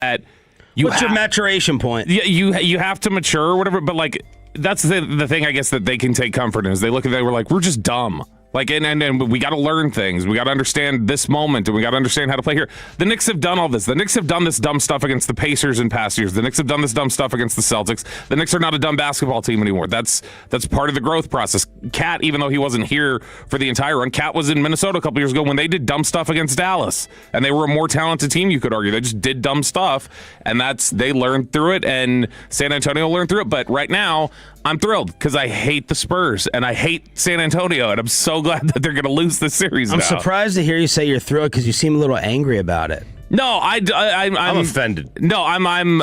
that what's your maturation point? You have to mature or whatever, but like that's the thing I guess that they can take comfort in is they look at it, they were like, we're just dumb. Like, and we got to learn things. We got to understand this moment, and we got to understand how to play here. The Knicks have done all this. The Knicks have done this dumb stuff against the Pacers in past years. The Knicks have done this dumb stuff against the Celtics. The Knicks are not a dumb basketball team anymore. That's part of the growth process. Cat, even though he wasn't here for the entire run, Cat was in Minnesota a couple years ago when they did dumb stuff against Dallas, and they were a more talented team, you could argue. They just did dumb stuff, and they learned through it, and San Antonio learned through it. But right now, I'm thrilled because I hate the Spurs and I hate San Antonio, and I'm so glad that they're going to lose this series. I'm surprised to hear you say you're thrilled because you seem a little angry about it. No, I'm offended. No, I'm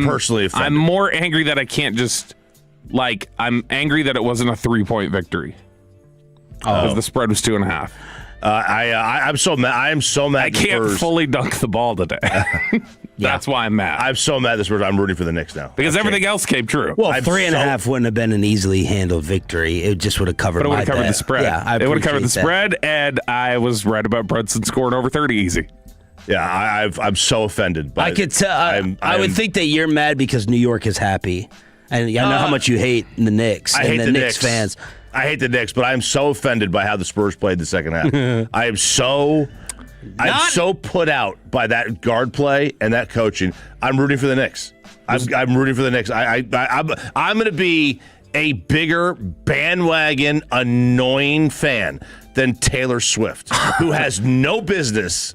personally offended. I'm more angry that I can't just I'm angry that it wasn't a 3-point victory. Because the spread was 2.5. I'm so mad. I am so mad. I can't fully dunk the ball today. That's why I'm mad. I'm so mad this Spurs. I'm rooting for the Knicks now. Because everything else came true. Well, 3.5 wouldn't have been an easily handled victory. It just would have covered. But it would have covered bet. the spread. Yeah, it would have covered the spread, and I was right about Brunson scoring over 30 easy. Yeah, I'm so offended. But I could tell. I would think that you're mad because New York is happy, and I know how much you hate the Knicks. I hate the Knicks fans. I hate the Knicks, but I'm so offended by how the Spurs played the second half. I'm so put out by that guard play and that coaching. I'm rooting for the Knicks. I'm rooting for the Knicks. I'm going to be a bigger bandwagon annoying fan than Taylor Swift, who has no business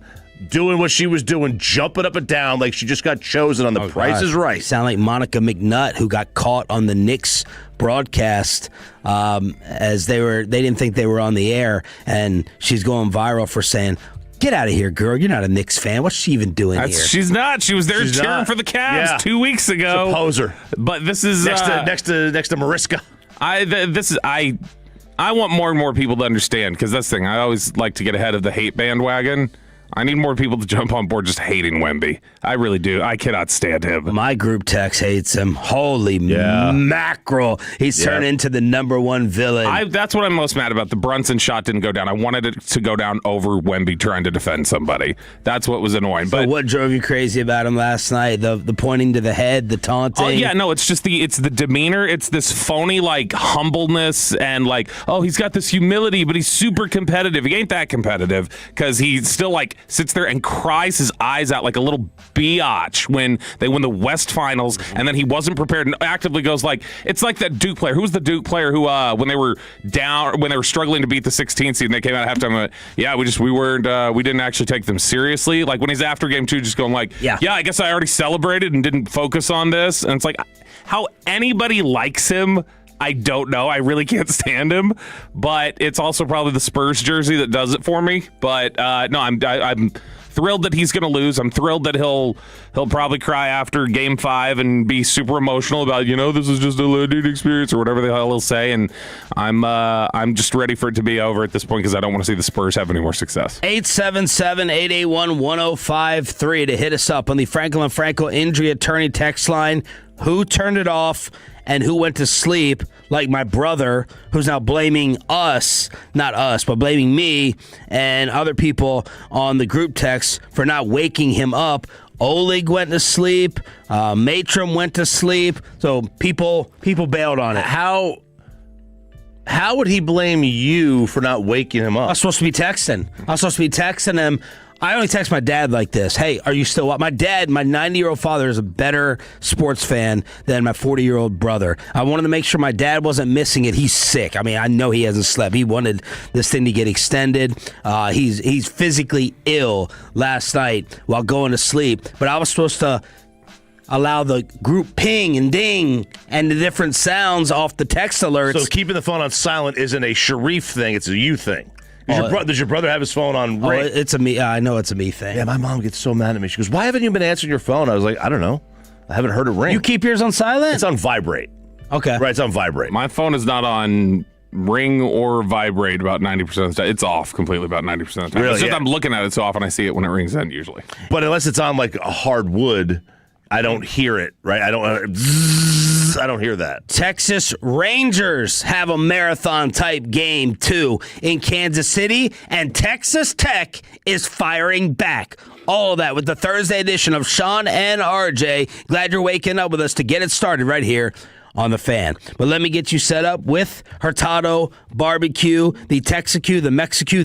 doing what she was doing, jumping up and down like she just got chosen on The Price is Right. You sound like Monica McNutt, who got caught on the Knicks broadcast as they didn't think they were on the air, and she's going viral for saying, "Get out of here, girl! You're not a Knicks fan. What's she even doing here?" She's not. She was there cheering for the Cavs 2 weeks ago. She's a poser. But this is next to Mariska. I want more and more people to understand, because that's the thing. I always like to get ahead of the hate bandwagon. I need more people to jump on board just hating Wemby. I really do. I cannot stand him. My group text hates him. Holy mackerel. He's turned into the number one villain. That's what I'm most mad about. The Brunson shot didn't go down. I wanted it to go down over Wemby trying to defend somebody. That's what was annoying. So what drove you crazy about him last night? The pointing to the head, the taunting? Oh, yeah, no, it's just the demeanor. It's this phony, humbleness and he's got this humility, but he's super competitive. He ain't that competitive because he's still, sits there and cries his eyes out like a little biatch when they win the West Finals, and then he wasn't prepared and actively goes it's like that Duke player. Who was the Duke player who when they were down, when they were struggling to beat the 16th seed and they came out at halftime, we didn't actually take them seriously. When he's after game 2 just going I guess I already celebrated and didn't focus on this. And it's how anybody likes him, I don't know. I really can't stand him, but it's also probably the Spurs jersey that does it for me. But no, I'm thrilled that he's going to lose. I'm thrilled that he'll probably cry after Game 5 and be super emotional about this is just a learning experience or whatever the hell he'll say. And I'm just ready for it to be over at this point because I don't want to see the Spurs have any more success. 877-881-1053 to hit us up on the Franklin Franco Injury Attorney text line. Who turned it off and who went to sleep, like my brother, who's now blaming us, not us, but blaming me and other people on the group text for not waking him up. Oleg went to sleep. Matrim went to sleep. So people bailed on it. How would he blame you for not waking him up? I was supposed to be texting him. I only text my dad like this. Hey, are you still up? My dad, my 90-year-old father, is a better sports fan than my 40-year-old brother. I wanted to make sure my dad wasn't missing it. He's sick. I mean, I know he hasn't slept. He wanted this thing to get extended. He's physically ill last night while going to sleep. But I was supposed to allow the group ping and ding and the different sounds off the text alerts. So keeping the phone on silent isn't a Sharif thing. It's a you thing. Does your brother have his phone on ring? It's a me. I know it's a me thing. Yeah, my mom gets so mad at me. She goes, "Why haven't you been answering your phone?" I was like, "I don't know. I haven't heard it ring." You keep yours on silent? It's on vibrate. Okay. Right, it's on vibrate. My phone is not on ring or vibrate about 90% of the time. It's off completely about 90% of the time. Really? It's just I'm looking at it so often I see it when it rings in usually. But unless it's on a hard wood, I don't hear it, right? I don't I don't hear that. Texas Rangers have a marathon-type game, too, in Kansas City, and Texas Tech is firing back. All of that with the Thursday edition of Sean and RJ. Glad you're waking up with us to get it started right here on The Fan. But let me get you set up with Hurtado Barbecue, the Texacu, the Mexicu.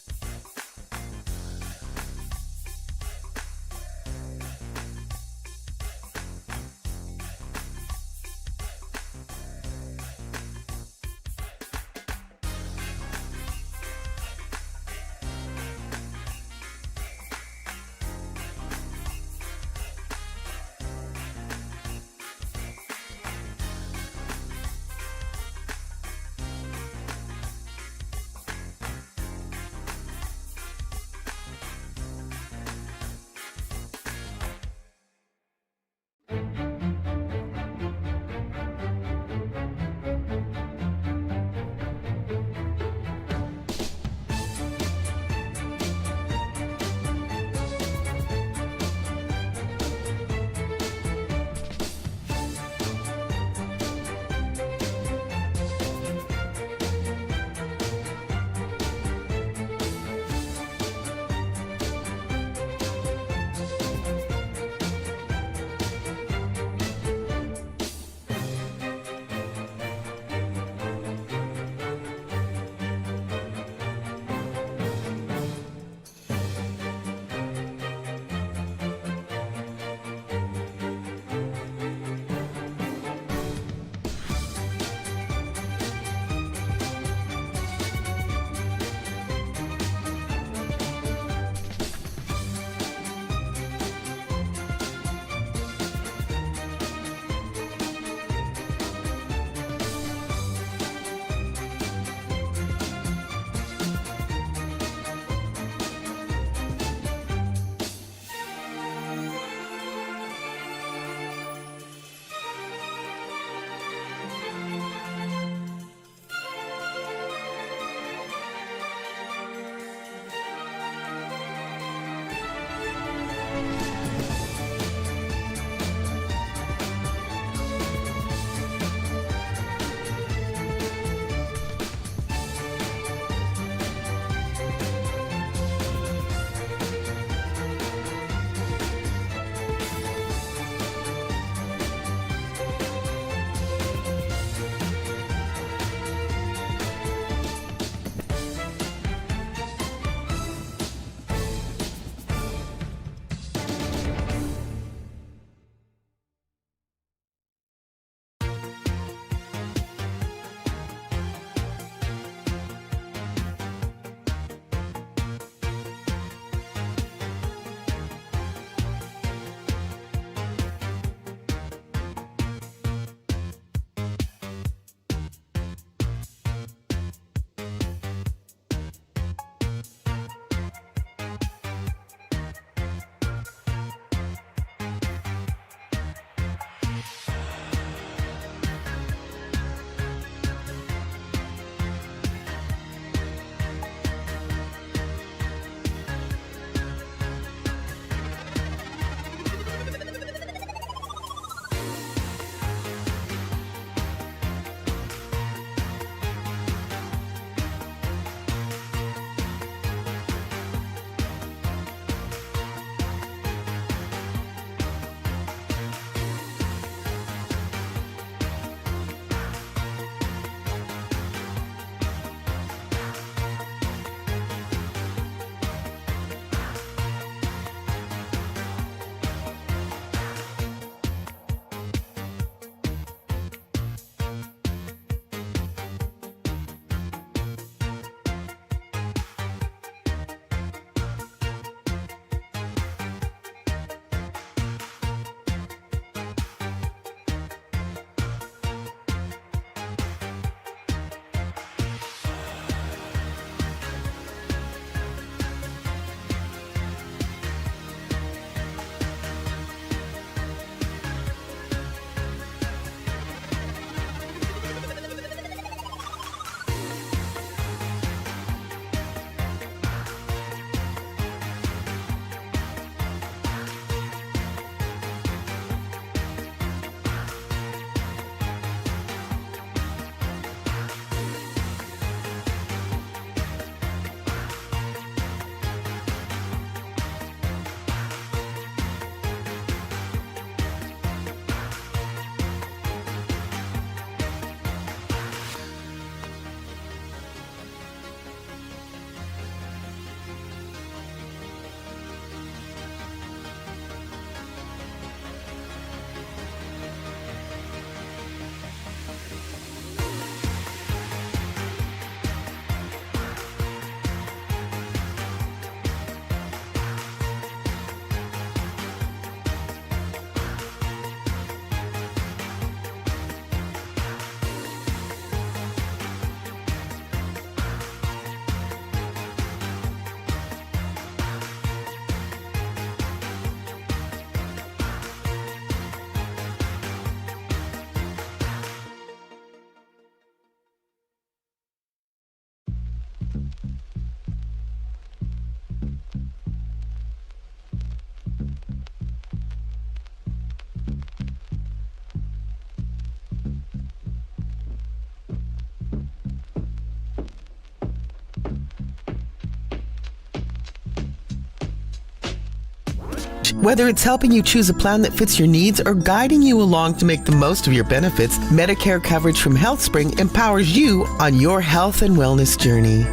Whether it's helping you choose a plan that fits your needs or guiding you along to make the most of your benefits, Medicare coverage from HealthSpring empowers you on your health and wellness journey.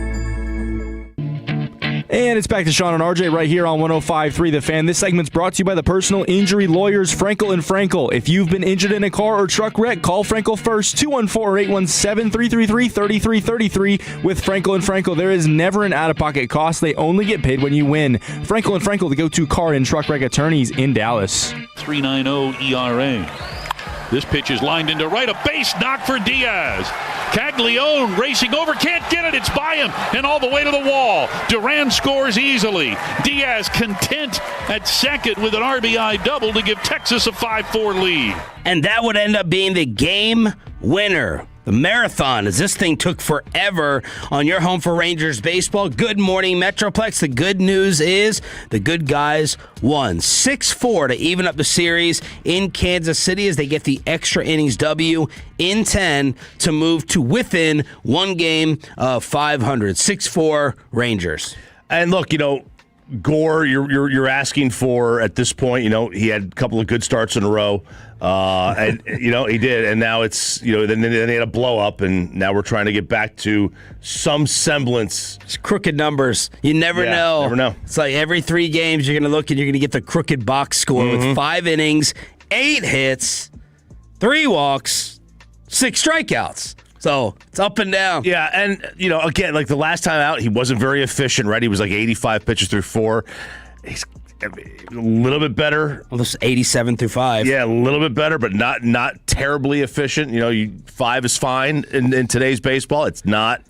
And it's back to Sean and RJ right here on 105.3 The Fan. This segment's brought to you by the personal injury lawyers Frankel & Frankel. If you've been injured in a car or truck wreck, call Frankel first, 214-817-333-3333. With Frankel & Frankel, there is never an out-of-pocket cost. They only get paid when you win. Frankel & Frankel, the go-to car and truck wreck attorneys in Dallas. 3.90 ERA. This pitch is lined into right, a base knock for Diaz. Caglione racing over, can't get it, it's by him, and all the way to the wall. Duran scores easily. Diaz content at second with an RBI double to give Texas a 5-4 lead. And that would end up being the game winner. The marathon, as this thing took forever on your home for Rangers baseball. Good morning, Metroplex. The good news is the good guys won 6-4 to even up the series in Kansas City as they get the extra innings W in 10 to move to within one game of 500. 6-4 Rangers. And look, Gore, you're asking for at this point. He had a couple of good starts in a row, and he did. And now it's then they had a blow up, and now we're trying to get back to some semblance. It's crooked numbers. You never know. Never know. It's like every 3 games you're going to look and you're going to get the crooked box score with 5 innings, 8 hits, 3 walks, 6 strikeouts. So it's up and down. Yeah, and, again, like the last time out, he wasn't very efficient, right? He was like 85 pitches through 4. He's a little bit better. Well, this is 87 through 5. Yeah, a little bit better, but not terribly efficient. 5 is fine in today's baseball. It's not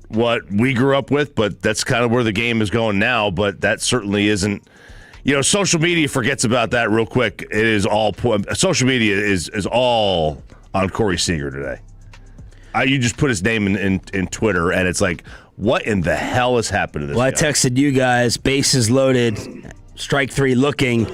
what we grew up with, but that's kind of where the game is going now. But that certainly isn't. Social media forgets about that real quick. It is all social media is all on Corey Seager today. You just put his name in Twitter, and it's like, what in the hell has happened to this guy? I texted you guys, bases loaded, strike 3 looking,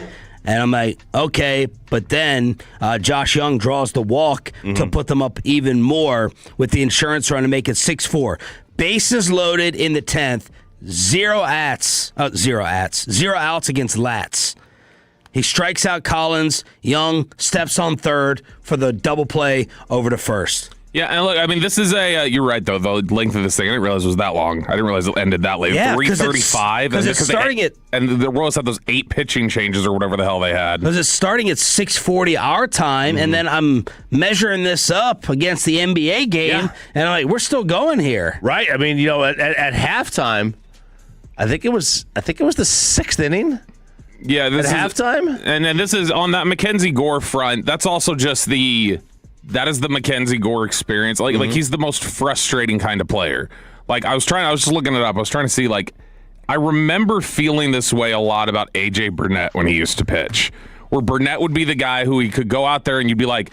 and I'm like, okay. But then Josh Young draws the walk to put them up even more with the insurance run to make it 6-4. Bases loaded in the 10th, 0 outs against Lats. He strikes out Collins. Young steps on third for the double play over to first. Yeah, and look, this is you're right, though, the length of this thing. I didn't realize it was that long. I didn't realize it ended that late. Yeah, 3:35. Because it's starting at... And the Royals had those 8 pitching changes or whatever the hell they had. Because it's starting at 6:40 our time, and then I'm measuring this up against the NBA game, and I'm like, we're still going here. Right? At halftime, I think it was the 6th inning. Yeah, this at halftime? And then this is on that Mackenzie Gore front. That's also just that is the Mackenzie Gore experience. Like he's the most frustrating kind of player. Like I was just looking it up. I was trying to see, I remember feeling this way a lot about AJ Burnett when he used to pitch. Where Burnett would be the guy who he could go out there and you'd be like,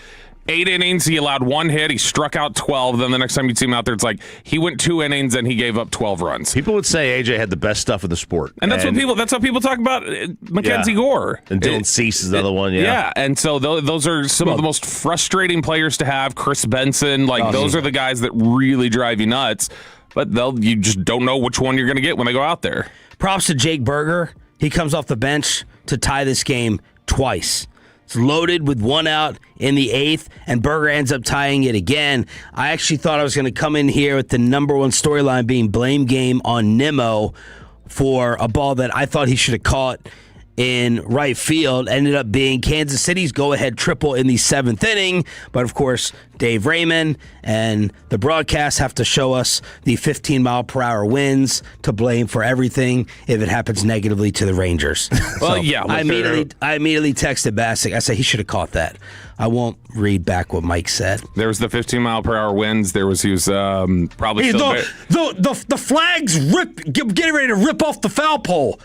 8 innings, he allowed 1 hit, he struck out 12. Then the next time you'd see him out there, it's like he went 2 innings and he gave up 12 runs. People would say AJ had the best stuff in the sport, and that's what people talk about Mackenzie Gore. And Dylan Cease is another one. Yeah, and so those are some of the most frustrating players to have. Chris Benson, those are the guys that really drive you nuts. But you just don't know which one you're going to get when they go out there. Props to Jake Berger. He comes off the bench to tie this game twice. It's loaded with 1 out in the 8th, and Berger ends up tying it again. I actually thought I was going to come in here with the number 1 storyline being blame game on Nimmo for a ball that I thought he should have caught in right field. Ended up being Kansas City's go-ahead triple in the 7th inning. But, of course, Dave Raymond and the broadcast have to show us the 15-mile-per-hour winds to blame for everything if it happens negatively to the Rangers. Well, so yeah. I immediately texted Bassick. I said he should have caught that. I won't read back what Mike said. There was the 15-mile-per-hour winds. He was probably still the flags getting ready to rip off the foul pole.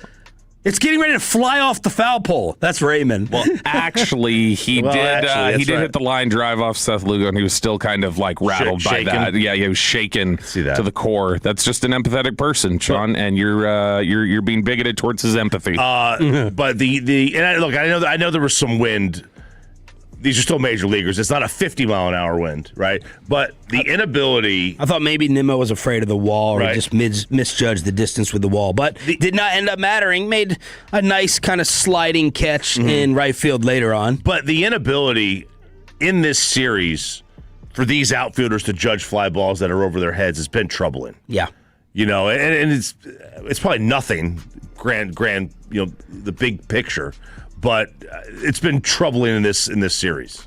It's getting ready to fly off the foul pole. That's Raymond. Well, actually, he did right. hit the line drive off Seth Lugo, and he was still kind of like rattled by that. Yeah, he was shaken to the core. That's just an empathetic person, Sean, and you're being bigoted towards his empathy. But I know there was some wind. These are still major leaguers. It's not a 50-mile-an-hour wind, right? But the inability... I thought maybe Nimmo was afraid of the wall or he just misjudged the distance with the wall. But did not end up mattering. Made a nice kind of sliding catch in right field later on. But the inability in this series for these outfielders to judge fly balls that are over their heads has been troubling. Yeah. You know, and it's probably nothing grand, the big picture. But it's been troubling in this series.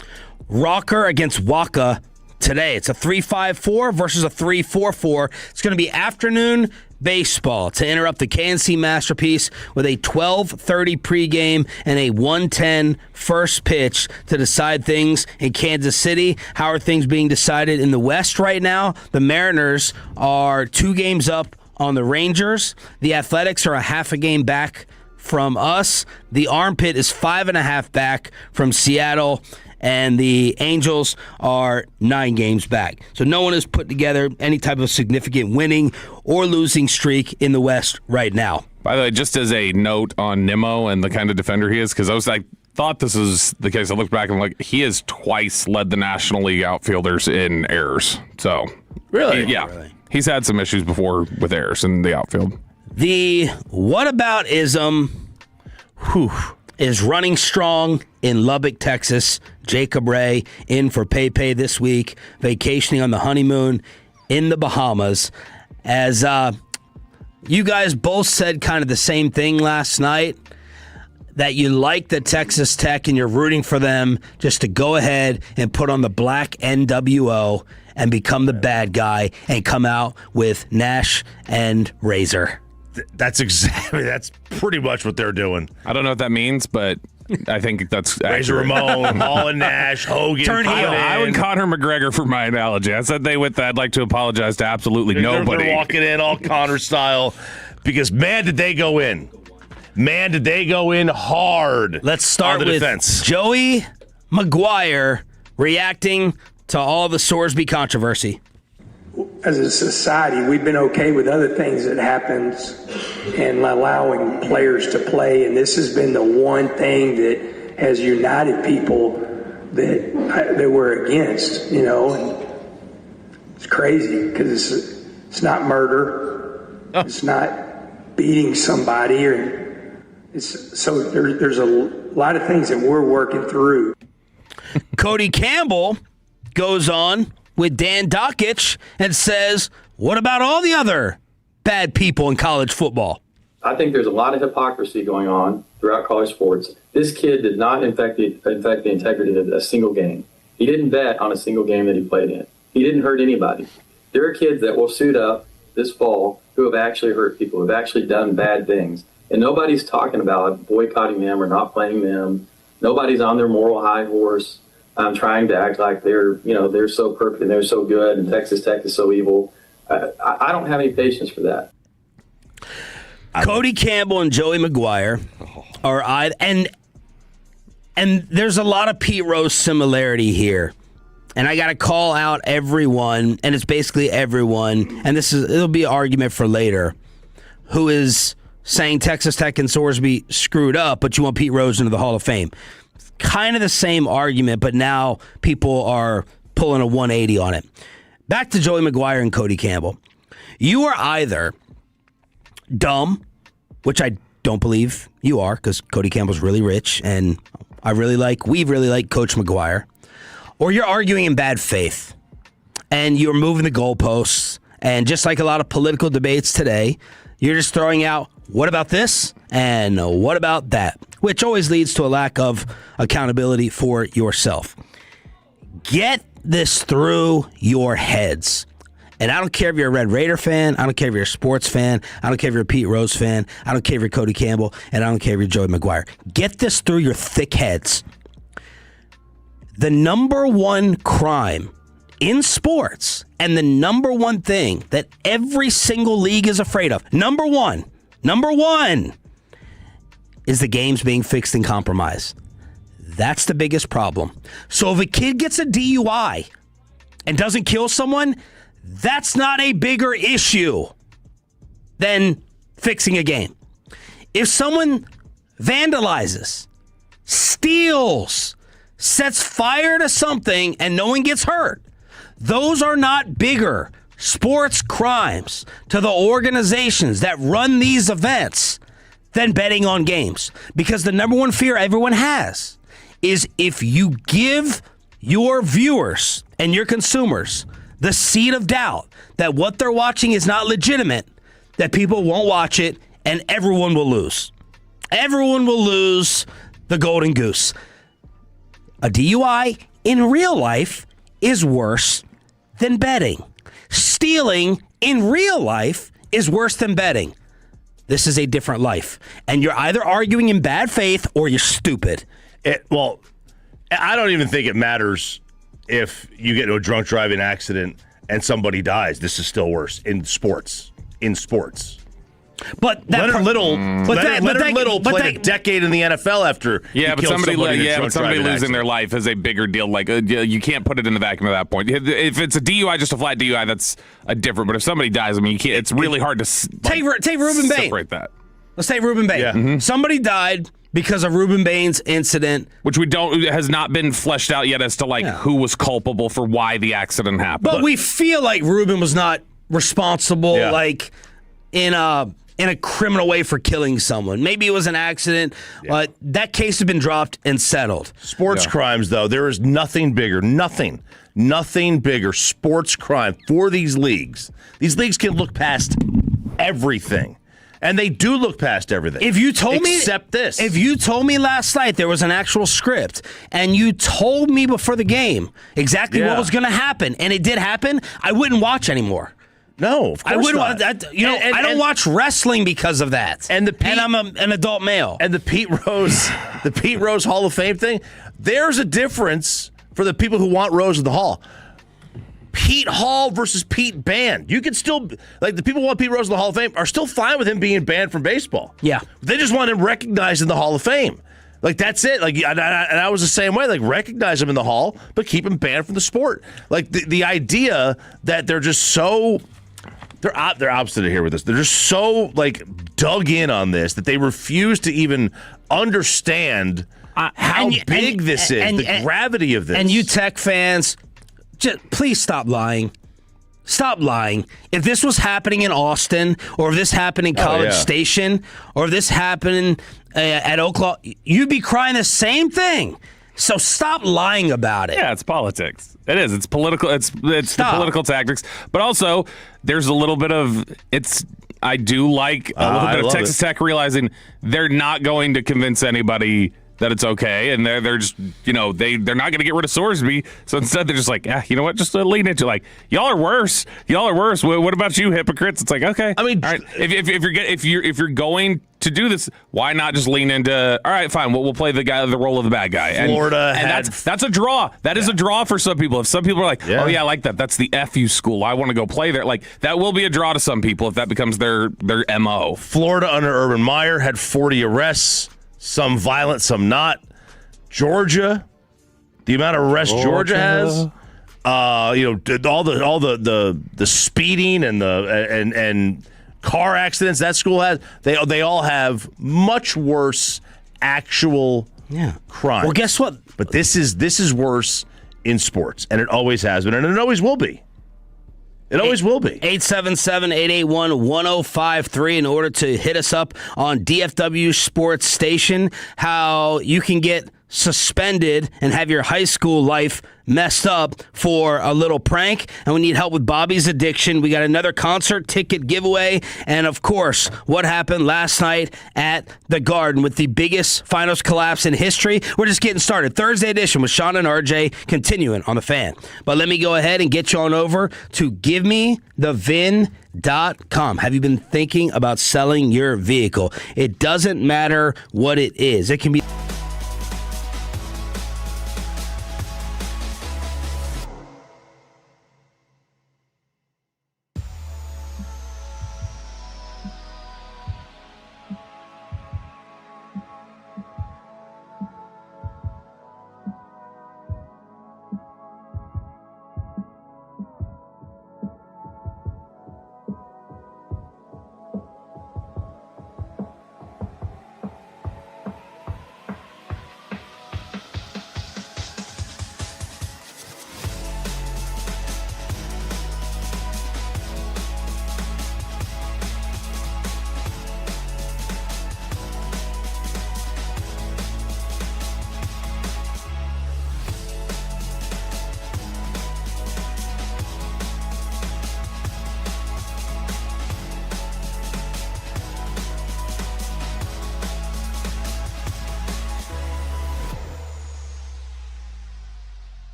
Rocker against Waka today. It's a 3-5-4 versus a 3-4-4. It's going to be afternoon baseball to interrupt the KNC Masterpiece with a 12:30 pregame and a 1:10 first pitch to decide things in Kansas City. How are things being decided in the West right now? The Mariners are 2 games up on the Rangers. The Athletics are a half a game back from us. The Armpit is 5.5 back from Seattle, and the Angels are 9 games back. So no one has put together any type of significant winning or losing streak in the West right now. By the way, just as a note on Nimmo and the kind of defender he is, because I thought this was the case. I looked back and I'm like, he has twice led the National League outfielders in errors. So Really? Really? He's had some issues before with errors in the outfield. The whataboutism is running strong in Lubbock, Texas. Jacob Ray in for Pepe this week, vacationing on the honeymoon in the Bahamas. As you guys both said kind of the same thing last night, that you like the Texas Tech and you're rooting for them just to go ahead and put on the black NWO and become the bad guy and come out with Nash and Razor. That's pretty much what they're doing. I don't know what that means, but I think that's Razor accurate. Ramon, Hall and Nash, Hogan. I went Conor McGregor for my analogy. I said I'd like to apologize to absolutely nobody. They're walking in all Conor style because, man, did they go in. Man, did they go in hard. Let's start on the with defense. Joey McGuire reacting to all the Sorsby controversy. As a society, we've been okay with other things that happens and allowing players to play, and this has been the one thing that has united people that we're against, you know. And it's crazy because it's not murder, it's not beating somebody, or so there's a lot of things that we're working through. Cody Campbell goes on with Dan Dockich and says, what about all the other bad people in college football? I think there's a lot of hypocrisy going on throughout college sports. This kid did not infect the integrity of a single game. He didn't bet on a single game that he played in. He didn't hurt anybody. There are kids that will suit up this fall who have actually hurt people, who have actually done bad things. And nobody's talking about boycotting them or not playing them. Nobody's on their moral high horse. Trying to act like they're so perfect and they're so good and Texas Tech is so evil. I don't have any patience for that. Cody Campbell and Joey McGuire are and there's a lot of Pete Rose similarity here. And I got to call out everyone, and it's basically everyone, and it'll be an argument for later, who is saying Texas Tech and Sorsby screwed up, but you want Pete Rose into the Hall of Fame. Kind of the same argument, but now people are pulling a 180 on it. Back to Joey McGuire and Cody Campbell. You are either dumb, which I don't believe you are, because Cody Campbell's really rich, and we really like Coach McGuire, or you're arguing in bad faith, and you're moving the goalposts, and just like a lot of political debates today, you're just throwing out, what about this, and what about that, which always leads to a lack of accountability for yourself. Get this through your heads. And I don't care if you're a Red Raider fan, I don't care if you're a sports fan, I don't care if you're a Pete Rose fan, I don't care if you're Cody Campbell, and I don't care if you're Joey McGuire. Get this through your thick heads. The number one crime in sports, and the number one thing that every single league is afraid of, number one, is the games being fixed and compromised. That's the biggest problem. So if a kid gets a DUI and doesn't kill someone, that's not a bigger issue than fixing a game. If someone vandalizes, steals, sets fire to something, and no one gets hurt, those are not bigger sports crimes to the organizations that run these events than betting on games. Because the number one fear everyone has is if you give your viewers and your consumers the seed of doubt that what they're watching is not legitimate, that people won't watch it and everyone will lose. Everyone will lose the golden goose. A DUI in real life is worse than betting. Stealing in real life is worse than betting. This is a different life. And you're either arguing in bad faith or you're stupid. Well, I don't even think it matters if you get into a drunk driving accident and somebody dies. This is still worse in sports. But that Leonard Little played a decade in the NFL after he killed somebody losing their life is a bigger deal. Like you can't put it in the vacuum at that point. If it's a DUI, just a flat DUI, that's a different. But if somebody dies, I mean, you can't. It's really hard to take Ruben Bain. Separate that. Let's take Ruben Bain. Yeah. Mm-hmm. Somebody died because of Ruben Bain's incident, which has not been fleshed out yet as to who was culpable for why the accident happened. But we feel like Ruben was not responsible, in a criminal way for killing someone. Maybe it was an accident, but that case has been dropped and settled. Sports crimes, though, there is nothing bigger, nothing bigger sports crime for these leagues. These leagues can look past everything. And they do look past everything. If you told me, except this. If you told me last night there was an actual script, and you told me before the game exactly what was going to happen, and it did happen, I wouldn't watch anymore. No, of course I wouldn't. not. I don't watch wrestling because of that. And I'm an adult male. And the Pete Rose Hall of Fame thing. There's a difference for the people who want Rose in the Hall. Pete Hall versus Pete banned. You can still, the people who want Pete Rose in the Hall of Fame are still fine with him being banned from baseball. Yeah. They just want him recognized in the Hall of Fame. That's it. And I was the same way. Recognize him in the Hall, but keep him banned from the sport. The idea that they're just so... They're obstinate here with this. They're just so, dug in on this that they refuse to even understand how big this is, the gravity of this. And you tech fans... please stop lying. Stop lying. If this was happening in Austin, or if this happened in College Station, or if this happened at Oklahoma, you'd be crying the same thing. So stop lying about it. Yeah, it's politics. It is. It's political. It's the political tactics. But also, there's a little bit of I do like a little bit of Texas Tech realizing they're not going to convince anybody that it's okay, and they're just they're not going to get rid of Sorsby, so instead they're just you know what, just lean into y'all are worse. What about you hypocrites? It's okay. I mean, all right, if you're going to do this, why not just lean into? All right, fine. We'll play the role of the bad guy. Florida, and that's a draw. That is a draw for some people. If some people are oh yeah, I like that. That's the FU school. I want to go play there. That will be a draw to some people if that becomes their MO. Florida under Urban Meyer had 40 arrests. Some violent, some not. Georgia, the amount of arrests Georgia has, all the speeding and car accidents that school has, they all have much worse actual crime. Well, guess what? But this is worse in sports, and it always has been, and it always will be. It always will be. 877-881-1053 in order to hit us up on DFW Sports Station, how you can get suspended and have your high school life messed up for a little prank. And we need help with Bobby's addiction. We got another concert ticket giveaway. And, of course, what happened last night at the Garden with the biggest finals collapse in history. We're just getting started. Thursday edition with Sean and RJ continuing on the Fan. But let me go ahead and get you on over to GiveMeTheVin.com. Have you been thinking about selling your vehicle? It doesn't matter what it is. It can be...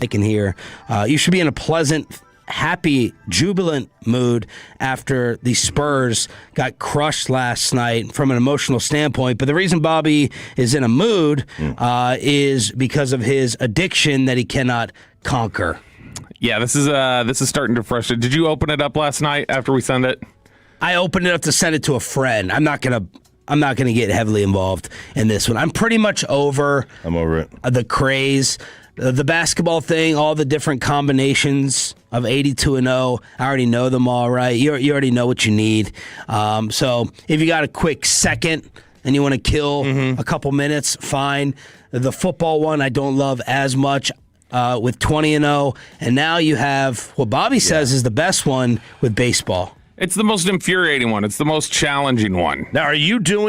can hear. You should be in a pleasant, happy, jubilant mood after the Spurs got crushed last night from an emotional standpoint. But the reason Bobby is in a mood is because of his addiction that he cannot conquer. Yeah, this is starting to frustrate. Did you open it up last night after we sent it? I opened it up to send it to a friend. I'm not gonna get heavily involved in this one. I'm pretty much over. I'm over it. The craze. The basketball thing, all the different combinations of 82-0, I already know them all, right? You already know what you need. So if you got a quick second and you want to kill a couple minutes, fine. The football one I don't love as much with 20-0. And now you have what Bobby says is the best one with baseball. It's the most infuriating one. It's the most challenging one. Now, are you just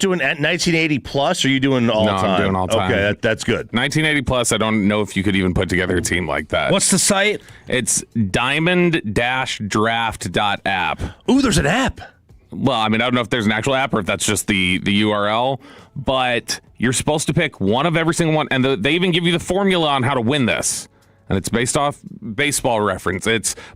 doing at 1980 plus, or are you doing all time? No, I'm doing all time. Okay, that's good. 1980 plus, I don't know if you could even put together a team like that. What's the site? It's diamond-draft.app. Ooh, there's an app. Well, I mean, I don't know if there's an actual app or if that's just the URL, but you're supposed to pick one of every single one, and they even give you the formula on how to win this. And it's based off baseball reference.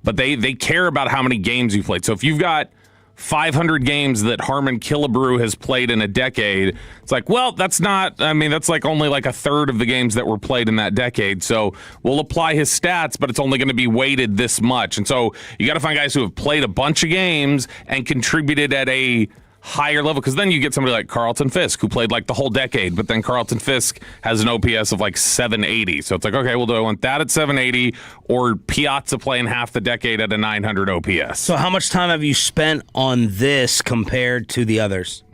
But they care about how many games you played. So if you've got 500 games that Harmon Killebrew has played in a decade, it's like, well, that's like only like a third of the games that were played in that decade. So we'll apply his stats, but it's only going to be weighted this much. And so you got to find guys who have played a bunch of games and contributed at a higher level, because then you get somebody like Carlton Fisk who played like the whole decade, but then Carlton Fisk has an OPS of like 780. So it's like, okay, well, do I want that at 780 or Piazza playing half the decade at a 900 OPS? So how much time have you spent on this compared to the others?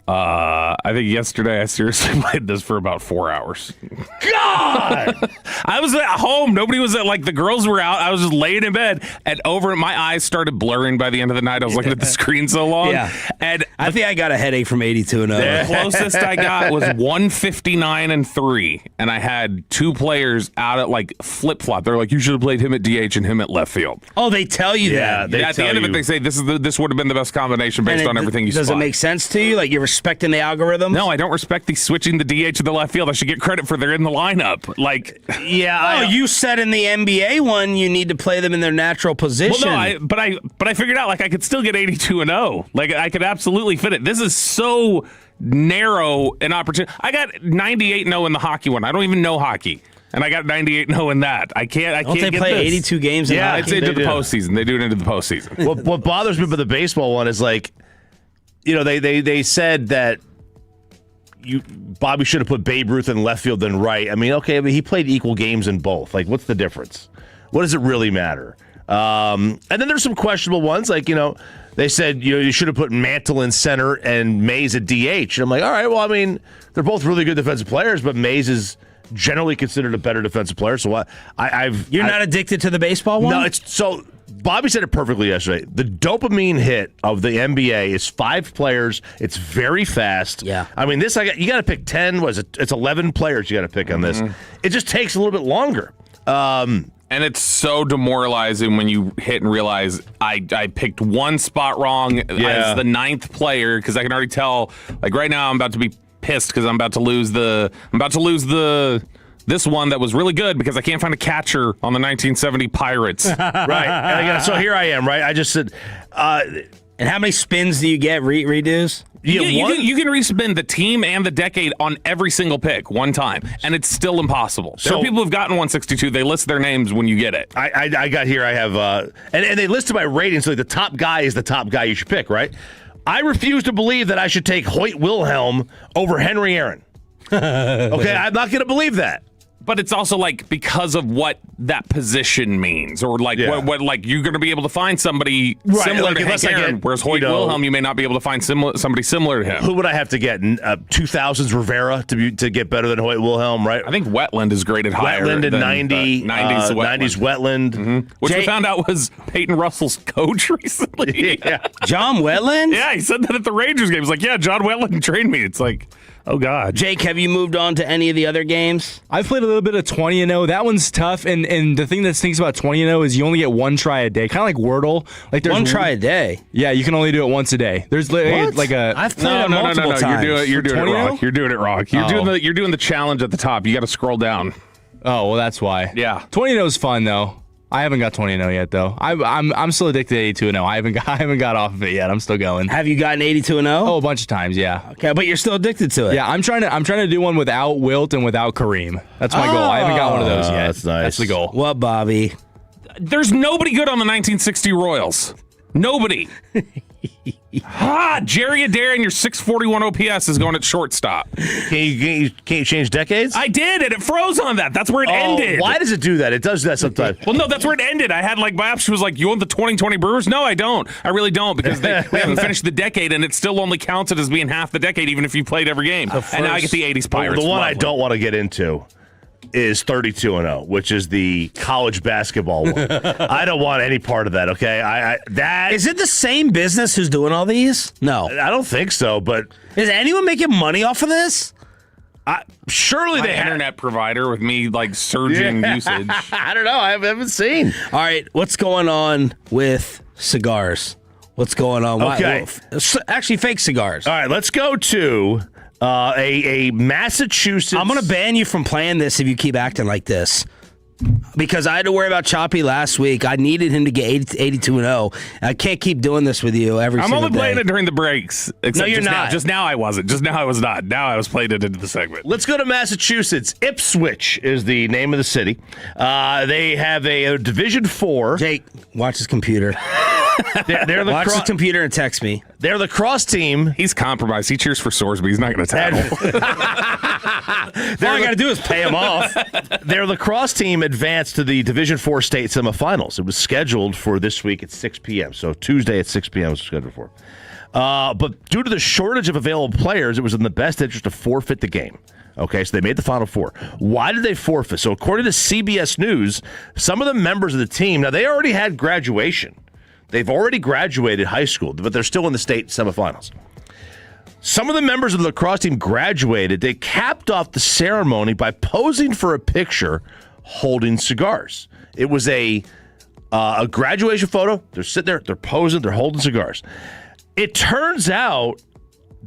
I think yesterday I seriously played this for about 4 hours. God! I was at home. Nobody was like the girls were out. I was just laying in bed, and my eyes started blurring by the end of the night. I was looking at the screen so long. Yeah. And I think I got a headache from 82-0. the closest I got was 159-3, and I had two players out at like flip-flop. They're like, you should have played him at DH and him at left field. Oh, they tell you that. They at the end of it, they say this would have been the best combination based on everything you Does spot. it make sense to you? Like you're respecting the algorithm? No, I don't respect the switching the DH to the left field. I should get credit for they're in the lineup. Like, Yeah. you said in the NBA one you need to play them in their natural position. well, no, but I figured out like I could still get 82-0. Like I could absolutely fit it. This is so narrow an opportunity. I got 98-0 in the hockey one. I don't even know hockey. And I got 98-0 in that. I can't Don't they get play this. 82 games in hockey? It's into They the do. postseason. They do it into the postseason. What bothers me about the baseball one is like, they said that Bobby should have put Babe Ruth in left field than right. I mean, okay, but he played equal games in both. Like, what's the difference? What does it really matter? And then there's some questionable ones, like, they said, you should have put Mantle in center and Mays at DH. And I'm like, all right, well, I mean, they're both really good defensive players, but Mays is generally considered a better defensive player. So You're not addicted to the baseball one? No, Bobby said it perfectly yesterday. The dopamine hit of the NBA is 5 players. It's very fast. Yeah. I mean, you got to pick 10. It's 11 players you got to pick on this. It just takes a little bit longer. And it's so demoralizing when you hit and realize I picked one spot wrong as the 9th player, because I can already tell. Like right now, I'm about to be pissed because I'm about to lose this one that was really good because I can't find a catcher on the 1970 Pirates. Right. So here I am. Right. I just said. And how many spins do you get? Redos? You can respin the team and the decade on every single pick one time, and it's still impossible. There are people who've gotten 162. They list their names when you get it. I got here. I have, and they listed my rating. So the top guy is the top guy you should pick, right? I refuse to believe that I should take Hoyt Wilhelm over Henry Aaron. Okay, I'm not going to believe that. But it's also like because of what that position means, or like what like you're going to be able to find somebody similar to Hank Aaron, whereas Hoyt Wilhelm, you may not be able to find somebody similar to him. Who would I have to get? 2000s Rivera to get better than Hoyt Wilhelm, right? I think Wetland is graded higher. Wetland in than 90, 90s Wetland. Wetland. Which we found out was Peyton Russell's coach recently. John Wetland? Yeah, he said that at the Rangers game. He's like, yeah, John Wetland trained me. It's like, oh, God. Jake, have you moved on to any of the other games? I've played a little bit of 20-0. That one's tough, and the thing that stinks about 20-0 is you only get one try a day, kind of like Wordle. Like there's one try a day? Yeah, you can only do it once a day. There's like a... I've played it multiple times. You're doing it wrong. You're doing it wrong. You're Oh. doing the challenge at the top. You got to scroll down. Oh, well, that's why. Yeah. 20-0 is fun, though. I haven't got 20-0 yet, though. I'm still addicted to 82-0. I haven't got off of it yet. I'm still going. Have you gotten 82-0? Oh, a bunch of times, yeah. Okay, but you're still addicted to it. Yeah, I'm trying to do one without Wilt and without Kareem. That's my goal. I haven't got one of those yet. That's nice. That's the goal. What, Bobby? There's nobody good on the 1960 Royals. Nobody. Jerry Adair and your 641 OPS is going at shortstop. Can't you change decades? I did, and it froze on that. That's where it ended. Why does it do that? It does that sometimes. Well, no, that's where it ended. I had my option was you want the 2020 Brewers? No, I don't. I really don't because we haven't finished the decade, and it still only counts it as being half the decade, even if you played every game. And now I get the 80s Pirates. The one I Lovely. don't want to get into is 32-0, which is the college basketball one. I don't want any part of that. Okay, Is it the same business who's doing all these? No, I don't think so. But is anyone making money off of this? surely My they internet provider with me surging usage. I don't know. I haven't seen. All right, what's going on with cigars? What's going on? Okay. Actually, fake cigars. All right, let's go to a Massachusetts. I'm going to ban you from playing this if you keep acting like this. Because I had to worry about Choppy last week. I needed him to get 82-0. I can't keep doing this with you every I'm single only playing day. it during the breaks. Except No, you're just not. Now. Just now I wasn't. Just now I was not. Now I was playing it into the segment. Let's go to Massachusetts. Ipswich is the name of the city. They have a Division 4. Jake, watch his computer. They're the Watch his computer and text me. They're the cross team. He's compromised. He cheers for Sorsby. He's not going to tackle. All I got to do is pay him off. Their lacrosse team advanced to the Division 4 state semifinals. It was scheduled for this week at 6 p.m. So Tuesday at 6 p.m. was scheduled for. But due to the shortage of available players, it was in the best interest to forfeit the game. Okay, so they made the Final Four. Why did they forfeit? So according to CBS News, some of the members of the team, now they already had graduation. They've already graduated high school, but they're still in the state semifinals. Some of the members of the lacrosse team graduated. They capped off the ceremony by posing for a picture holding cigars. It was a graduation photo. They're sitting there, they're posing, they're holding cigars. It turns out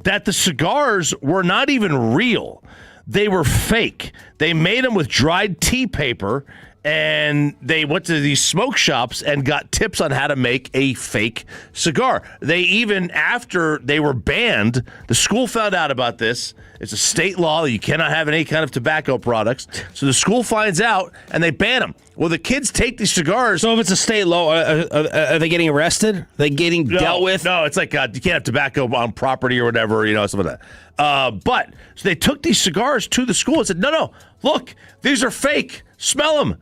that the cigars were not even real. They were fake. They made them with dried tea paper, and they went to these smoke shops and got tips on how to make a fake cigar. They even, after they were banned, the school found out about this. It's a state law that you cannot have any kind of tobacco products. So the school finds out, and they ban them. Well, the kids take these cigars. So if it's a state law, are they getting arrested? Are they getting dealt with? No, it's like you can't have tobacco on property or whatever, something like that. But so they took these cigars to the school and said, no, look, these are fake. Smell them.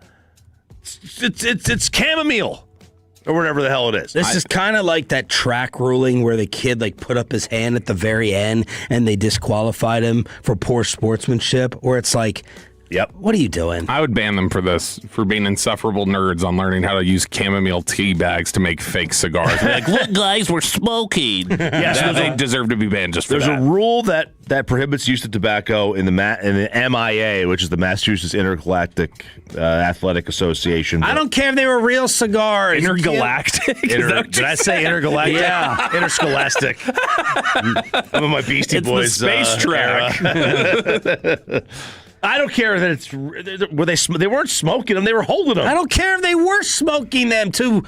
It's chamomile or whatever the hell it is. This is kind of like that track ruling where the kid put up his hand at the very end and they disqualified him for poor sportsmanship, or it's like, yep. What are you doing? I would ban them for this, for being insufferable nerds on learning how to use chamomile tea bags to make fake cigars. Look, guys, we're smoking. Yeah, they deserve to be banned just for There's that. a rule that prohibits use of tobacco in the MIA, which is the Massachusetts Intergalactic Athletic Association. I don't care if they were real cigars. Intergalactic? Did I say intergalactic? Yeah. Interscholastic. I'm in my Beastie It's Boys the space track. I don't care that they weren't smoking them; they were holding them. I don't care if they were smoking them to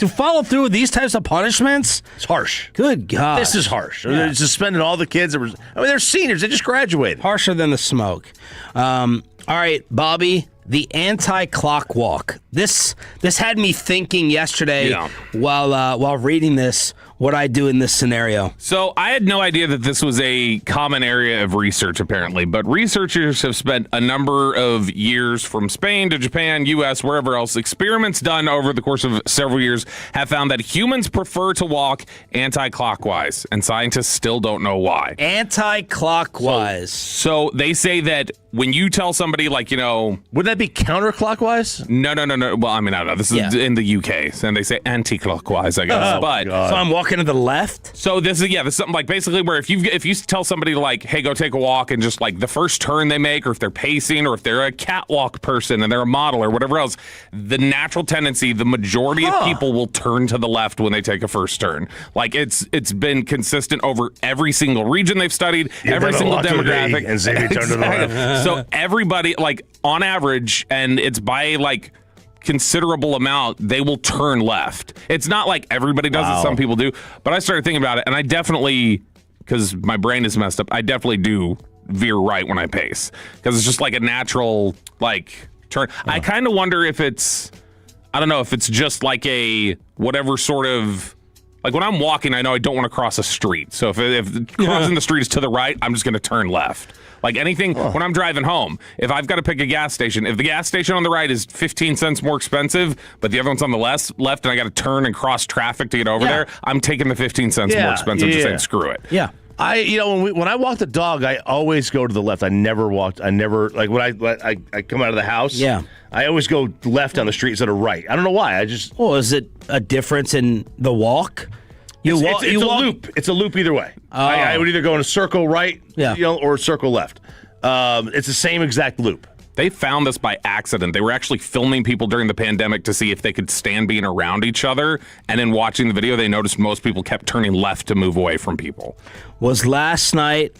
follow through with these types of punishments. It's harsh. Good God, This is harsh. Yeah. They're suspending all the kids. They're seniors. They just graduated. Harsher than the smoke. All right, Bobby, the anti-clock walk. This had me thinking yesterday while reading this, what I do in this scenario. So I had no idea that this was a common area of research, apparently, but researchers have spent a number of years from Spain to Japan, U.S., wherever else. Experiments done over the course of several years have found that humans prefer to walk anti-clockwise, and scientists still don't know why. Anti-clockwise. So they say that when you tell somebody, Would that be counterclockwise? No. Well, I mean, I don't know. This is in the UK, and they say anti-clockwise, I guess. God. So I'm walking to the left? So this is something basically where if you tell somebody hey, go take a walk, and just the first turn they make, or if they're pacing, or if they're a catwalk person and they're a model or whatever else, the natural tendency, the majority of people will turn to the left when they take a first turn. It's been consistent over every single region they've studied, every single demographic. And say you turn to the left. So everybody, like, on average, and it's by, like, considerable amount, they will turn left. It's not like everybody does it. Some people do. But I started thinking about it, and I definitely, because my brain is messed up, I definitely do veer right when I pace. Because it's just like a natural, like, turn. I kind of wonder if it's, I don't know, if it's just like a whatever sort of, like when I'm walking, I know I don't want to cross a street. So if crossing the street is to the right, I'm just going to turn left. Like anything, when I'm driving home, if I've got to pick a gas station, if the gas station on the right is 15 cents more expensive, but the other one's on the left and I got to turn and cross traffic to get over there, I'm taking the 15 cents more expensive, just saying screw it. Yeah. When I walk the dog, I always go to the left. I never, like when I come out of the house, I always go left on the street instead of right. I don't know why. Well, is it a difference in the walk? It's a loop. It's a loop either way. I would either go in a circle right, or a circle left. It's the same exact loop. They found this by accident. They were actually filming people during the pandemic to see if they could stand being around each other. And then watching the video, they noticed most people kept turning left to move away from people. Was last night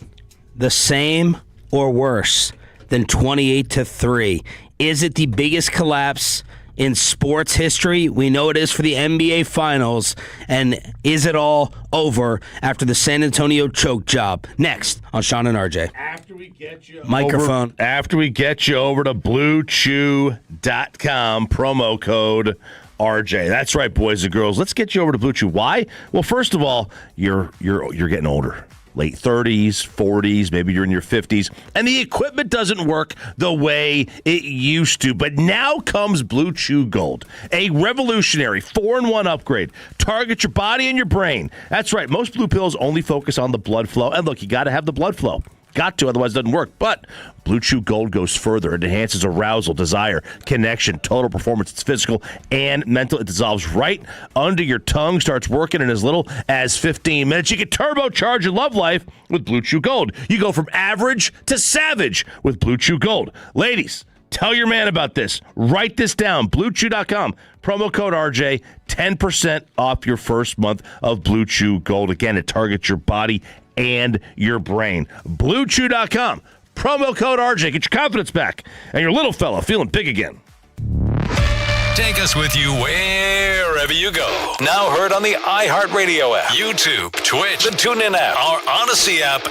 the same or worse than 28-3? Is it the biggest collapse in sports history? We know it is for the NBA Finals. And is it all over after the San Antonio choke job? Next on Sean and RJ. After we get you microphone. After we get you over to BlueChew.com, promo code RJ. That's right, boys and girls. Let's get you over to Blue Chew. Why? Well, first of all, you're getting older. Late 30s, 40s, maybe you're in your 50s, and the equipment doesn't work the way it used to. But now comes Blue Chew Gold, a revolutionary 4-in-1 upgrade. Target your body and your brain. That's right. Most blue pills only focus on the blood flow. And look, you got to have the blood flow. Got to, otherwise it doesn't work. But Blue Chew Gold goes further. It enhances arousal, desire, connection, total performance. It's physical and mental. It dissolves right under your tongue, starts working in as little as 15 minutes. You can turbocharge your love life with Blue Chew Gold. You go from average to savage with Blue Chew Gold. Ladies, tell your man about this. Write this down. BlueChew.com. Promo code RJ. 10% off your first month of Blue Chew Gold. Again, it targets your body and your brain. BlueChew.com. Promo code RJ. Get your confidence back and your little fella feeling big again. Take us with you wherever you go. Now heard on the iHeartRadio app, YouTube, Twitch, the TuneIn app, our Odyssey app.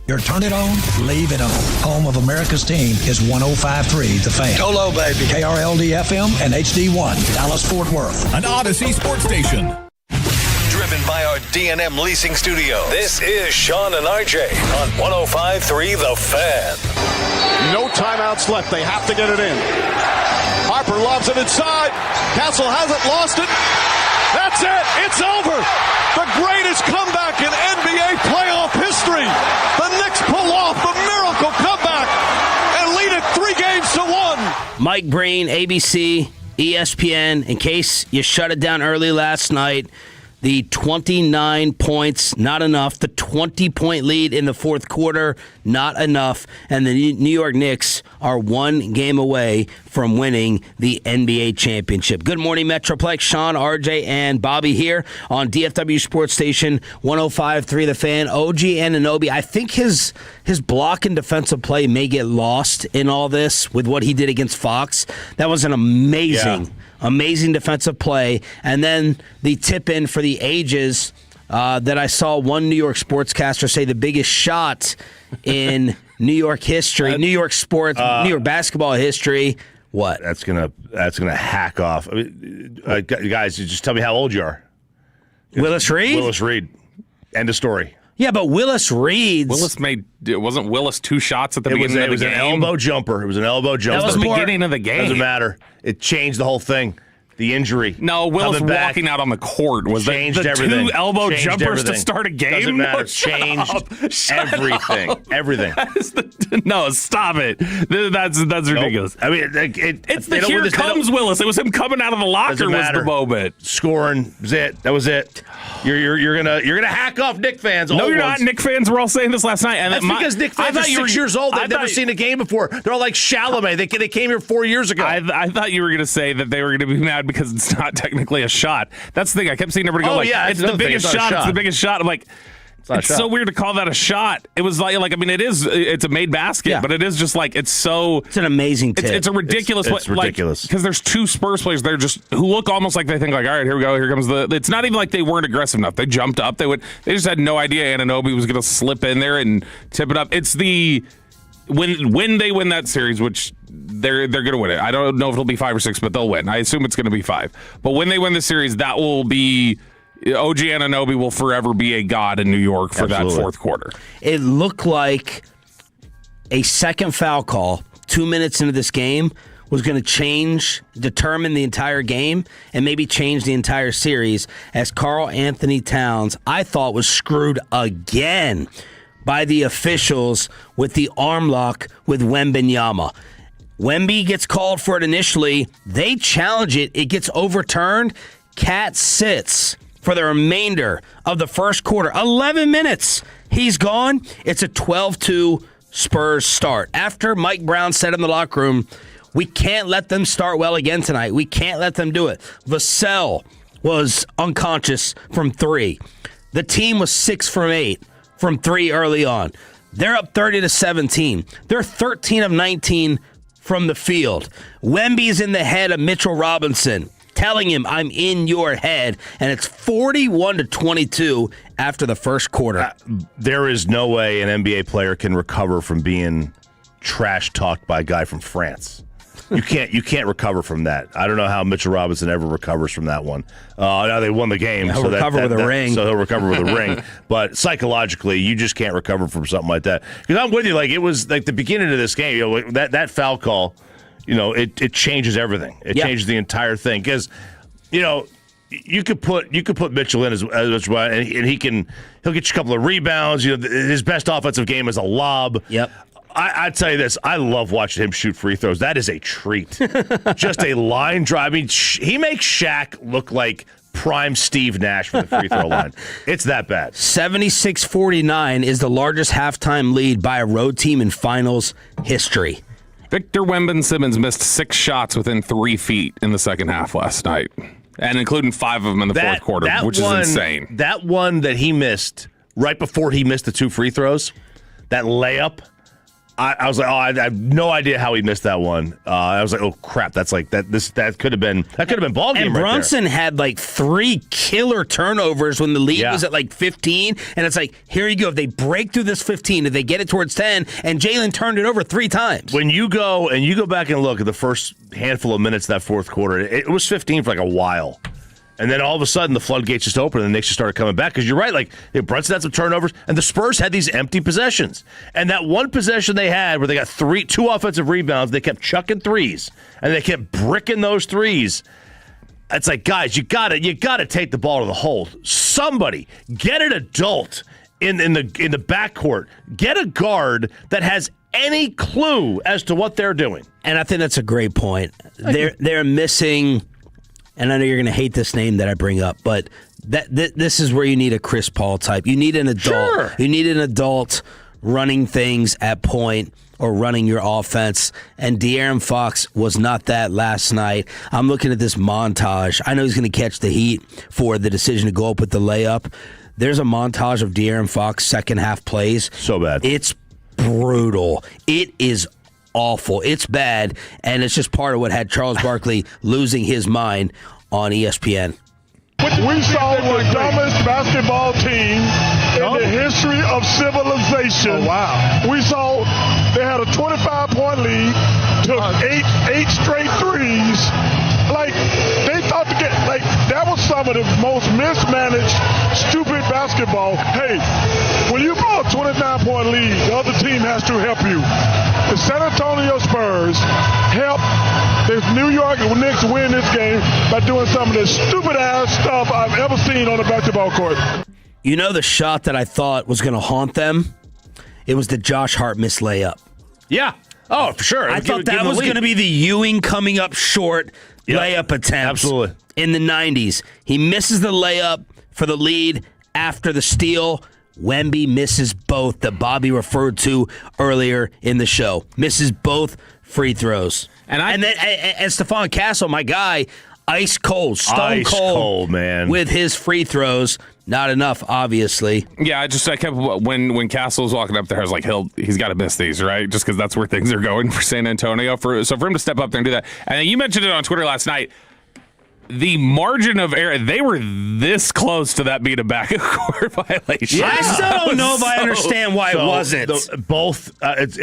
Your turn it on, leave it on. Home of America's team is 105.3 The Fan. Go low, baby. KRLD-FM and HD1, Dallas-Fort Worth. An Odyssey sports station. Driven by our D&M Leasing Studio, this is Sean and RJ on 105.3 The Fan. No timeouts left. They have to get it in. Harper lobs it inside. Castle hasn't lost it. That's it. It's over. The greatest comeback in NBA playoff history. The Knicks pull off the miracle comeback and lead it 3-1. Mike Breen, ABC, ESPN. In case you shut it down early last night, the 29 points, not enough. The 20-point lead in the fourth quarter, not enough. And the New York Knicks are one game away from winning the NBA championship. Good morning, Metroplex. Sean, RJ, and Bobby here on DFW Sports Station 105.3 The Fan. OG Anunoby, I think his block and defensive play may get lost in all this with what he did against Fox. That was an amazing defensive play. And then the tip in for the ages that I saw one New York sportscaster say the biggest shot in New York history, New York sports, New York basketball history. What? That's gonna hack off. I mean, guys, just tell me how old you are. Willis Reed? Willis Reed. End of story. Yeah, but Willis wasn't Willis two shots at the beginning of the game? It was an elbow jumper. It was an elbow jumper. That was the beginning of the game. Doesn't matter. It changed the whole thing. The injury. No, Willis walking out on the court was changed the everything. Two elbow changed jumpers everything. to start a game. Doesn't matter. No, Changed everything. Everything. No, stop it. That's ridiculous. Nope. I mean, it's the here comes Willis. It was him coming out of the locker was the moment. Scoring was it. That was it. You're gonna hack off Knick fans. No, you're not. Knick fans were all saying this last night. And that's because Knick fans are 6 years old. They've never seen a game before. They're all like Chalamet. They came here 4 years ago. I thought you were going to say that they were going to be mad because it's not technically a shot. That's the thing. I kept seeing everybody go it's the biggest shot. It's the biggest shot. I'm like, it's so weird to call that a shot. It was like I mean, it's a made basket, but it is just like it's an amazing tip. It's a ridiculous. It's ridiculous because there's two Spurs players there who look almost like they think like, all right, here we go. Here comes the. It's not even like they weren't aggressive enough. They jumped up. They just had no idea Anunoby was going to slip in there and tip it up. It's the. When they win that series, which they're going to win it. I don't know if it'll be 5 or 6, but they'll win. I assume it's going to be 5. But when they win the series, that will be OG Anunoby will forever be a god in New York for that fourth quarter. It looked like a second foul call 2 minutes into this game was going to determine the entire game, and maybe change the entire series, as Karl Anthony Towns, I thought, was screwed again by the officials with the arm lock with Wembanyama. Wemby gets called for it initially. They challenge it. It gets overturned. Cat sits for the remainder of the first quarter. 11 minutes. He's gone. It's a 12-2 Spurs start. After Mike Brown said in the locker room, we can't let them start well again tonight. We can't let them do it. Vassell was unconscious from 3. The team was 6 from 8. From 3 early on. They're up 30-17. They're 13 of 19 from the field. Wemby's in the head of Mitchell Robinson, telling him, I'm in your head. And it's 41-22 after the first quarter. There is no way an NBA player can recover from being trash talked by a guy from France. You can't recover from that. I don't know how Mitchell Robinson ever recovers from that one. Now they won the game, he'll recover with a ring. So he'll recover with a ring. But psychologically, you just can't recover from something like that. Because I'm with you. Like it was like the beginning of this game. That foul call. It changes everything. It changes the entire thing. Because you could put Mitchell in as well, and he'll get you a couple of rebounds. His best offensive game is a lob. Yep. I tell you this, I love watching him shoot free throws. That is a treat. Just a line drive. I mean, he makes Shaq look like prime Steve Nash for the free throw line. It's that bad. 76-49 is the largest halftime lead by a road team in finals history. Victor Wembanyama missed 6 shots within 3 feet in the second half last night, and including 5 of them in the fourth quarter, which is insane. That one that he missed right before he missed the 2 free throws, that layup, I was like, I have no idea how he missed that one. I was like, oh crap, that's like that. That could have been ball game. And Brunson had like 3 killer turnovers when the lead was at like 15, and it's like, here you go. If they break through this 15, if they get it towards 10, and Jalen turned it over 3 times. When you go back and look at the first handful of minutes of that fourth quarter, it was 15 for like a while. And then all of a sudden, the floodgates just opened, and the Knicks just started coming back. Because you're right, like Brunson had some turnovers, and the Spurs had these empty possessions. And that one possession they had where they got 2 offensive rebounds, they kept chucking threes, and they kept bricking those threes. It's like, guys, you gotta take the ball to the hole. Somebody get an adult in the backcourt. Get a guard that has any clue as to what they're doing. And I think that's a great point. They're missing. And I know you're going to hate this name that I bring up, but this is where you need a Chris Paul type. You need an adult. Sure. You need an adult running things at point or running your offense. And De'Aaron Fox was not that last night. I'm looking at this montage. I know he's going to catch the heat for the decision to go up with the layup. There's a montage of De'Aaron Fox second half plays. So bad. It's brutal. It is awful. It's bad, and it's just part of what had Charles Barkley losing his mind on ESPN. We saw the dumbest basketball team in the history of civilization. Oh, wow. We saw they had a 25-point lead, took eight straight threes. Like, they thought to get, like, that was some of the most mismanaged, stupid basketball. Hey, when you blow a 29-point lead, the other team has to help you. The San Antonio Spurs help the New York Knicks win this game by doing some of the stupid-ass stuff I've ever seen on a basketball court. You know the shot that I thought was going to haunt them? It was the Josh Hart missed layup. Yeah. Oh, for sure. I thought that was going to be the Ewing coming up short layup attempt. Absolutely. In the 90s. He misses the layup for the lead after the steal. Wemby misses both that Bobby referred to earlier in the show. Misses both free throws. And Stephon Castle, my guy, ice cold, stone cold, man, with his free throws. Not enough, obviously. Yeah, I kept when Castle was walking up there, I was like, he's got to miss these, right? Just because that's where things are going for San Antonio. So for him to step up there and do that, and you mentioned it on Twitter last night. The margin of error, they were this close to that being a back-court violation. Yeah, I still don't know if I understand why it wasn't. The ball has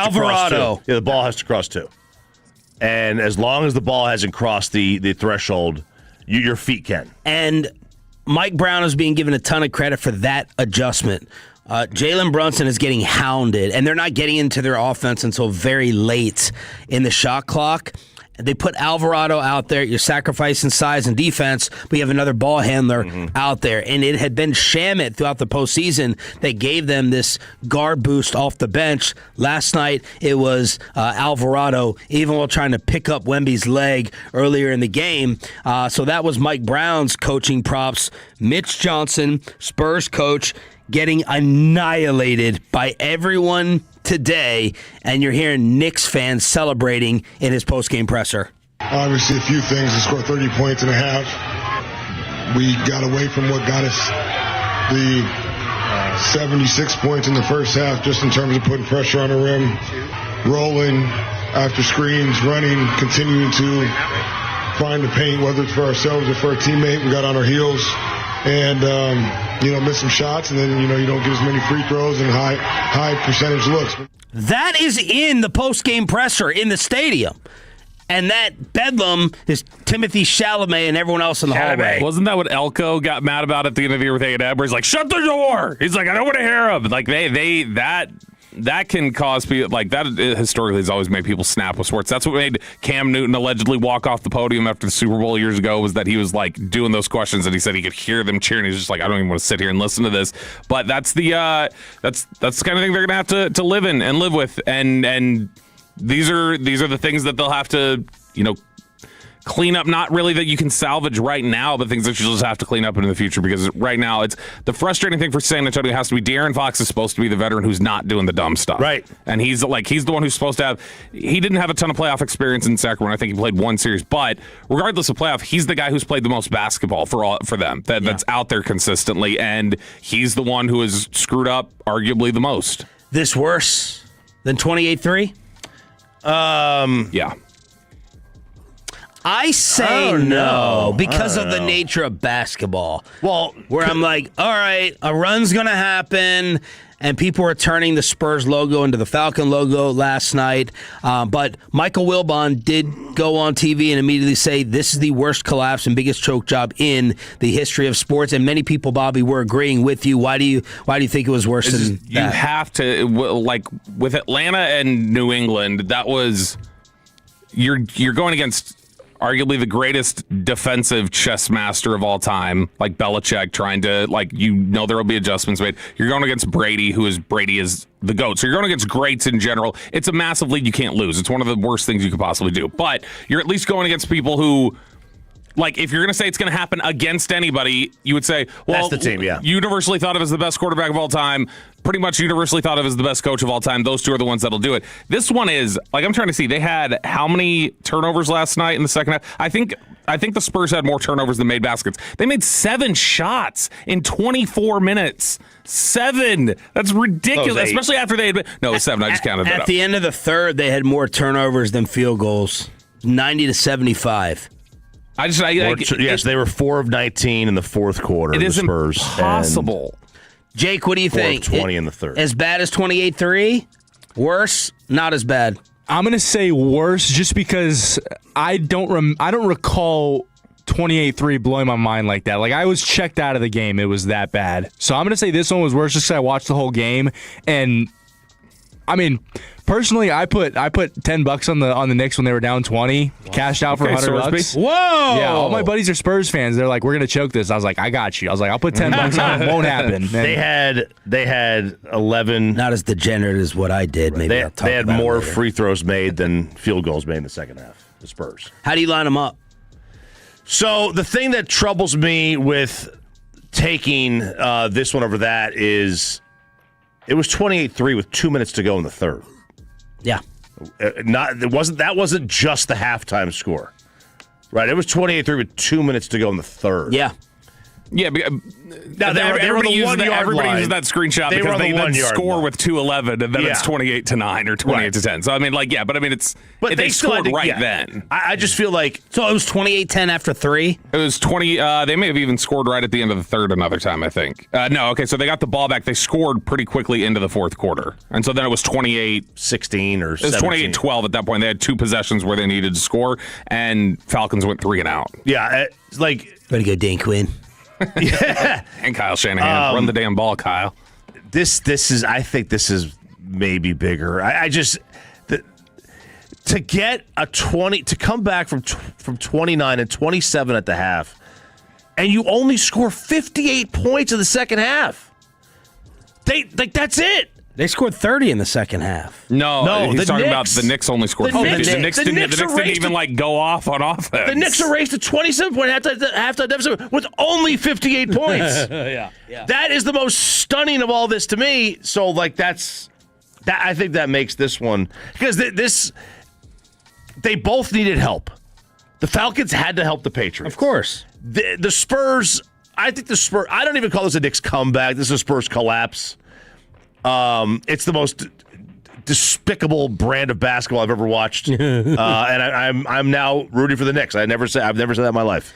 to cross too. Yeah, the ball has to cross too. And as long as the ball hasn't crossed the threshold, your feet can. And Mike Brown is being given a ton of credit for that adjustment. Jalen Brunson is getting hounded, and they're not getting into their offense until very late in the shot clock. They put Alvarado out there. You're sacrificing size and defense, but you have another ball handler out there. And it had been Shamet throughout the postseason that gave them this guard boost off the bench. Last night, it was Alvarado, even while trying to pick up Wemby's leg earlier in the game. So that was Mike Brown's coaching props. Mitch Johnson, Spurs coach, getting annihilated by everyone today, and you're hearing Knicks fans celebrating in his post-game presser. Obviously, a few things. We scored 30 points in a half. We got away from what got us the 76 points in the first half, just in terms of putting pressure on the rim, rolling after screens, running, continuing to find the paint, whether it's for ourselves or for a teammate. We got on our heels and miss some shots, and then you don't get as many free throws and high percentage looks. That is in the post-game presser in the stadium. And that bedlam is Timothy Chalamet and everyone else in the hallway. Wasn't that what Elko got mad about at the end of the year with A&M? Where he's like, shut the door! He's like, I don't want to hear him. Like, that can cause people, like, that historically has always made people snap with sports. That's what made Cam Newton allegedly walk off the podium after the Super Bowl years ago, was that he was, like, doing those questions, and he said he could hear them cheering. He's just like, I don't even want to sit here and listen to this. But that's the that's the kind of thing they're going to have to live in and live with. And these are the things that they'll have to, clean up. Not really that you can salvage right now, but things that you'll just have to clean up in the future, because right now it's the frustrating thing for San Antonio has to be De'Aaron Fox is supposed to be the veteran who's not doing the dumb stuff. Right. And he's the one who's supposed to have, he didn't have a ton of playoff experience in Sacramento. I think he played one series, but regardless of playoff, he's the guy who's played the most basketball for them that's out there consistently. And he's the one who has screwed up arguably the most. This worse Than 28-3? Yeah. I say no because of the nature of basketball. Well, where I'm like, all right, a run's going to happen, and people are turning the Spurs logo into the Falcon logo last night. But Michael Wilbon did go on TV and immediately say this is the worst collapse and biggest choke job in the history of sports. And many people, Bobby, were agreeing with you. Why do you think it was worse than that? You have to, like with Atlanta and New England, that was you're going against arguably the greatest defensive chess master of all time, like Belichick, trying to, there will be adjustments made. You're going against Brady, Brady is the GOAT. So you're going against greats in general. It's a massive league you can't lose. It's one of the worst things you could possibly do. But you're at least going against people who, if you're going to say it's going to happen against anybody, you would say, well, that's the team, yeah. Universally thought of as the best quarterback of all time, pretty much universally thought of as the best coach of all time. Those two are the ones that'll do it. This one is, I'm trying to see, they had how many turnovers last night in the second half? I think the Spurs had more turnovers than made baskets. They made 7 shots in 24 minutes. 7. That's ridiculous, especially after they had been. No, it was 7. I just counted that up. At the end of the third, they had more turnovers than field goals, 90-75. Yes, they were 4 of 19 in the fourth quarter. It is the Spurs, impossible. Jake, what do you think? 4 of 20 in the third. As bad as 28-3? Worse? Not as bad. I'm going to say worse just because I don't recall 28-3 blowing my mind like that. I was checked out of the game. It was that bad. So I'm going to say this one was worse just because I watched the whole game. And, personally, I put $10 on the Knicks when they were down 20. Cashed out for $100. Whoa! Yeah, all my buddies are Spurs fans. They're like, we're gonna choke this. I was like, I got you. I was like, I'll put $10 on it. It won't happen. And they had 11. Not as degenerate as what I did. Maybe they had more free throws made than field goals made in the second half. The Spurs. How do you line them up? So the thing that troubles me with taking this one over that is it was 28-3 with 2 minutes to go in the third. Yeah. That wasn't just the halftime score. Right, it was 28-3 with 2 minutes to go in the third. Yeah. Yeah, now everybody uses that screenshot because they then score with 2:11 and then it's 28-9 or 28-10. So but they scored then. I just feel like so it was 28-10 after 3. It was 20. They may have even scored right at the end of the third another time. I think. So they got the ball back. They scored pretty quickly into the fourth quarter, and so then it was 28-16 or it was 28-12 at that point. They had 2 possessions where they needed to score, and Falcons went 3 and out. Yeah, way to go, Dan Quinn. Yeah, and Kyle Shanahan, run the damn ball, Kyle. This is. I think this is maybe bigger. To get a 20 to come back from 29 and 27 at the half, and you only score 58 points in the second half. That's it. They scored 30 in the second half. No, he's talking about the Knicks only scored 50. The Knicks didn't even go off on offense. The Knicks erased a 27-point halftime deficit with only 58 points. Yeah. That is the most stunning of all this to me. So, that's I think that makes this one because they both needed help. The Falcons had to help the Patriots, of course. The Spurs. I think the Spurs. I don't even call this a Knicks comeback. This is a Spurs collapse. It's the most despicable brand of basketball I've ever watched, and I'm now rooting for the Knicks. I've never said that in my life.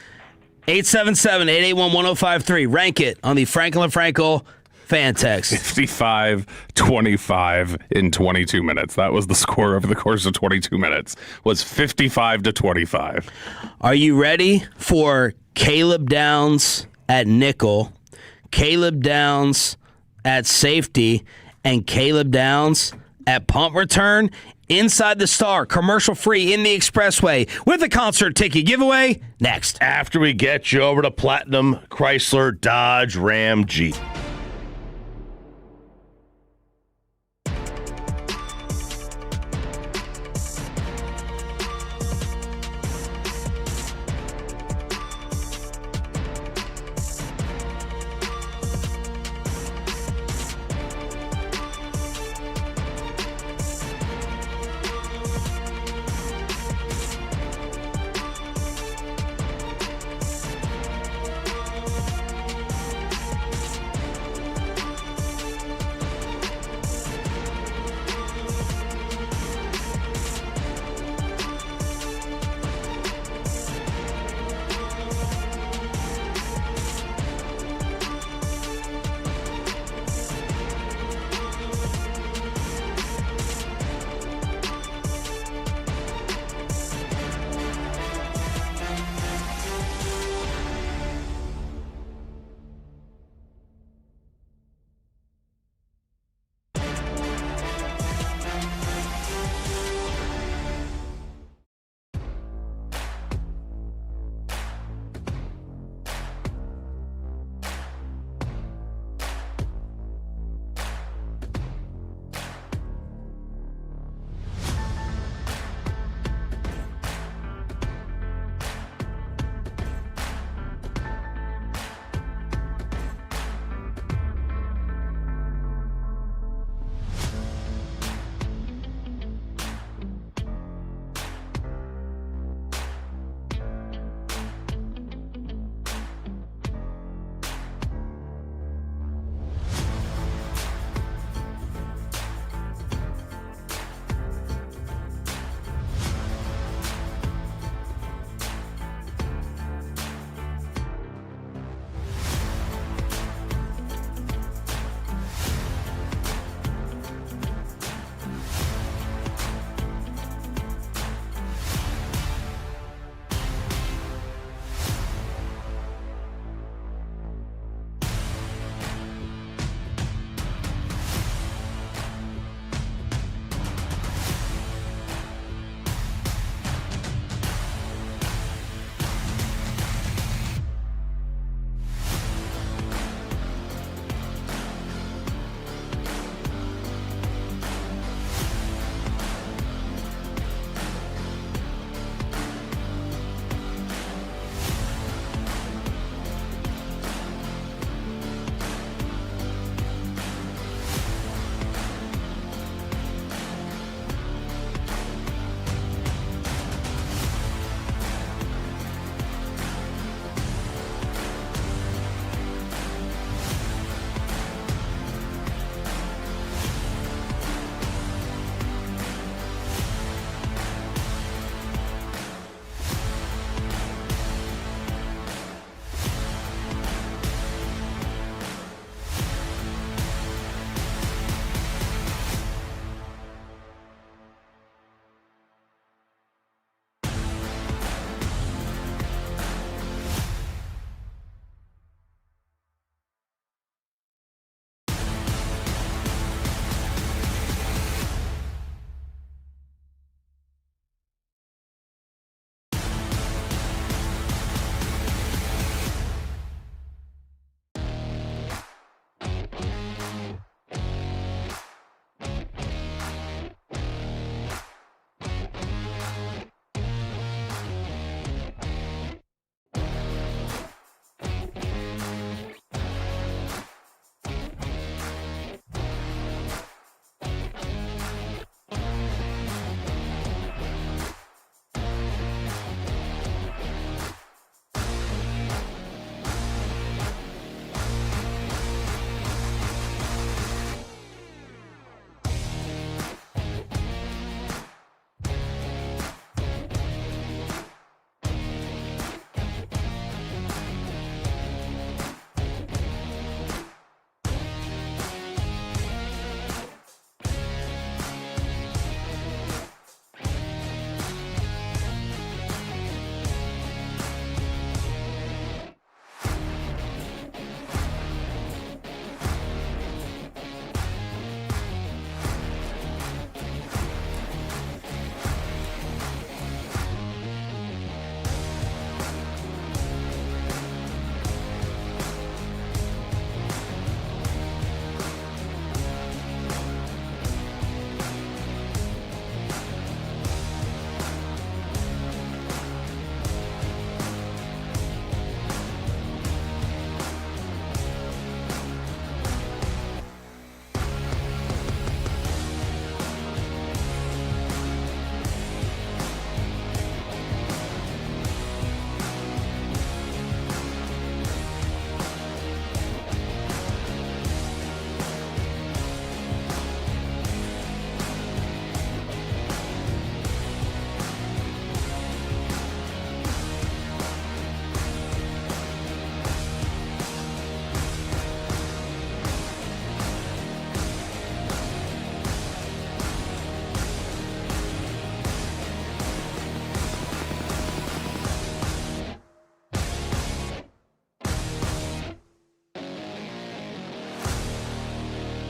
877-881-1053. Rank it on the Franklin Frankel fan text. 55-25 in 22 minutes. That was the score over the course of 22 minutes. Was 55-25. Are you ready for Caleb Downs at nickel, Caleb Downs at safety, and Caleb Downs at punt return? Inside the Star, commercial free in the Expressway with a concert ticket giveaway next. After we get you over to Platinum Chrysler Dodge Ram Jeep.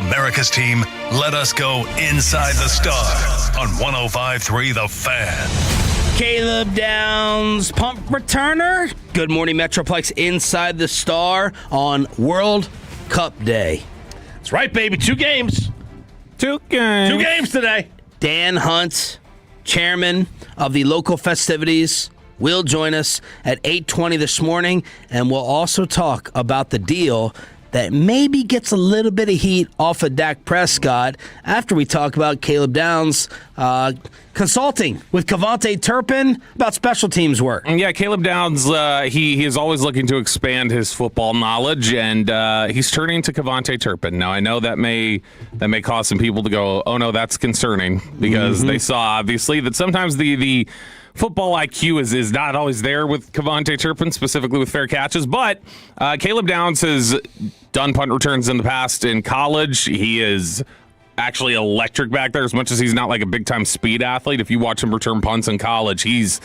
America's team, let us go inside the Star on 105.3 The Fan. Caleb Downs, punt returner. Good morning, Metroplex, inside the Star on World Cup Day. That's right, baby. 2 games. 2 games. 2 games today. Dan Hunt, chairman of the local festivities, will join us at 8:20 this morning, and we'll also talk about the deal that maybe gets a little bit of heat off of Dak Prescott after we talk about Caleb Downs consulting with Kavontae Turpin about special teams work. Yeah, Caleb Downs, he is always looking to expand his football knowledge, and he's turning to Kavontae Turpin. Now, I know that may cause some people to go, oh, no, that's concerning, because they saw, obviously, that sometimes the football IQ is not always there with Kavontae Turpin, specifically with fair catches. But Caleb Downs has done punt returns in the past in college. He is actually electric back there, as much as he's not like a big-time speed athlete. If you watch him return punts in college, he's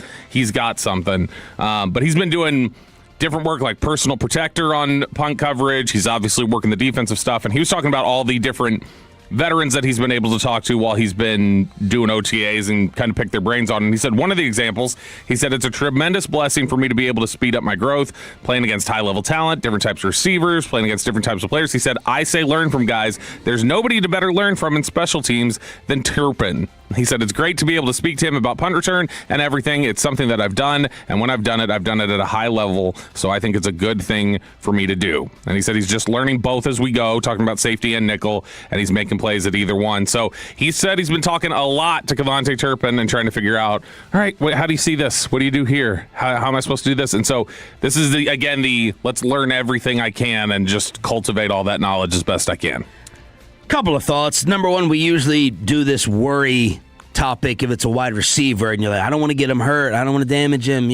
got something. But he's been doing different work like personal protector on punt coverage. He's obviously working the defensive stuff. And he was talking about all the different veterans that he's been able to talk to while he's been doing OTAs and kind of pick their brains on. And he said one of the examples, he said, it's a tremendous blessing for me to be able to speed up my growth, playing against high-level talent, different types of receivers, playing against different types of players. He said, I say learn from guys. There's nobody to better learn from in special teams than Turpin. He said, it's great to be able to speak to him about punt return and everything. It's something that I've done, and when I've done it at a high level, so I think it's a good thing for me to do. And he said he's just learning both as we go, talking about safety and nickel, and he's making plays at either one. So he said he's been talking a lot to Kavontae Turpin and trying to figure out, all right, how do you see this? What do you do here? How am I supposed to do this? And so this is, the let's learn everything I can and just cultivate all that knowledge as best I can. Couple of thoughts. Number one, we usually do this worry topic if it's a wide receiver and you're like, I don't want to get him hurt. I don't want to damage him,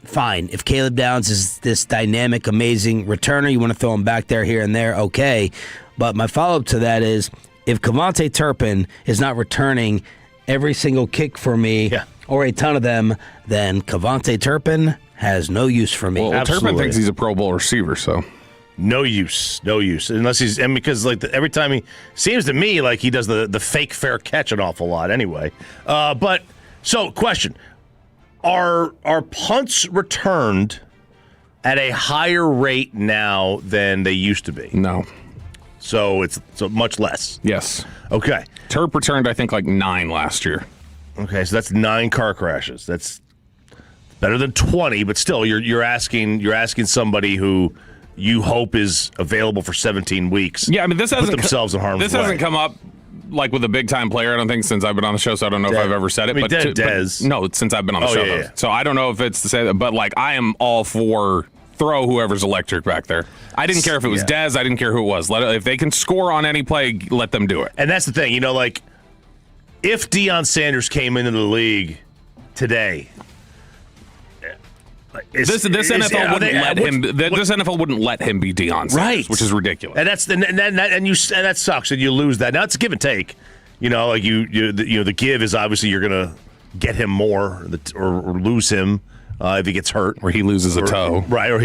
Fine. If Caleb Downs is this dynamic, amazing returner, you want to throw him back there, here and there, okay. But my follow-up to that is, if Kavontae Turpin is not returning every single kick for me, or a ton of them, then Kavontae Turpin has no use for me. Well, Turpin thinks he's a Pro Bowl receiver, so... No use, unless he's, and because every time he seems to me like he does the fake fair catch an awful lot anyway. But so question: Are punts returned at a higher rate now than they used to be? No. So it's much less. Yes. Okay. Turp returned, I think, like 9 last year. Okay, so that's 9 car crashes. That's better than 20, but still, you're asking somebody who you hope is available for 17 weeks. Yeah, I mean, this hasn't put themselves in harm's way. This hasn't come up like with a big time player, I don't think, since I've been on the show, so I don't know if I've ever said it. I mean, Dez. No, since I've been on the show. Yeah. So I don't know if it's to say that, but like I am all for throw whoever's electric back there. I didn't care if it was Dez, I didn't care who it was. If they can score on any play, let them do it. And that's the thing, like if Deion Sanders came into the league today, This NFL wouldn't let him. This NFL wouldn't let him be Deion Sanders, right? Which is ridiculous. And that sucks. And you lose that. Now it's a give and take. Like the give is obviously you're gonna get him more or lose him if he gets hurt or he loses a toe, right? Or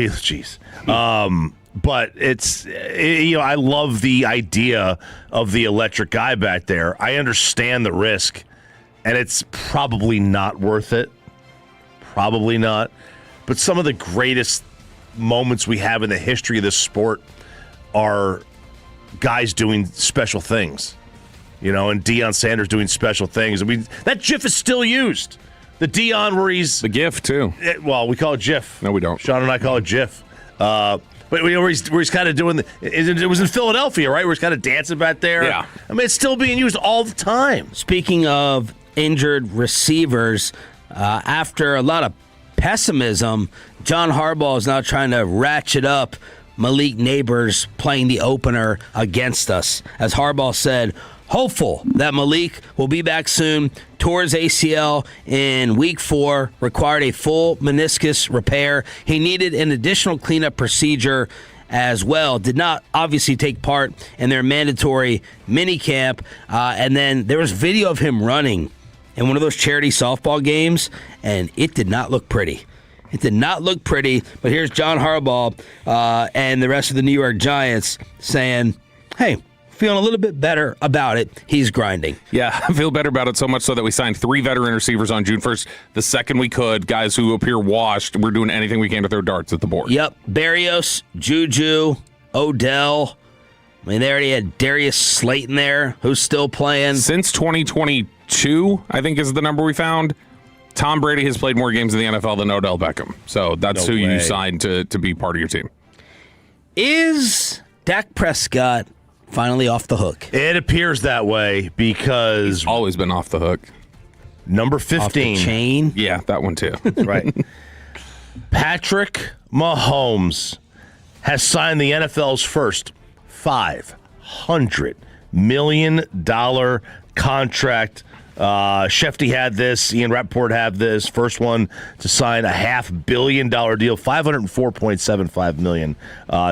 but I love the idea of the electric guy back there. I understand the risk, and it's probably not worth it. Probably not. But some of the greatest moments we have in the history of this sport are guys doing special things, and Deion Sanders doing special things. I mean, that GIF is still used. The Deion where he's... The GIF, too. Well, we call it GIF. No, we don't. Sean and I call it GIF. But where he's kind of doing... It was in Philadelphia, right? Where he's kind of dancing back there. Yeah. I mean, it's still being used all the time. Speaking of injured receivers, after a lot of pessimism, John Harbaugh is now trying to ratchet up Malik Neighbors playing the opener against us. As Harbaugh said, hopeful that Malik will be back soon. Tore his ACL in week 4, required a full meniscus repair. He needed an additional cleanup procedure as well. Did not obviously take part in their mandatory minicamp. And then there was video of him running in one of those charity softball games, and it did not look pretty. It did not look pretty, but here's John Harbaugh and the rest of the New York Giants saying, hey, feeling a little bit better about it. He's grinding. Yeah, I feel better about it so much so that we signed 3 veteran receivers on June 1st. The second we could, guys who appear washed, we're doing anything we can to throw darts at the board. Yep, Barrios, Juju, Odell. I mean, they already had Darius Slayton there, who's still playing. Since 2022, I think is the number we found, Tom Brady has played more games in the NFL than Odell Beckham. So that's who you signed to be part of your team. Is Dak Prescott finally off the hook? It appears that way because... He's always been off the hook. Number 15. Off the chain? Yeah, that one too. Right. Patrick Mahomes has signed the NFL's first $500 million contract. Shefty had this. Ian Rappaport had this. First one to sign a $500 million deal, $504.75 million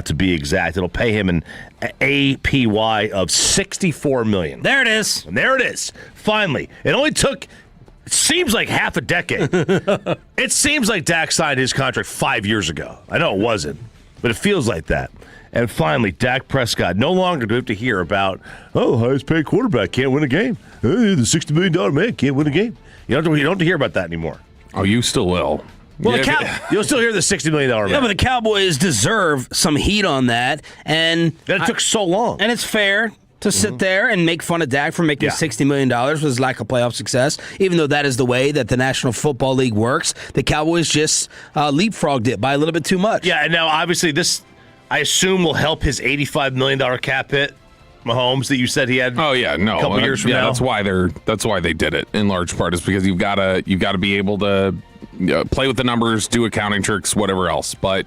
to be exact. It'll pay him an APY of $64 million. There it is. And there it is. Finally. It only took, it seems like half a decade. It seems like Dak signed his contract 5 years ago. I know it wasn't, but it feels like that. And finally, Dak Prescott. No longer do we have to hear about, highest paid quarterback can't win a game. The $60 million man can't win a game. You don't have to hear about that anymore. Oh, you still will. Well, you'll still hear the $60 million man. Yeah, but the Cowboys deserve some heat on that. And it took so long. And it's fair to sit there and make fun of Dak for making $60 million with his lack of playoff success, even though that is the way that the National Football League works. The Cowboys just leapfrogged it by a little bit too much. Yeah, and now obviously this, I assume, will help his $85 million cap hit, Mahomes, that you said he had. Oh yeah, no, a couple years from now. That's why they did it in large part, is because you've got to be able to play with the numbers, do accounting tricks, whatever else. But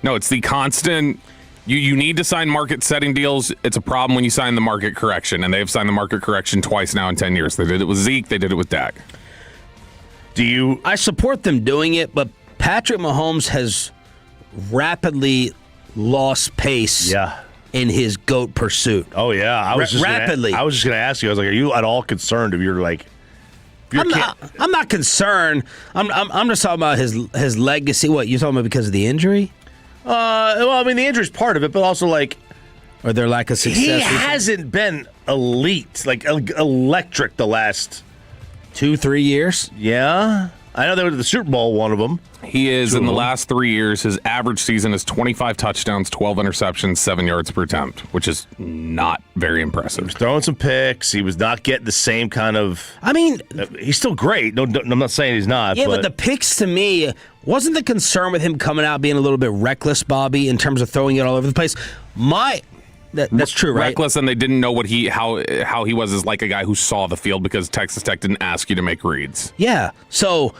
no, it's the constant. You need to sign market setting deals. It's a problem when you sign the market correction, and they've signed the market correction twice now in 10 years. They did it with Zeke. They did it with Dak. I support them doing it, but Patrick Mahomes has rapidly lost pace in his GOAT pursuit. Oh, yeah. I was just rapidly. I was just going to ask you. I was like, are you at all concerned if you're like... I'm not concerned. I'm just talking about his legacy. What, you talking about because of the injury? Well, I mean, the injury's part of it, but also, like... Or their lack of success. He hasn't been elite, like electric the last... 2-3 years? Yeah. I know they were to the Super Bowl, one of them. He is, in the last 3 years, his average season is 25 touchdowns, 12 interceptions, 7 yards per attempt, which is not very impressive. He was throwing some picks. He was not getting the same kind of... I mean... He's still great. No, I'm not saying he's not. Yeah, but the picks, to me, wasn't the concern with him coming out being a little bit reckless, Bobby, in terms of throwing it all over the place? That's true, right? Reckless, and they didn't know how he was as like a guy who saw the field because Texas Tech didn't ask you to make reads. Yeah, so...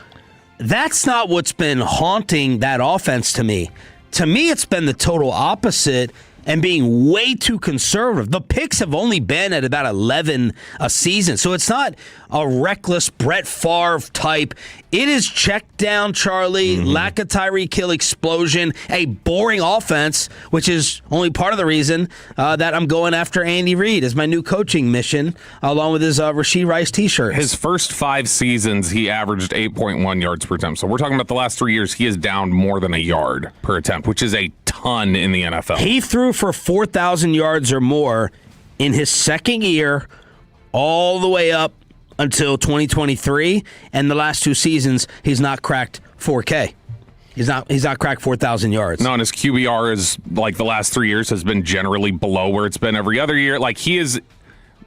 That's not what's been haunting that offense to me. To me, it's been the total opposite and being way too conservative. The picks have only been at about 11 a season, so it's not a reckless Brett Favre type. It is check down, Charlie, lack of Tyreek Hill explosion, a boring offense, which is only part of the reason that I'm going after Andy Reid as my new coaching mission, along with his Rashee Rice t-shirts. His first 5 seasons, he averaged 8.1 yards per attempt. So we're talking about the last 3 years, he is down more than a yard per attempt, which is a ton in the NFL. He threw for 4,000 yards or more in his second year, all the way up until 2023, and the last 2 seasons he's not cracked 4K. He's not cracked 4,000 yards. No, and his QBR is, like, the last 3 years has been generally below where it's been every other year. Like, he is...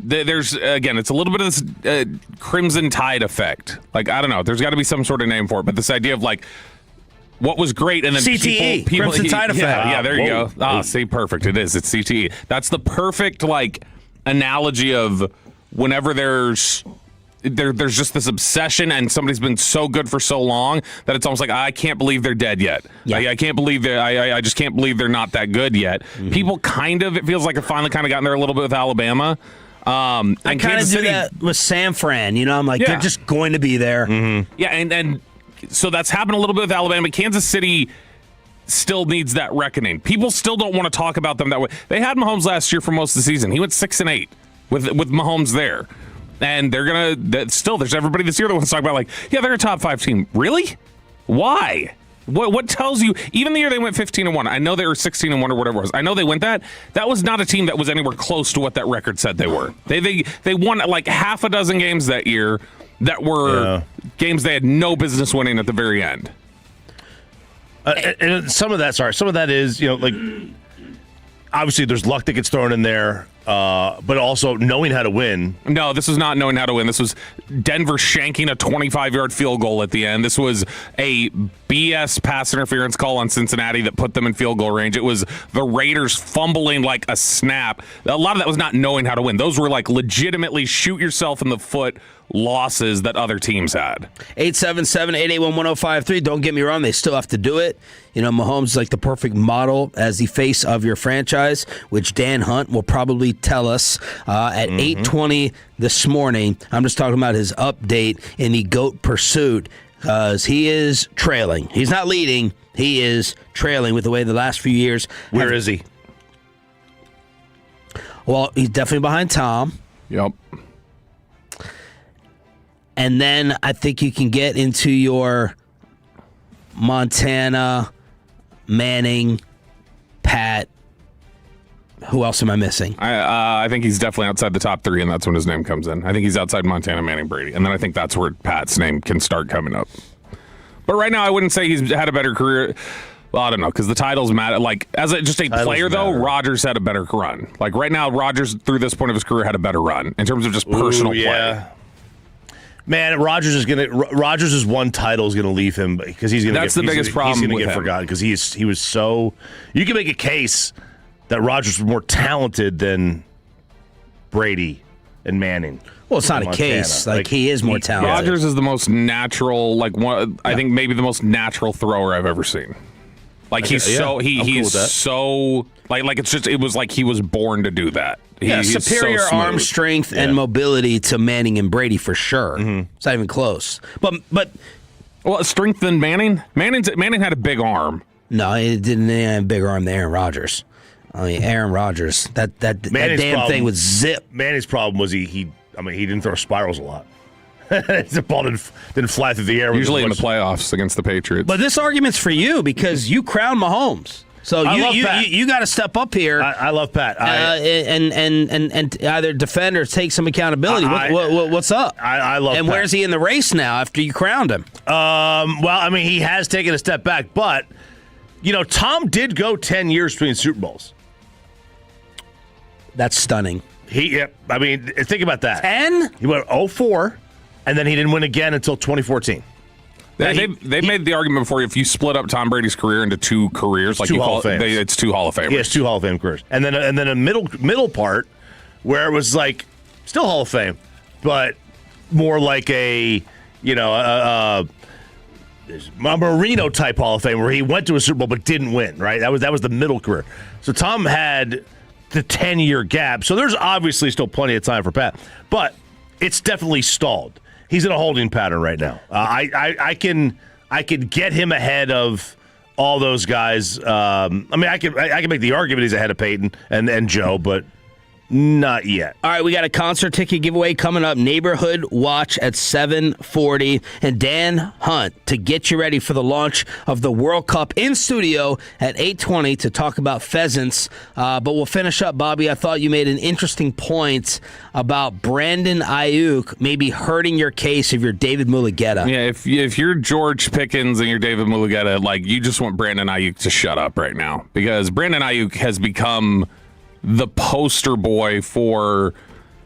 There's, again, it's a little bit of this Crimson Tide effect. Like, I don't know. There's got to be some sort of name for it, but this idea of, like, what was great, and then CTE, people Crimson Tide effect. Yeah, there you go. Ah, see, perfect. It is. It's CTE. That's the perfect, like, analogy of whenever there's just this obsession and somebody's been so good for so long that it's almost like, I can't believe they're dead yet. Yeah. I can't believe I just can't believe they're not that good yet. People it feels like have finally kind of gotten there a little bit with Alabama. I kind of do that with San Fran. You know, I'm like, they're just going to be there. Yeah, and so that's happened a little bit with Alabama. Kansas City still needs that reckoning. People still don't want to talk about them that way. They had Mahomes last year for most of the season. He went 6-8 with Mahomes there. And there's everybody this year that wants to talk about, like, yeah, they're a top 5 team. Really? Why? What tells you, even the year they went 15-1, I know they were 16-1 or whatever it was. I know they went that. That was not a team that was anywhere close to what that record said they were. They won like half a dozen games that year that were games they had no business winning at the very end. And some of that is, like, obviously there's luck that gets thrown in there, but also knowing how to win. No, this was not knowing how to win. This was Denver shanking a 25-yard field goal at the end. This was a BS pass interference call on Cincinnati that put them in field goal range. It was the Raiders fumbling like a snap. A lot of that was not knowing how to win. Those were like legitimately shoot yourself in the foot losses that other teams had. 877-881-1053. Don't get me wrong, they still have to do it. Mahomes is like the perfect model as the face of your franchise, which Dan Hunt will probably tell us at 8:20 this morning. I'm just talking about his update in the GOAT pursuit because he is trailing. He's not leading. He is trailing with the way the last few years. Where is he? Well, he's definitely behind Tom. Yep. And then I think you can get into your Montana, Manning, Pat. Who else am I missing? I think he's definitely outside the top 3, and that's when his name comes in. I think he's outside Montana, Manning, Brady. And then I think that's where Pat's name can start coming up. But right now, I wouldn't say he's had a better career. Well, I don't know, because the titles matter. Like, as just a player, though, Rodgers had a better run. Like, right now, Rodgers, through this point of his career, had a better run in terms of just personal play. Man, Rodgers' one title is gonna leave him because he's gonna. That's the biggest problem. He's gonna get forgotten because he was so. You can make a case that Rodgers was more talented than Brady and Manning. Well, it's not a case. Like he is more talented. Rodgers is the most natural. I think maybe the most natural thrower I've ever seen. Like he's so it was like he was born to do that. He's superior so arm strength and mobility to Manning and Brady for sure. It's not even close. But strength than Manning. Manning had a big arm. No, he didn't have a big arm than Aaron Rodgers. I mean, Aaron Rodgers, that damn thing would zip. Manning's problem was he didn't throw spirals a lot. The ball didn't fly through the air. Usually in the playoffs against the Patriots. But this argument's for you because you crown Mahomes. So you got to step up here. I love Pat. And either defend or take some accountability. What's up? I love and Pat. Where's he in the race now after you crowned him? He has taken a step back, but Tom did go 10 years between Super Bowls. That's stunning. Think about that. 10? He went 0-4, and then he didn't win again until 2014. They made the argument before if you split up Tom Brady's career into 2 careers, like two Hall of Fames. It's 2 Hall of Famers. He has 2 Hall of Fame careers, and then a middle part where it was like still Hall of Fame, but more like a Marino type Hall of Fame where he went to a Super Bowl but didn't win. Right, that was the middle career. So Tom had the 10-year gap, so there's obviously still plenty of time for Pat, but it's definitely stalled. He's in a holding pattern right now. I can get him ahead of all those guys. I can make the argument he's ahead of Peyton and Joe, but not yet. All right, we got a concert ticket giveaway coming up. Neighborhood Watch at 7:40, and Dan Hunt to get you ready for the launch of the World Cup in studio at 8:20 to talk about pheasants. But we'll finish up, Bobby. I thought you made an interesting point about Brandon Ayuk maybe hurting your case if you're David Mulugheta. Yeah, if you're George Pickens and you're David Mulugheta, like you just want Brandon Ayuk to shut up right now because Brandon Ayuk has become the poster boy for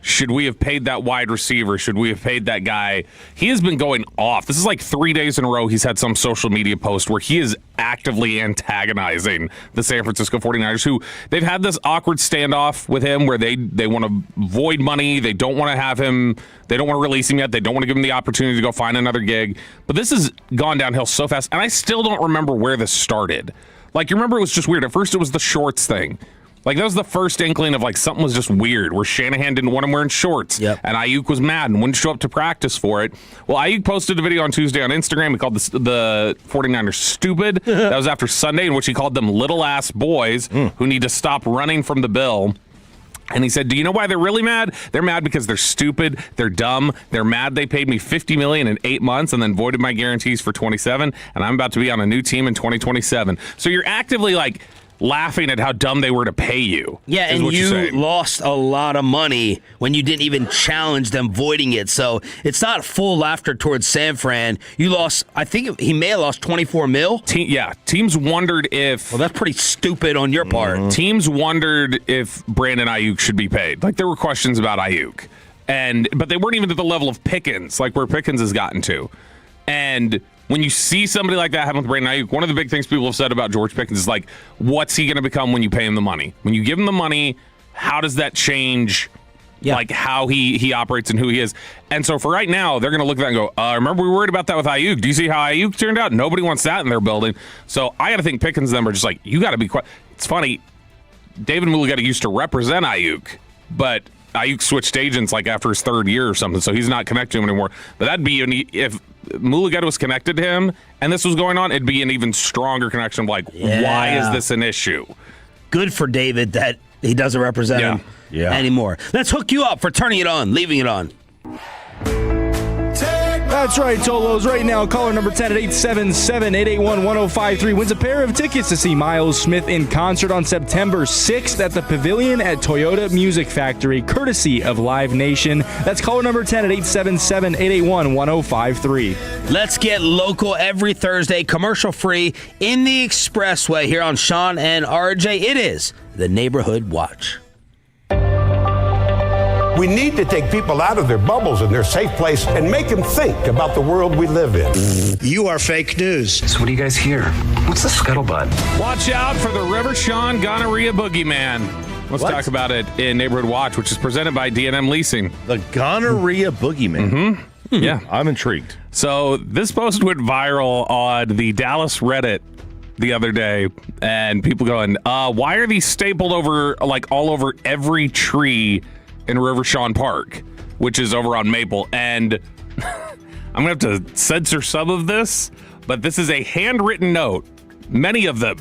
should we have paid that wide receiver? Should we have paid that guy? He has been going off. This is like 3 days in a row he's had some social media post where he is actively antagonizing the San Francisco 49ers, who they've had this awkward standoff with him where they want to void money. They don't want to have him. They don't want to release him yet. They don't want to give him the opportunity to go find another gig. But this has gone downhill so fast, and I still don't remember where this started. Like, you remember it was just weird. At first it was the shorts thing. Like, that was the first inkling of, like, something was just weird, where Shanahan didn't want him wearing shorts, and Ayuk was mad and wouldn't show up to practice for it. Well, Ayuk posted a video on Tuesday on Instagram. He called the 49ers stupid. That was after Sunday, in which he called them little-ass boys who need to stop running from the bill. And he said, do you know why they're really mad? They're mad because they're stupid, they're dumb, they're mad they paid me $50 million in 8 months and then voided my guarantees for 27, and I'm about to be on a new team in 2027. So you're actively like laughing at how dumb they were to pay you. Yeah, and you lost a lot of money when you didn't even challenge them voiding it. So it's not full laughter towards San Fran. You lost, I think he may have lost 24 mil. Teams wondered if... Well, that's pretty stupid on your part. Teams wondered if Brandon Ayuk should be paid. Like, there were questions about Ayuk. But they weren't even to the level of Pickens, like where Pickens has gotten to. And when you see somebody like that happen with Brandon Ayuk, one of the big things people have said about George Pickens is like, what's he going to become when you pay him the money? When you give him the money, how does that change like how he operates and who he is? And so for right now, they're going to look at that and go, remember we were worried about that with Ayuk. Do you see how Ayuk turned out? Nobody wants that in their building. So I got to think Pickens and them are just like, you got to be quiet. It's funny, David Mulugeta used to represent Ayuk, but Ayuk switched agents like after his third year or something, so he's not connected to him anymore. But that'd be if Mulugeta was connected to him and this was going on, it'd be an even stronger connection of like, why is this an issue? Good for David that he doesn't represent him anymore. Let's hook you up for turning it on, leaving it on. That's right, Tolos. Right now, caller number 10 at 877-881-1053 wins a pair of tickets to see Miles Smith in concert on September 6th at the Pavilion at Toyota Music Factory, courtesy of Live Nation. That's caller number 10 at 877-881-1053. Let's get local every Thursday, commercial-free, in the Expressway here on Sean and RJ. It is the Neighborhood Watch. We need to take people out of their bubbles and their safe place and make them think about the world we live in. You are fake news. So what do you guys hear? What's the scuttlebutt? Watch out for the River Sean Gonorrhea Boogeyman. Let's talk about it in Neighborhood Watch, which is presented by D&M Leasing. The Gonorrhea Boogeyman. Mm-hmm. Yeah. I'm intrigued. So this post went viral on the Dallas Reddit the other day, and people going, why are these stapled over, like, all over every tree in River Sean Park, which is over on Maple? And I'm going to have to censor some of this, but this is a handwritten note, many of them,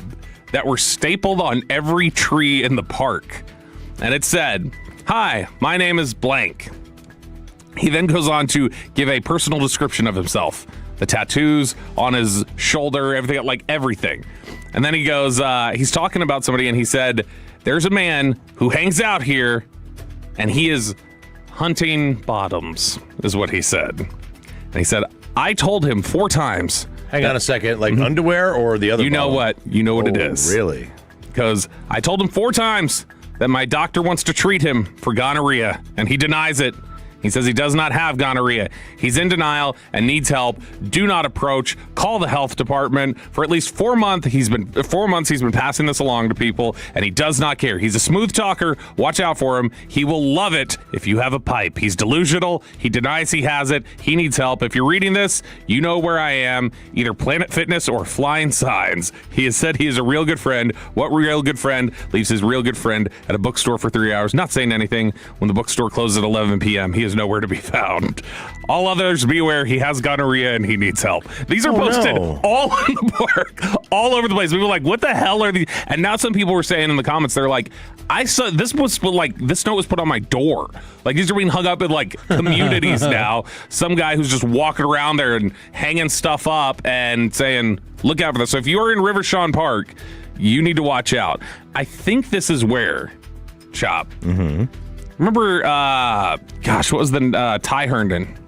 that were stapled on every tree in the park. And it said, "Hi, my name is blank." He then goes on to give a personal description of himself. The tattoos on his shoulder, everything, like everything. And then he goes, he's talking about somebody, and he said, "There's a man who hangs out here, and he is hunting bottoms," is what he said. And he said, "I told him 4 times. Hang on a second, like underwear or the other You know bottom? what? You know what it is. Really? Because I told him 4 times that my doctor wants to treat him for gonorrhea, and he denies it. He says he does not have gonorrhea. He's in denial and needs help. Do not approach. Call the health department." For at least 4 months, he's been passing this along to people, and he does not care. He's a smooth talker. Watch out for him. He will love it if you have a pipe. He's delusional. He denies he has it. He needs help. If you're reading this, you know where I am, either Planet Fitness or Flying Signs. He has said he is a real good friend. What real good friend leaves his real good friend at a bookstore for 3 hours, not saying anything when the bookstore closes at 11 p.m. He is nowhere to be found. All others beware, he has gonorrhea and he needs help. These are posted all in the park, all over the place. People are like, what the hell are these? And now some people were saying in the comments, they're like, I saw this was like, this note was put on my door. Like, these are being hung up in like communities now. Some guy who's just walking around there and hanging stuff up and saying, look out for this. So if you are in River Sean Park, you need to watch out. I think this is where, Chop. Mm-hmm. Remember, what was the Ty Herndon?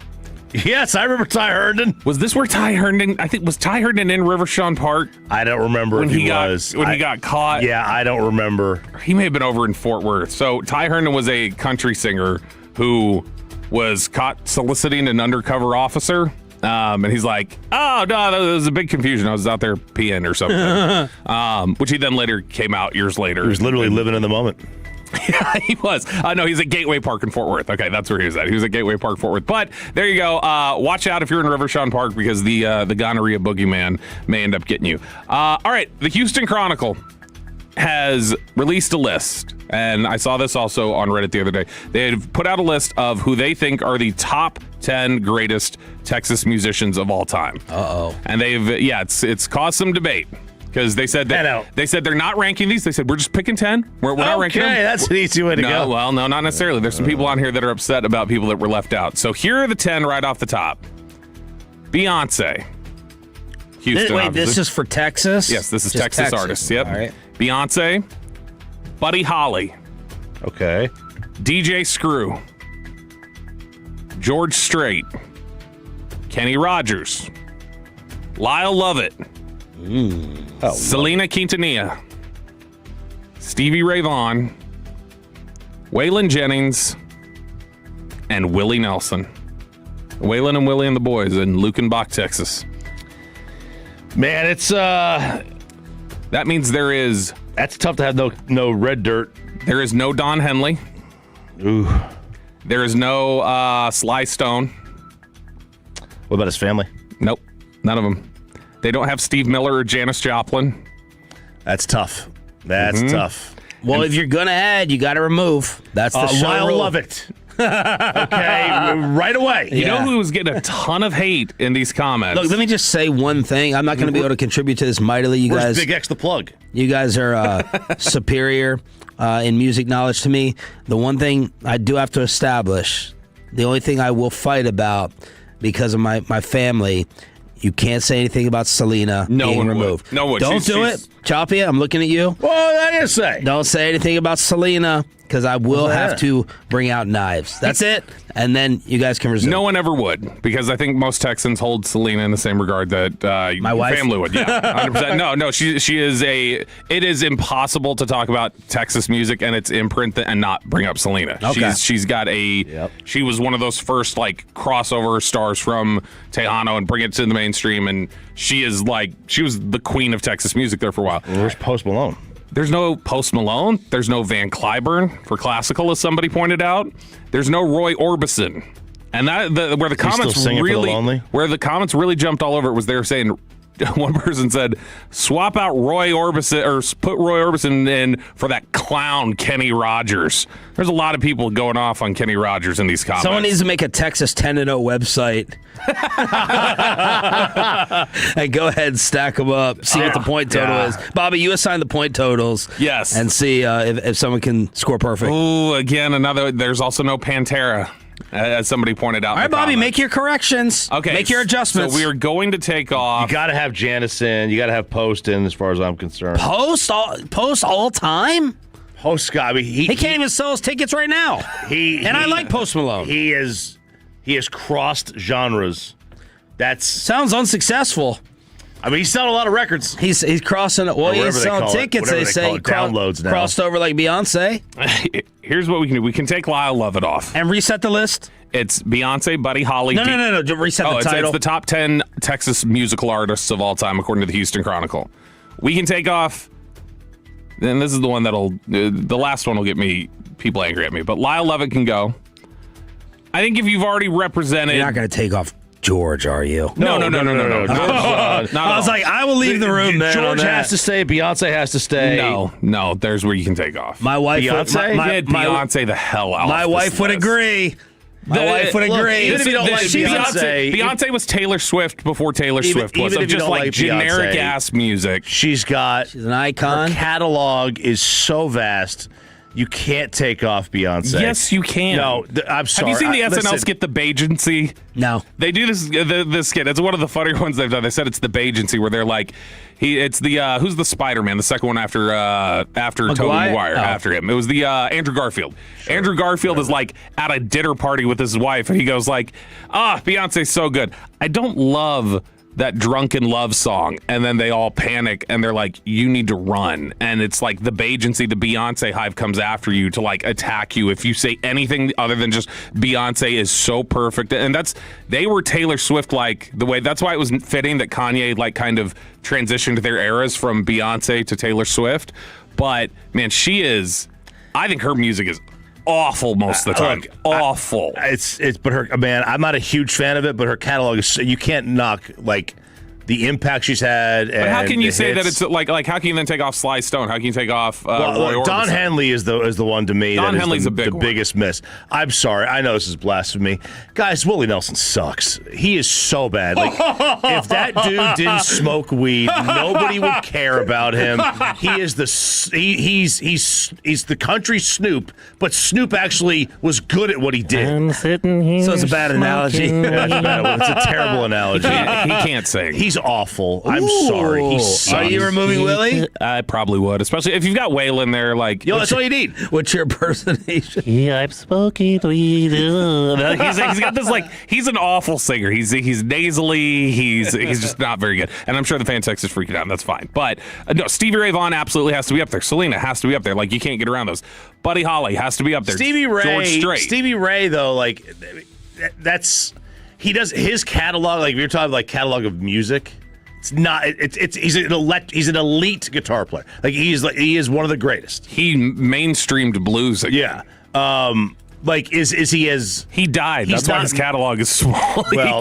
Yes, I remember Ty Herndon. Was this where Ty Herndon? I think was Ty Herndon in River Sean Park? I don't remember when if he was. When he got caught. Yeah, I don't remember. He may have been over in Fort Worth. So Ty Herndon was a country singer who was caught soliciting an undercover officer. And he's like, "Oh no, there was a big confusion. I was out there peeing or something." Which he then later came out years later. He was literally living in the moment. Yeah, he was. No, he's at Gateway Park in Fort Worth. Okay, that's where he was at. He was at Gateway Park, Fort Worth. But there you go. Watch out if you're in River Sean Park, because the gonorrhea boogeyman may end up getting you. All right, the Houston Chronicle has released a list, and I saw this also on Reddit the other day. They had put out a list of who they think are the top 10 greatest Texas musicians of all time. Uh-oh. And it's caused some debate. Because they said they're not ranking these. They said we're just picking 10. We're not ranking them. Okay, that's an easy way to go. Well, no, not necessarily. There's some people on here that are upset about people that were left out. So here are the 10 right off the top. Beyonce. Houston, Wait, obviously. this is for Texas? Yes, this is Just Texas artists. Yep. All right. Beyonce. Buddy Holly. Okay. DJ Screw. George Strait. Kenny Rogers. Lyle Lovett. Selena Quintanilla. Stevie Ray Vaughan. Waylon Jennings. And Willie Nelson. Waylon and Willie and the boys in Lukenbach, Texas. Man, it's that means there is. That's tough to have no red dirt. There is no Don Henley. Ooh. There is no Sly Stone. What about his family? Nope, none of them. They don't have Steve Miller or Janis Joplin. That's tough. That's tough. Well, if you're gonna add, you got to remove. That's the show Lyle rule. Lovett. Okay, right away. You know who was getting a ton of hate in these comments? Look, let me just say one thing. I'm not going to be able to contribute to this mightily. You Where's guys, Big X the plug? You guys are superior in music knowledge to me. The one thing I do have to establish, the only thing I will fight about because of my family, you can't say anything about Selena being removed. No one. Don't do it. Choppy, I'm looking at you. Well, I didn't say. Don't say anything about Selena because I will have to bring out knives. That's it. And then you guys can resume. No one ever would, because I think most Texans hold Selena in the same regard that my wife? family would. Yeah, 100%. No, she is a. It is impossible to talk about Texas music and its imprint and not bring up Selena. Okay. She's got a. Yep. She was one of those first crossover stars from Tejano and bring it to the mainstream, and she was the queen of Texas music there for a while. Where's Post Malone? There's no Post Malone. There's no Van Cliburn for classical, as somebody pointed out. There's no Roy Orbison. And where the comments really jumped all over it was they were saying, one person said, swap out Roy Orbison or put Roy Orbison in for that clown Kenny Rogers. There's a lot of people going off on Kenny Rogers in these comments. Someone needs to make a Texas 10-0 website. And go ahead and stack them up. See what the point total is. Bobby, you assign the point totals. Yes. And see if someone can score perfect. Ooh, again, there's also no Pantera. As somebody pointed out. All right, Bobby, make your corrections. Okay. Make your adjustments. So we are going to take off. You got to have Janice in. You got to have Post in, as far as I'm concerned. Post all time? Post Scott. He can't even sell his tickets right now. I like Post Malone. He has crossed genres. Sounds unsuccessful. I mean, he's selling a lot of records. He's crossing. Well, he's selling tickets. They say downloads now. Crossed over like Beyonce. Here's what we can do. We can take Lyle Lovett off and reset the list. It's Beyonce, Buddy Holly. No. Reset the title. It's the top 10 Texas musical artists of all time, according to the Houston Chronicle. We can take off. And this is the one the last one will get people angry at me. But Lyle Lovett can go. I think if you've already represented, you're not going to take off George, are you? No. I was like, I will leave the room, man. George has to stay. Beyonce has to stay. No. There's where you can take off. My wife, Beyonce, Beyonce the hell out. My wife would agree. My wife would agree. Even if you don't like Beyonce was Taylor Swift before Taylor Swift was. Even if you just don't like generic Beyonce, ass music. She's an icon. Her catalog is so vast. You can't take off Beyonce. Yes, you can. No, I'm sorry. Have you seen the SNL skit, The Bagency? No. They do this skit. It's one of the funnier ones they've done. They said it's The Bagency, where they're like, it's the who's the Spider-Man, the second one after Tobey Maguire, after him. It was the Andrew Garfield. Sure. Andrew Garfield is like at a dinner party with his wife, and he goes like, Beyonce's so good. I don't love that drunken love song, and then they all panic and they're like, you need to run, and it's like the Bagency, the Beyonce hive comes after you to like attack you if you say anything other than just Beyonce is so perfect. And they were Taylor Swift like the way, that's why it was fitting that Kanye like kind of transitioned their eras from Beyonce to Taylor Swift. But man, I think her music is awful most of the time. Awful. But her, man, I'm not a huge fan of it, but her catalog is, you can't knock like the impact she's had. But how can you say that it's like how can you then take off Sly Stone? How can you take off Roy Don Orbison? Henley is the one to me. Don that is Henley's the a big biggest miss. I'm sorry. I know this is blasphemy. Guys, Willie Nelson sucks. He is so bad. Like, if that dude didn't smoke weed, nobody would care about him. He is he's the country Snoop, but Snoop actually was good at what he did. I'm sitting here. So it's a bad analogy. It's a terrible analogy. He can't sing. He's awful. I'm sorry. He sucks. Are you removing Willie? I probably would, especially if you've got Waylon there. Like, that's all you need. What's your impersonation? Yeah, I'm smoking weed. He's got this he's an awful singer. He's nasally. He's just not very good. And I'm sure the fan text is freaking out. And that's fine. But no, Stevie Ray Vaughan absolutely has to be up there. Selena has to be up there. Like, you can't get around those. Buddy Holly has to be up there. Stevie Ray. George Strait. Stevie Ray though, like he does his catalog. Like, if you're talking like catalog of music. It's not. He's an elite guitar player. Like, he is one of the greatest. He mainstreamed blues again. Yeah. Like, is he as he died? That's why his catalog is small. Well,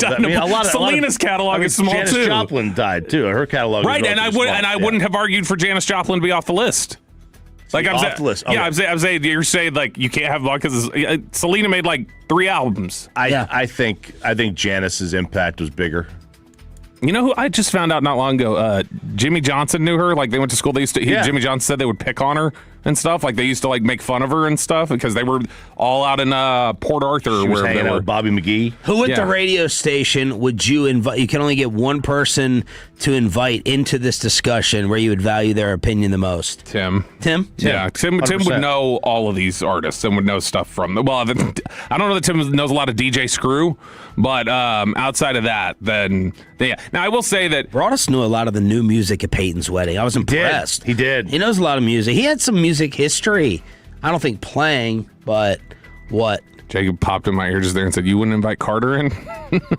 Selena's catalog is small Janis too. Joplin died too. Her catalog, right? Is and I wouldn't have argued for Janis Joplin to be off the list. Like, I'm off the list. Okay. Yeah, I'm saying you're saying like you can't have one because Selena made like 3 albums. I think Janis's impact was bigger. You know who I just found out not long ago? Jimmy Johnson knew her. Like, they went to school. Jimmy Johnson said they would pick on her and stuff. Like, they used to like make fun of her and stuff because they were all out in Port Arthur where they were. With Bobby McGee. Who at the radio station would you invite? You can only get one person to invite into this discussion where you would value their opinion the most. Tim. Yeah, Tim would know all of these artists and would know stuff from them. Well, I don't know that Tim knows a lot of DJ Screw, but outside of that, then yeah. Now, I will say that Broadus knew a lot of the new music at Peyton's wedding. I was impressed. He did. He knows a lot of music. He had some music history. I don't think playing, but what? Jacob popped in my ear just there and said, "You wouldn't invite Carter in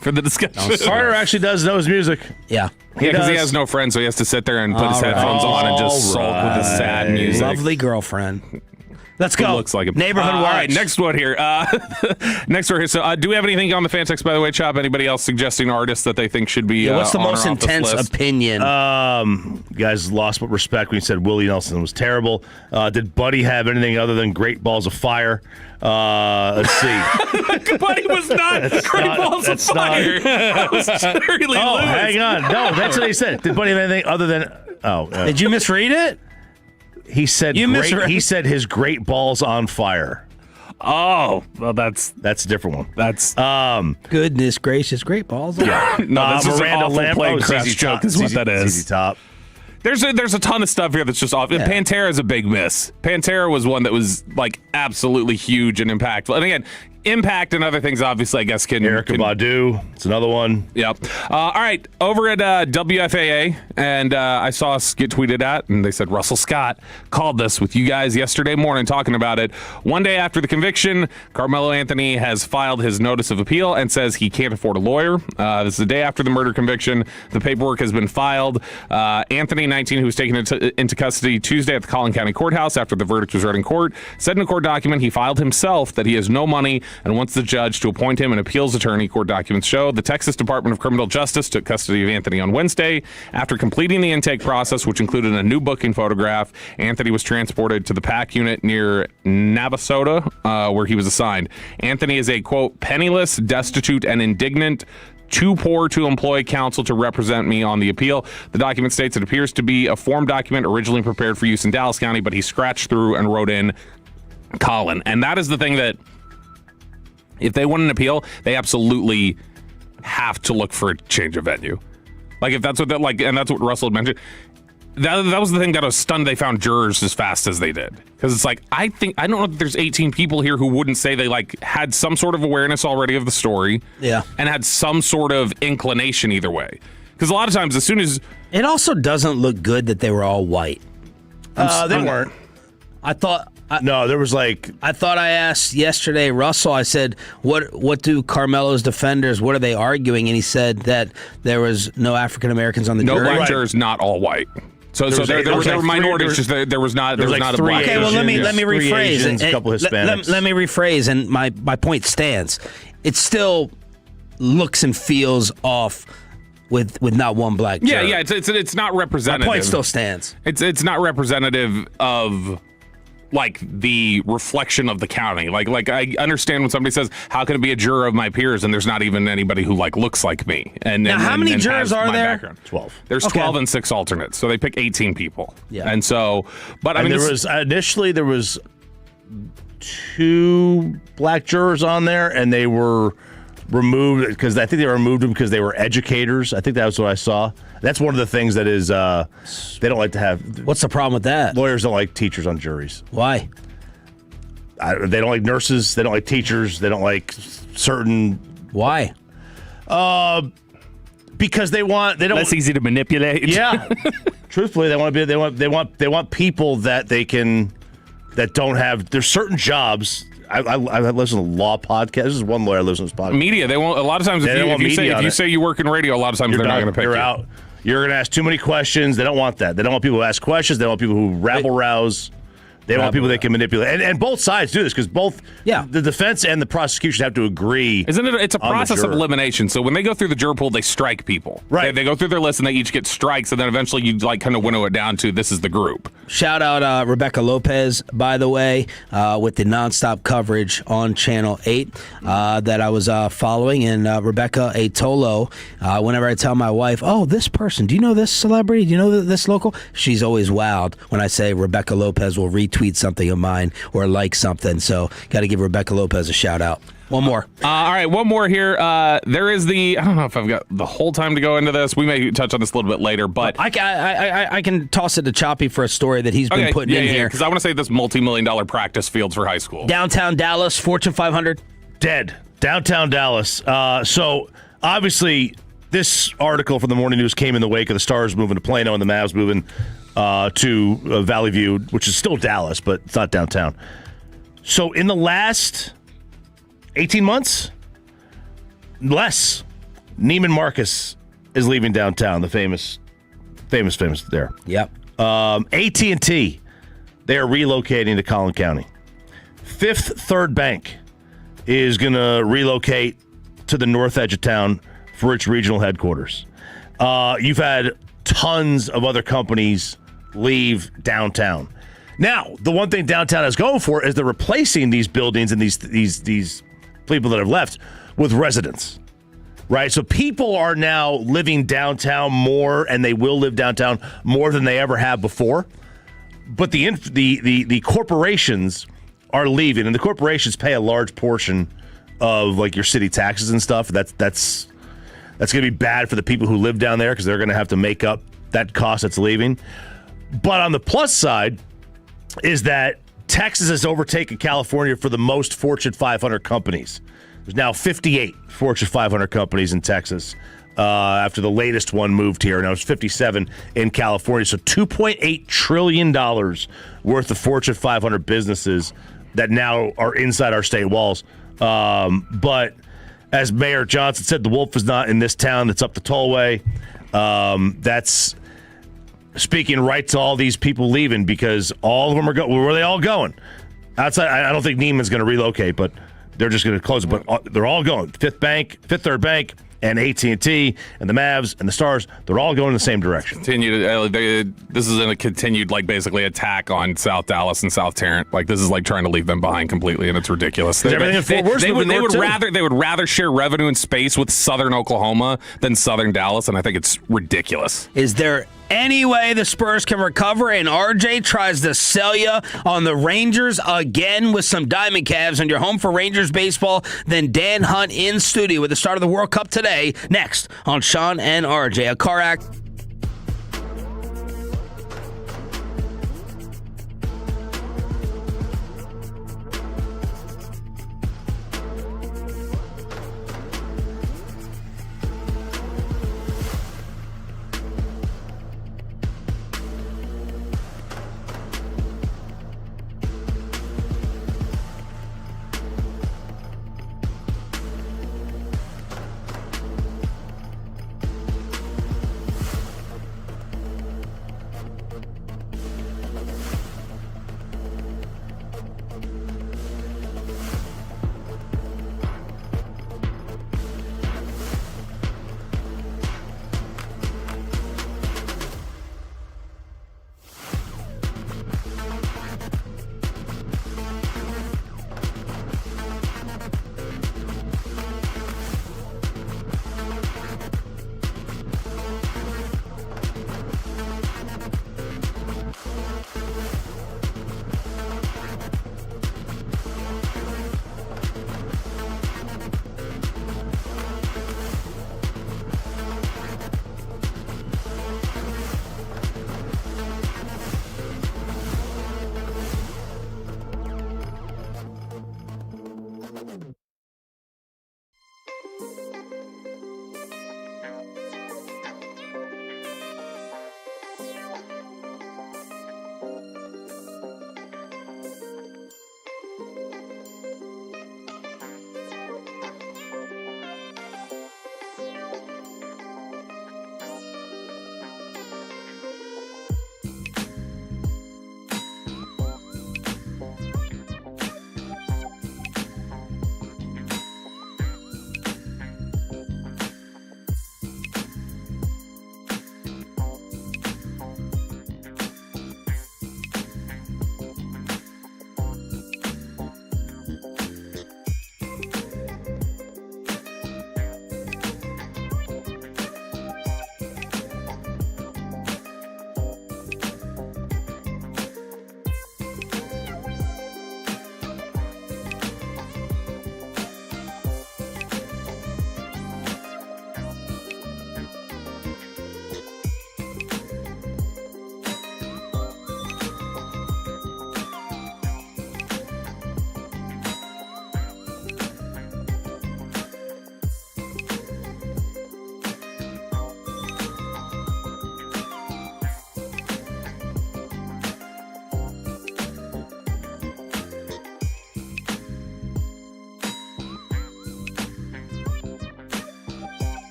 for the discussion?" Carter actually does know his music. Yeah. Because he has no friends, so he has to sit there and put his headphones on and just sulk with his sad music. Lovely girlfriend. Let's go. It looks like it. Neighborhood watch. All right, next one here. So, do we have anything on the fan text, by the way, Chop? Anybody else suggesting artists that they think should be what's the on most or off this intense list? opinion? You guys lost respect when you said Willie Nelson was terrible. Did Buddy have anything other than Great Balls of Fire? Let's see. Buddy was not Great Balls of Fire. That was Jerry Lee Lewis. Hang on. No, that's what he said. Did Buddy have anything other than... Did you misread it? He said he said his Great Balls on Fire. Oh, well, that's a different one. That's goodness gracious, Great Balls. Yeah, no, that's just Miranda an awful plane crash joke. Is what that is. ZZ Top. There's a ton of stuff here that's just off. Yeah. Pantera's a big miss. Pantera was one that was like absolutely huge and impactful. And again, impact and other things, obviously, I guess can. Erykah Badu. It's another one. Yep. All right, over at WFAA, and I saw us get tweeted at, and they said Russell Scott called this with you guys yesterday morning talking about it. One day after the conviction, Carmelo Anthony has filed his notice of appeal and says he can't afford a lawyer. This is the day after the murder conviction. The paperwork has been filed. Anthony, 19, who was taken into custody Tuesday at the Collin County Courthouse after the verdict was read in court, said in a court document he filed himself that he has no money and wants the judge to appoint him an appeals attorney. Court documents show the Texas Department of Criminal Justice took custody of Anthony on Wednesday. After completing the intake process, which included a new booking photograph, Anthony was transported to the PAC unit near Navasota, where he was assigned. Anthony is a, quote, penniless, destitute, and indignant, too poor to employ counsel to represent me on the appeal. The document states it appears to be a form document originally prepared for use in Dallas County, but he scratched through and wrote in Collin. And that is the thing that, if they win an appeal, they absolutely have to look for a change of venue. Like, if that's what that, like, and that's what Russell had mentioned. That was the thing that I was stunned they found jurors as fast as they did. Because it's like, I don't know that there's 18 people here who wouldn't say they like had some sort of awareness already of the story. Yeah. And had some sort of inclination either way. Because a lot of times, as soon as it also doesn't look good that they were all white. They weren't. I thought. No, there was like. I thought I asked yesterday, Russell. I said, "What do Carmelo's defenders? What are they arguing?" And he said that there was no African Americans on the jury. No black jurors, not all white. So there were minorities. Just there was not a black. Okay, well let me rephrase. Asians, a couple Hispanics. Let me rephrase, and my point stands. It still looks and feels off. with not one black juror. Yeah. It's not representative. My point still stands. It's not representative of like the reflection of the county. Like I understand when somebody says, "How can it be a juror of my peers?" and there's not even anybody who like looks like me. And now, how many jurors are there? Background. 12. There's 12 and 6 alternates, so they pick 18 people. Yeah. And so, but I mean, there was initially 2 black jurors on there, and they were removed because I think they removed them because they were educators. I think that was what I saw. That's one of the things that is they don't like to have. What's the problem with that? Lawyers don't like teachers on juries. Why? They don't like nurses. They don't like teachers. They don't like certain. Why? Because they don't. Less easy to manipulate. Yeah. Truthfully, they want people that they can that don't have. There's certain jobs. I listen to law podcasts. This is one lawyer I listen to this podcast. Media. They won't. A lot of times, if you say you work in radio, a lot of times they're not going to pick you. Out. You're going to ask too many questions. They don't want that. They don't want people who ask questions. They don't want people who rabble-rouse. They want people they can manipulate. And both sides do this because both the defense and the prosecution have to agree. Isn't it? It's a process of elimination. So when they go through the juror pool, they strike people. Right. They go through their list and they each get strikes, and then eventually you like kind of winnow it down to this is the group. Shout out Rebecca Lopez, by the way, with the nonstop coverage on Channel 8 that I was following. And Rebecca Atolo, whenever I tell my wife, oh, this person, do you know this celebrity? Do you know this local? She's always wowed when I say Rebecca Lopez will retweet something of mine or like something. So got to give Rebecca Lopez a shout out. One more. All right, one more here. There is I don't know if I've got the whole time to go into this. We may touch on this a little bit later, but I can toss it to Choppy for a story that he's been putting in here. Because I want to say this multi-million-dollar practice fields for high school. Downtown Dallas, Fortune 500. Dead. Downtown Dallas. So obviously this article from the Morning News came in the wake of the Stars moving to Plano and the Mavs moving to Valley View, which is still Dallas, but it's not downtown. So in the last 18 months, less, Neiman Marcus is leaving downtown, the famous there. Yep. AT&T, they are relocating to Collin County. Fifth Third Bank is going to relocate to the north edge of town for its regional headquarters. You've had tons of other companies leave downtown. Now, the one thing downtown is going for is they're replacing these buildings and these people that have left with residents, right? So people are now living downtown more, and they will live downtown more than they ever have before. But the corporations are leaving, and the corporations pay a large portion of like your city taxes and stuff. That's going to be bad for the people who live down there because they're going to have to make up that cost that's leaving. But on the plus side is that Texas has overtaken California for the most Fortune 500 companies. There's now 58 Fortune 500 companies in Texas after the latest one moved here. Now it's 57 in California. So $2.8 trillion worth of Fortune 500 businesses that now are inside our state walls. But as Mayor Johnson said, the wolf is not in this town that's up the tollway. That's speaking right to all these people leaving because all of them are going. Where are they all going? Outside, I don't think Neiman's going to relocate, but they're just going to close it. But they're all going. Fifth Third Bank, and AT&T, and the Mavs, and the Stars, they're all going in the same direction. This is a continued, like, basically attack on South Dallas and South Tarrant. Like, this is like trying to leave them behind completely, and it's ridiculous. They would rather share revenue and space with Southern Oklahoma than Southern Dallas, and I think it's ridiculous. Is there any way the Spurs can recover, and RJ tries to sell you on the Rangers again with some Diamond Calves, and you're home for Rangers baseball? Then Dan Hunt in studio with the start of the World Cup today, next on Sean and RJ. A car accident.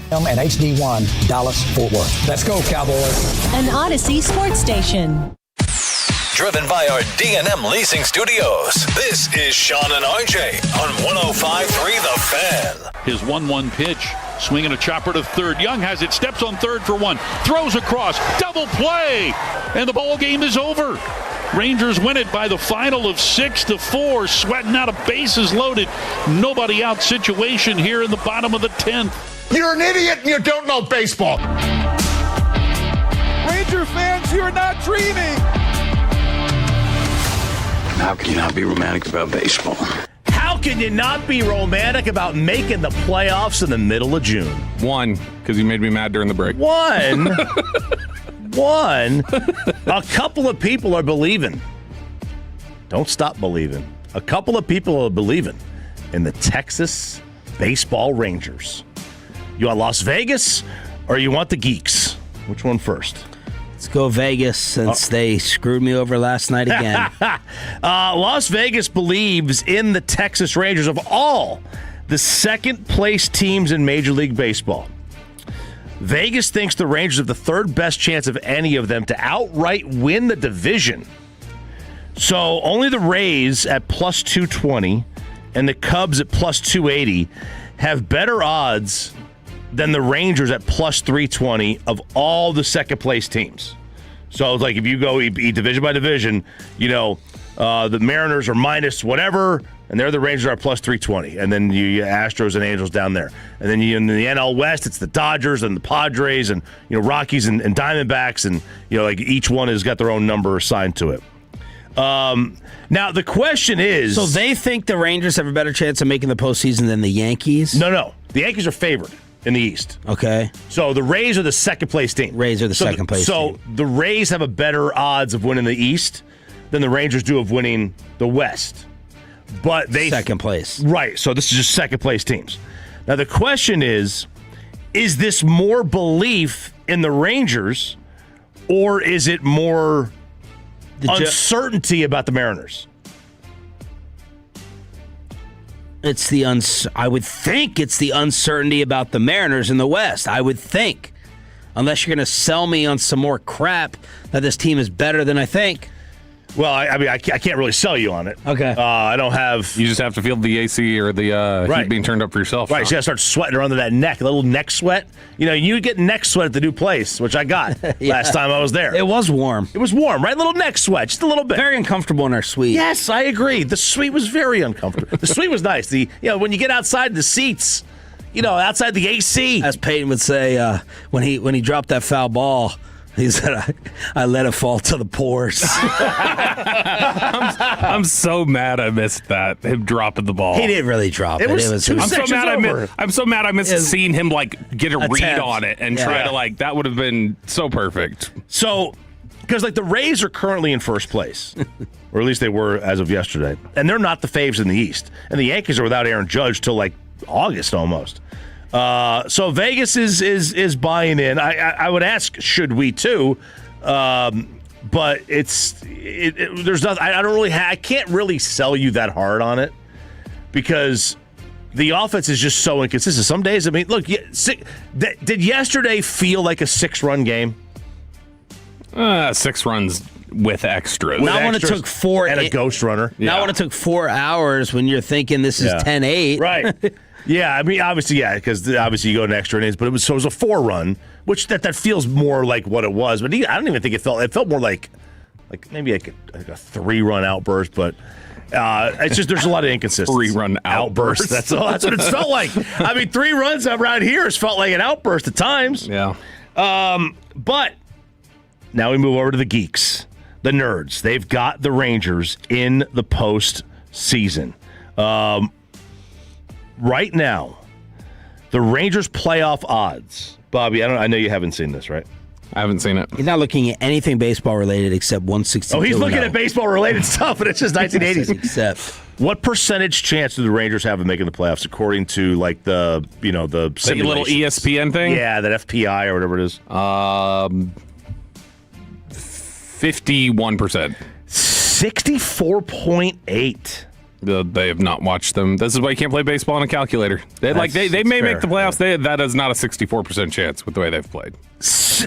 And HD1 Dallas Fort Worth. Let's go, Cowboys. An Odyssey sports station. Driven by our D&M Leasing Studios. This is Sean and RJ on 105.3 The Fan. His 1-1 pitch, swinging a chopper to third. Young has it, steps on third for one, throws across, double play, and the ball game is over. Rangers win it by the final of 6-4, sweating out a bases loaded, nobody out situation here in the bottom of the 10th. You're an idiot and you don't know baseball. Ranger fans, you're not dreaming. How can you not be romantic about baseball? How can you not be romantic about making the playoffs in the middle of June? One, because you made me mad during the break. One. A couple of people are believing. Don't stop believing. A couple of people are believing in the Texas Baseball Rangers. You want Las Vegas or you want the Geeks? Which one first? Let's go Vegas since they screwed me over last night again. Las Vegas believes in the Texas Rangers of all the second-place teams in Major League Baseball. Vegas thinks the Rangers have the third best chance of any of them to outright win the division. So only the Rays at plus 220 and the Cubs at plus 280 have better odds than the Rangers at plus 320 of all the second-place teams. So it's like if you go eat division by division, the Mariners are minus whatever, and the Rangers are plus 320. And then you Astros and Angels down there. And then in the NL West, it's the Dodgers and the Padres and Rockies and Diamondbacks, and like each one has got their own number assigned to it. Now the question is, so they think the Rangers have a better chance of making the postseason than the Yankees? No. The Yankees are favored in the East. Okay. So the Rays are the second-place team. Rays are the second-place team. So the Rays have a better odds of winning the East than the Rangers do of winning the West. But they second place. Right. So this is just second-place teams. Now the question is this more belief in the Rangers, or is it more uncertainty about the Mariners? I would think it's the uncertainty about the Mariners in the West. I would think. Unless you're going to sell me on some more crap that this team is better than I think. Well, I can't really sell you on it. Okay. I don't have... You just have to feel the AC or the heat being turned up for yourself. Right, so you got to start sweating under that neck, a little neck sweat. You get neck sweat at the new place, which I got last time I was there. It was warm. It was warm, right? Little neck sweat, just a little bit. Very uncomfortable in our suite. Yes, I agree. The suite was very uncomfortable. The suite was nice. When you get outside the seats, outside the AC. As Peyton would say, when he dropped that foul ball, he said, I let it fall to the pores. I'm so mad I missed that, him dropping the ball. He didn't really drop it. I'm so mad I missed seeing him get a read attempt. on it and try to that would have been so perfect. So, because the Rays are currently in first place, or at least they were as of yesterday, and they're not the faves in the East. And the Yankees are without Aaron Judge till August almost. So Vegas is buying in. I would ask, should we too? But there's nothing. I can't really sell you that hard on it because the offense is just so inconsistent. Some days, look, did yesterday feel like a 6-run game? 6 runs with extras. Not when it took 4 and a ghost runner. Not when it took 4 hours when you're thinking this is 10-8. Right. Yeah, obviously, because obviously you go in extra innings, but it was a 4-run, which that feels more like what it was. But I don't even think it felt more like maybe like a 3-run outburst. But it's just there's a lot of inconsistency. 3-run outburst. That's what it felt like. 3 runs around here has felt like an outburst at times. Yeah. But now we move over to the geeks, the nerds. They've got the Rangers in the postseason. Right now, the Rangers' playoff odds. Bobby, I know you haven't seen this, right? I haven't seen it. He's not looking at anything baseball-related except 162. Oh, he's looking at baseball-related stuff, and it's just 1980s. Except. What percentage chance do the Rangers have of making the playoffs according to the simulations? Little ESPN thing? Yeah, that FPI or whatever it is. 51%. 64.8. They have not watched them. This is why you can't play baseball on a calculator. They may make the playoffs. That is not a 64% chance with the way they've played.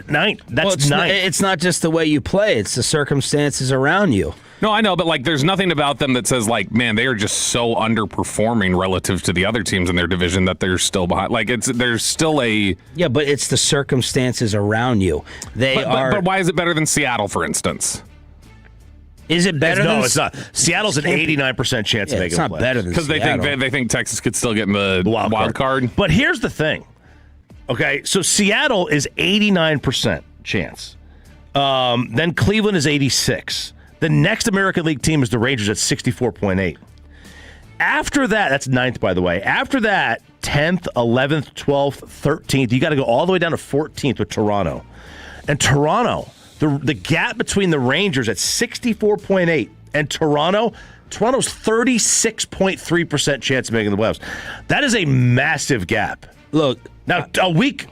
Ninth. That's ninth. It's not just the way you play; it's the circumstances around you. No, I know, but there's nothing about them that says man, they are just so underperforming relative to the other teams in their division that they're still behind. There's still a but it's the circumstances around you. But why is it better than Seattle, for instance? Is it better? No, it's not. Seattle's an 89% chance of making the playoffs. It's not better than because they think Texas could still get in the wild card. But here's the thing. Okay, so Seattle is 89% chance. Then Cleveland is 86. The next American League team is the Rangers at 64.8. After that, that's ninth, by the way. After that, 10th, 11th, 12th, 13th. You got to go all the way down to 14th with Toronto. And Toronto, the gap between the Rangers at 64.8 and Toronto's 36.3% chance of making the playoffs. That is a massive gap. Look, now a week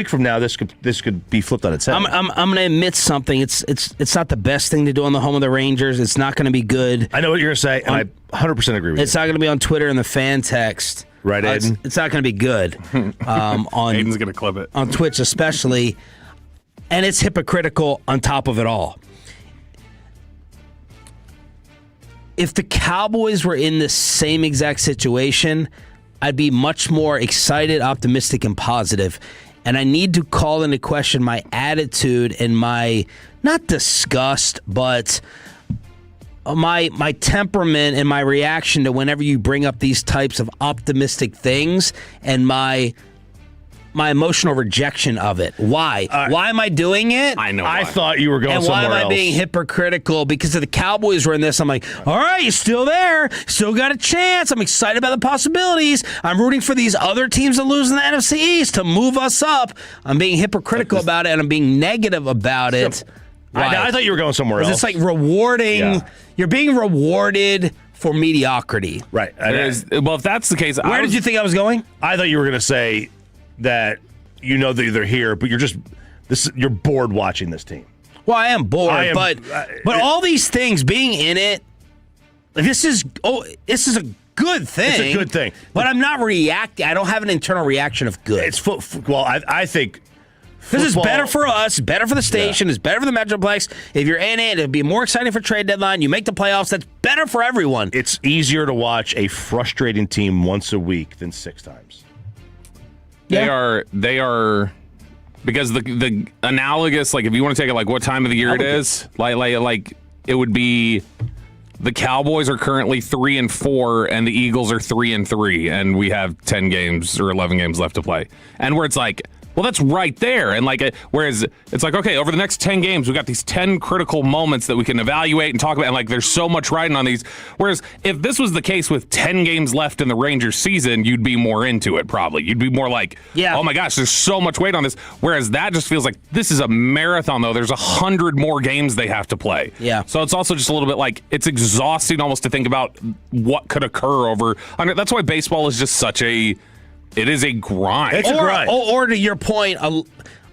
from now, this could be flipped on its head. I'm going to admit something. It's not the best thing to do on the home of the Rangers. It's not going to be good. I know what you're going to say, and I 100% agree with you. It's not going to be on Twitter in the fan text. Right, Aiden? It's not going to be good. Aiden's going to clip it. On Twitch especially. And it's hypocritical on top of it all. If the Cowboys were in the same exact situation, I'd be much more excited, optimistic, and positive. And I need to call into question my attitude and my, not disgust, but my temperament and my reaction to whenever you bring up these types of optimistic things and my emotional rejection of it. Why? Why am I doing it? I know. I thought you were going somewhere else. And why am I being hypocritical? Because if the Cowboys were in this, I'm like, all right, you're still there. Still got a chance. I'm excited about the possibilities. I'm rooting for these other teams to lose in the NFC East to move us up. I'm being hypocritical about it, and I'm being negative about it. I thought you were going somewhere else. It's like rewarding. Yeah. You're being rewarded for mediocrity. Right. Well, if that's the case, where did you think I was going? I thought you were going to say that that they're here, but you're bored watching this team. Well, I am bored, but all these things, being in it, this is a good thing. It's a good thing. But I'm not reacting. I don't have an internal reaction of good. I think this is better for us, better for the station, it's better for the Metroplex. If you're in it, it'll be more exciting for trade deadline. You make the playoffs, that's better for everyone. It's easier to watch a frustrating team once a week than 6 times. They are because the analogous, if you want to take it what time of the year it is, like it would be the Cowboys are currently 3-4 and the Eagles are 3-3 and we have 10 games or 11 games left to play. And where it's well, that's right there. And whereas it's okay, over the next 10 games, we've got these 10 critical moments that we can evaluate and talk about. And there's so much riding on these. Whereas if this was the case with 10 games left in the Rangers season, you'd be more into it probably. You'd be more oh my gosh, there's so much weight on this. Whereas that just feels like this is a marathon, though. There's 100 more games they have to play. Yeah. So it's also just a little bit it's exhausting almost to think about what could occur over. That's why baseball is just it is a grind. It's a grind. Or to your point,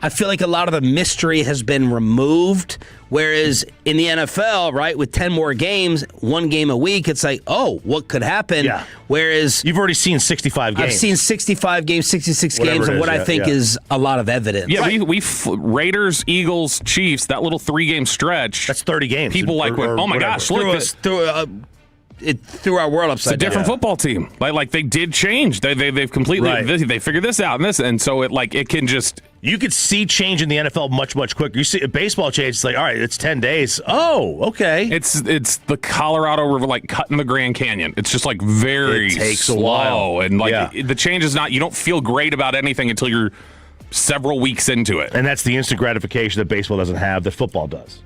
I feel like a lot of the mystery has been removed. Whereas in the NFL, right, with 10 more games, 1 game a week, it's what could happen? Yeah. Whereas you've already seen 65 games. I've seen 65 games, 66 games, and what I think is a lot of evidence. Yeah, right. we Raiders, Eagles, Chiefs, that little 3-game stretch. That's 30 games. People oh my gosh, look. It threw our world upside down. It's a different football team. They did change. They've completely they figured this out and so it can just you could see change in the NFL much quicker. You see a baseball change. It's all right. It's 10 days. Oh, okay. It's the Colorado River cutting the Grand Canyon. It's just very it takes slow a while. And the change is not. You don't feel great about anything until you're several weeks into it. And that's the instant gratification that baseball doesn't have that football does.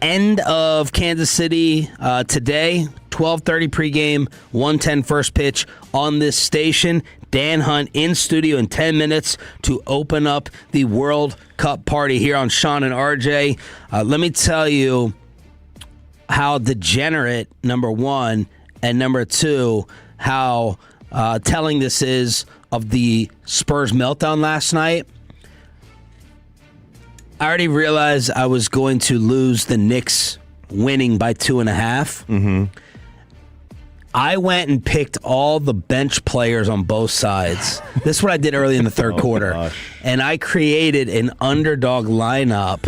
End of Kansas City today, 12:30 pregame, 1:10 first pitch on this station. Dan Hunt in studio in 10 minutes to open up the World Cup party here on Sean and RJ. Let me tell you how degenerate, number one, and number two, how telling this is of the Spurs meltdown last night. I already realized I was going to lose the Knicks winning by 2.5. Mm-hmm. I went and picked all the bench players on both sides. This is what I did early in the third quarter. Gosh. And I created an underdog lineup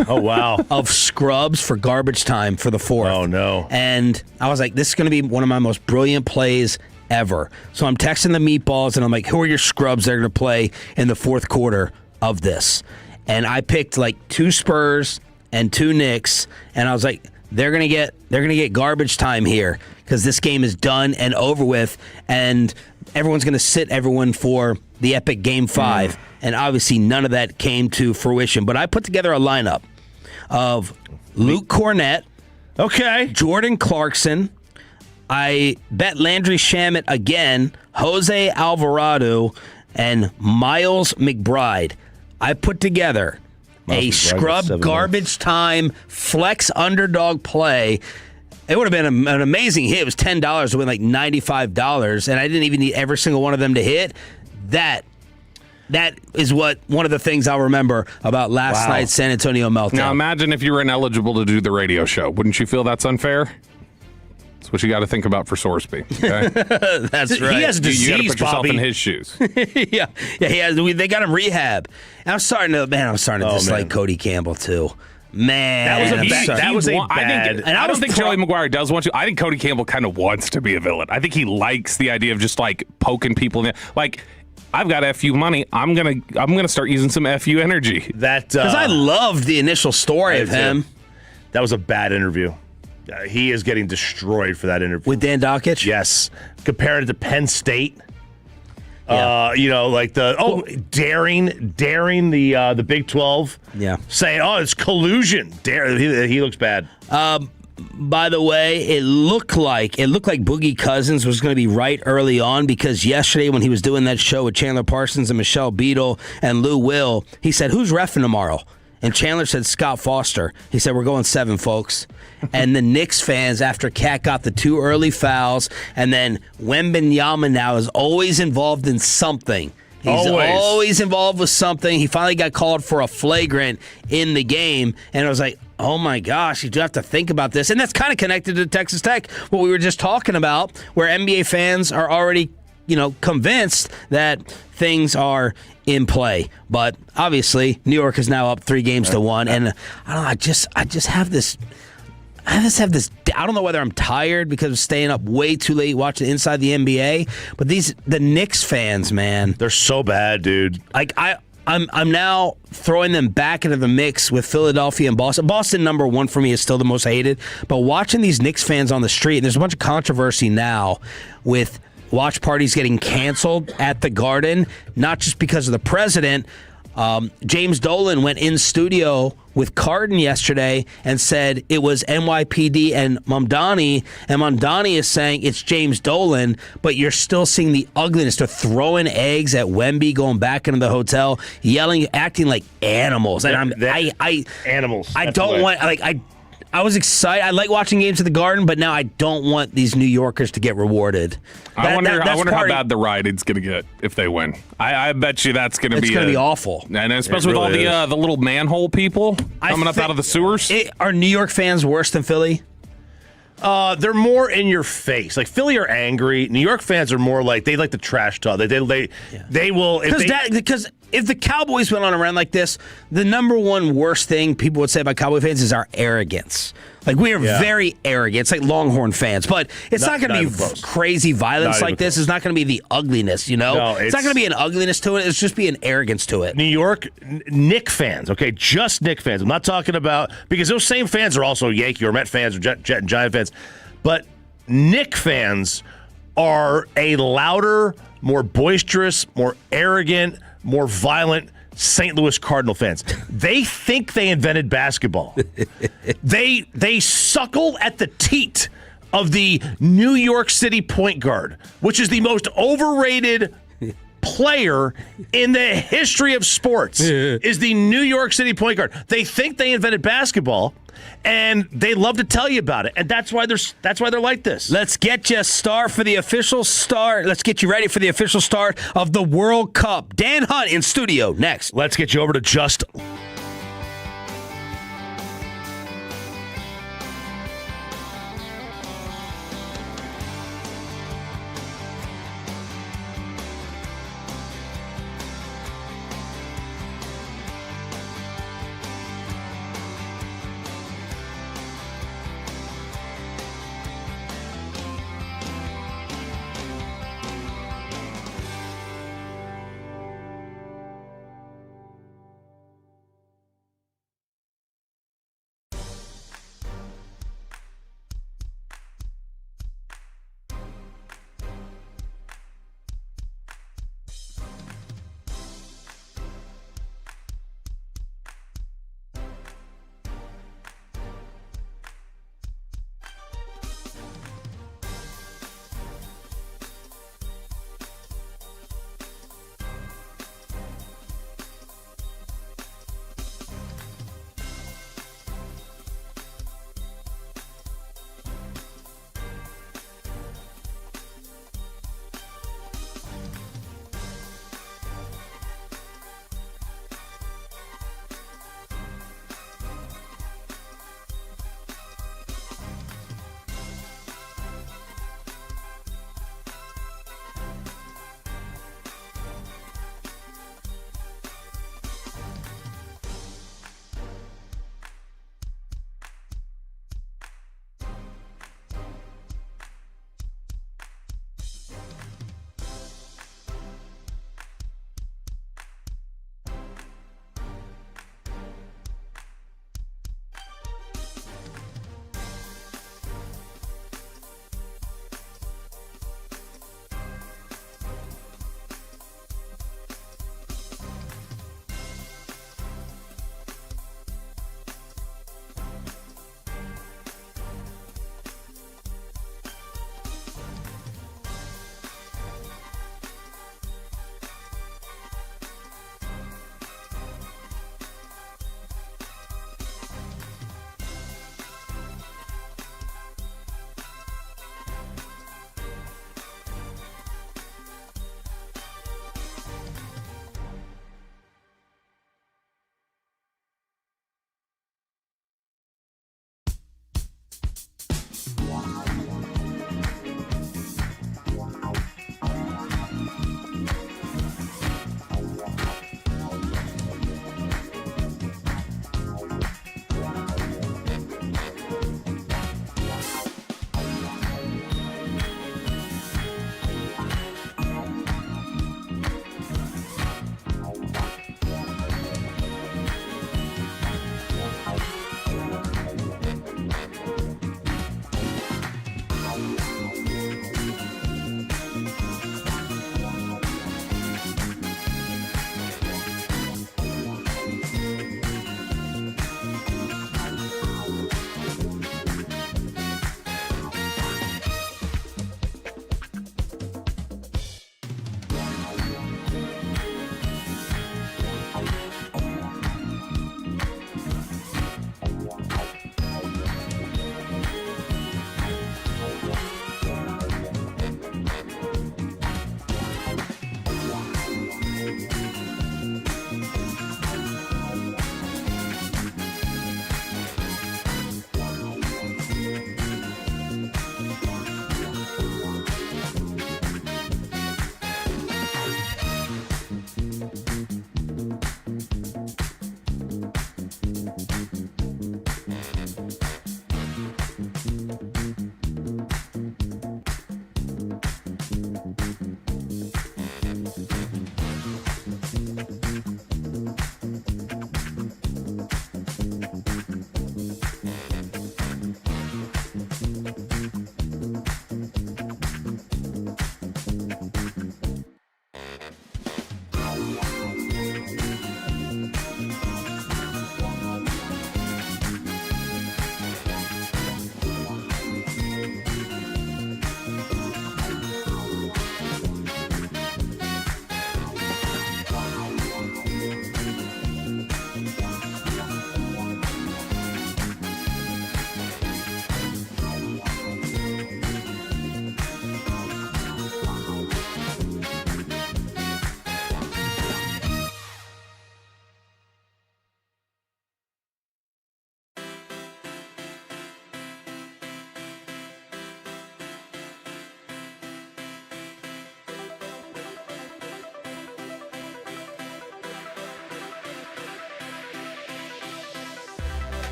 of scrubs for garbage time for the fourth. Oh, no. And I was like, this is going to be one of my most brilliant plays ever. So I'm texting the meatballs, and I'm like, who are your scrubs that are going to play in the fourth quarter of this? And I picked like 2 Spurs and 2 Knicks, and I was like, they're gonna get garbage time here because this game is done and over with, and everyone's gonna sit everyone for the epic Game 5. And obviously none of that came to fruition. But I put together a lineup of Luke Cornett, Jordan Clarkson. I bet Landry Shamet again, Jose Alvarado, and Miles McBride. I put together a scrub garbage time flex underdog play. It would have been an amazing hit. It was $10 to win like $95, and I didn't even need every single one of them to hit. That is what one of the things I'll remember about last night's San Antonio meltdown. Now imagine if you were ineligible to do the radio show. Wouldn't you feel that's unfair? That's what you got to think about for Sorsby. Okay? That's right. He has a disease, You got to put yourself Bobby. in his shoes. yeah. He has. They got him rehab. And I'm starting to dislike Cody Campbell too. Man, That was a bad. I don't think Joey McGuire does want to. I think Cody Campbell kind of wants to be a villain. I think he likes the idea of just like poking people in the, like. I've got FU money. I'm gonna start using some FU energy. Because I loved the initial story of him. That was a bad interview. He is getting destroyed for that interview. With Dan Dockich? Yes. Compared to Penn State. Yeah. Daring the Big 12. Yeah. Saying, it's collusion. He looks bad. By the way, it looked like Boogie Cousins was going to be right early on, because yesterday when he was doing that show with Chandler Parsons and Michelle Beadle and Lou Will, he said, "Who's reffing tomorrow?" And Chandler said, "Scott Foster." He said, "We're going 7, folks." And the Knicks fans, after Cat got the 2 early fouls, and then Wembanyama now is always involved in something. He's always involved with something. He finally got called for a flagrant in the game, and I was like, oh my gosh, you do have to think about this. And that's kind of connected to Texas Tech, what we were just talking about, where NBA fans are already, convinced that things are in play. But obviously, New York is now up 3 games to 1, and I don't know, I just have this. I don't know whether I'm tired because of staying up way too late watching Inside the NBA, but the Knicks fans, man, they're so bad, dude. Like I'm now throwing them back into the mix with Philadelphia and Boston. Boston, number 1 for me, is still the most hated. But watching these Knicks fans on the street, and there's a bunch of controversy now with watch parties getting canceled at the Garden, not just because of the president. James Dolan went in studio with Carden yesterday and said it was NYPD and Mamdani, and Mamdani is saying it's James Dolan, but you're still seeing the ugliness. They're throwing eggs at Wemby, going back into the hotel, yelling, acting like animals. And animals. I don't want I was excited. I like watching games at the Garden, but now I don't want these New Yorkers to get rewarded. I wonder how bad the ride-in's going to get if they win. I bet you that's going to be... It's going to be awful. And especially with all the little manhole people coming up out of the sewers. Are New York fans worse than Philly? They're more in your face. Like, Philly are angry. New York fans are more like, they like the trash talk. They will... Because if the Cowboys went on a run like this, the number one worst thing people would say about Cowboy fans is our arrogance. Like, we are very arrogant. It's like Longhorn fans. But it's not going to be crazy violence like this. It's not going to be the ugliness, No, it's not going to be an ugliness to it. It's just be an arrogance to it. New York, Knick fans, okay? Just Knick fans. I'm not talking about... Because those same fans are also Yankee or Met fans or Jet and Giant fans. But Knick fans are a louder, more boisterous, more arrogant, more violent St. Louis Cardinal fans. They think they invented basketball. They suckle at the teat of the New York City point guard, which is the most overrated player in the history of sports, is the New York City point guard. They think they invented basketball, and they love to tell you about it, and that's why they're like this. Let's get you Let's get you ready for the official start of the World Cup. Dan Hunt in studio next. Let's get you over to Just.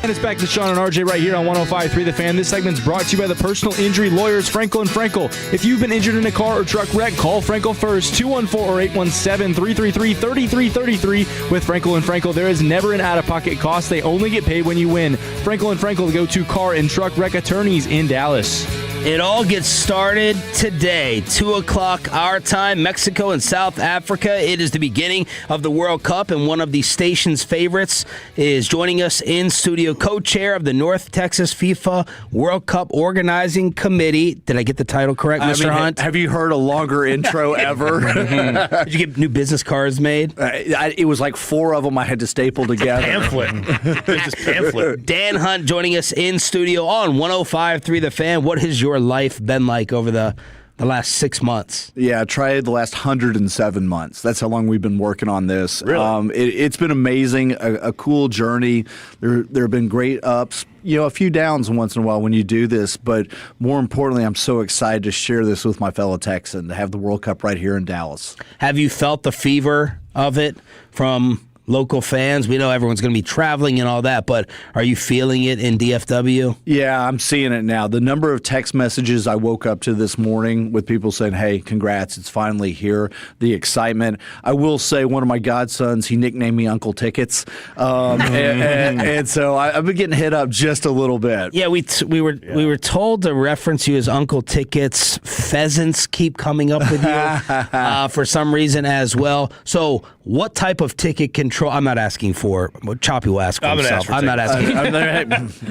And it's back to Sean and RJ right here on 105.3 The Fan. This segment's brought to you by the personal injury lawyers Frankel & Frankel. If you've been injured in a car or truck wreck, call Frankel first, 214 or 817-333-3333. With Frankel & Frankel, there is never an out-of-pocket cost. They only get paid when you win. Frankel & Frankel, the go-to car and truck wreck attorneys in Dallas. It all gets started today, 2 o'clock our time, Mexico and South Africa. It is the beginning of the World Cup, and one of the station's favorites is joining us in studio, co-chair of the North Texas FIFA World Cup Organizing Committee. Did I get the title correct, Mr. Hunt? Have you heard a longer intro ever? Did you get new business cards made? It was like 4 of them I had to staple together. Pamphlet. Dan Hunt joining us in studio on 105.3 The Fan. What has your life been like over the last 6 months? Yeah, try the last 107 months. That's how long we've been working on this. Really? It's been amazing, a cool journey. There have been great ups, a few downs once in a while when you do this, but more importantly, I'm so excited to share this with my fellow Texan, to have the World Cup right here in Dallas. Have you felt the fever of it from local fans? We know everyone's going to be traveling and all that, but are you feeling it in DFW? Yeah, I'm seeing it now. The number of text messages I woke up to this morning with people saying, hey, congrats, it's finally here, the excitement. I will say one of my godsons, he nicknamed me Uncle Tickets, and so I've been getting hit up just a little bit. Yeah, we were told to reference you as Uncle Tickets. Pheasants keep coming up with you for some reason as well. So what type of ticket control? I'm not asking for what Choppy will ask for himself. I'm not asking.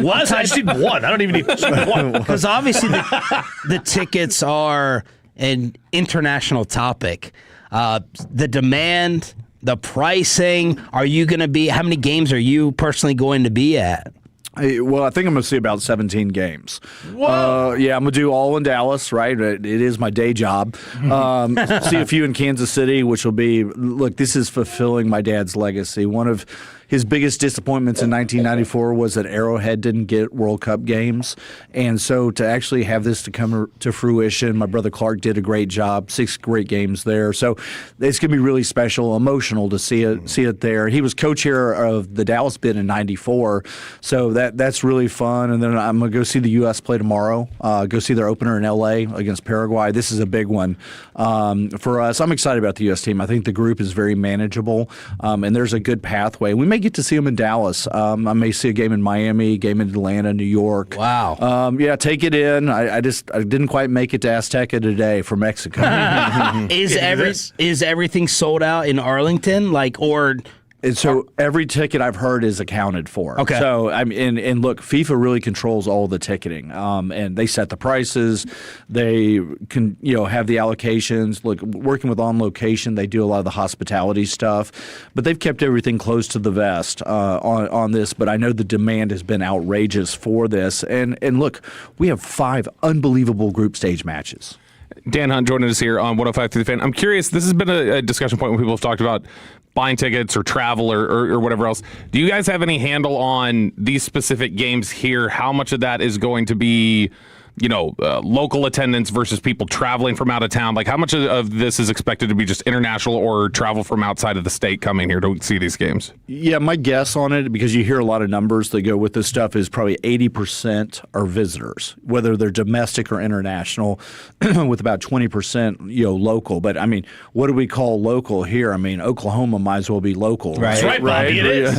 What? I just need one. I don't even need one. Because obviously the tickets are an international topic. The demand, the pricing. Are you going to be? How many games are you personally going to be at? Well, I think I'm going to see about 17 games. Yeah, I'm going to do all in Dallas, right? It is my day job. See a few in Kansas City, which will be, look, this is fulfilling my dad's legacy. One of his biggest disappointments in 1994 was that Arrowhead didn't get World Cup games. And so to actually have this to come to fruition, my brother Clark did a great job, 6 great games there. So it's going to be really special, emotional to see it there. He was co-chair of the Dallas bid in 94, so that's really fun. And then I'm going to go see the U.S. play tomorrow, go see their opener in L.A. against Paraguay. This is a big one for us. I'm excited about the U.S. team. I think the group is very manageable, and there's a good pathway. We may get to see them in Dallas. I may see a game in Miami, game in Atlanta, New York. Wow. Yeah, take it in. I didn't quite make it to Azteca today for Mexico. Is everything sold out in Arlington? And so every ticket I've heard is accounted for. Okay. So and look, FIFA really controls all the ticketing, and they set the prices. They can have the allocations. Look, working with On Location, they do a lot of the hospitality stuff, but they've kept everything close to the vest on this. But I know the demand has been outrageous for this, and look, we have 5 unbelievable group stage matches. Dan Hunt joining us here on 105 through the Fan. I'm curious, this has been a discussion point when people have talked about buying tickets or travel or whatever else. Do you guys have any handle on these specific games here? How much of that is going to be, local attendance versus people traveling from out of town? Like, how much of this is expected to be just international or travel from outside of the state coming here to see these games? Yeah, my guess on it, because you hear a lot of numbers that go with this stuff, is probably 80% are visitors, whether they're domestic or international, with about 20%, local. But I mean, what do we call local here? I mean, Oklahoma might as well be local. Right, right, Bobby, it is.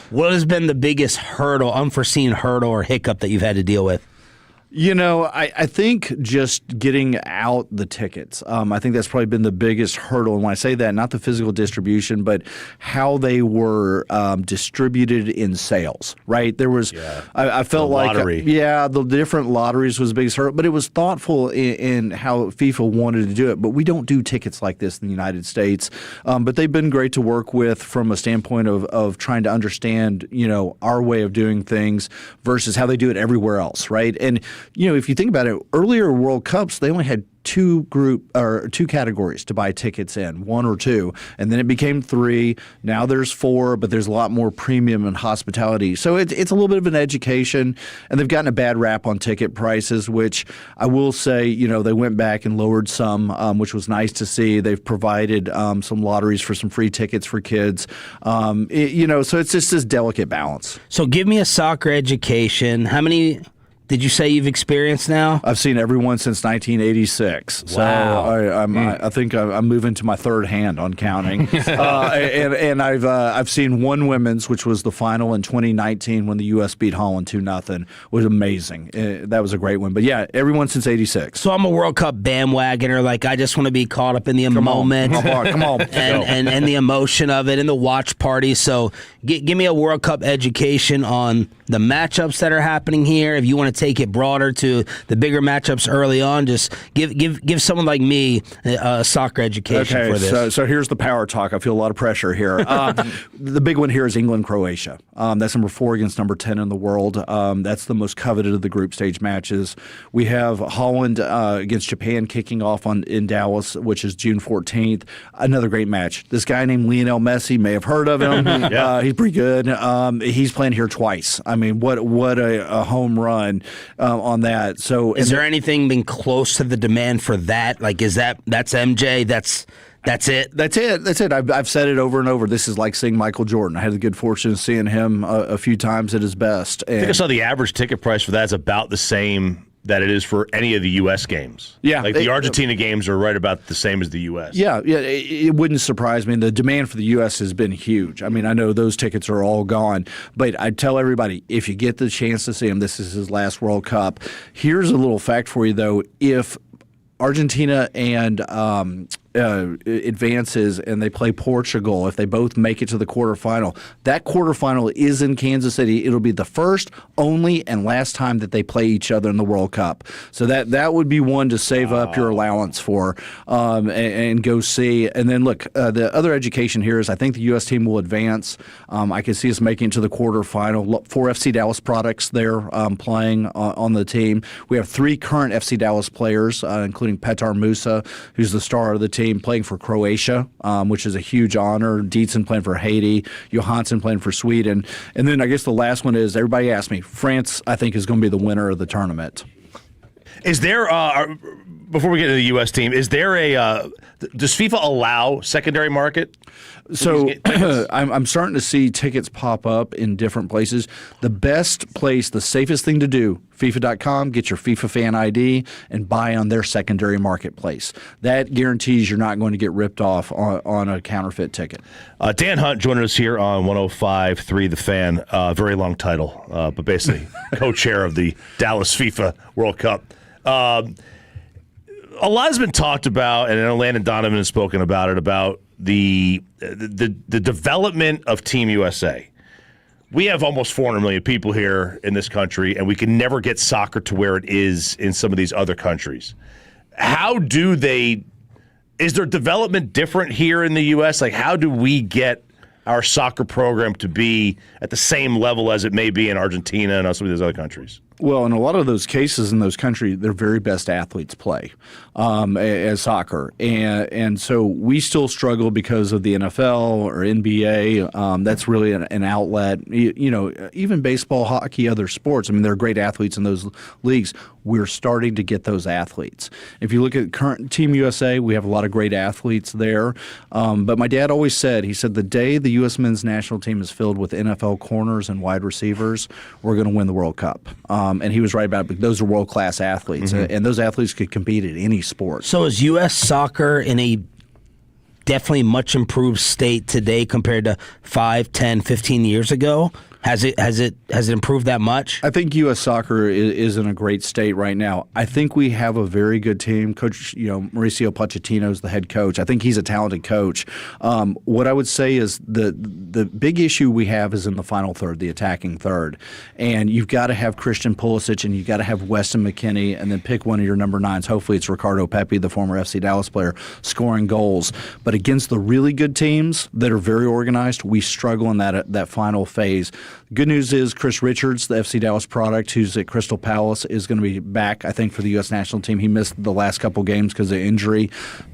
What has been the biggest unforeseen hurdle or hiccup that you've had to deal with? I think just getting out the tickets. I think that's probably been the biggest hurdle. And when I say that, not the physical distribution, but how they were distributed in sales, right? There was, I felt the like, lottery. The different lotteries was the biggest hurdle, but it was thoughtful in how FIFA wanted to do it. But we don't do tickets like this in the United States. But they've been great to work with from a standpoint of trying to understand, our way of doing things versus how they do it everywhere else, right? And if you think about it, earlier World Cups, they only had two categories to buy tickets in, 1 or 2, and then it became 3. Now there's 4, but there's a lot more premium and hospitality. So it's a little bit of an education, and they've gotten a bad rap on ticket prices, which I will say, they went back and lowered some, which was nice to see. They've provided some lotteries for some free tickets for kids. So it's just this delicate balance. So give me a soccer education. How many did you say you've experienced now? I've seen everyone since 1986. Wow. So I think I'm moving to my third hand on counting. and I've seen one women's, which was the final in 2019 when the U.S. beat Holland 2-0. Was amazing. That was a great one. But yeah, everyone since 86. So I'm a World Cup bandwagoner. Like, I just want to be caught up in the moment. Come on. and the emotion of it and the watch party. So give me a World Cup education on the matchups that are happening here. If you want to take it broader to the bigger matchups early on, just give someone like me a soccer education for this. So here's the power talk. I feel a lot of pressure here. The big one here is England-Croatia. That's number 4 against number 10 in the world. That's the most coveted of the group stage matches. We have Holland against Japan kicking off in Dallas, which is June 14th. Another great match. This guy named Lionel Messi, may have heard of him. He's pretty good. He's playing here twice. I mean, what a home run on that. So, is there anything been close to the demand for that? Like, that's MJ? That's it. That's it. I've said it over and over. This is like seeing Michael Jordan. I had the good fortune of seeing him a few times at his best. I think I saw the average ticket price for that is about the same that it is for any of the U.S. games. Yeah. Like the Argentina games are right about the same as the U.S. Yeah. It wouldn't surprise me. The demand for the U.S. has been huge. I mean, I know those tickets are all gone, but I tell everybody, if you get the chance to see him, this is his last World Cup. Here's a little fact for you, though. If Argentina and advances and they play Portugal, if they both make it to the quarterfinal, that quarterfinal is in Kansas City. It'll be the first, only, and last time that they play each other in the World Cup. So that would be one to save up your allowance for and go see. And then look, the other education here is I think the U.S. team will advance. I can see us making it to the quarterfinal. 4 FC Dallas products there playing on the team. We have 3 current FC Dallas players, including Petar Musa, who's the star of the team, playing for Croatia, which is a huge honor. Dietzen playing for Haiti. Johansson playing for Sweden. And then I guess the last one is, everybody asked me, France, I think, is going to be the winner of the tournament. Is there, before we get to the U.S. team, is there does FIFA allow secondary market? So I'm starting to see tickets pop up in different places. The best place, the safest thing to do, FIFA.com, get your FIFA fan ID and buy on their secondary marketplace. That guarantees you're not going to get ripped off on a counterfeit ticket. Dan Hunt joining us here on 105.3 The Fan. Very long title, but basically co-chair of the Dallas FIFA World Cup. A lot has been talked about, and I know Landon Donovan has spoken about it, about the development of Team USA. We have almost 400 million people here in this country, and we can never get soccer to where it is in some of these other countries. Is their development different here in the U.S.? Like, how do we get our soccer program to be at the same level as it may be in Argentina and some of these other countries? Well, in a lot of those cases in those countries, their very best athletes play as soccer. And so we still struggle because of the NFL or NBA. That's really an outlet. Even baseball, hockey, other sports, I mean, there are great athletes in those leagues. We're starting to get those athletes. If you look at current Team USA, we have a lot of great athletes there. But my dad always said, the day the U.S. men's national team is filled with NFL corners and wide receivers, we're going to win the World Cup. And he was right about it. Those are world-class athletes, and those athletes could compete at any sport. So is U.S. soccer in a definitely much improved state today compared to 5, 10, 15 years ago? Has it improved that much? I think U.S. soccer is in a great state right now. I think we have a very good team. Coach, Mauricio Pochettino is the head coach. I think he's a talented coach. What I would say is the big issue we have is in the final third, the attacking third. And you've got to have Christian Pulisic and you've got to have Weston McKennie and then pick one of your number 9s. Hopefully it's Ricardo Pepi, the former FC Dallas player, scoring goals. But against the really good teams that are very organized, we struggle in that final phase. Good news is Chris Richards, the FC Dallas product, who's at Crystal Palace, is going to be back, I think, for the U.S. national team. He missed the last couple games because of injury.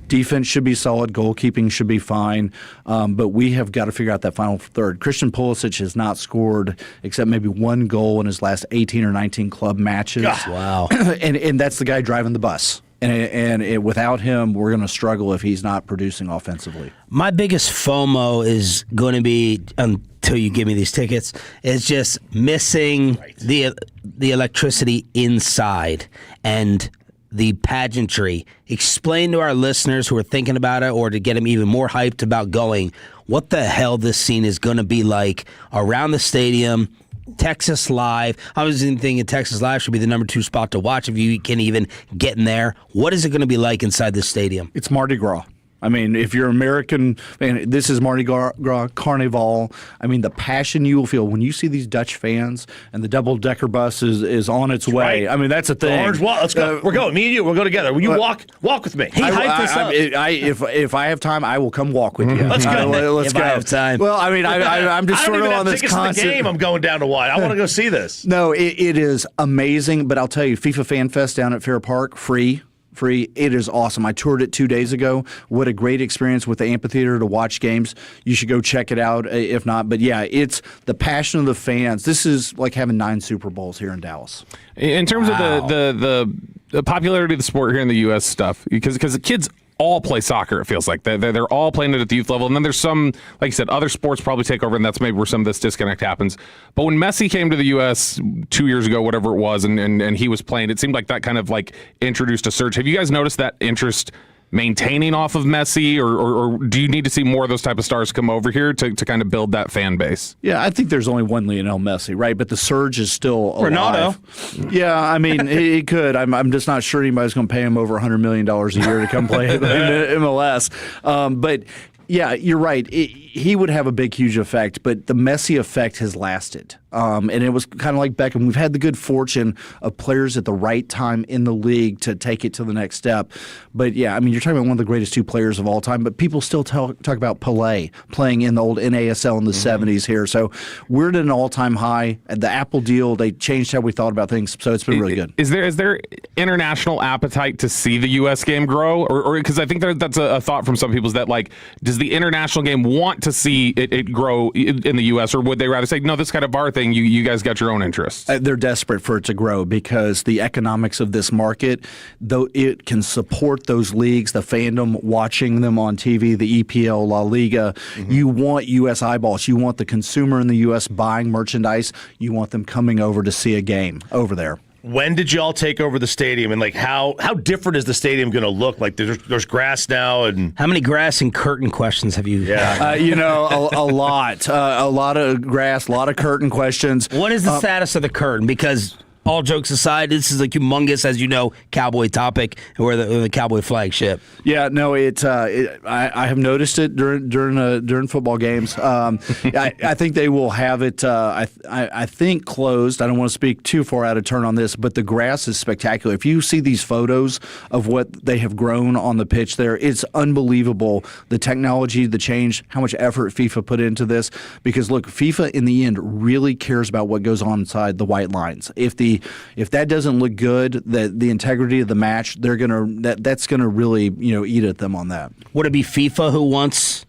Defense should be solid. Goalkeeping should be fine. But we have got to figure out that final third. Christian Pulisic has not scored except maybe one goal in his last 18 or 19 club matches. Wow. and that's the guy driving the bus. And without him, we're going to struggle if he's not producing offensively. My biggest FOMO is going to be, until you give me these tickets, is just missing the electricity inside and the pageantry. Explain to our listeners who are thinking about it, or to get them even more hyped about going, what the hell this scene is going to be like around the stadium. Texas Live. I was even thinking Texas Live should be the number 2 spot to watch if you can even get in there. What is it going to be like inside this stadium? It's Mardi Gras. I mean, if you're American, man, this is Mardi Gras Carnival. I mean, the passion you will feel when you see these Dutch fans and the double-decker bus is on its way. Right. I mean, that's a thing. Orange walk. Let's go. We're going. Me and you. We'll go together. Will you walk with me? He hyped us up. If I have time, I will come walk with you. Let's go. Let's go. I have time. Well, I mean, I'm just sort of on this constant. To the game I'm going down to watch. I want to go see this. No, it is amazing. But I'll tell you, FIFA Fan Fest down at Fair Park, free. It is awesome. I toured it 2 days ago. What a great experience with the amphitheater to watch games. You should go check it out if not. But yeah, it's the passion of the fans. This is like having 9 Super Bowls here in Dallas. In terms of the popularity of the sport here in the U.S. stuff, because the kids all play soccer, it feels like. They're all playing it at the youth level. And then there's some, like you said, other sports probably take over, and that's maybe where some of this disconnect happens. But when Messi came to the U.S. 2 years ago, whatever it was, and he was playing, it seemed like that kind of like introduced a surge. Have you guys noticed that interest maintaining off of Messi, or do you need to see more of those type of stars come over here to kind of build that fan base? Yeah, I think there's only one Lionel Messi, right? But the surge is still alive. Ronaldo. Yeah, I mean, he could. I'm just not sure anybody's going to pay him over $100 million a year to come play in MLS. But yeah, you're right. He would have a big, huge effect, but the Messi effect has lasted. And it was kind of like Beckham. We've had the good fortune of players at the right time in the league to take it to the next step. But yeah, I mean, you're talking about one of the greatest 2 players of all time, but people still talk about Pelé playing in the old NASL in the 70s here. So we're at an all-time high. The Apple deal, they changed how we thought about things, so it's been really good. Is there international appetite to see the U.S. game grow? Or because I think that's a thought from some people, is that, like, does the international game want to see it grow in the U.S., or would they rather say, no, this is kind of our thing, you guys got your own interests? They're desperate for it to grow because the economics of this market, though it can support those leagues, the fandom, watching them on TV, the EPL, La Liga, you want U.S. eyeballs. You want the consumer in the U.S. buying merchandise. You want them coming over to see a game over there. When did y'all take over the stadium, and like how different is the stadium going to look? Like there's grass now, and how many grass and curtain questions have you? Yeah, a lot of grass, a lot of curtain questions. What is the status of the curtain? Because all jokes aside, this is a humongous, as you know, Cowboy topic, and we're the Cowboy flagship. Yeah, no, I have noticed it during football games. I think they will have it. I think closed. I don't want to speak too far out of turn on this, but the grass is spectacular. If you see these photos of what they have grown on the pitch there, it's unbelievable. The technology, the change, how much effort FIFA put into this. Because look, FIFA in the end really cares about what goes on inside the white lines. If that doesn't look good, the integrity of the match, that's gonna really eat at them on that. Would it be FIFA who wants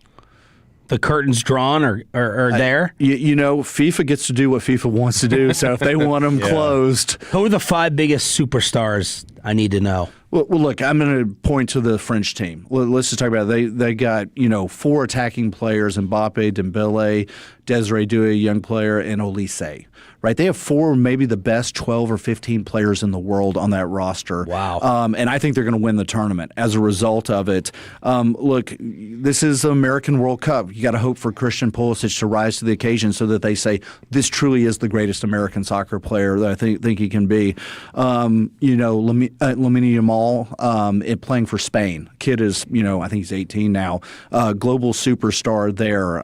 the curtains drawn or there? FIFA gets to do what FIFA wants to do. So if they want them closed, who are the 5 biggest superstars? I need to know. Well, look, I'm going to point to the French team. Let's just talk about it. They got 4 attacking players: Mbappe, Dembele, Desiree Doué, young player, and Olise. Right, they have 4, maybe the best 12 or 15 players in the world on that roster. Wow! And I think they're going to win the tournament as a result of it. Look, this is the American World Cup. You got to hope for Christian Pulisic to rise to the occasion, so that they say this truly is the greatest American soccer player that I think he can be. Lamine Yamal, playing for Spain. Kid is, I think he's 18 now. Global superstar there.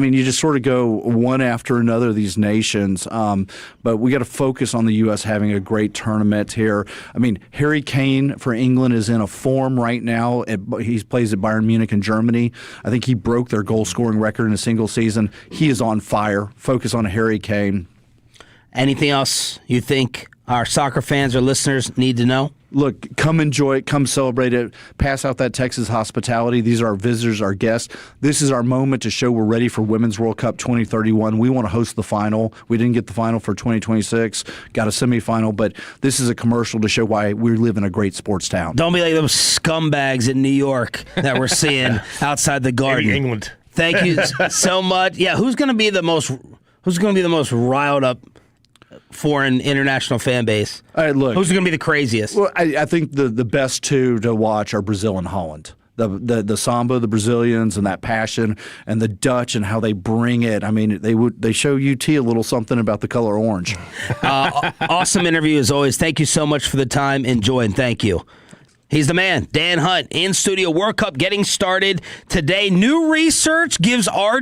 You just sort of go one after another, these nations. But we got to focus on the U.S. having a great tournament here. I mean, Harry Kane for England is in a form right now. He plays at Bayern Munich in Germany. I think he broke their goal-scoring record in a single season. He is on fire. Focus on Harry Kane. Anything else you think our soccer fans or listeners need to know? Look, come enjoy it. Come celebrate it. Pass out that Texas hospitality. These are our visitors, our guests. This is our moment to show we're ready for Women's World Cup 2031. We want to host the final. We didn't get the final for 2026. Got a semifinal, but this is a commercial to show why we live in a great sports town. Don't be like those scumbags in New York that we're seeing outside the Garden. Maybe England. Thank you so much. Yeah, who's going to be the most riled up foreign international fan base? All right, look, who's going to be the craziest? Well, I think the best two to watch are Brazil and Holland. The samba, the Brazilians, and that passion, and the Dutch and how they bring it. I mean, they show UT a little something about the color orange. Awesome interview as always. Thank you so much for the time. Enjoy and thank you. He's the man, Dan Hunt, in studio. World Cup getting started today. New research gives our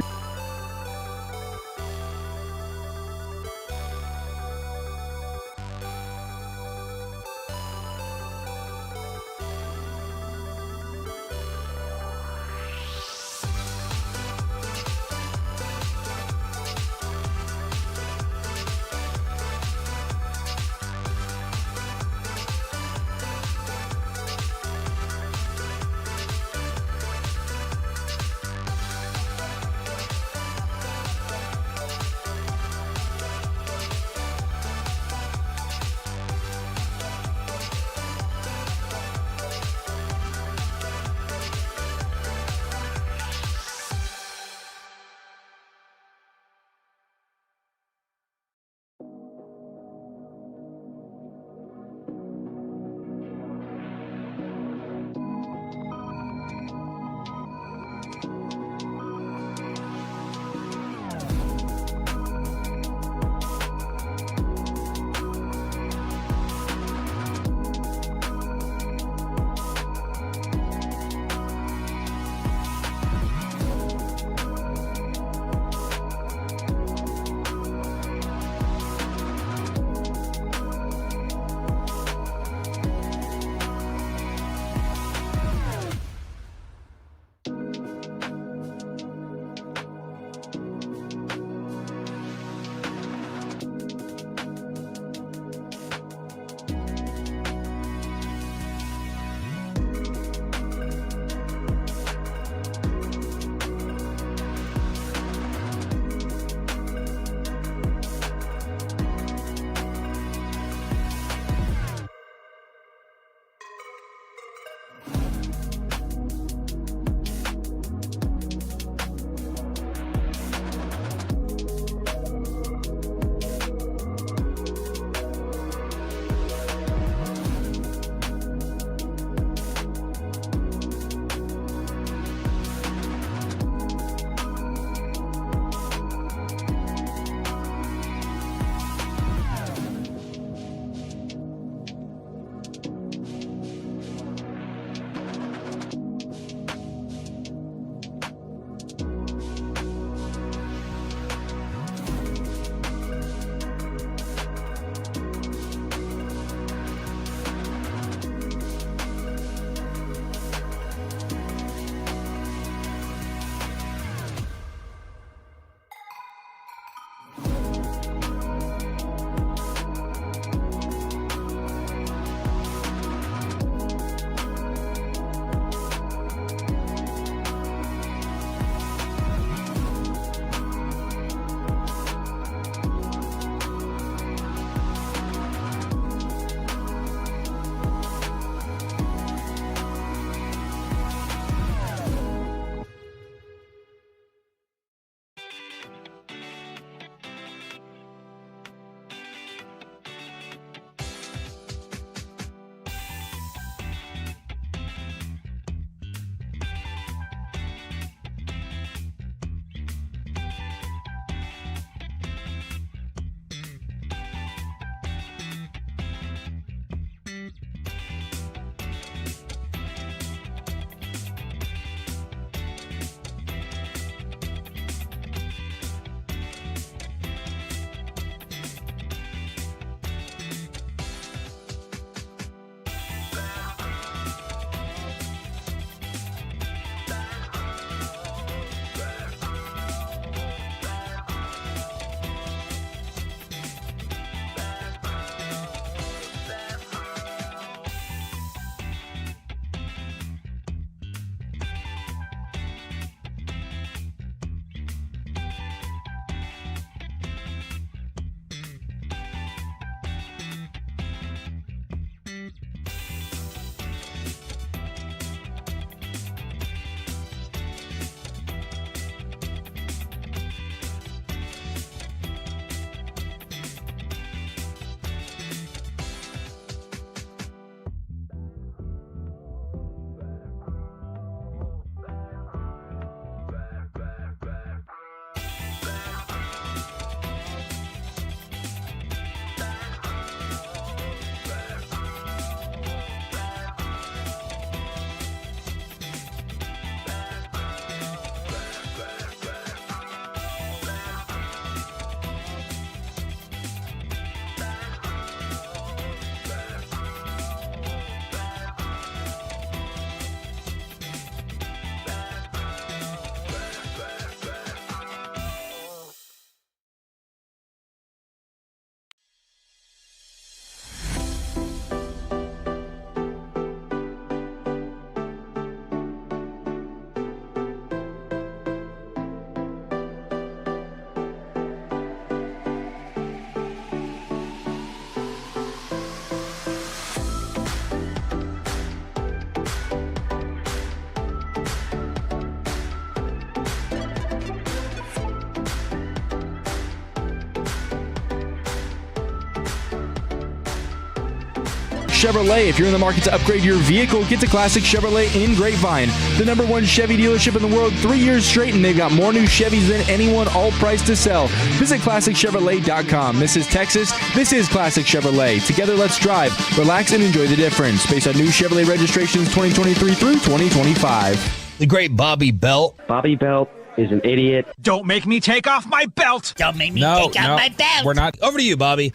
Chevrolet. If you're in the market to upgrade your vehicle, get to Classic Chevrolet in Grapevine, the #1 Chevy dealership in the world 3 years straight, and they've got more new Chevys than anyone, all priced to sell. Visit ClassicChevrolet.com. This is Texas. This is Classic Chevrolet. Together, let's drive, relax, and enjoy the difference. Based on new Chevrolet registrations 2023 through 2025. The great Bobby Belt. Bobby Belt is an idiot. Don't make me take off my belt. Don't make me take off my belt. We're not. Over to you, Bobby.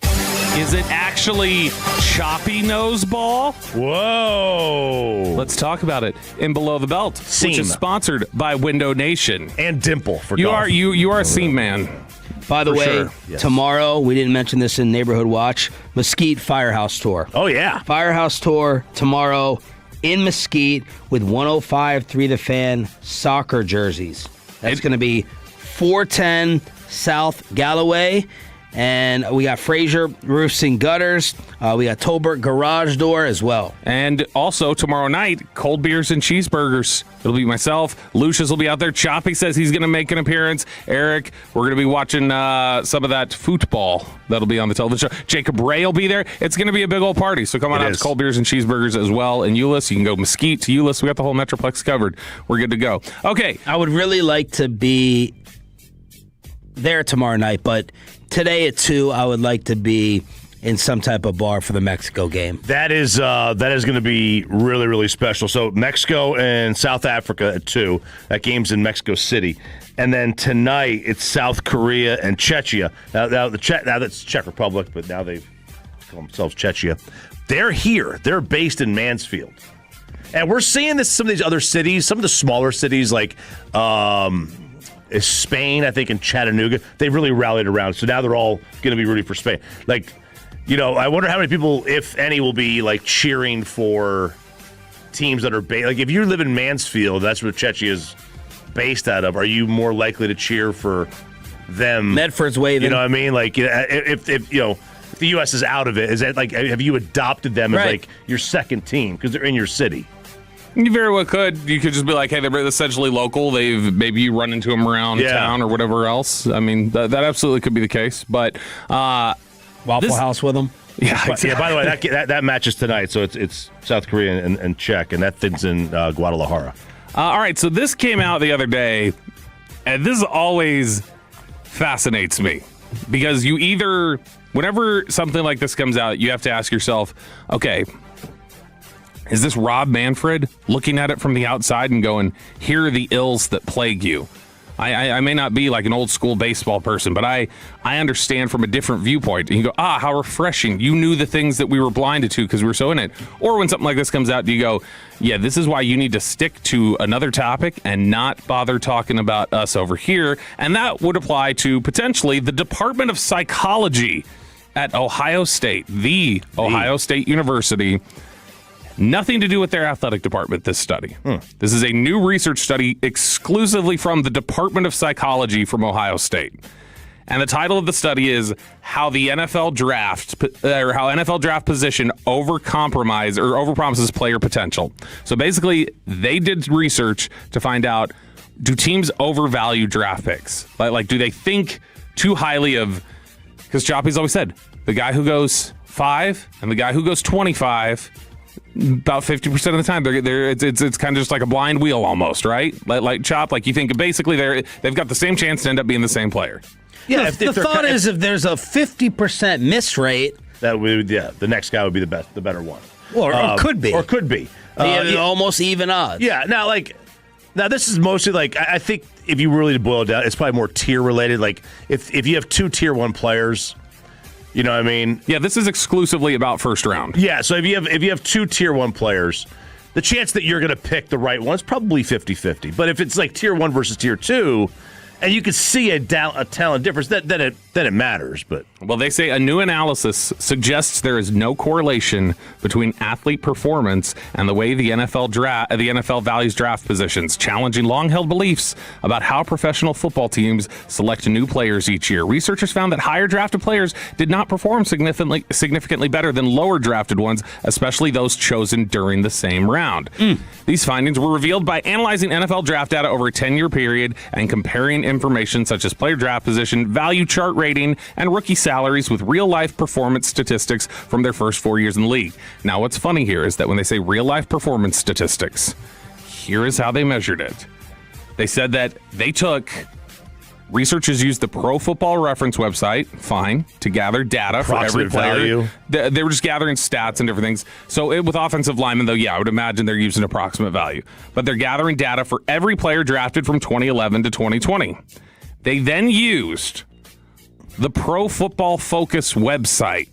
Is it actually choppy nose ball? Whoa. Let's talk about it in Below the Belt, which is sponsored by Window Nation. And Dimple for you golf. You are a seam man. By the way, sure. Yes. tomorrow, we didn't mention this in Neighborhood Watch, Mesquite Firehouse Tour. Oh, yeah. Firehouse Tour tomorrow in Mesquite with 105.3 The Fan soccer jerseys. That's going to be 410 South Galloway. And we got Fraser Roofs and Gutters. We got Tolbert Garage Door as well. And also tomorrow night, cold beers and cheeseburgers. It'll be myself. Lucius will be out there. Choppy says he's going to make an appearance. Eric, we're going to be watching some of that football that'll be on the television show. Jacob Ray will be there. It's going to be a big old party. So come on out to cold beers and cheeseburgers as well. In Euless, you can go Mesquite to Euless. We got the whole Metroplex covered. We're good to go. Okay. I would really like to be there tomorrow night, but today at 2, I would like to be in some type of bar for the Mexico game. That is going to be really, really special. So Mexico and South Africa at 2. That game's in Mexico City. And then tonight it's South Korea and Czechia. Now that's Czech Republic, but now they call themselves Czechia. They're here. They're based in Mansfield. And we're seeing this in some of these other cities, some of the smaller cities like Spain, I think, and Chattanooga. They've really rallied around. So now they're all going to be rooting for Spain. Like, I wonder how many people, if any, will be like cheering for teams that are based. Like, if you live in Mansfield, that's where Czechia is based out of. Are you more likely to cheer for them? Medford's waving. You know what I mean? Like, if the U.S. is out of it, is that like, have you adopted them as like your second team because they're in your city? You very well could. You could just be like, hey, they're essentially local. Maybe you run into them around town or whatever else. I mean, that absolutely could be the case. But Waffle House with them. Yeah, exactly. Yeah. By the way, that match is tonight, so it's South Korea and Czech, and that thing's in Guadalajara. All right, so this came out the other day, and this always fascinates me because whenever something like this comes out, you have to ask yourself, okay, is this Rob Manfred looking at it from the outside and going, here are the ills that plague you? I may not be like an old school baseball person, but I understand from a different viewpoint. And you go, how refreshing. You knew the things that we were blinded to because we were so in it. Or when something like this comes out, do you go, yeah, this is why you need to stick to another topic and not bother talking about us over here. And that would apply to potentially the Department of Psychology at Ohio State, the Ohio State University. Nothing to do with their athletic department, this study. This is a new research study exclusively from the Department of Psychology from Ohio State. And the title of the study is How the NFL Draft Position Overpromises Player Potential. So basically, they did research to find out, do teams overvalue draft picks? Like do they think too highly of, because Choppy's always said, the guy who goes 5 and the guy who goes 25, about 50% of the time, it's kind of just like a blind wheel almost, right? Like Chop, like you think basically they've got the same chance to end up being the same player. Yeah, the thought is if there's a 50% miss rate, that would the next guy would be the better one, or could be, almost even odds. Yeah, now this is mostly like I think if you really boil it down, it's probably more tier related. Like if you have 2 tier 1 players. You know what I mean? Yeah, this is exclusively about first round. Yeah, so if you have 2 tier 1 players, the chance that you're going to pick the right one is probably 50-50. But if it's like tier 1 versus tier 2, and you can see a talent difference, then it matters. But well, they say a new analysis suggests there is no correlation between athlete performance and the way the NFL values draft positions, challenging long-held beliefs about how professional football teams select new players each year. Researchers found that higher drafted players did not perform significantly better than lower drafted ones, especially those chosen during the same round. These findings were revealed by analyzing NFL draft data over a 10-year period and comparing information such as player draft position, value chart rating, and rookie salaries with real-life performance statistics from their first 4 years in the league. Now, what's funny here is that when they say real-life performance statistics, here is how they measured it. They said that they took... Researchers used the Pro Football Reference website, fine, to gather data for every player. Value. They were just gathering stats and different things. So with offensive linemen, though, yeah, I would imagine they're using approximate value. But they're gathering data for every player drafted from 2011 to 2020. They then used the Pro Football Focus website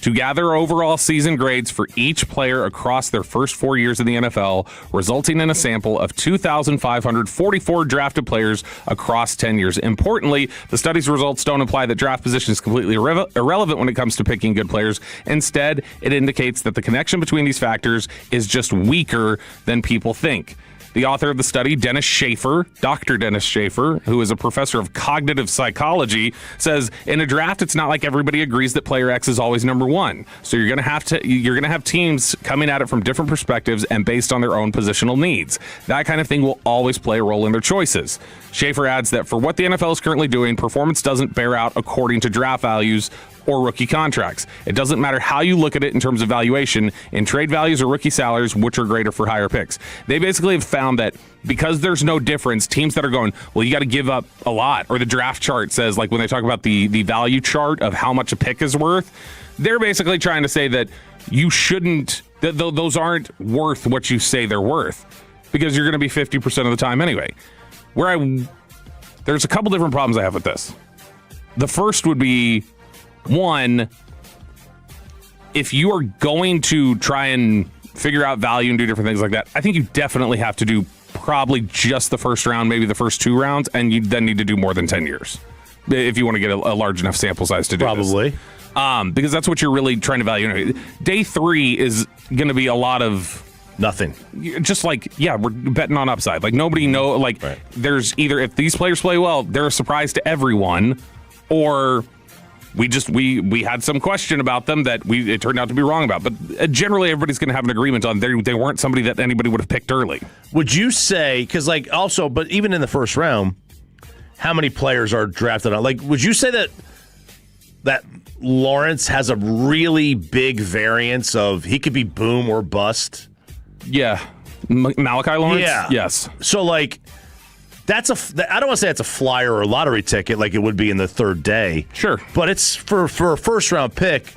to gather overall season grades for each player across their first 4 years in the NFL, resulting in a sample of 2,544 drafted players across 10 years. Importantly, the study's results don't imply that draft position is completely irrelevant when it comes to picking good players. Instead, it indicates that the connection between these factors is just weaker than people think. The author of the study, Dennis Schaefer, Dr. Dennis Schaefer, who is a professor of cognitive psychology, says in a draft, it's not like everybody agrees that player X is always number one. So you're going to have teams coming at it from different perspectives and based on their own positional needs. That kind of thing will always play a role in their choices. Schaefer adds that for what the NFL is currently doing, performance doesn't bear out according to draft values or rookie contracts. It doesn't matter how you look at it in terms of valuation, in trade values or rookie salaries, which are greater for higher picks. They basically have found that because there's no difference, teams that are going, well, you got to give up a lot, or the draft chart says, like when they talk about the value chart of how much a pick is worth, they're basically trying to say that you shouldn't, those aren't worth what you say they're worth, because you're going to be 50% of the time anyway. There's a couple different problems I have with this. The first would be, one, if you are going to try and figure out value and do different things like that, I think you definitely have to do probably just the first round, maybe the first 2 rounds, and you then need to do more than 10 years if you want to get a large enough sample size to do probably. This. Because that's what you're really trying to value. Day 3 is going to be a lot of nothing. Just like, yeah, we're betting on upside. Like nobody right. There's either if these players play well, they're a surprise to everyone, or we had some question about them that it turned out to be wrong about. But generally, everybody's going to have an agreement on they weren't somebody that anybody would have picked early. Would you say, because but even in the first round, how many players are drafted on? Like, would you say that Lawrence has a really big variance of he could be boom or bust? Yeah. Malachi Lawrence? Yeah. Yes. So, I don't want to say it's a flyer or a lottery ticket like it would be in the third day. Sure. But it's for a first-round pick.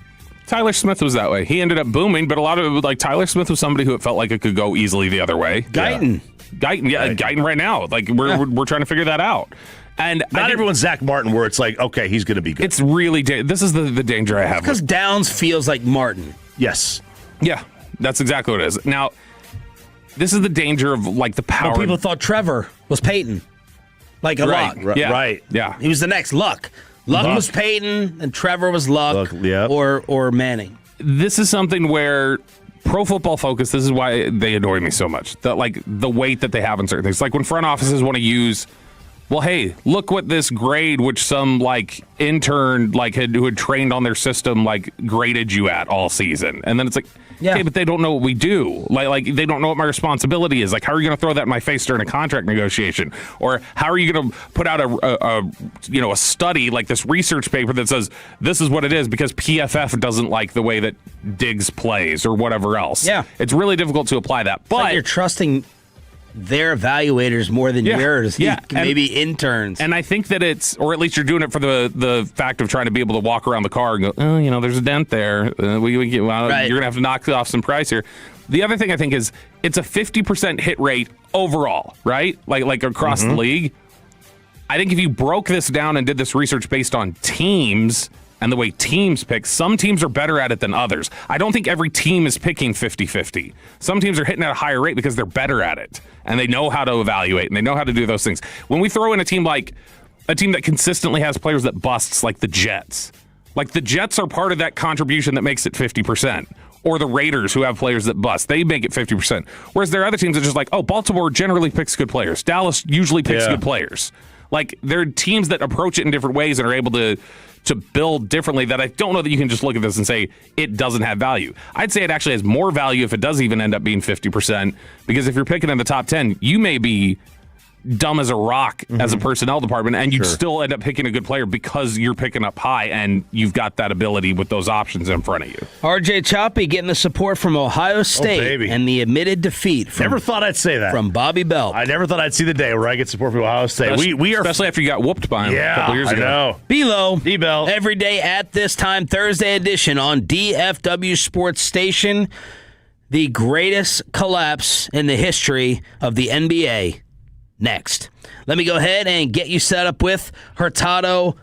Tyler Smith was that way. He ended up booming, but a lot of it was Tyler Smith was somebody who it felt like it could go easily the other way. Guyton. Guyton right now. We're trying to figure that out. And not everyone's Zach Martin where it's like, okay, he's going to be good. It's really this is the danger I have. Because Downs feels like Martin. Yes. Yeah, that's exactly what it is. Now, this is the danger of the power. Well, people thought Trevor was Peyton. Luck. Right. Yeah. He was the next Luck. Luck was Peyton, and Trevor was Luck or Manning. This is something where Pro Football Focus, this is why they annoy me so much. The weight that they have in certain things. Like when front offices want to use, well, hey, look what this grade, which some intern who had trained on their system graded you at all season. And then it's okay, but they don't know what we do. They don't know what my responsibility is. How are you going to throw that in my face during a contract negotiation? Or how are you going to put out a study this research paper that says this is what it is because PFF doesn't like the way that Diggs plays or whatever else. Yeah. It's really difficult to apply that. But you're trusting their evaluators more than yours. Maybe interns. And I think that or at least you're doing it for the fact of trying to be able to walk around the car and go, there's a dent there. You're going to have to knock off some price here. The other thing I think is it's a 50% hit rate overall, right? Like across the league. I think if you broke this down and did this research based on teams and the way teams pick, some teams are better at it than others. I don't think every team is picking 50-50. Some teams are hitting at a higher rate because they're better at it, and they know how to evaluate, and they know how to do those things. When we throw in a team that consistently has players that busts, like the Jets, the Jets are part of that contribution that makes it 50%. Or the Raiders, who have players that bust. They make it 50%. Whereas there are other teams that just Baltimore generally picks good players. Dallas usually picks good players. There are teams that approach it in different ways and are able to build differently that I don't know that you can just look at this and say it doesn't have value. I'd say it actually has more value if it does even end up being 50%, because if you're picking in the top 10, you may be dumb as a rock as a personnel department, and you'd still end up picking a good player because you're picking up high and you've got that ability with those options in front of you. RJ Choppy getting the support from Ohio State and the admitted defeat. Never thought I'd say that. From Bobby Belt. I never thought I'd see the day where I get support from Ohio State. We are, especially after you got whooped by him a couple years ago. I know. B-Lo. D-Bell. Every day at this time, Thursday edition on DFW Sports Station. The greatest collapse in the history of the NBA. Next. Let me go ahead and get you set up with Hurtado.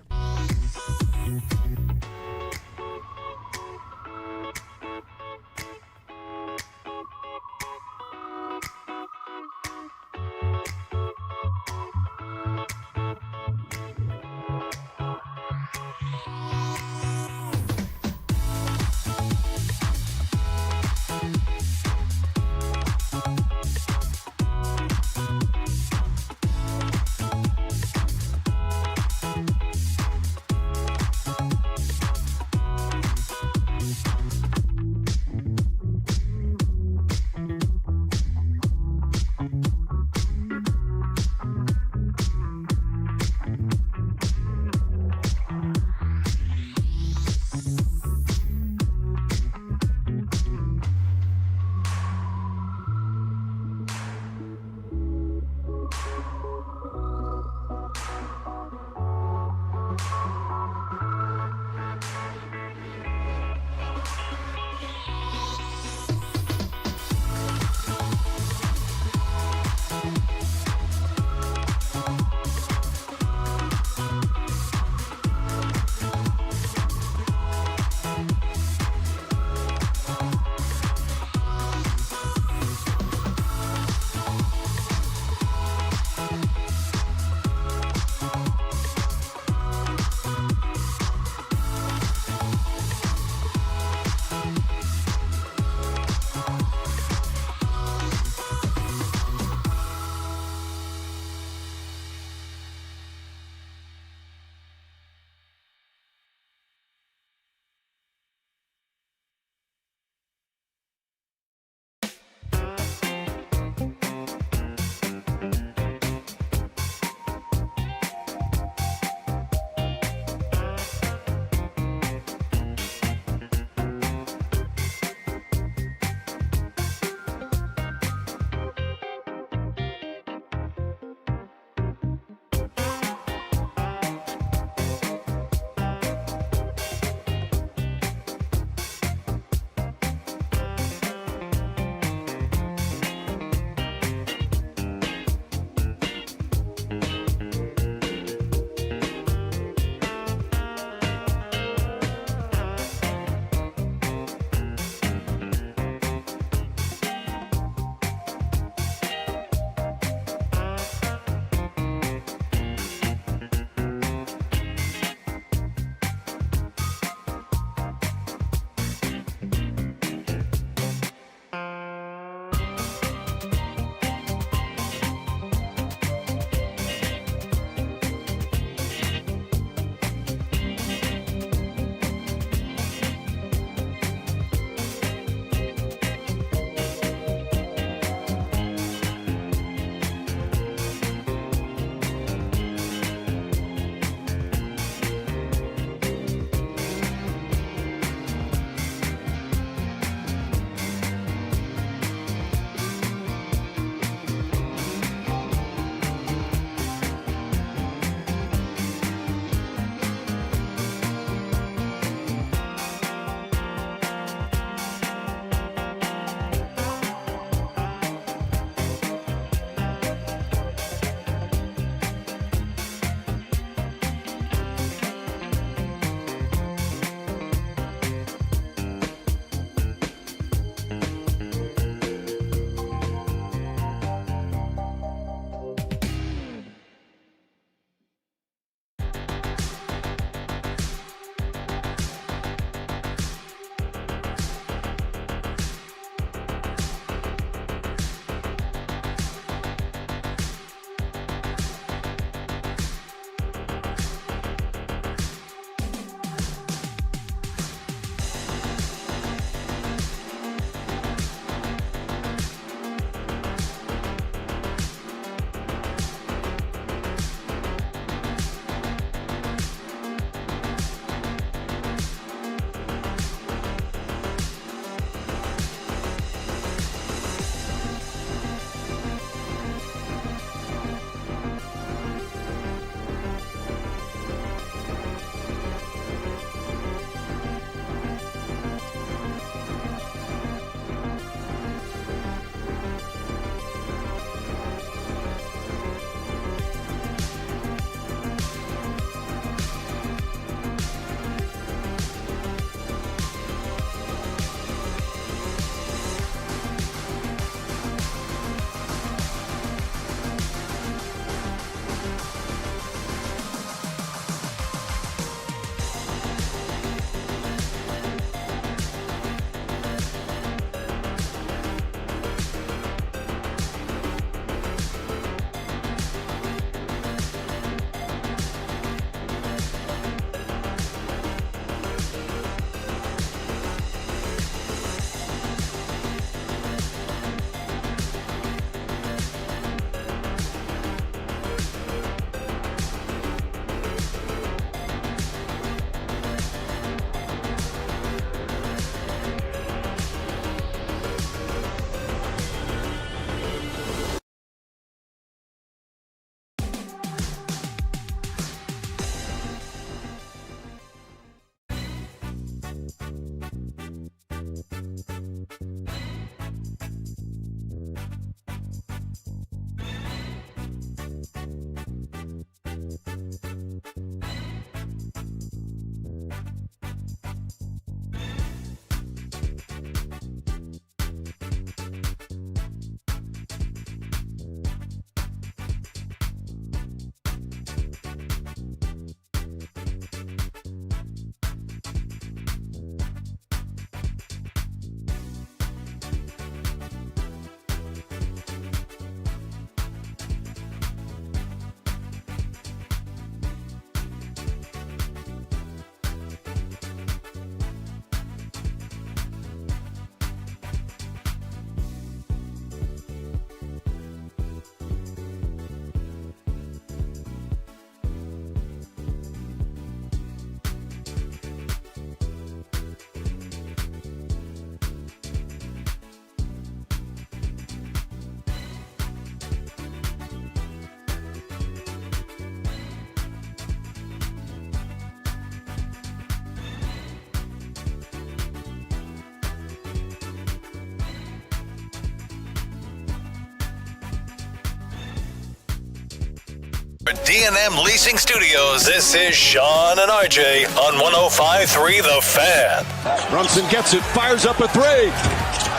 D&M Leasing Studios, this is Sean and RJ on 105.3 The Fan. Brunson gets it, fires up a three.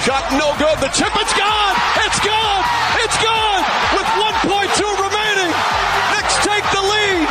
Shot no good. The chip, it's gone. It's gone. It's gone. With 1.2 remaining. Knicks take the lead.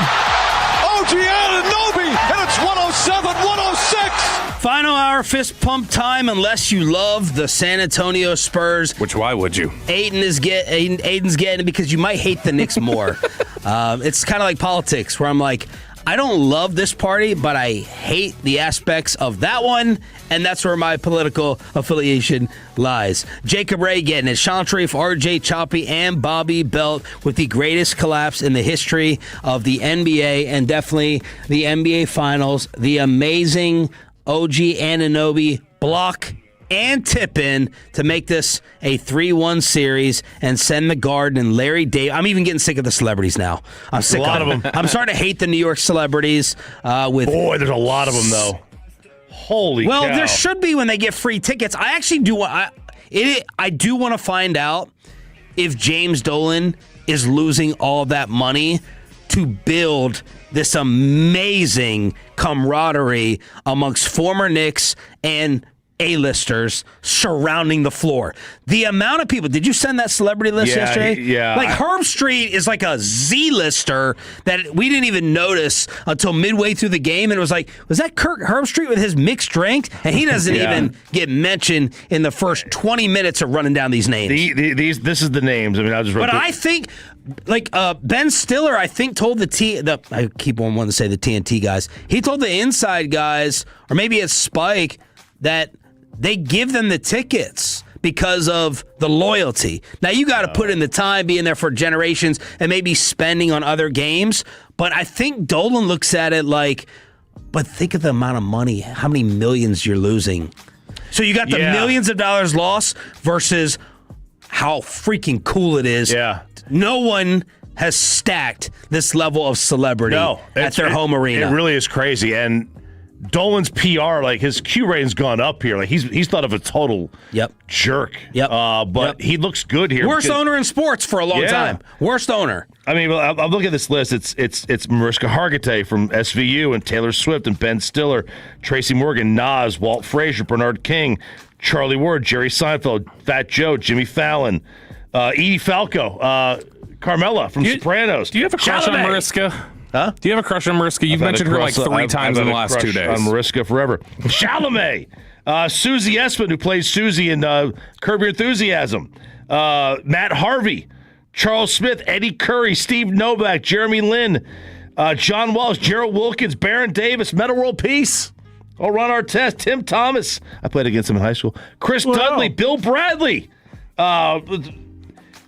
OG Anunoby, and it's 107-106. Final hour fist pump time, unless you love the San Antonio Spurs. Which, why would you? Aiden's getting it because you might hate the Knicks more. It's kind of like politics, where I'm like, I don't love this party, but I hate the aspects of that one, and that's where my political affiliation lies. Jacob Ray getting it. Sean Sharif, RJ Choppy, and Bobby Belt with the greatest collapse in the history of the NBA, and definitely the NBA Finals. The amazing OG Anunoby block and tip in to make this a 3-1 series and send the Garden and Larry David. I'm even getting sick of the celebrities now. I'm sick of them. I'm starting to hate the New York celebrities. Boy, there's a lot of them, though. Holy cow. Well, there should be when they get free tickets. I actually do want I do want to find out if James Dolan is losing all of that money to build this amazing camaraderie amongst former Knicks and A-listers surrounding the floor. The amount of people. Did you send that celebrity list yesterday? Yeah. Like Herb Street is like a Z-lister that we didn't even notice until midway through the game. And it was like, was that Herb Street with his mixed drink? And he doesn't even get mentioned in the first 20 minutes of running down these names. This is the names. I mean, I just. But I think, like Ben Stiller, I think told I keep on wanting to say the TNT guys. He told the inside guys, or maybe it's Spike, that they give them the tickets because of the loyalty. Now, you got to put in the time, being there for generations, and maybe spending on other games. But I think Dolan looks at it like, but think of the amount of money, how many millions you're losing. So you got the millions of dollars lost versus how freaking cool it is. Yeah. No one has stacked this level of celebrity at their home arena. It really is crazy. And Dolan's PR, like his Q rating's gone up here. Like he's thought of a total jerk. But he looks good here. Worst owner in sports for a long time. Worst owner. I mean, I'm looking at this list. It's Mariska Hargitay from SVU and Taylor Swift and Ben Stiller, Tracy Morgan, Nas, Walt Frazier, Bernard King, Charlie Ward, Jerry Seinfeld, Fat Joe, Jimmy Fallon, Edie Falco, Carmela from Sopranos. Do you have a crush on Mariska? Huh? Do you have a crush on Mariska? You've mentioned her like 3 times in the last 2 days. On Mariska forever. Chalamet. Susie Essman, who plays Susie in Curb Your Enthusiasm. Matt Harvey. Charles Smith. Eddie Curry. Steve Novak. Jeremy Lin. John Walsh. Gerald Wilkins. Baron Davis. Meta World Peace. Ron Artest. Tim Thomas. I played against him in high school. Chris Dudley. Bill Bradley.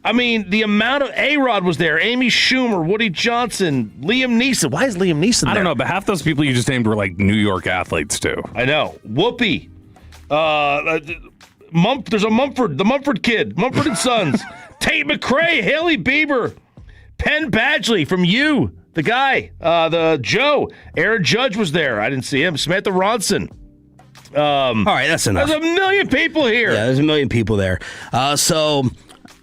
I mean, the amount of A-Rod was there. Amy Schumer, Woody Johnson, Liam Neeson. Why is Liam Neeson there? I don't know, but half those people you just named were like New York athletes, too. I know. Whoopi. There's a Mumford, the Mumford kid, Mumford and Sons. Tate McRae, Haley Bieber, Penn Badgley from You, the guy, the Joe. Aaron Judge was there. I didn't see him. Samantha Ronson. All right, that's enough. There's a million people here. Yeah, there's a million people there. So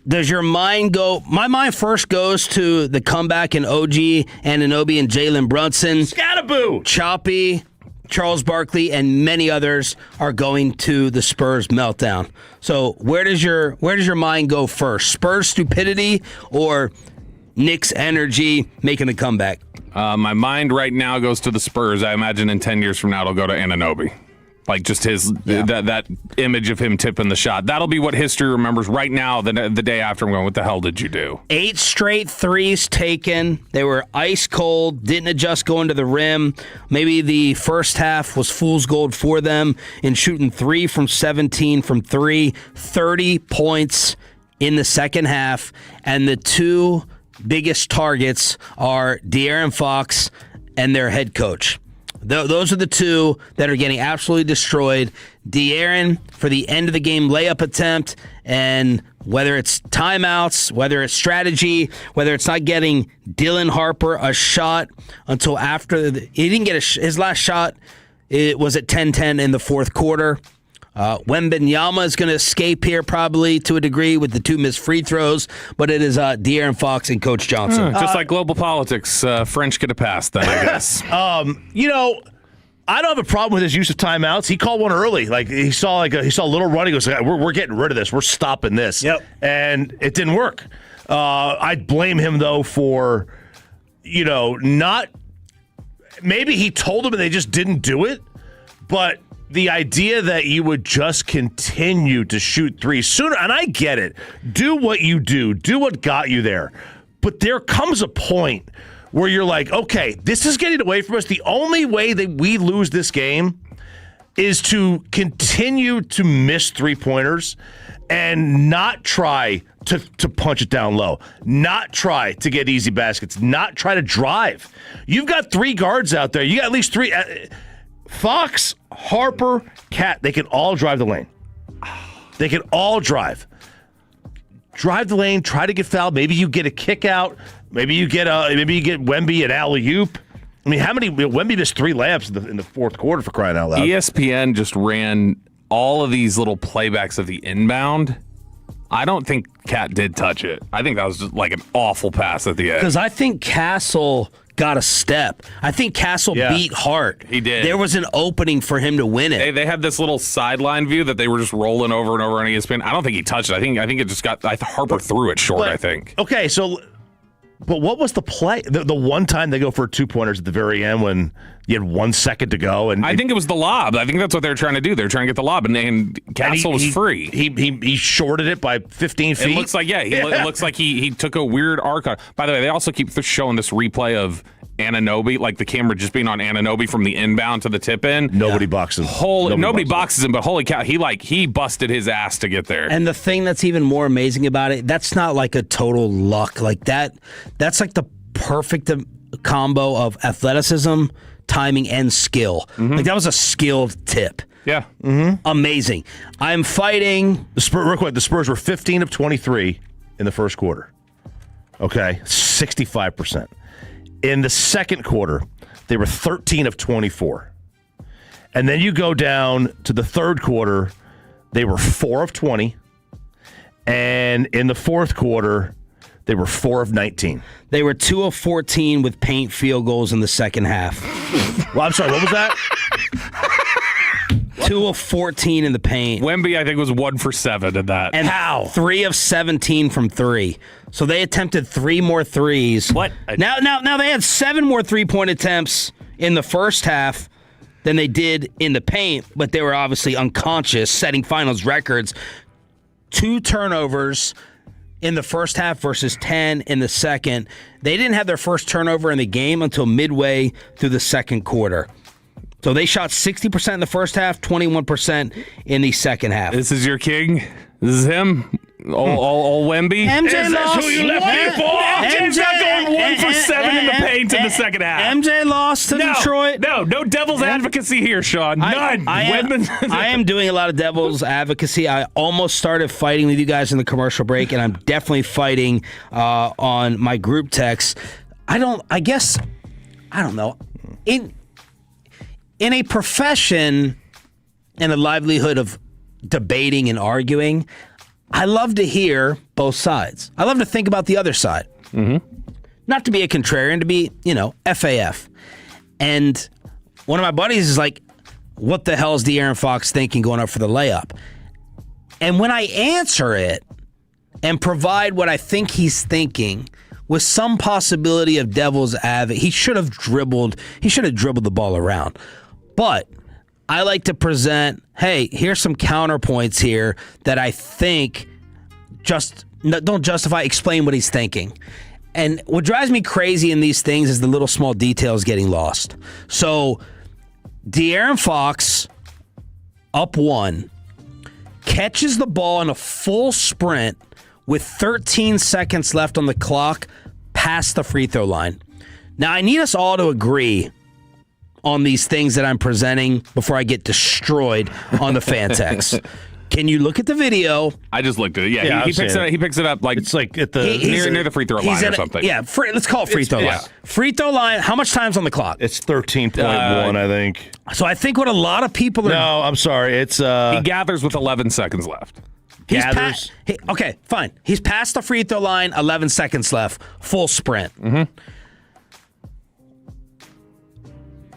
does your mind go? My mind first goes to the comeback in OG, Anunoby, and Jalen Brunson. Scattaboo! Choppy, Charles Barkley, and many others are going to the Spurs meltdown. So where does your mind go first? Spurs stupidity or Knicks energy making the comeback? My mind right now goes to the Spurs. I imagine in 10 years from now it'll go to Anunoby. Like just his that image of him tipping the shot. That'll be what history remembers. Right now, the day after, I'm going, what the hell did you do? 8 straight threes taken. They were ice cold, didn't adjust going to the rim. Maybe the first half was fool's gold for them in shooting 3 from 17 from 3, 30 points in the second half. And the 2 biggest targets are De'Aaron Fox and their head coach. Those are the 2 that are getting absolutely destroyed. De'Aaron for the end of the game layup attempt, and whether it's timeouts, whether it's strategy, whether it's not getting Dylan Harper a shot until after he didn't get his last shot. It was at 10-10 in the fourth quarter. Wembanyama is going to escape here probably to a degree with the 2 missed free throws, but it is De'Aaron Fox and Coach Johnson. Just like global politics, French could have passed then, I guess. I don't have a problem with his use of timeouts. He called one early. Like he saw a little run. He goes, "We're getting rid of this. We're stopping this." Yep. And it didn't work. I'd blame him though for, not. Maybe he told them and they just didn't do it. But the idea that you would just continue to shoot threes sooner, and I get it. Do what you do. Do what got you there. But there comes a point where you're like, okay, this is getting away from us. The only way that we lose this game is to continue to miss three-pointers and not try to punch it down low, not try to get easy baskets, not try to drive. You've got 3 guards out there. You got at least 3. Fox, Harper, Cat, they can all drive the lane. They can all drive. Drive the lane, try to get fouled. Maybe you get a kick out. Maybe you get Wemby an alley-oop. I mean, Wemby missed 3 layups in the fourth quarter, for crying out loud. ESPN just ran all of these little playbacks of the inbound. I don't think Cat did touch it. I think that was just like an awful pass at the end. Because I think Castle got a step. I think Castle beat Hart. He did. There was an opening for him to win it. They had this little sideline view that they were just rolling over and over on ESPN. I don't think he touched it. I think it just got Harper threw it short, I think. Okay, but what was the play? The one time they go for 2-pointers at the very end when you had 1 second to go, and I think it was the lob. I think that's what they're trying to do. They're trying to get the lob, and Castle was free. He shorted it by 15 feet. It looks like it looks like he took a weird arc on. By the way, they also keep showing this replay of Anunoby, like the camera just being on Anunoby from the inbound to the tip in. Nobody boxes. Nobody boxes him, but holy cow, he busted his ass to get there. And the thing that's even more amazing about it, that's not like a total luck. Like that's like the perfect combo of athleticism, timing, and skill. Like that was a skilled tip. Yeah. Amazing. I'm fighting. Real quick, the Spurs were 15 of 23 in the first quarter. Okay, 65%. In the second quarter, they were 13 of 24. And then you go down to the third quarter, they were 4 of 20. And in the fourth quarter, they were 4 of 19. They were 2 of 14 with paint field goals in the second half. Well, I'm sorry, what was that? 2 of 14 in the paint. Wemby, I think, was 1 for 7 in that. And how? 3 of 17 from 3. So they attempted 3 more threes. What? Now they had 7 more 3-point attempts in the first half than they did in the paint, but they were obviously unconscious, setting finals records. 2 turnovers in the first half versus 10 in the second. They didn't have their first turnover in the game until midway through the second quarter. So they shot 60% in the first half, 21% in the second half. This is your king? This is him? Old Wemby? MJ is this lost. who you left me for? MJ's not going 1 for 7 in the paint in the second half. MJ lost to Detroit. No devil's advocacy here, Sean. None. I am doing a lot of devil's advocacy. I almost started fighting with you guys in the commercial break, and I'm definitely fighting on my group text. I don't know. In a profession and a livelihood of debating and arguing, I love to hear both sides. I love to think about the other side. Not to be a contrarian, to be, FAF. And one of my buddies is like, what the hell is De'Aaron Fox thinking going up for the layup? And when I answer it and provide what I think he's thinking with some possibility of devil's advocate, he should have dribbled the ball around. But I like to present, hey, here's some counterpoints here that I think don't justify, explain what he's thinking. And what drives me crazy in these things is the little small details getting lost. So De'Aaron Fox, up 1, catches the ball in a full sprint with 13 seconds left on the clock past the free throw line. Now, I need us all to agree on these things that I'm presenting before I get destroyed on the fan text. Can you look at the video? I just looked at it. Yeah, he picks it up like it's like at the near the free throw line or something. Let's call it free throw line. Free throw line. How much time's on the clock? It's 13.1, I think. So I think what a lot of people are. No, I'm sorry. It's he gathers with 11 seconds left. Okay, fine. He's past the free throw line. 11 seconds left. Full sprint. Mm-hmm.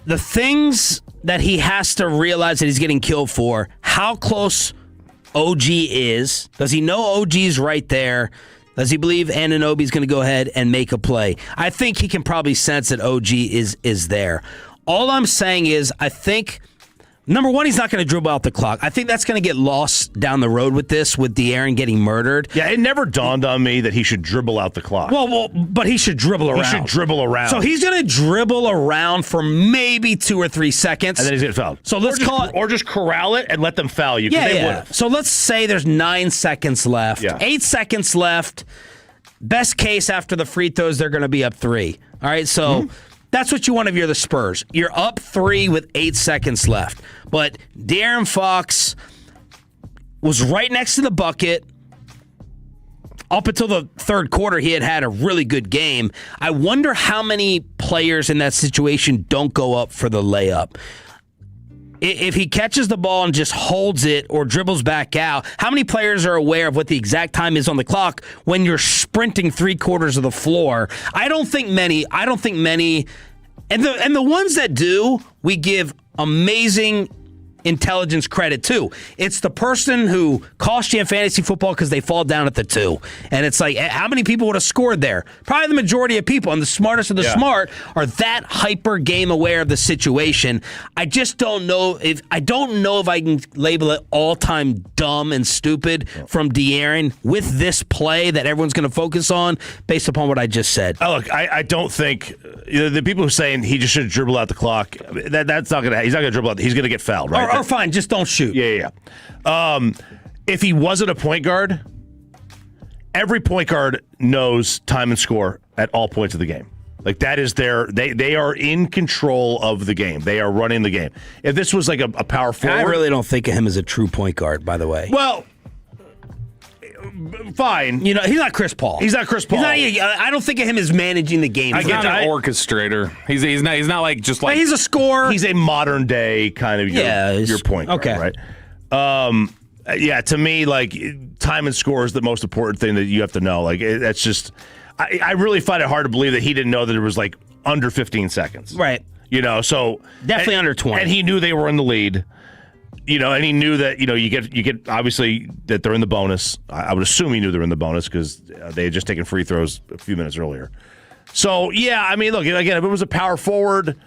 The things that he has to realize that he's getting killed for. How close OG is. Does he know OG's right there? Does he believe Anunoby's going to go ahead and make a play? I think he can probably sense that OG is there. All I'm saying is I think, number one, he's not going to dribble out the clock. I think that's going to get lost down the road with De'Aaron getting murdered. Yeah, it never dawned on me that he should dribble out the clock. Well, but he should dribble around. He should dribble around. So he's going to dribble around for maybe 2 or 3 seconds. And then he's going to foul. So let's call it. Or just corral it and let them foul you. Yeah. So let's say there's 9 seconds left. Yeah. 8 seconds left. Best case after the free throws, they're going to be up 3. All right, so that's what you want if you're the Spurs. You're up 3 with 8 seconds left. But De'Aaron Fox was right next to the bucket. Up until the third quarter, he had a really good game. I wonder how many players in that situation don't go up for the layup. If he catches the ball and just holds it or dribbles back out, how many players are aware of what the exact time is on the clock when you're sprinting 3/4 of the floor? I don't think many. And the ones that do, we give amazing intelligence credit too. It's the person who cost you in fantasy football because they fall down at the 2. And it's like, how many people would have scored there? Probably the majority of people. And the smartest of the smart are that hyper game aware of the situation. I just don't know if I can label it all-time dumb and stupid from De'Aaron with this play that everyone's going to focus on based upon what I just said. Oh, look, I don't think the people who are saying he just should dribble out the clock, that's not going to. He's not going to dribble out. He's going to get fouled, right? Or fine, just don't shoot. Yeah. If he wasn't a point guard, every point guard knows time and score at all points of the game. Like that is they are in control of the game. They are running the game. If this was like a power forward, I really don't think of him as a true point guard, by the way. Well, fine. You know, he's not Chris Paul. I don't think of him as managing the game. He's not an orchestrator. He's not like just like he's a scorer. He's a modern day kind of your point guard, right? To me, like time and score is the most important thing that you have to know. Like that's just, I really find it hard to believe that he didn't know that it was like under 15 seconds, right? You know, so definitely under 20, and he knew they were in the lead. You know, and he knew that, you know, you get obviously that they're in the bonus. I would assume he knew they were in the bonus because they had just taken free throws a few minutes earlier. So, yeah, I mean, look, again, if it was a power forward,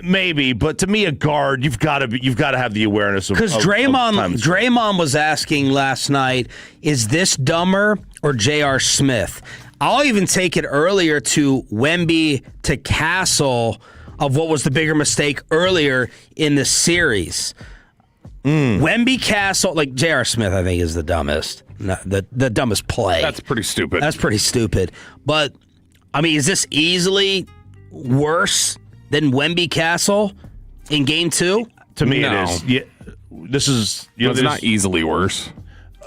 maybe, but to me, a guard, you've got to have the awareness of because Draymond was asking last night, is this dumber or J.R. Smith? I'll even take it earlier to Wemby to Castle of what was the bigger mistake earlier in the series. Wemby Castle, like J.R. Smith, I think is the dumbest. The dumbest play. That's pretty stupid. But, I mean, is this easily worse than Wemby Castle in Game 2? To me, it is. Yeah, this is. It's not easily worse.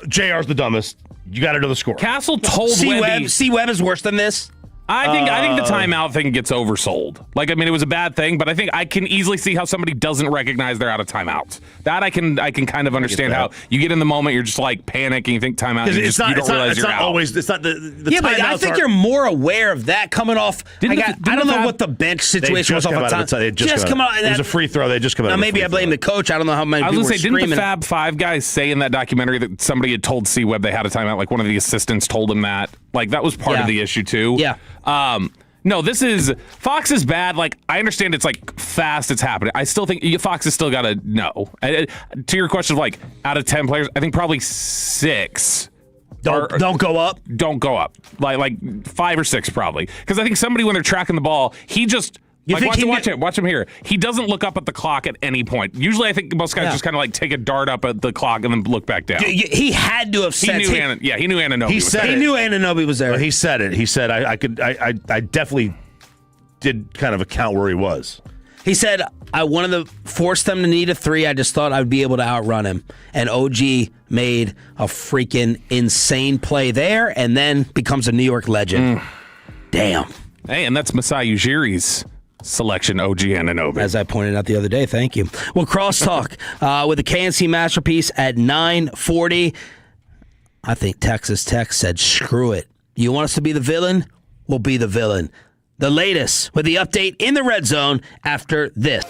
JR's the dumbest. You got to know the score. Castle told Wemby. C-Web is worse than this? I think the timeout thing gets oversold. Like, I mean, it was a bad thing, but I think I can easily see how somebody doesn't recognize they're out of timeout. That I can kind of understand how you get in the moment, you're just like panicking, you think timeout, you don't realize you're out. It's not the yeah, but I think you're more aware of that coming off. I don't know what the bench situation was off of time. They just come out. It was a free throw. They just come out. Now maybe I blame the coach. I don't know how many people were screaming. Didn't the Fab Five guys say in that documentary that somebody had told C-Web they had a timeout? Like one of the assistants told him that. Like that was part of the issue too. Yeah. No, Fox is bad. Like, I understand it's like fast, it's happening. I still think Fox has still got to know. To your question of like, out of 10 players, I think probably 6 don't go up. Don't go up. Like 5 or 6 probably. Because I think somebody, when they're tracking the ball, he just. Watch him here. He doesn't look up at the clock at any point. Usually, I think most guys just kind of like take a dart up at the clock and then look back down. He had to have said. He knew Anunoby was there. He knew Anunoby was there. Well, he said it. He said, I definitely did kind of account where he was. He said, I wanted to force them to need a 3. I just thought I'd be able to outrun him. And OG made a freaking insane play there and then becomes a New York legend. Damn. Hey, and that's Masai Ujiri's selection, OG Anunoby. As I pointed out the other day, thank you. Well, crosstalk with the KNC Masterpiece at 9:40. I think Texas Tech said, screw it. You want us to be the villain? We'll be the villain. The latest with the update in the red zone after this.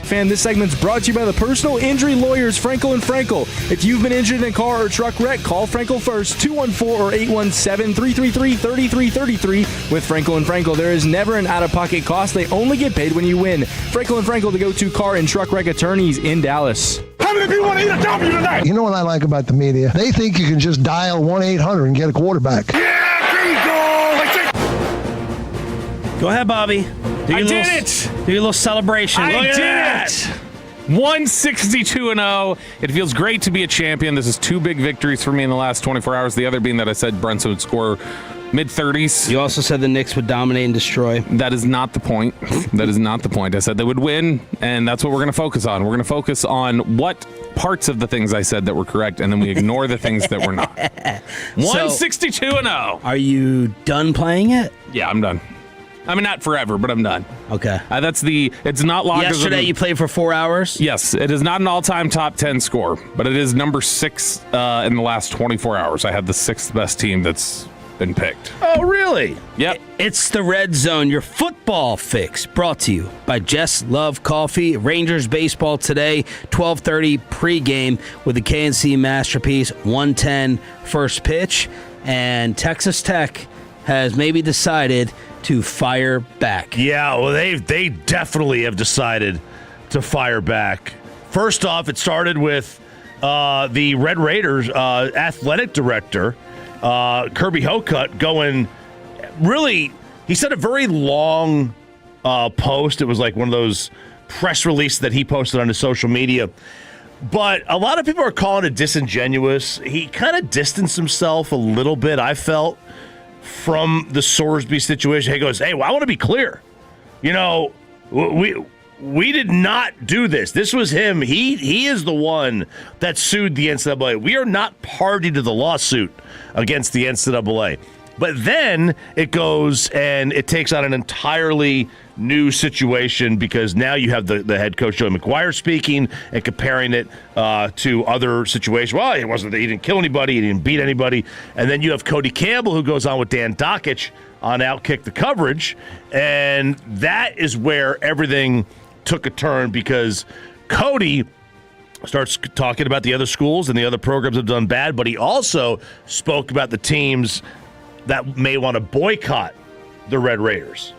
Fan. This segment's brought to you by the personal injury lawyers Frankel and Frankel. If you've been injured in a car or truck wreck, call Frankel first, 214 or 817-333-3333. With Frankel and Frankel, there is never an out-of-pocket cost. They only get paid when you win. Frankel and Frankel, the go-to car and truck wreck attorneys in Dallas. How many people want to eat a W tonight? You know what I like about the media? They think you can just dial 1-800 and get a quarterback. Go ahead, Bobby. I did it. Do your little celebration. I Look at did that. it. 162-0. It feels great to be a champion. This is 2 big victories for me in the last 24 hours. The other being that I said Brunson would score mid-30s. You also said the Knicks would dominate and destroy. That is not the point. That is not the point. I said they would win, and that's what we're going to focus on. We're going to focus on what parts of the things I said that were correct, and then we ignore the things that were not. 162-0. Are you done playing it? Yeah, I'm done. I mean, not forever, but I'm done. Okay. It's not logged. Yesterday you played for 4 hours? Yes. It is not an all-time top 10 score, but it is number 6 in the last 24 hours. I had the 6th best team that's been picked. Oh, really? Yep. It's the Red Zone, your football fix, brought to you by Jess Love Coffee. Rangers baseball today, 12:30 pregame with the KNC Masterpiece, 1:10 first pitch, and Texas Tech has maybe decided to fire back. Yeah, well, they definitely have decided to fire back. First off, it started with the Red Raiders athletic director, Kirby Hocutt, going really, he said a very long post. It was like one of those press releases that he posted on his social media. But a lot of people are calling it disingenuous. He kind of distanced himself a little bit, I felt, from the Sorsby situation. He goes, hey, well, I want to be clear. You know, we did not do this. This was him. He is the one that sued the NCAA. We are not party to the lawsuit against the NCAA. But then it goes and it takes on an entirely new situation because now you have the head coach, Joey McGuire, speaking and comparing it to other situations. Well, he didn't kill anybody. He didn't beat anybody. And then you have Cody Campbell, who goes on with Dan Dockich on Outkick the Coverage. And that is where everything took a turn because Cody starts talking about the other schools and the other programs have done bad, but he also spoke about the teams that may want to boycott the Red Raiders.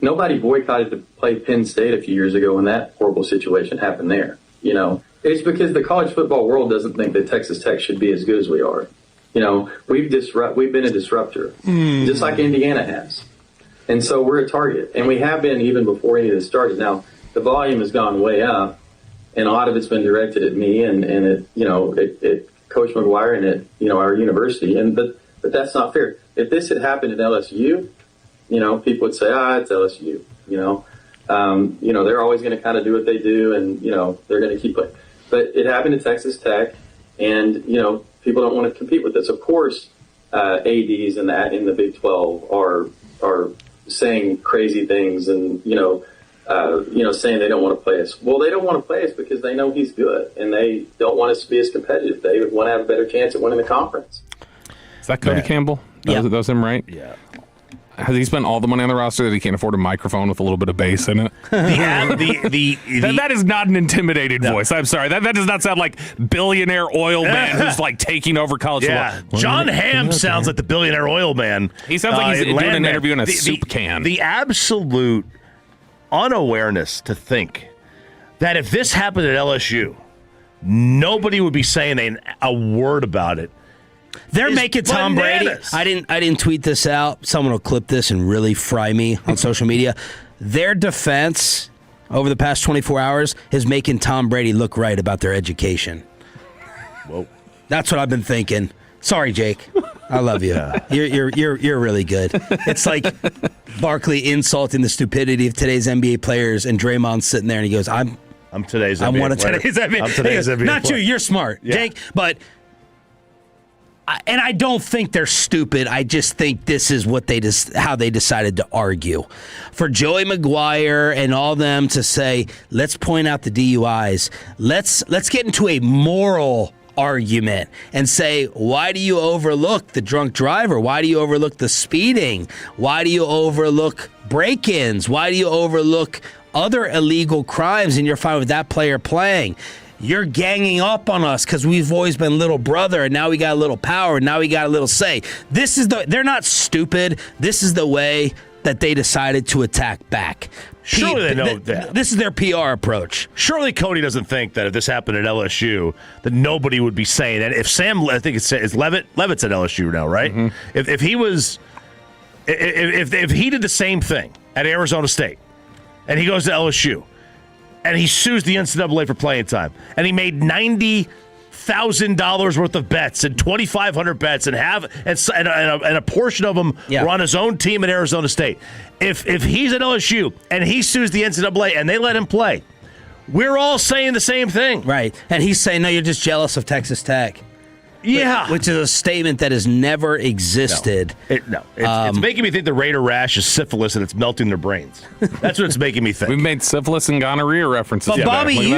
Nobody boycotted to play Penn State a few years ago when that horrible situation happened there. You know, it's because the college football world doesn't think that Texas Tech should be as good as we are. You know, we've been a disruptor, just like Indiana has. And so we're a target. And we have been even before any of this started. Now, the volume has gone way up, and a lot of it's been directed at me and at Coach McGuire and at, our university. But that's not fair. If this had happened at LSU, people would say, it's LSU. They're always going to kind of do what they do, and they're going to keep playing. But it happened at Texas Tech, and people don't want to compete with this. Of course, ADs in the Big 12 are saying crazy things, and saying they don't want to play us. Well, they don't want to play us because they know he's good, and they don't want us to be as competitive. They want to have a better chance at winning the conference. Is that Cody Campbell? That was him, right? Yeah. Has he spent all the money on the roster that he can't afford a microphone with a little bit of bass in it? That is not an intimidating voice. I'm sorry. That does not sound like billionaire oil man who's like taking over college football. John Hamm sounds like the billionaire oil man. He sounds like he's doing an interview in a soup can. The absolute unawareness to think that if this happened at LSU, nobody would be saying a word about it. They're making Tom Brady. I didn't tweet this out. Someone will clip this and really fry me on social media. Their defense over the past 24 hours is making Tom Brady look right about their education. Whoa. That's what I've been thinking. Sorry, Jake. I love you. You're really good. It's like Barkley insulting the stupidity of today's NBA players, and Draymond's sitting there and he goes, I'm today's NBA one of today's NBA. I'm today's NBA Not player. you. You're smart, Jake. But I don't think they're stupid. I just think this is what how they decided to argue. For Joey McGuire and all them to say, let's point out the DUIs. Let's get into a moral argument and say, why do you overlook the drunk driver? Why do you overlook the speeding? Why do you overlook break-ins? Why do you overlook other illegal crimes and you're fine with that player playing. You're ganging up on us because we've always been little brother, and now we got a little power, and now we got a little say. They're not stupid. This is the way that they decided to attack back. Surely they know that. This is their PR approach. Surely Cody doesn't think that if this happened at LSU, that nobody would be saying that. If Sam, I think it's Levitt's at LSU now, right? Mm-hmm. If he was, if he did the same thing at Arizona State, and he goes to LSU, and he sues the NCAA for playing time, and he made $90,000 worth of bets and 2,500 bets, and a portion of them were on his own team at Arizona State. If he's at LSU and he sues the NCAA and they let him play, we're all saying the same thing, right? And he's saying, "No, you're just jealous of Texas Tech." Yeah, which is a statement that has never existed. It's making me think the Raider rash is syphilis and it's melting their brains. That's what it's making me think. We've made syphilis and gonorrhea references. But Bobby,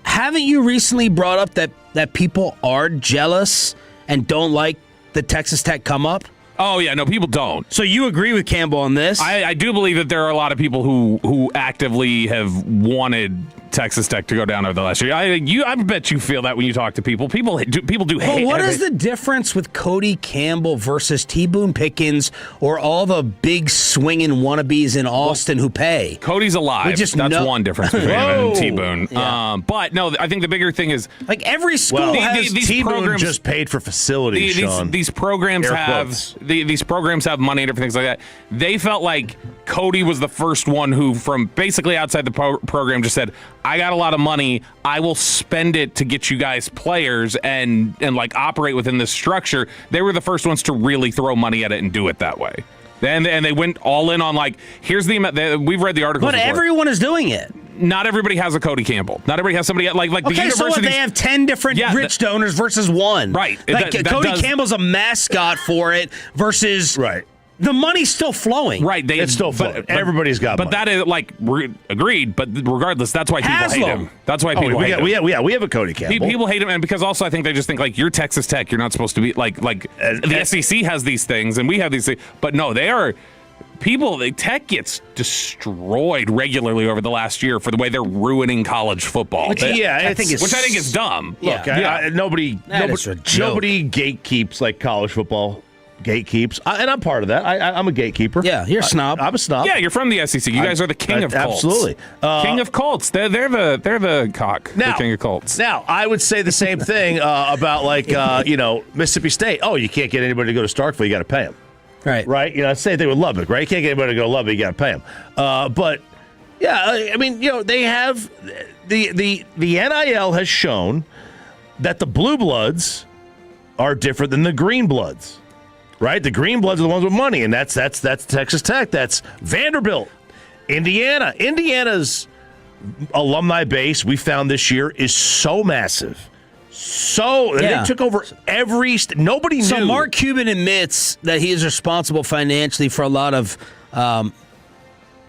haven't you recently brought up that people are jealous and don't like the Texas Tech come up? Oh, yeah, no, people don't. So you agree with Campbell on this? I do believe that there are a lot of people who actively have wanted Texas Tech to go down over the last year. I bet you feel that when you talk to people. People do hate. But what is the difference with Cody Campbell versus T. Boone Pickens or all the big swinging wannabes in Austin who pay? Cody's alive. That's one difference between him and T. Boone. Yeah. But no, I think the bigger thing is like every school has these T. programs Boone just paid for facilities. These programs these programs have money and different things like that. They felt like Cody was the first one who, from basically outside the program, just said, I got a lot of money. I will spend it to get you guys players and like operate within this structure. They were the first ones to really throw money at it and do it that way. And they went all in on like, here's the amount. We've read the articles. But everyone is doing it. Not everybody has a Cody Campbell. Not everybody has somebody like the university. So they have 10 different rich donors versus one. Right. Like Cody Campbell's a mascot for it versus the money's still flowing. Right. It's still flowing. Everybody's got money. But that is like agreed. But regardless, that's why people hate him. That's why people hate him. We have a Cody Campbell. People hate him, and because also I think they just think like you're Texas Tech. You're not supposed to be like the SEC has these things and we have these things. But no, they are. Tech gets destroyed regularly over the last year for the way they're ruining college football. Which I think is dumb. Look, nobody gatekeeps like college football. Gatekeeps, and I'm part of that. I'm a gatekeeper. Yeah, you're a snob. I'm a snob. Yeah, you're from the SEC. You guys are the king of cults. Absolutely, king of cults. They're the cock. Now, the king of cults. Now, I would say the same thing about like Mississippi State. Oh, you can't get anybody to go to Starkville. You got to pay them. Right. Same thing with Lubbock. Right. You can't get anybody to go to Lubbock. You got to pay them. But yeah, I mean, they have the NIL has shown that the blue bloods are different than the green bloods. Right, the green bloods are the ones with money, and that's Texas Tech, that's Vanderbilt, Indiana. Indiana's alumni base we found this year is so massive, they took over every. Nobody knew. So Mark Cuban admits that he is responsible financially for a lot of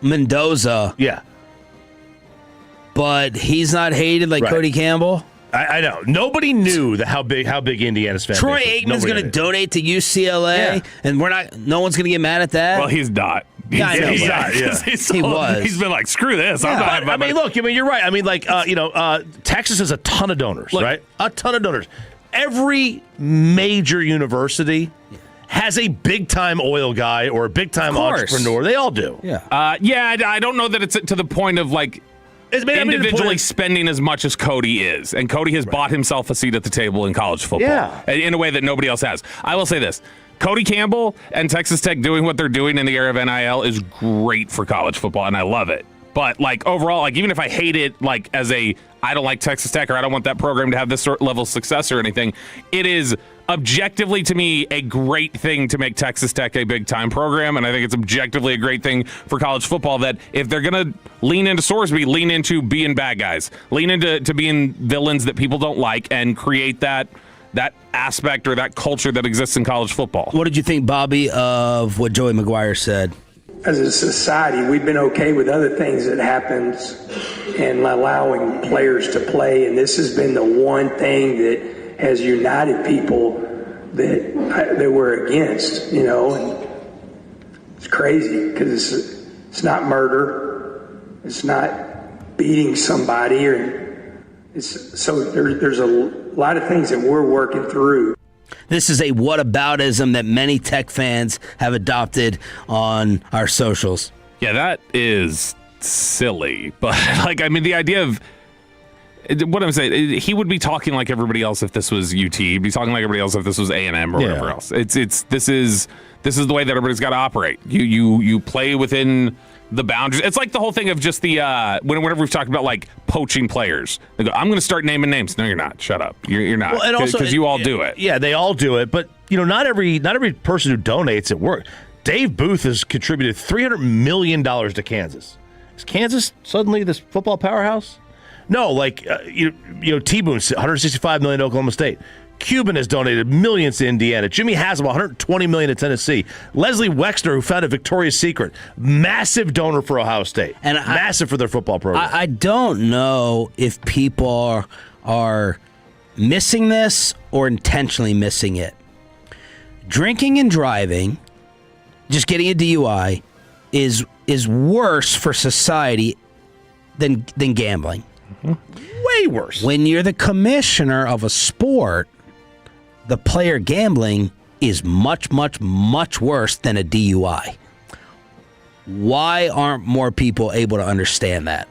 Mendoza. Yeah, but he's not hated like Cody Campbell. I know. Nobody knew how big Indiana's fan Troy base was. Aikman's going to donate to UCLA, and no one's going to get mad at that. Well, he's not. He's not. He was. He's been like, screw this. I'm not. I mean, look. I mean, you're right. I mean, like, Texas has a ton of donors, right? A ton of donors. Every major university has a big-time oil guy or a big-time entrepreneur. They all do. Yeah. I don't know that it's to the point of like. Individually spending as much as Cody is. And Cody has bought himself a seat at the table in college football in a way that nobody else has. I will say this. Cody Campbell and Texas Tech doing what they're doing in the era of NIL is great for college football, and I love it. But, like, overall, like, even if I hate it, like, I don't like Texas Tech or I don't want that program to have this level of success or anything, it is objectively, to me, a great thing to make Texas Tech a big-time program, and I think it's objectively a great thing for college football that if they're going to lean into Sorsby, lean into being bad guys, lean into being villains that people don't like, and create that aspect or that culture that exists in college football. What did you think, Bobby, of what Joey McGuire said? As a society, we've been okay with other things that happens and allowing players to play, and this has been the one thing that has united people that we're against, and it's crazy because it's not murder, it's not beating somebody, so there's a lot of things that we're working through. This is a whataboutism that many Tech fans have adopted on our socials. Yeah, that is silly. But, the idea of what I'm saying, he would be talking like everybody else if this was UT. He'd be talking like everybody else if this was A&M or whatever else. This is the way that everybody's got to operate. You play within the boundaries. It's like the whole thing of just the whenever we've talked about like poaching players. They go, I'm going to start naming names. No, you're not. Shut up. You're not. Because you all do it. Yeah, they all do it. But not every person who donates at work. Dave Booth has contributed $300 million to Kansas. Is Kansas suddenly this football powerhouse? No, T-Boone, $165 million to Oklahoma State. Cuban has donated millions to Indiana. Jimmy Haslam, $120 million to Tennessee. Leslie Wexner, who founded Victoria's Secret, massive donor for Ohio State. And massive for their football program. I don't know if people are missing this or intentionally missing it. Drinking and driving, just getting a DUI, is worse for society than gambling. Way worse. When you're the commissioner of a sport, the player gambling is much, much, much worse than a DUI. Why aren't more people able to understand that?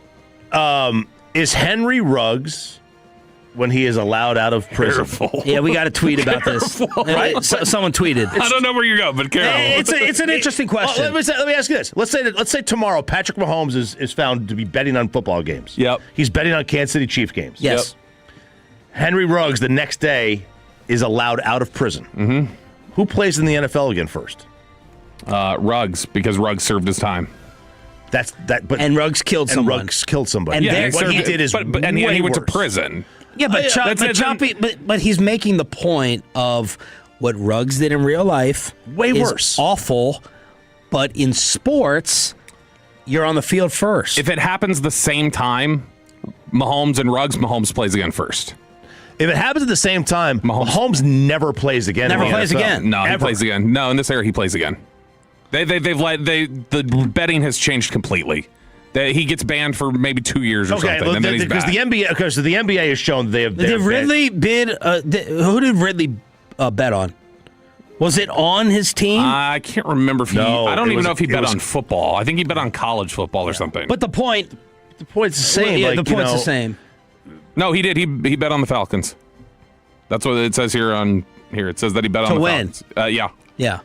Is Henry Ruggs, when he is allowed out of prison? Careful. Yeah, we got a tweet about this. Right? Someone tweeted. I don't know where you're going, but careful. It's an interesting question. Let me ask you this. Let's say tomorrow Patrick Mahomes is found to be betting on football games. Yep. He's betting on Kansas City Chiefs games. Yes. Yep. Henry Ruggs the next day is allowed out of prison. Mm-hmm. Who plays in the NFL again first? Ruggs, because Ruggs served his time. And Ruggs killed someone. Ruggs killed somebody. And what he did is and he went to prison. Yeah, but he's making the point of what Ruggs did in real life. Way worse. Awful. But in sports, you're on the field first. If it happens the same time, Mahomes and Ruggs, Mahomes plays again first. If it happens at the same time, Mahomes never plays again. Never plays again. No, he plays again. No, in this era, he plays again. The betting has changed completely. He gets banned for maybe 2 years or something, and then he's back. The NBA has shown they have. Did Ridley bid? Who did Ridley bet on? Was it on his team? I can't remember if he. I don't even know if he bet on football. I think he bet on college football or something. But the point's the same. Yeah, the point's the same. No, he did. He bet on the Falcons. That's what it says here on here. It says that he bet on the Falcons. Yeah. Yeah.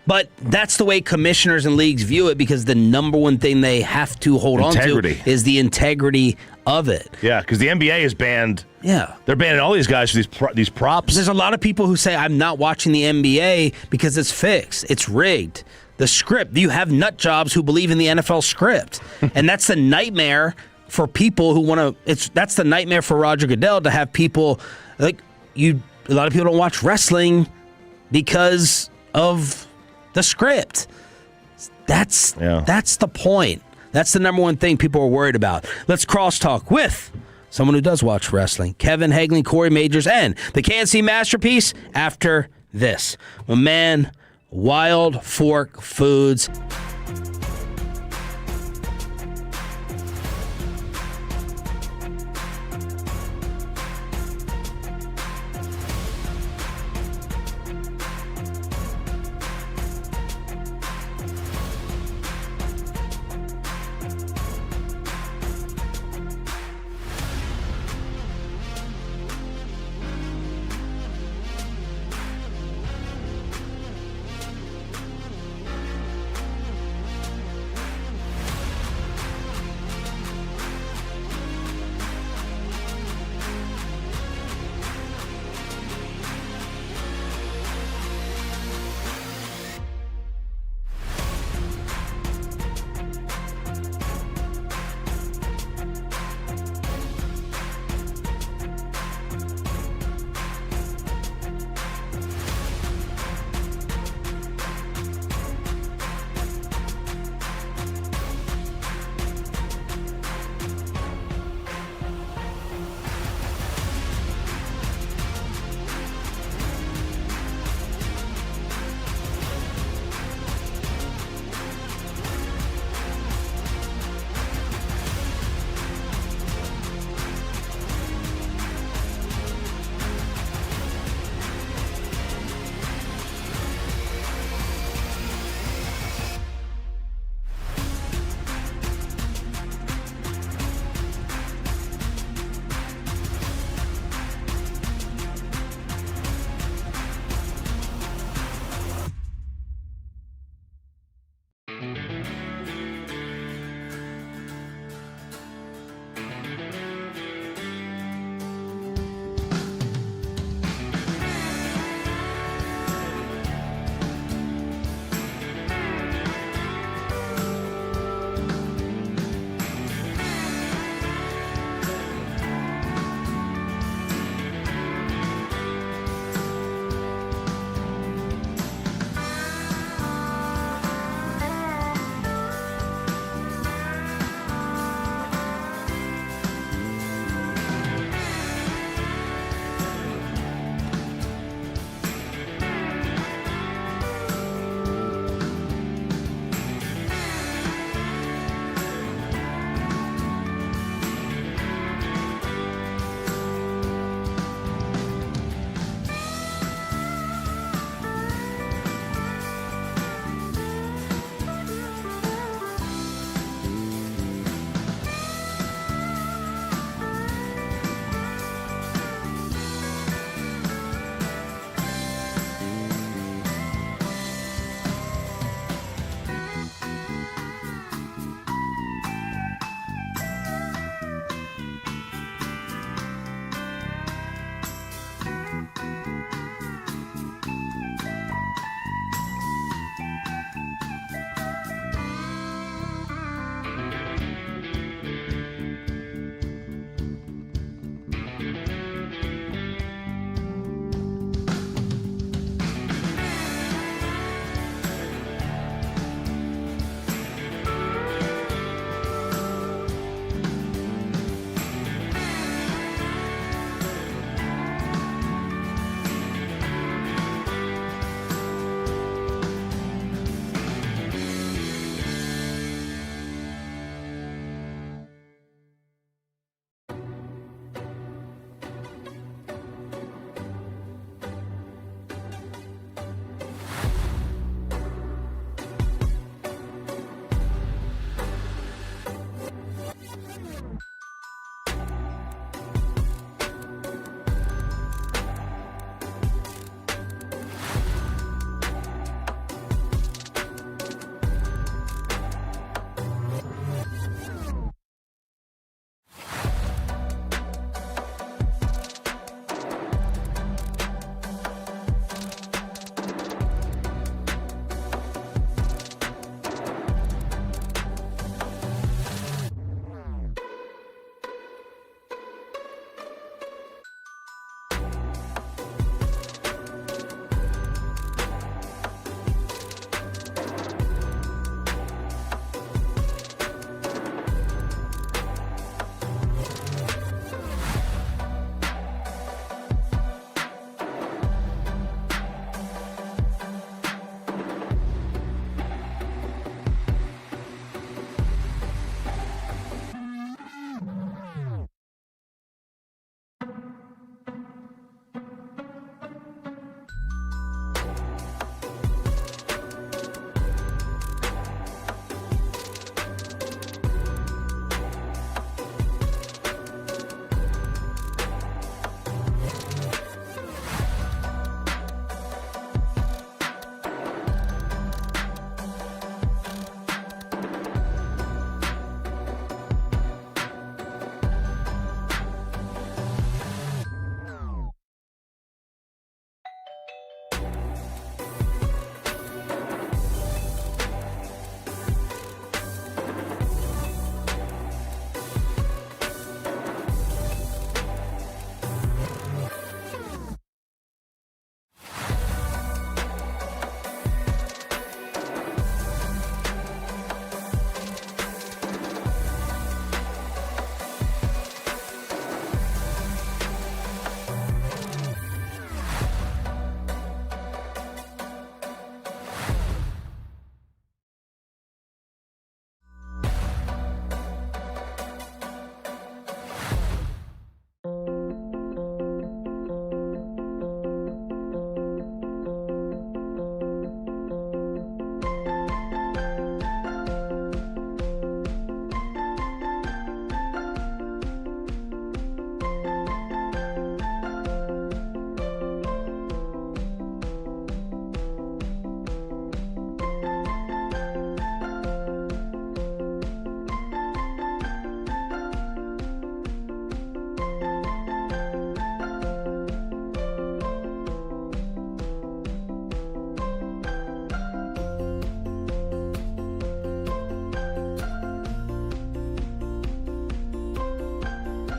But that's the way commissioners and leagues view it, because the number one thing they have to hold on to is the integrity of it. Yeah, because the NBA is banned. Yeah. They're banning all these guys for these props. There's a lot of people who say, I'm not watching the NBA because it's fixed. It's rigged. The script. You have nut jobs who believe in the NFL script. And that's the nightmare for people who want to. That's the nightmare for Roger Goodell, to have people like you. A lot of people don't watch wrestling because of the script. That's the point. That's the number one thing people are worried about. Let's crosstalk with someone who does watch wrestling. Kevin Hagelin, Corey Majors, and the KNC Masterpiece after this. My man, Wild Fork Foods.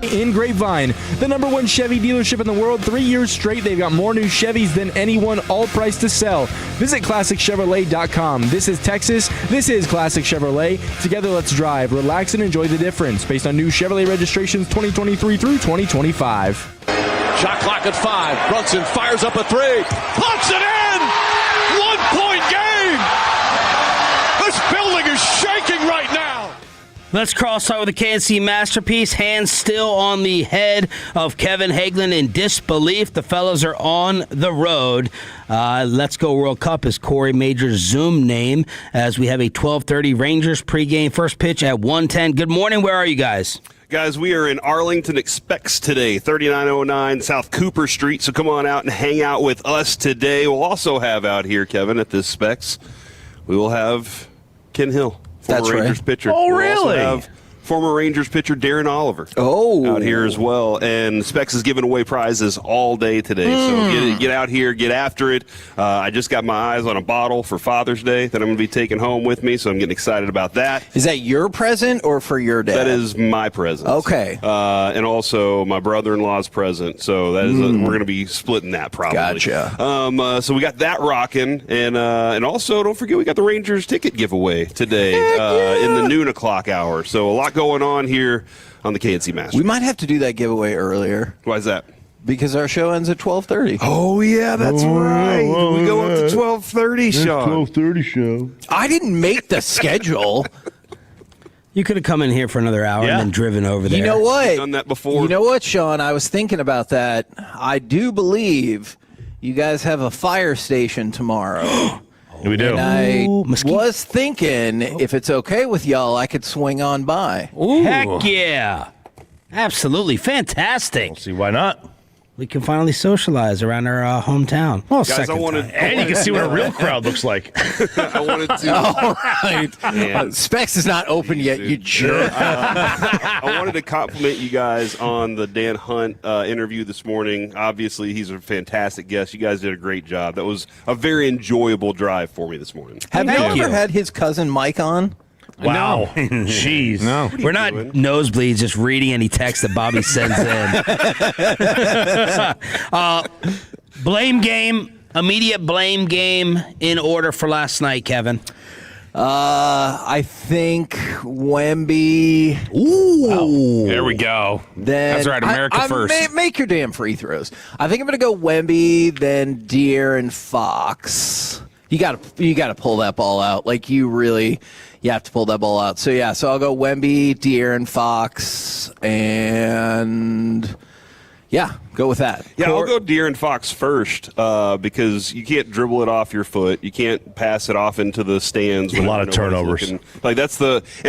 In Grapevine, the #1 Chevy dealership in the world, 3 years straight. They've got more new Chevys than anyone, all priced to sell. Visit ClassicChevrolet.com. This is Texas. This is Classic Chevrolet. Together, let's drive, relax, and enjoy the difference. Based on new Chevrolet registrations 2023 through 2025. Shot clock at 5. Brunson fires up a 3. Puts it in! 1-point game! This building is shaking right now! Let's cross out with the KNC masterpiece. Hands still on the head of Kevin Hagelin in disbelief. The fellas are on the road. Let's Go World Cup is Corey Major's Zoom name as we have a 12:30 Rangers pregame. First pitch at 1:10. Good morning. Where are you guys? Guys, we are in Arlington Expects today, 3909 South Cooper Street. So come on out and hang out with us today. We'll also have out here, Kevin, at this Specs, we will have Ken Hill. Former Rangers pitcher. Oh, We'll really? also have former Rangers pitcher Darren Oliver out here as well. And Specs is giving away prizes all day today. So get out here, get after it. I just got my eyes on a bottle for Father's Day that I'm going to be taking home with me, so I'm getting excited about that. Is that your present or for your dad? That is my present. Okay. And also my brother-in-law's present. So that is we're going to be splitting that probably. Gotcha. So we got that rocking. And also, don't forget, we got the Rangers ticket giveaway today in the noon o'clock hour. So a lot going on here on the KNC Masters. We might have to do that giveaway earlier. Why is that? Because our show ends at 12:30. Oh, yeah, that's right. We go up to 12:30, Sean. 12:30 show. I didn't make the schedule. You could have come in here for another hour and then driven over there. You know what? Done that before. You know what, Sean? I was thinking about that. I do believe you guys have a fire station tomorrow. We do. And I was thinking, if it's okay with y'all, I could swing on by. Heck yeah. Absolutely. Fantastic. See why not? We can finally socialize around our hometown. Well, Guys, And you can see what a real crowd looks like. I wanted to. All right. Specs is not open yet, you jerk. I wanted to compliment you guys on the Dan Hunt interview this morning. Obviously, he's a fantastic guest. You guys did a great job. That was a very enjoyable drive for me this morning. Have you ever had his cousin Mike on? Wow. Jeez. No. We're not nosebleeds just reading any text that Bobby sends in. Blame game, immediate blame game in order for last night, Kevin. I think Wemby. Ooh. There we go. Then That's right, America first. Make your damn free throws. I think I'm going to go Wemby, then De'Aaron Fox. You got to pull that ball out. Like you have to pull that ball out. So yeah, I'll go Wemby, De'Aaron Fox, and yeah, go with that. Yeah, I'll go De'Aaron Fox first because you can't dribble it off your foot. You can't pass it off into the stands. A lot of turnovers. And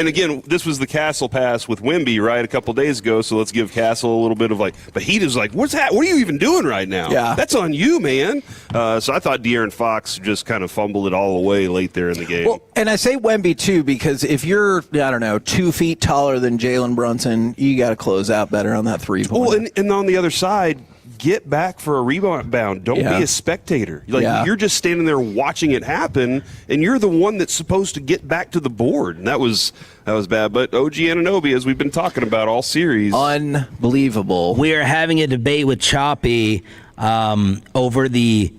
again, this was the Castle pass with Wemby, right, a couple days ago, so let's give Castle a little bit of but he was like, what's that? What are you even doing right now? Yeah. That's on you, man. So I thought De'Aaron Fox just kind of fumbled it all away late there in the game. Well, and I say Wemby, too, because if you're, 2 feet taller than Jalen Brunson, you got to close out better on that three-pointer. Well, and on the other side, get back for a rebound. Don't be a spectator. You're just standing there watching it happen, and you're the one that's supposed to get back to the board. And that was bad. But OG Anunoby, as we've been talking about all series, unbelievable. We are having a debate with Choppy over the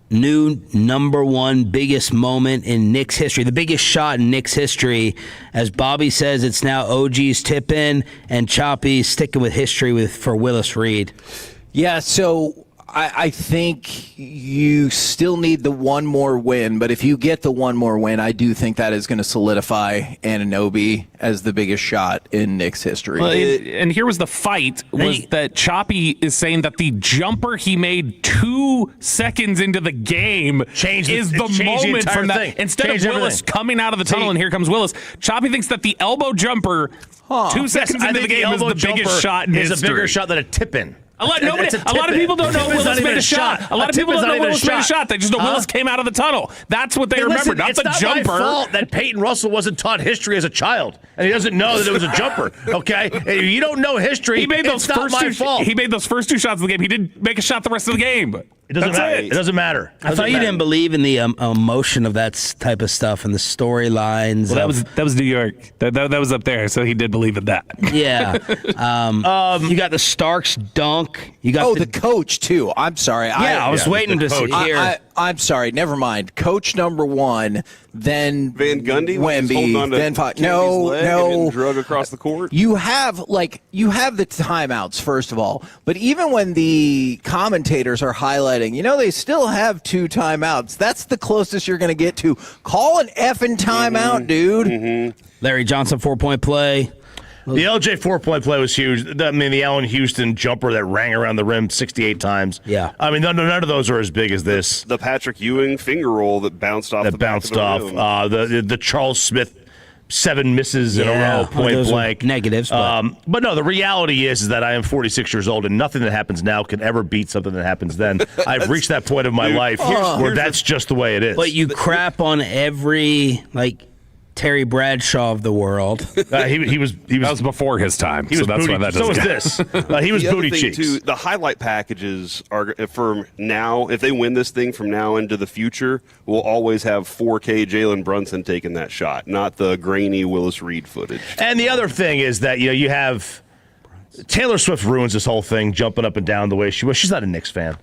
new #1 biggest moment in Knicks history, the biggest shot in Knicks history. As Bobby says, it's now OG's tip-in, and Choppy's sticking with history for Willis Reed. Yeah, so I think you still need the one more win, but if you get the one more win, I do think that is going to solidify Anunoby as the biggest shot in Knicks history. Well, and here was the fight, was that Choppy is saying that the jumper he made 2 seconds into the game is the moment from that. Thing. Instead of Willis coming out of the tunnel, and here comes Willis, Choppy thinks that the elbow jumper 2 seconds into the game is the biggest shot in history. It's a bigger shot than a tip-in. A lot of people don't know Willis made a shot. A lot of people don't know Willis made a shot. They just know Willis came out of the tunnel. That's what they remember, not the jumper. It's not my fault that Peyton Russell wasn't taught history as a child, and he doesn't know that it was a jumper, okay? If you don't know history, it's not my fault. He made those first 2 shots of the game. He didn't make a shot the rest of the game. It doesn't matter. It doesn't matter. I thought you didn't believe in the emotion of that type of stuff and the storylines. Well, that was New York. That was up there, so he did believe in that. Yeah. You got the Starks dunk. You got the coach too. I'm sorry. I was waiting to hear. I'm sorry. Never mind. Coach number 1, then Van Gundy, Wemby, then no, drug across the court. You have the timeouts first of all, but even when the commentators are highlighting, they still have 2 timeouts. That's the closest you're going to get to call an effing timeout, dude. Mm-hmm. Larry Johnson 4-point play. The LJ 4-point play was huge. I mean, the Allen Houston jumper that rang around the rim 68 times. Yeah. I mean, none of those are as big as this. The Patrick Ewing finger roll that bounced off. The Charles Smith 7 misses in a row, point blank. Negatives. But no, the reality is that I am 46 years old, and nothing that happens now can ever beat something that happens then. I've reached that point of my life where that's just the way it is. But you crap on every, Terry Bradshaw of the world. He was that was before his time. He was that's booty, why that so was doesn't this. He was the booty other thing cheeks. too, the highlight packages are from now. If they win this thing from now into the future, we'll always have 4K Jalen Brunson taking that shot, not the grainy Willis Reed footage. And the other thing is that you have Taylor Swift ruins this whole thing, jumping up and down the way she was. She's not a Knicks fan.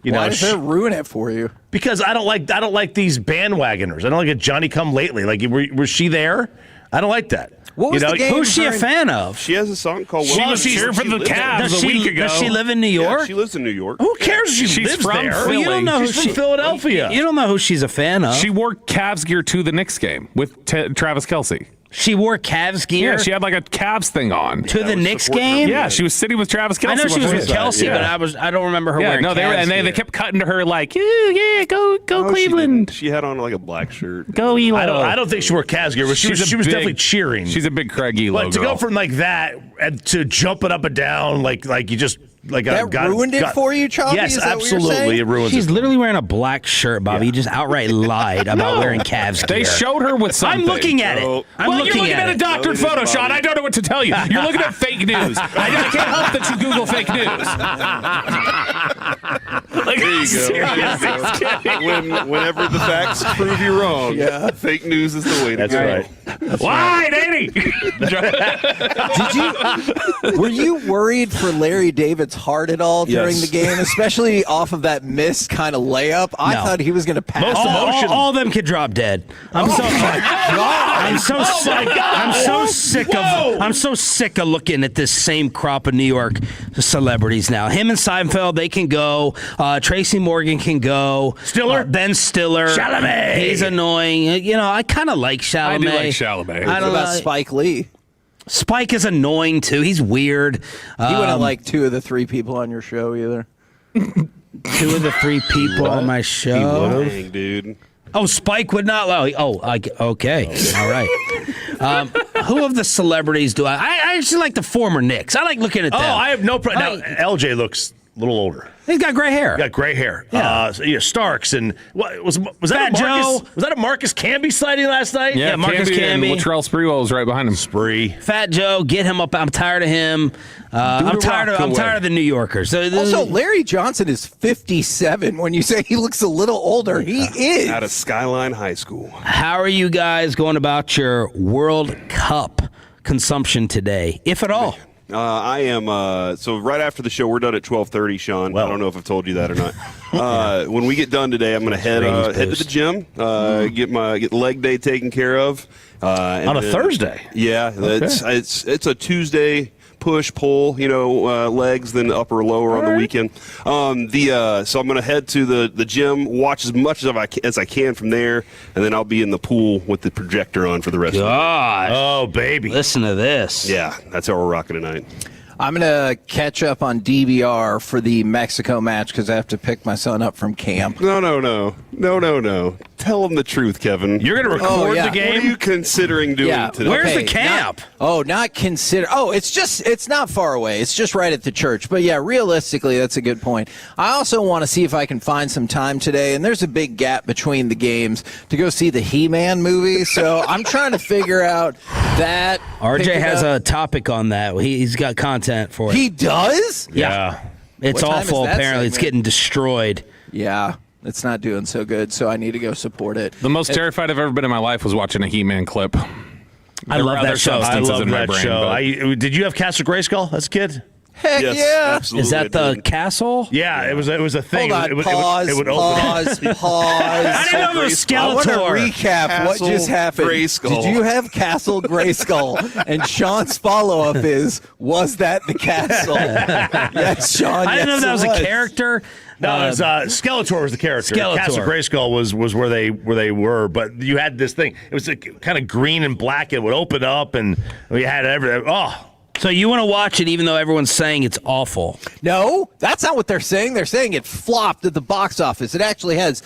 Why does that ruin it for you? Because I don't like these bandwagoners. I don't like a Johnny Come Lately. Like, was she there? I don't like that. What was the game? Who's she a fan of? She has a song called. She was here for the Cavs a week ago. Does she live in New York? Yeah, she lives in New York. Who cares? If she lives from there. Philly. You don't know She's from Philadelphia. You don't know who she's a fan of. She wore Cavs gear to the Knicks game with Travis Kelce. She wore Cavs gear? Yeah, she had like a Cavs thing on. To the Knicks game? Yeah, she was sitting with Travis Kelce. I know she was with Kelce, yeah. but I don't remember her wearing Cavs gear. They kept cutting to her like, yeah, go Cleveland. She had on like a black shirt. Go Elo. I don't think she wore Cavs gear, but she was definitely cheering. She's a big Craig Elo Like, to go from like that and to jumping up and down like you just like ruined it for you, Choppy? Yes, Is that absolutely, what you're saying? it ruins She's it. literally wearing a black shirt, Bobby. You just outright lied about wearing Cavs gear. They showed her with something. I'm looking at it. You're looking at a doctored photo shot. I don't know what to tell you. You're looking at fake news. I can't help that you Google fake news. There you go. Whenever the facts prove you wrong, fake news is the way to go. That's Why, Danny? Were you worried for Larry David's heart at all during the game, especially off of that missed kind of layup? I thought he was going to pass. All of them could drop dead. I'm so sick of looking at this same crop of New York celebrities now. Him and Seinfeld, they can go. Tracy Morgan can go. Stiller? Ben Stiller. Chalamet. He's annoying. I kind of like Chalamet. I do like Chalamet. What about Spike Lee? Spike is annoying too. He's weird. He wouldn't like 2 of the 3 people on your show either. 2 of the 3 people on my show. Dang, dude. Oh, Spike would not allow. Okay. All right. Who of the celebrities do I actually like the former Knicks. I like looking at them. I have no problem. Now, LJ looks a little older. He's got gray hair. Got gray hair. Yeah. Starks and what was that? Fat a Marcus, Joe. Was that a Marcus Camby sighting last night? Yeah, Marcus Camby. And Latrell Sprewell was right behind him. Fat Joe, get him up. I'm tired of him. I'm tired of the New Yorkers. Also, Larry Johnson is 57. When you say he looks a little older, he is. Out of Skyline High School. How are you guys going about your World Cup consumption today, if at all? I am. So right after the show, we're done at 12:30. Sean, I don't know if I've told you that or not. When we get done today, I'm going to head to the gym, get leg day taken care of. On a Thursday. Yeah, it's a Tuesday. Push, pull, legs, then upper, lower on the weekend. So I'm going to head to the gym, watch as much as I can from there, and then I'll be in the pool with the projector on for the rest of the day. Oh, baby. Listen to this. Yeah, that's how we're rocking tonight. I'm going to catch up on DVR for the Mexico match because I have to pick my son up from camp. No. Tell him the truth, Kevin. You're going to record the game? What are you considering doing today? Where's the camp? Not consider. Oh, it's not far away. It's just right at the church. But yeah, realistically, that's a good point. I also want to see if I can find some time today, and there's a big gap between the games to go see the He-Man movie. So I'm trying to figure out that. RJ has a topic on that. He's got content for it. He does? Yeah. It's What time awful, is that apparently. It's segment? getting destroyed. Yeah, it's not doing so good, so I need to go support it. The most terrified I've ever been in my life was watching a He-Man clip. I love that show. I love in my that brain, show. Did you have Castle Grayskull as a kid? Heck Yes, yeah! absolutely. Is that the castle? Yeah, it was a thing. Hold on, it would, pause, it would pause, open. pause. I didn't know it was I want to Skeletor. recap what Castle just happened. Grayskull. Did you have Castle Grayskull? And Sean's follow-up is, was that the castle? Yes, Sean. I didn't know yes, that was it a character. No, it was, Skeletor was the character. Skeletor. Castle Grayskull was where they were, but you had this thing. It was kind of green and black. It would open up, and we had everything. Oh. So you want to watch it even though everyone's saying it's awful? No, that's not what they're saying. They're saying it flopped at the box office. It actually has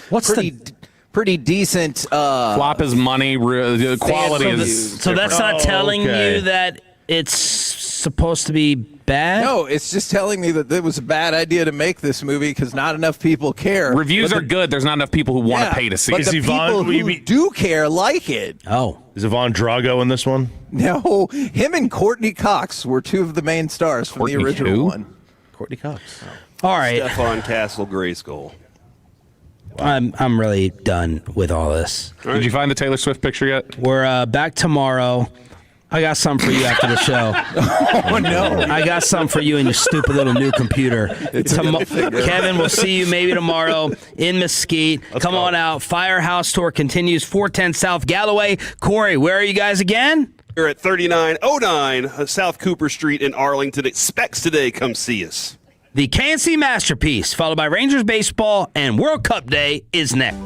pretty decent Flop is money. Quality is. So that's not telling okay. you that it's supposed to be bad? No, it's just telling me that it was a bad idea to make this movie because not enough people care. Reviews are good. There's not enough people who want to pay to see but it. the people who do care like it. Oh. Is Yvonne Drago in this one? No, him and Courtney Cox were two of the main stars from the original one. Courtney Cox. All right. Stefan Castle Grayskull. I'm really done with all this. Did you find the Taylor Swift picture yet? We're back tomorrow. I got something for you after the show. Oh, no. I got something for you in your stupid little new computer. Kevin, we'll see you maybe tomorrow in Mesquite. Come on out. Firehouse Tour continues, 410 South Galloway. Corey, where are you guys again? We're at 3909 South Cooper Street in Arlington. Specs today. Come see us. The KNC Masterpiece, followed by Rangers Baseball, and World Cup Day is next.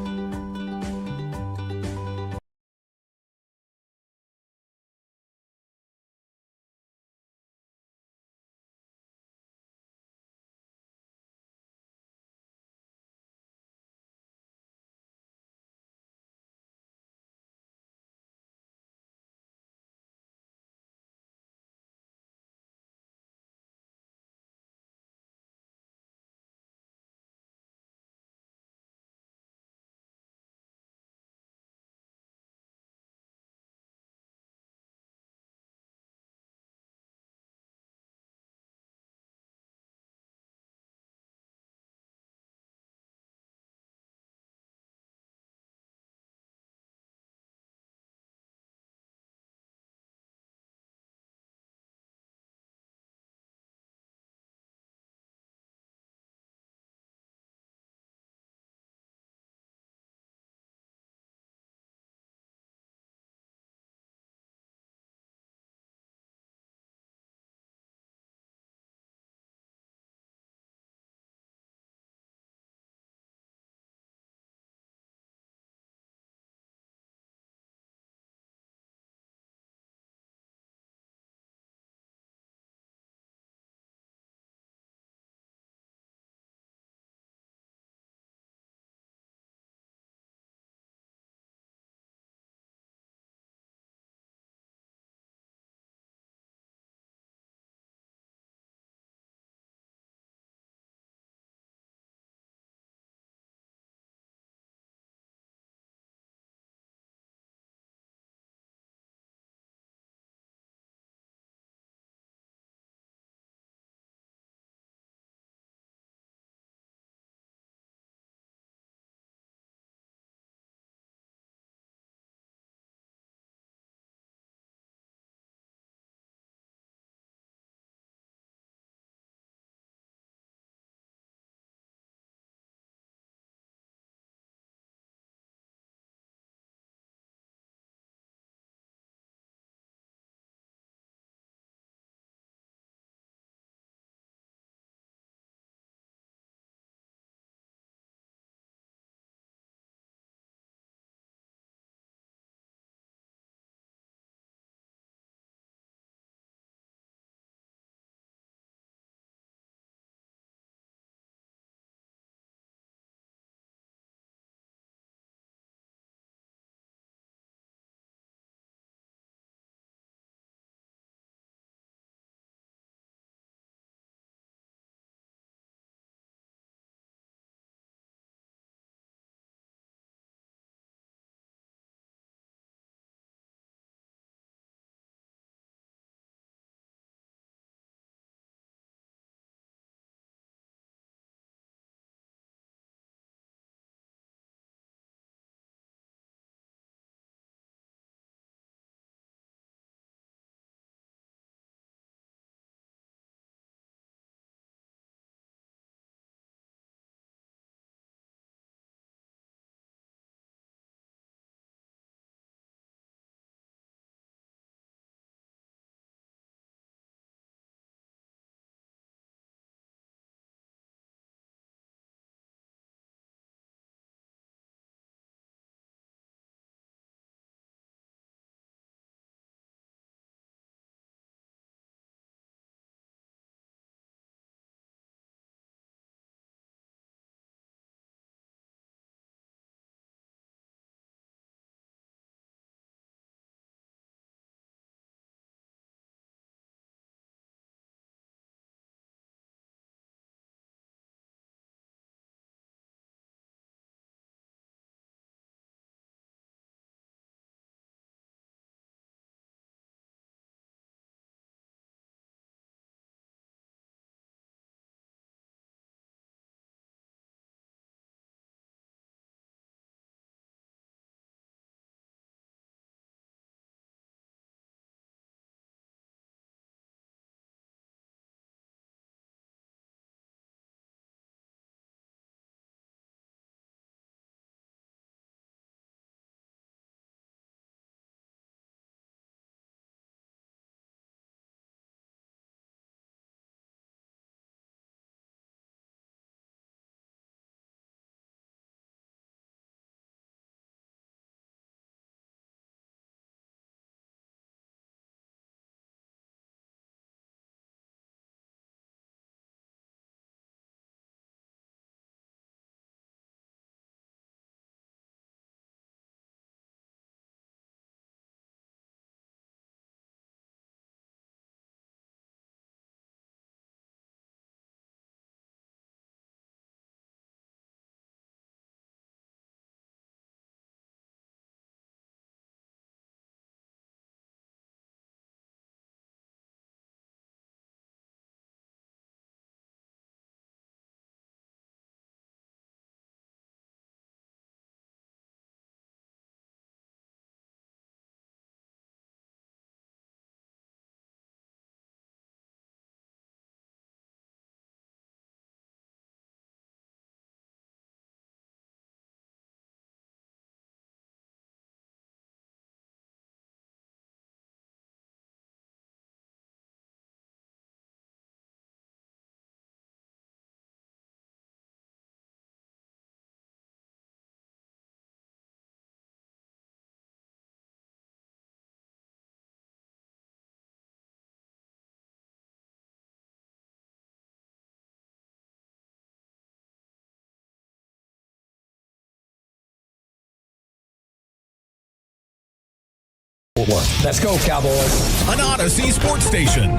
Let's go, Cowboys. An Odyssey sports station.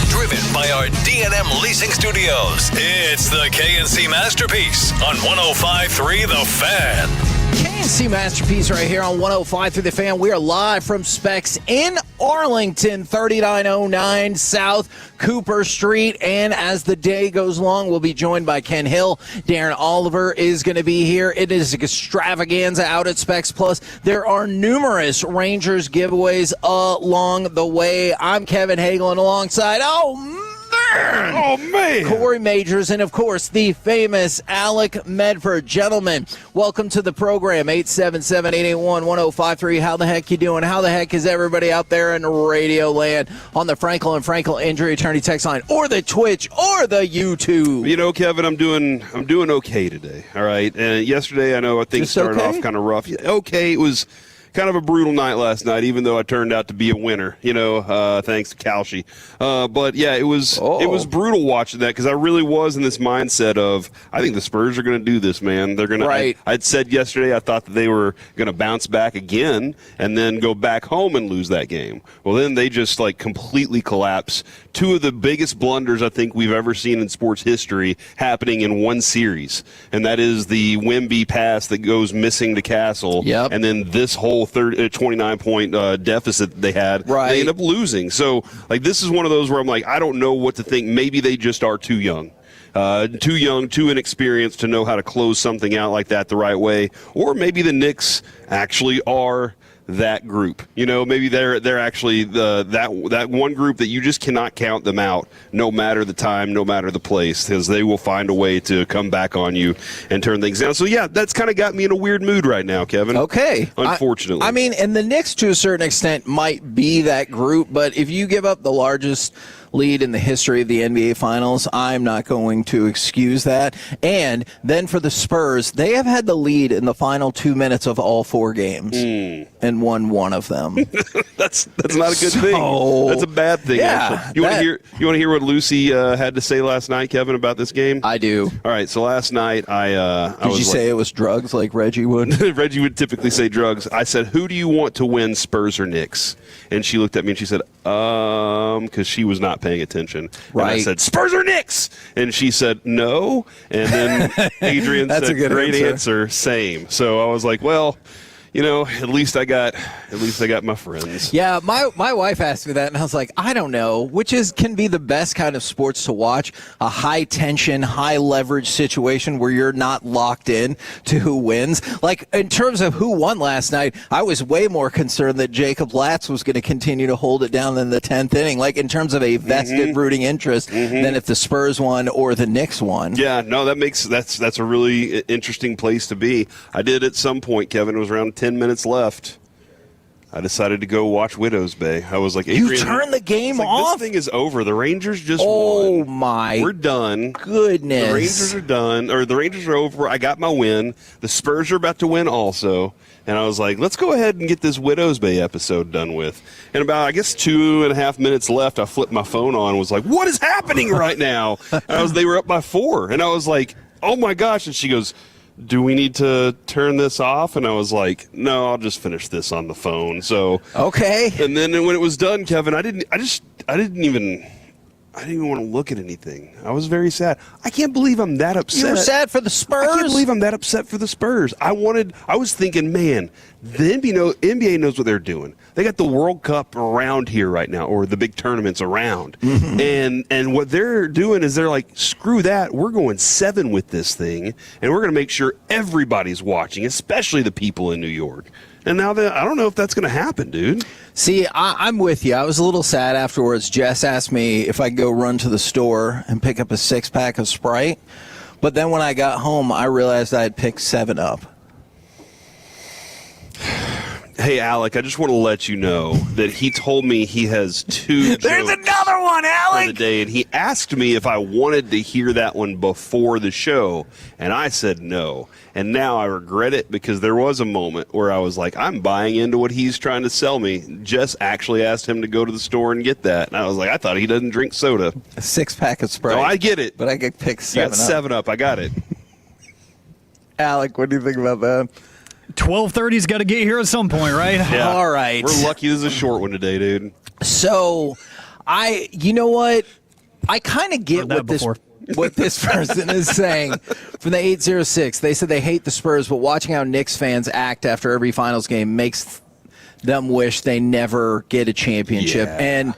Driven by our D&M Leasing Studios, it's the KNC Masterpiece on 105.3 The Fan. KNC Masterpiece right here on 105 through the Fan. We are live from Specs in Arlington, 3909 South Cooper Street. And as the day goes along, we'll be joined by Ken Hill. Darren Oliver is going to be here. It is extravaganza out at Specs Plus. There are numerous Rangers giveaways along the way. I'm Kevin Hagel, and alongside, Oh, man. Corey Majors, and of course, the famous Alec Medford. Gentlemen, welcome to the program, 877-881-1053. How the heck you doing? How the heck is everybody out there in radio land on the Frankel and Frankel Injury Attorney text line, or the Twitch, or the YouTube? You know, Kevin, I'm doing okay today, all right? And yesterday, I know things started off kind of rough. Okay, it was kind of a brutal night last night, even though I turned out to be a winner, thanks to Kalshi. But yeah, it was brutal watching that, because I really was in this mindset of, I think the Spurs are going to do this, man. They're going to. I'd said yesterday I thought that they were going to bounce back again and then go back home and lose that game. Well, then they just completely collapse. Two of the biggest blunders I think we've ever seen in sports history happening in one series, and that is the Wemby pass that goes missing to Castle, and then this whole 29-point deficit they had. They end up losing. So, this is one of those where I'm I don't know what to think. Maybe they just are too young. Too inexperienced to know how to close something out like that the right way. Or maybe the Knicks actually are that group. Maybe they're actually that one group that you just cannot count them out, no matter the time, no matter the place, because they will find a way to come back on you and turn things down. So yeah, that's kind of got me in a weird mood right now, Kevin. Okay. Unfortunately. I mean, and the Knicks to a certain extent might be that group, but if you give up the largest lead in the history of the NBA Finals, I'm not going to excuse that. And then for the Spurs, they have had the lead in the final 2 minutes of all 4 games and won one of them. That's not a good thing. That's a bad thing. Yeah, you want to hear what Lucy had to say last night, Kevin, about this game? I do. All right. So last night Did you say it was drugs like Reggie would? Reggie would typically say drugs. I said, "Who do you want to win, Spurs or Knicks?" And she looked at me and she said, because she was not paying attention. And I said, "Spurs or Knicks?" And she said, "No." And then Adrian That's said, a good "Great answer. answer, same." So I was like, well, at least I got my friends. Yeah, my wife asked me that, and I was like, I don't know, which can be the best kind of sports to watch, a high tension, high leverage situation where you're not locked in to who wins. In terms of who won last night, I was way more concerned that Jacob Latz was going to continue to hold it down in the 10th inning, in terms of a vested rooting interest, than if the Spurs won or the Knicks won. Yeah, no, that's a really interesting place to be. I did at some point, Kevin, it was around 10 minutes left. I decided to go watch Widows Bay. I was like, Adrian, you turned the game off? This thing is over. The Rangers just won. Oh, my. We're done. Goodness. The Rangers are done. Or the Rangers are over. I got my win. The Spurs are about to win also. And I was like, let's go ahead and get this Widows Bay episode done with. And about, 2.5 minutes left, I flipped my phone on and was like, what is happening right now? And they were up by 4. And I was like, oh, my gosh. And she goes, do we need to turn this off? And I was like, no, I'll just finish this on the phone. So okay. And then when it was done, Kevin, I didn't even want to look at anything. I was very sad. I can't believe I'm that upset. You were sad for the Spurs? I can't believe I'm that upset for the Spurs. I was thinking, man, the NBA knows what they're doing. They got the World Cup around here right now, or the big tournaments around. And what they're doing is they're like, screw that. We're going 7 with this thing, and we're going to make sure everybody's watching, especially the people in New York. And now I don't know if that's going to happen, dude. See, I'm with you. I was a little sad afterwards. Jess asked me if I could go run to the store and pick up a 6-pack of Sprite. But then when I got home, I realized I had picked 7-Up. Hey, Alec, I just want to let you know that he told me he has 2 There's jokes another one, Alec! for the day, and he asked me if I wanted to hear that one before the show, and I said no. And now I regret it, because there was a moment where I was like, I'm buying into what he's trying to sell me. Jess actually asked him to go to the store and get that, and I was like, I thought he doesn't drink soda. A 6-pack of Sprite. No, I get it. But I could pick 7-Up. You got 7-Up. I got it. Alec, what do you think about that? 12:30's got to get here at some point, right? Yeah. All right. We're lucky this is a short one today, dude. So, you know what? I kind of get what this person is saying from the 806. They said they hate the Spurs, but watching how Knicks fans act after every finals game makes them wish they never get a championship. Yeah. And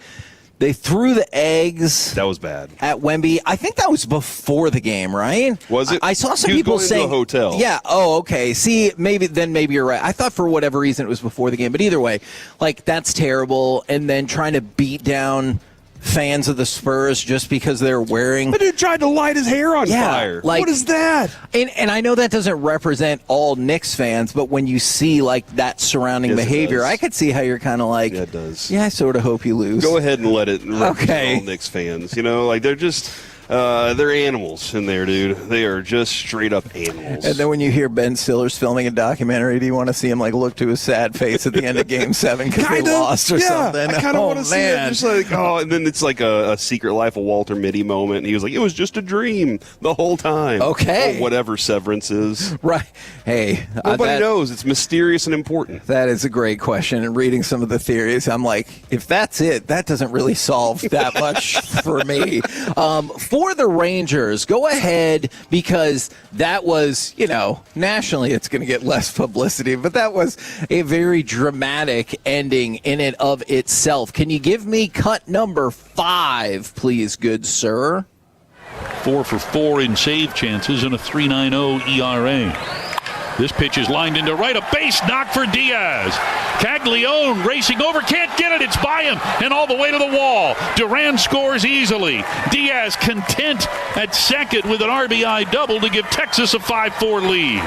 they threw the eggs. That was bad. At Wemby. I think that was before the game, right? Was it? I saw some He was people going saying to a hotel. Yeah. Oh, okay. See, maybe you're right. I thought for whatever reason it was before the game, but either way, like that's terrible. And then trying to beat down fans of the Spurs just because they're wearing. The dude tried to light his hair on fire. Like, what is that? And I know that doesn't represent all Knicks fans, but when you see like that surrounding Yes, it behavior, does. I could see how you're kind of like, Yeah, it does. Yeah, I sort of hope you lose. Go ahead and let it represent Okay. all Knicks fans. You know, like they're just they're animals in there, dude. They are just straight up animals. And then when you hear Ben Stiller's filming a documentary, do you want to see him like look to his sad face at the end of Game 7 because they lost or something? I kind of want to see it. man. Just like, and then it's like a Secret Life of Walter Mitty moment. And he was like, it was just a dream the whole time. Okay. Or whatever Severance is. Right. Hey. Nobody knows. It's mysterious and important. That is a great question. And reading some of the theories, I'm like, if that's it, that doesn't really solve that much for me. For the Rangers, go ahead, because that was, nationally it's going to get less publicity, but that was a very dramatic ending in and of itself. Can you give me cut number 5, please, good sir? 4 for 4 in save chances and a 3.90 ERA. This pitch is lined into right, a base knock for Diaz. Caglione racing over, can't get it, it's by him, and all the way to the wall. Duran scores easily. Diaz content at second with an RBI double to give Texas a 5-4 lead.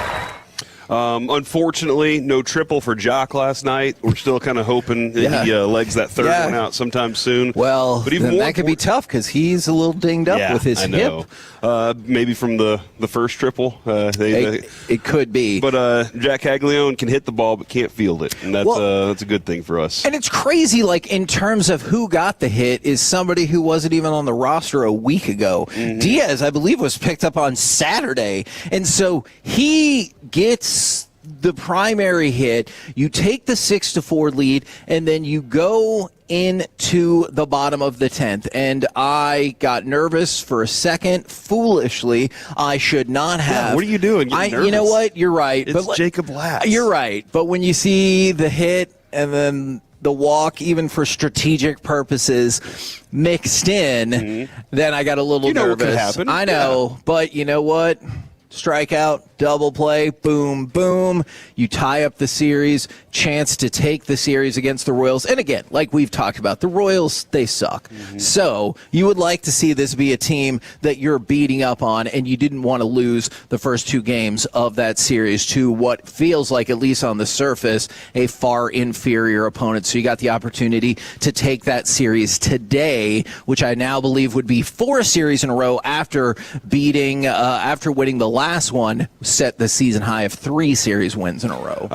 Unfortunately, no triple for Jock last night. We're still kind of hoping that he legs that third one out sometime soon. Well, but even that could be tough because he's a little dinged up with his I know. hip. Maybe from the first triple. It could be. But Jack Caglione can hit the ball but can't field it, and that's a good thing for us. And it's crazy, like, in terms of who got the hit is somebody who wasn't even on the roster a week ago. Mm-hmm. Diaz, I believe, was picked up on Saturday. And so he gets the primary hit. You take the 6-4 lead, and then you go into the bottom of the 10th. And I got nervous for a second. Foolishly, I should not have. Yeah, what are you doing? You know what? You're right. It's Jacob Latz. You're right. But when you see the hit and then the walk, even for strategic purposes, mixed in, then I got a little nervous. What could happen. I know, but you know what? Strikeout, double play, boom, boom. You tie up the series, chance to take the series against the Royals. And again, like we've talked about, the Royals, they suck. So you would like to see this be a team that you're beating up on, and you didn't want to lose the first 2 games of that series to what feels like, at least on the surface, a far inferior opponent. So you got the opportunity to take that series today, which I now believe would be 4 series in a row after winning the last one, set the season high of 3 series wins in a row.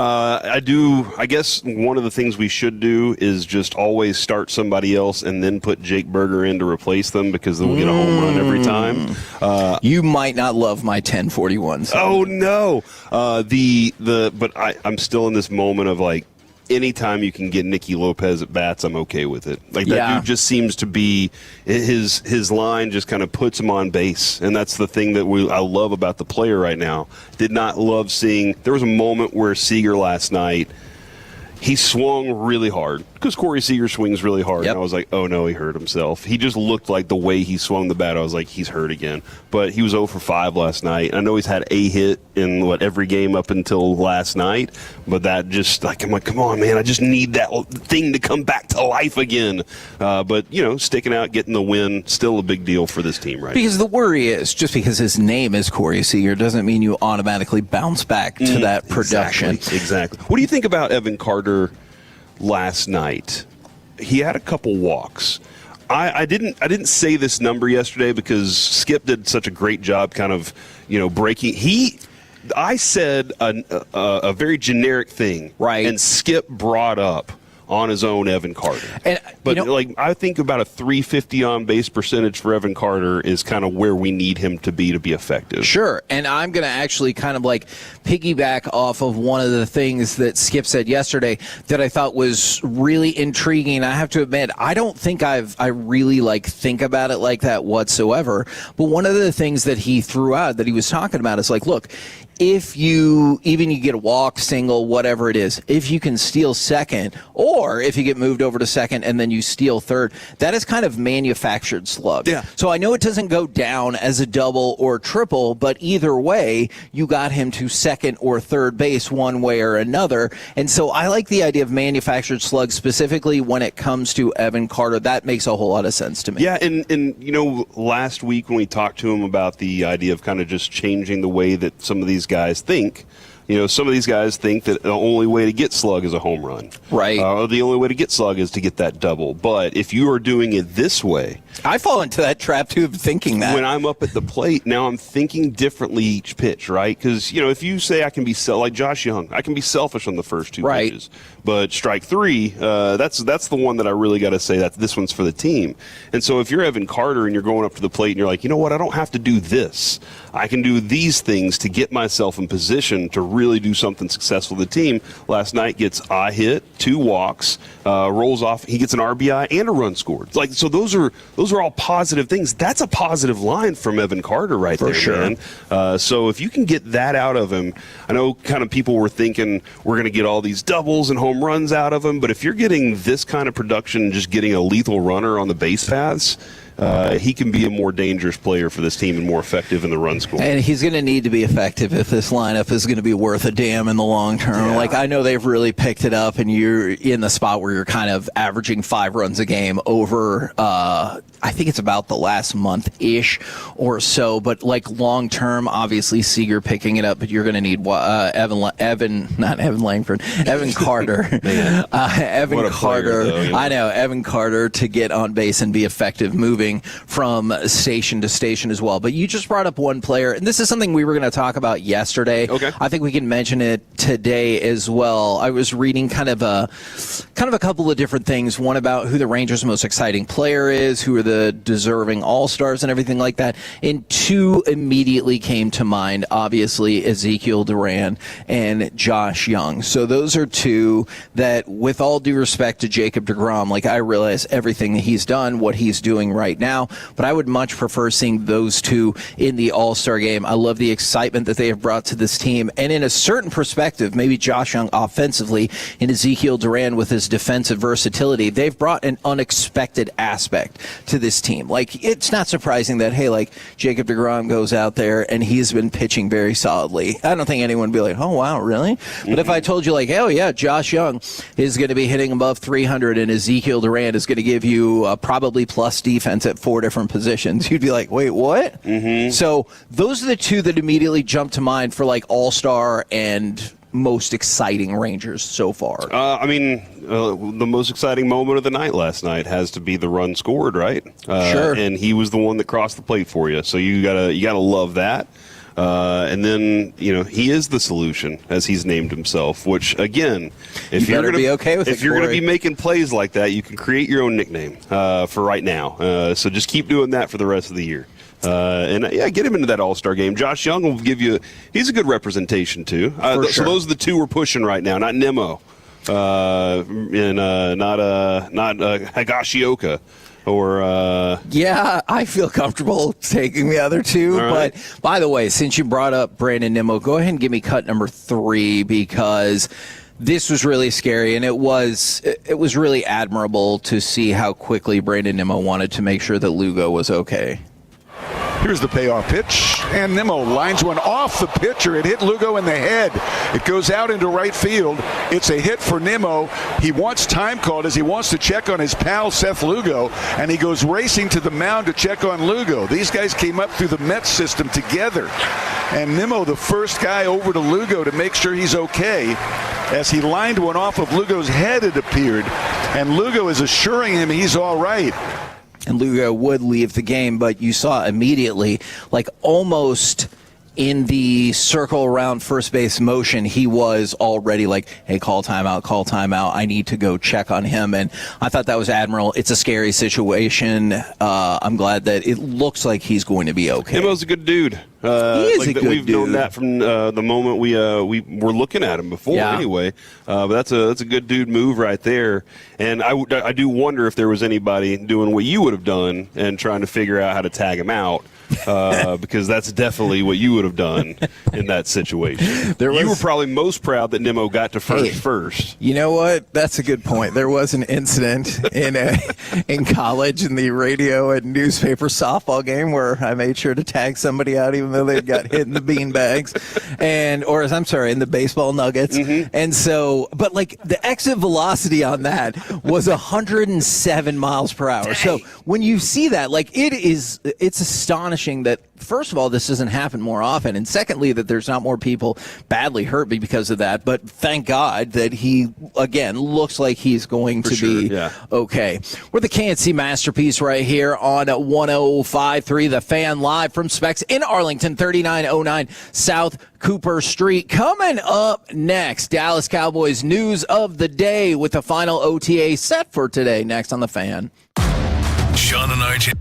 I guess one of the things we should do is just always start somebody else and then put Jake Berger in to replace them, because then we'll get a home run every time. You might not love my 1041. Oh no! But I'm still in this moment of like, anytime you can get Nicky Lopez at bats, I'm okay with it. Like, that dude just seems to be, his line just kind of puts him on base, and that's the thing that I love about the player right now. Did not love seeing. There was a moment where Seager last night, he swung really hard, because Corey Seager swings really hard. And I was like, oh no, he hurt himself. He just looked like the way he swung the bat, I was like, he's hurt again. But he was 0 for 5 last night. I know he's had a hit in every game up until last night, but that just, like, I'm like, come on, man, I just need that thing to come back to life again. But sticking out, getting the win, still a big deal for this team, right? Because the worry is, just because his name is Corey Seager doesn't mean you automatically bounce back to that production. Exactly. What do you think about Evan Carter last night? He had a couple walks. I didn't say this number yesterday because Skip did such a great job kind of, breaking. I said a very generic thing. Right. And Skip brought up on his own Evan Carter. But I think about a 350 on base percentage for Evan Carter is kind of where we need him to be effective. Sure, and I'm going to actually kind of piggyback off of one of the things that Skip said yesterday that I thought was really intriguing. I have to admit, I don't think I really think about it like that whatsoever. But one of the things that he threw out that he was talking about is look, if you get a walk, single, whatever it is, if you can steal second, or if you get moved over to second and then you steal third, that is kind of manufactured slug. Yeah. So I know it doesn't go down as a double or triple, but either way, you got him to second or third base one way or another. And so I like the idea of manufactured slug specifically when it comes to Evan Carter. That makes a whole lot of sense to me. Yeah, and last week when we talked to him about the idea of kind of just changing the way that some of these guys think, some of these guys think that the only way to get slug is a home run. Right. The only way to get slug is to get that double. But if you are doing it this way, I fall into that trap too of thinking that. When I'm up at the plate, now I'm thinking differently each pitch, right? Because, if you say I can be like Josh Young, I can be selfish on the first two pitches. But strike three, that's the one that I really got to say that this one's for the team. And so if you're Evan Carter and you're going up to the plate and you're like, you know what, I don't have to do this. I can do these things to get myself in position to really do something successful for the team. Last night gets a hit, 2 walks, rolls off. He gets an RBI and a run scored. So those are all positive things. That's a positive line from Evan Carter right there, sure. Man. So if you can get that out of him, I know kind of people were thinking we're going to get all these doubles and home runs out of him, but if you're getting this kind of production, just getting a lethal runner on the base paths, he can be a more dangerous player for this team and more effective in the run score. And he's going to need to be effective if this lineup is going to be worth a damn in the long term. Yeah. I know they've really picked it up, and you're in the spot where you're kind of averaging 5 runs a game over, I think it's about the last month-ish or so. But long term, obviously Seager picking it up, but you're going to need Evan Carter. Evan Carter. Player, I know, Evan Carter to get on base and be effective moving from station to station as well. But you just brought up one player, and this is something we were going to talk about yesterday. Okay. I think we can mention it today as well. I was reading kind of a couple of different things. One about who the Rangers' most exciting player is, who are the deserving all-stars and everything like that. And 2 immediately came to mind, obviously, Ezekiel Duran and Josh Young. So those are 2 that, with all due respect to Jacob deGrom, I realize everything that he's done, what he's doing right now, but I would much prefer seeing those 2 in the All-Star game. I love the excitement that they have brought to this team, and in a certain perspective, maybe Josh Young offensively and Ezekiel Duran with his defensive versatility, they've brought an unexpected aspect to this team. It's not surprising that, Jacob deGrom goes out there and he's been pitching very solidly. I don't think anyone would be like, oh, wow, really? Mm-hmm. But if I told you, oh, yeah, Josh Young is going to be hitting above 300 and Ezekiel Duran is going to give you probably plus defense at 4 different positions, you'd be like, wait, what? Mm-hmm. So those are the 2 that immediately jump to mind for all-star and most exciting Rangers so far. The most exciting moment of the night last night has to be the run scored, right? Sure. And he was the one that crossed the plate for you, so you gotta love that. And then, he is the solution, as he's named himself, which, again, if you're going to be making plays like that, you can create your own nickname for right now. So just keep doing that for the rest of the year. Get him into that All-Star game. Josh Young will give you – he's a good representation, too. Sure. So those are the 2 we're pushing right now, not Nemo not Higashioka. Yeah, I feel comfortable taking the other 2. Right. But by the way, since you brought up Brandon Nimmo, go ahead and give me cut number 3 because this was really scary, and it was really admirable to see how quickly Brandon Nimmo wanted to make sure that Lugo was okay. Here's the payoff pitch, and Nimmo lines one off the pitcher. It hit Lugo in the head. It goes out into right field. It's a hit for Nimmo. He wants time called as he wants to check on his pal Seth Lugo, and he goes racing to the mound to check on Lugo. These guys came up through the Mets system together, and Nimmo, the first guy over to Lugo to make sure he's okay, as he lined one off of Lugo's head, it appeared, and Lugo is assuring him he's all right. And Lugo would leave the game, but you saw immediately, almost in the circle around first base motion, he was already like, hey, call timeout. I need to go check on him. And I thought that was admirable. It's a scary situation. I'm glad that it looks like he's going to be okay. Nimmo's a good dude. He is a good We've known that from the moment we were looking at him before, anyway. But that's a good dude move right there. And I do wonder if there was anybody doing what you would have done and trying to figure out how to tag him out. Because that's definitely what you would have done in that situation. You were probably most proud that Nimmo got to first. You know what? That's a good point. There was an incident in college in the radio and newspaper softball game where I made sure to tag somebody out even though they got hit in the beanbags, in the baseball nuggets. And so, but like the exit velocity on that was 107 miles per hour. Dang. So when you see that, like it's astonishing that, first of all, this doesn't happen more often, and secondly, that there's not more people badly hurt because of that. But thank God that he, again, looks like he's going to be okay. We're the KNC Masterpiece right here on 105.3 The Fan, live from Specs in Arlington, 3909 South Cooper Street. Coming up next, Dallas Cowboys news of the day with the final OTA set for today. Next on The Fan. Sean and RJ.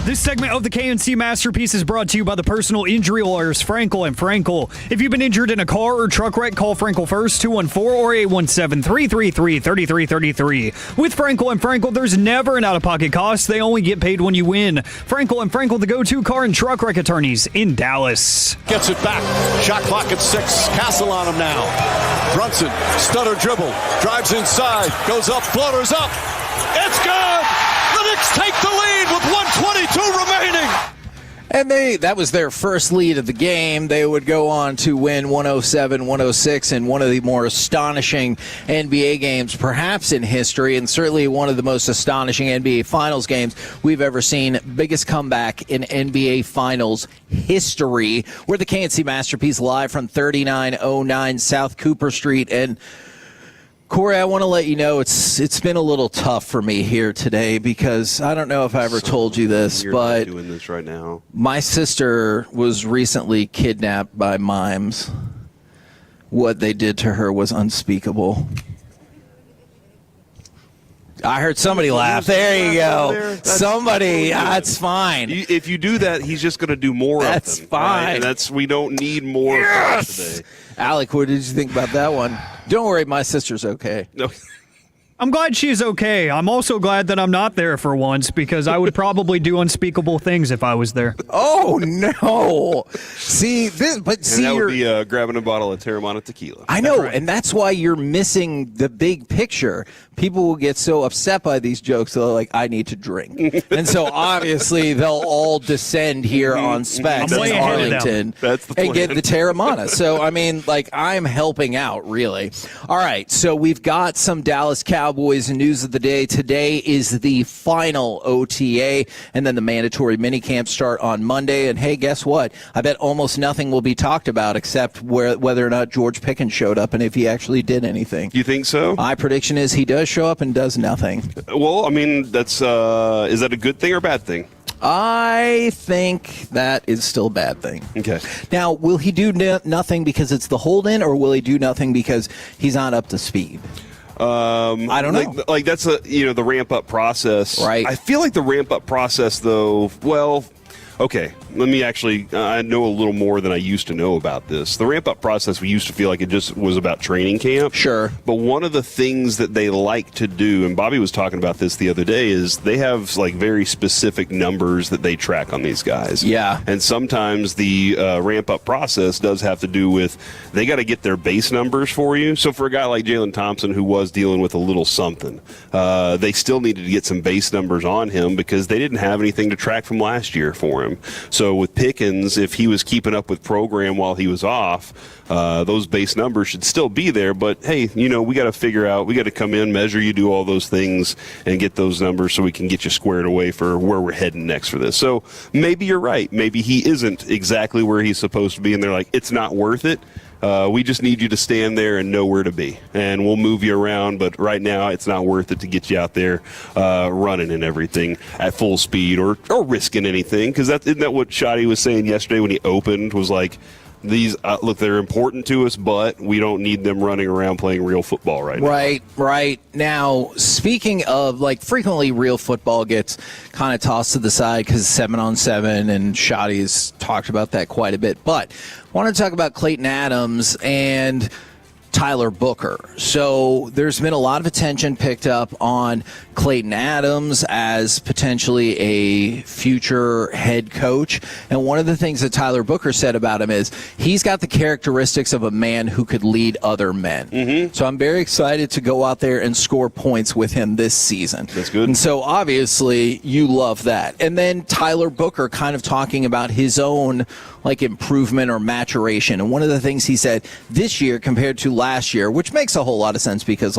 This segment of the KNC Masterpiece is brought to you by the personal injury lawyers Frankel and Frankel. If you've been injured in a car or truck wreck, call Frankel first, 214 or 817-333-3333. With Frankel and Frankel, there's never an out-of-pocket cost. They only get paid when you win. Frankel and Frankel, the go-to car and truck wreck attorneys in Dallas. Gets it back. Shot clock at 6. Castle on him now. Brunson, stutter dribble, drives inside, goes up, floaters up. It's good! The Knicks take the lead with 1:22 remaining. And that was their first lead of the game. They would go on to win 107-106 in one of the more astonishing NBA games perhaps in history, and certainly one of the most astonishing NBA Finals games we've ever seen. Biggest comeback in NBA Finals history. We're the KNC Masterpiece live from 3909 South Cooper Street. And Corey, I want to let you know it's been a little tough for me here today because I don't know if I ever told you this, but doing this right now. My sister was recently kidnapped by mimes. What they did to her was unspeakable. I heard somebody laugh. There you go. Somebody. That's fine. If you do that, he's just going to do more of them. That's fine. Right? And we don't need more of that today. Alec, what did you think about that one? Don't worry, my sister's okay. No. I'm glad she's okay. I'm also glad that I'm not there for once because I would probably do unspeakable things if I was there. Oh, no. See, that would be grabbing a bottle of Terramana tequila. I know, and that's why you're missing the big picture. People will get so upset by these jokes, they're like, I need to drink. And so obviously they'll all descend here on Specs in Arlington and get the Terramana. So, I mean, like, I'm helping out, really. All right, so we've got some Dallas Cowboys news of the day. Today is the final OTA, and then the mandatory minicamp start on Monday. And hey, guess what? I bet almost nothing will be talked about except whether or not George Pickens showed up and if he actually did anything. You think so? My prediction is he does show up and does nothing. Well, I mean, that's is that a good thing or a bad thing? I think that is still a bad thing. Okay. Now, will he do nothing because it's the hold-in, or will he do nothing because he's not up to speed? I don't know. Like that's the ramp up process. Right. I feel like the ramp up process, though. Well, okay. Let me actually. I know a little more than I used to know about this. The ramp up process, we used to feel like it just was about training camp. Sure. But one of the things that they like to do, and Bobby was talking about this the other day, is they have like very specific numbers that they track on these guys. Yeah. And sometimes the ramp up process does have to do with they got to get their base numbers for you. So for a guy like Jalen Thompson, who was dealing with a little something, they still needed to get some base numbers on him because they didn't have anything to track from last year for him. So with Pickens, if he was keeping up with program while he was off, those base numbers should still be there. But, hey, we got to figure out, we got to come in, measure you, do all those things, and get those numbers so we can get you squared away for where we're heading next for this. So maybe you're right. Maybe he isn't exactly where he's supposed to be, and they're like, it's not worth it. We just need you to stand there and know where to be, and we'll move you around. But right now, it's not worth it to get you out there running and everything at full speed or risking anything. Because isn't that what Shotty was saying yesterday when he opened? Was like, these look, they're important to us, but we don't need them running around playing real football right now. Right. Now, speaking of, like, frequently real football gets kind of tossed to the side because 7-on-7, and Shotty's talked about that quite a bit. But I want to talk about Clayton Adams and Tyler Booker. So there's been a lot of attention picked up on Clayton Adams as potentially a future head coach. And one of the things that Tyler Booker said about him is he's got the characteristics of a man who could lead other men. Mm-hmm. So I'm very excited to go out there and score points with him this season. That's good. And so obviously you love that. And then Tyler Booker kind of talking about his own improvement or maturation. And one of the things he said this year compared to last year, which makes a whole lot of sense because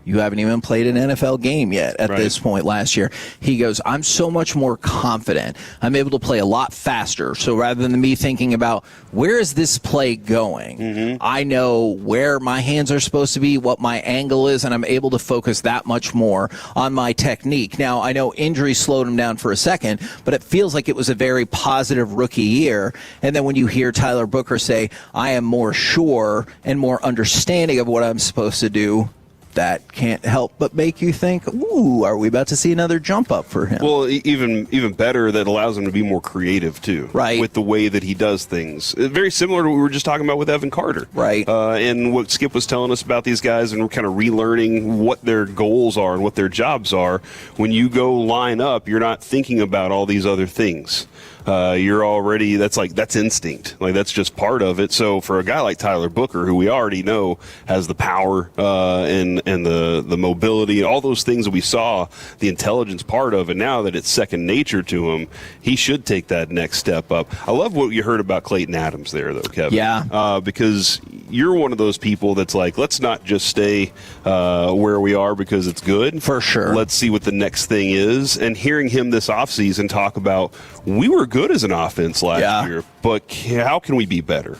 you haven't even played an NFL game yet at this point last year. He goes, I'm so much more confident. I'm able to play a lot faster. So rather than me thinking about where is this play going, I know where my hands are supposed to be, what my angle is, and I'm able to focus that much more on my technique. Now, I know injury slowed him down for a second, but it feels like it was a very positive rookie year. And then when you hear Tyler Booker say, I am more sure and more understanding of what I'm supposed to do, that can't help but make you think, ooh, are we about to see another jump up for him? Well, even better, that allows him to be more creative too, right? With the way that he does things, very similar to what we were just talking about with Evan Carter, right? And what Skip was telling us about these guys, and we're kind of relearning what their goals are and what their jobs are. When you go line up, you're not thinking about all these other things. You're already, that's instinct. Like, that's just part of it. So for a guy like Tyler Booker, who we already know has the power and the mobility, all those things that we saw, the intelligence part of, and now that it's second nature to him, he should take that next step up. I love what you heard about Clayton Adams there, though, Kevin. Yeah. Because you're one of those people that's like, let's not just stay where we are because it's good. For sure. Let's see what the next thing is. And hearing him this offseason talk about, we were good as an offense last year, but how can we be better?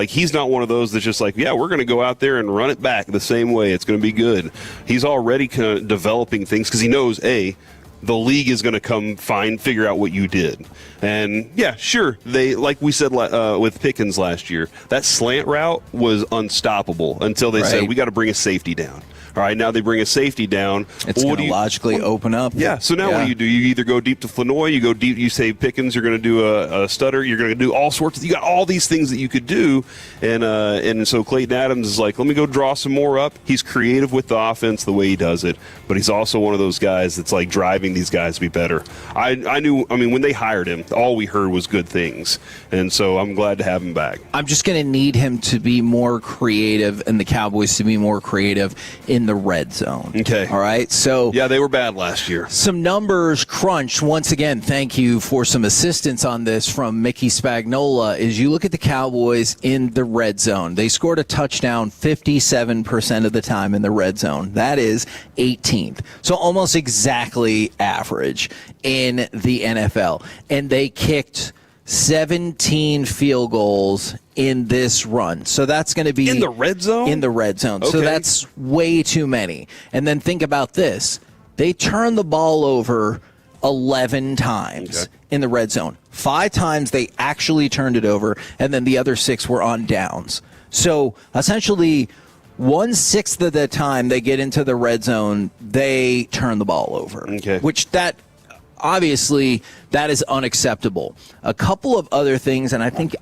He's not one of those that's just like, yeah, we're going to go out there and run it back the same way. It's going to be good. He's already kind of developing things because he knows, the league is going to figure out what you did. And yeah, sure, they, like we said with Pickens last year, that slant route was unstoppable until they said, we got to bring a safety down. All right, now they bring a safety down. It's going to logically open up. Yeah, so now what do? You either go deep to Flanoy, you go deep, you say Pickens, you're going to do a stutter, you're going to do all sorts of, you got all these things that you could do. And so Clayton Adams is like, let me go draw some more up. He's creative with the offense the way he does it, but he's also one of those guys that's like driving these guys to be better. I mean, when they hired him, all we heard was good things. And so I'm glad to have him back. I'm just going to need him to be more creative and the Cowboys to be more creative in the red zone. Okay. All right. So yeah, they were bad last year. Some numbers crunched. Once again, thank you for some assistance on this from Mickey Spagnola. Is you look at the Cowboys in the red zone. They scored a touchdown 57% of the time in the red zone. That is 18th. So almost exactly average in the NFL. And they kicked 17 field goals in this run. So that's going to be in the red zone? In the red zone. Okay. So that's way too many. And then think about this. They turned the ball over 11 times in the red zone. 5 times they actually turned it over, and then the other 6 were on downs. So essentially 1/6 of the time they get into the red zone, they turn the ball over. Okay. Which obviously, that is unacceptable. A couple of other things, and I think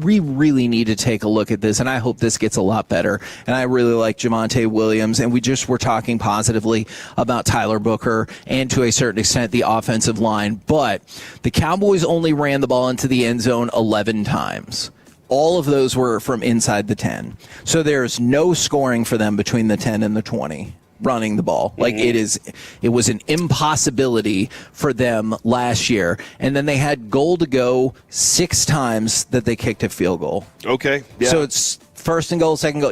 we really need to take a look at this, and I hope this gets a lot better. And I really like Javonte Williams, and we just were talking positively about Tyler Booker and to a certain extent the offensive line. But the Cowboys only ran the ball into the end zone 11 times. All of those were from inside the 10. So there's no scoring for them between the 10 and the 20. Running the ball. Like it was an impossibility for them last year. And then they had goal to go 6 times that they kicked a field goal. Okay. Yeah. So it's first and goal, second goal,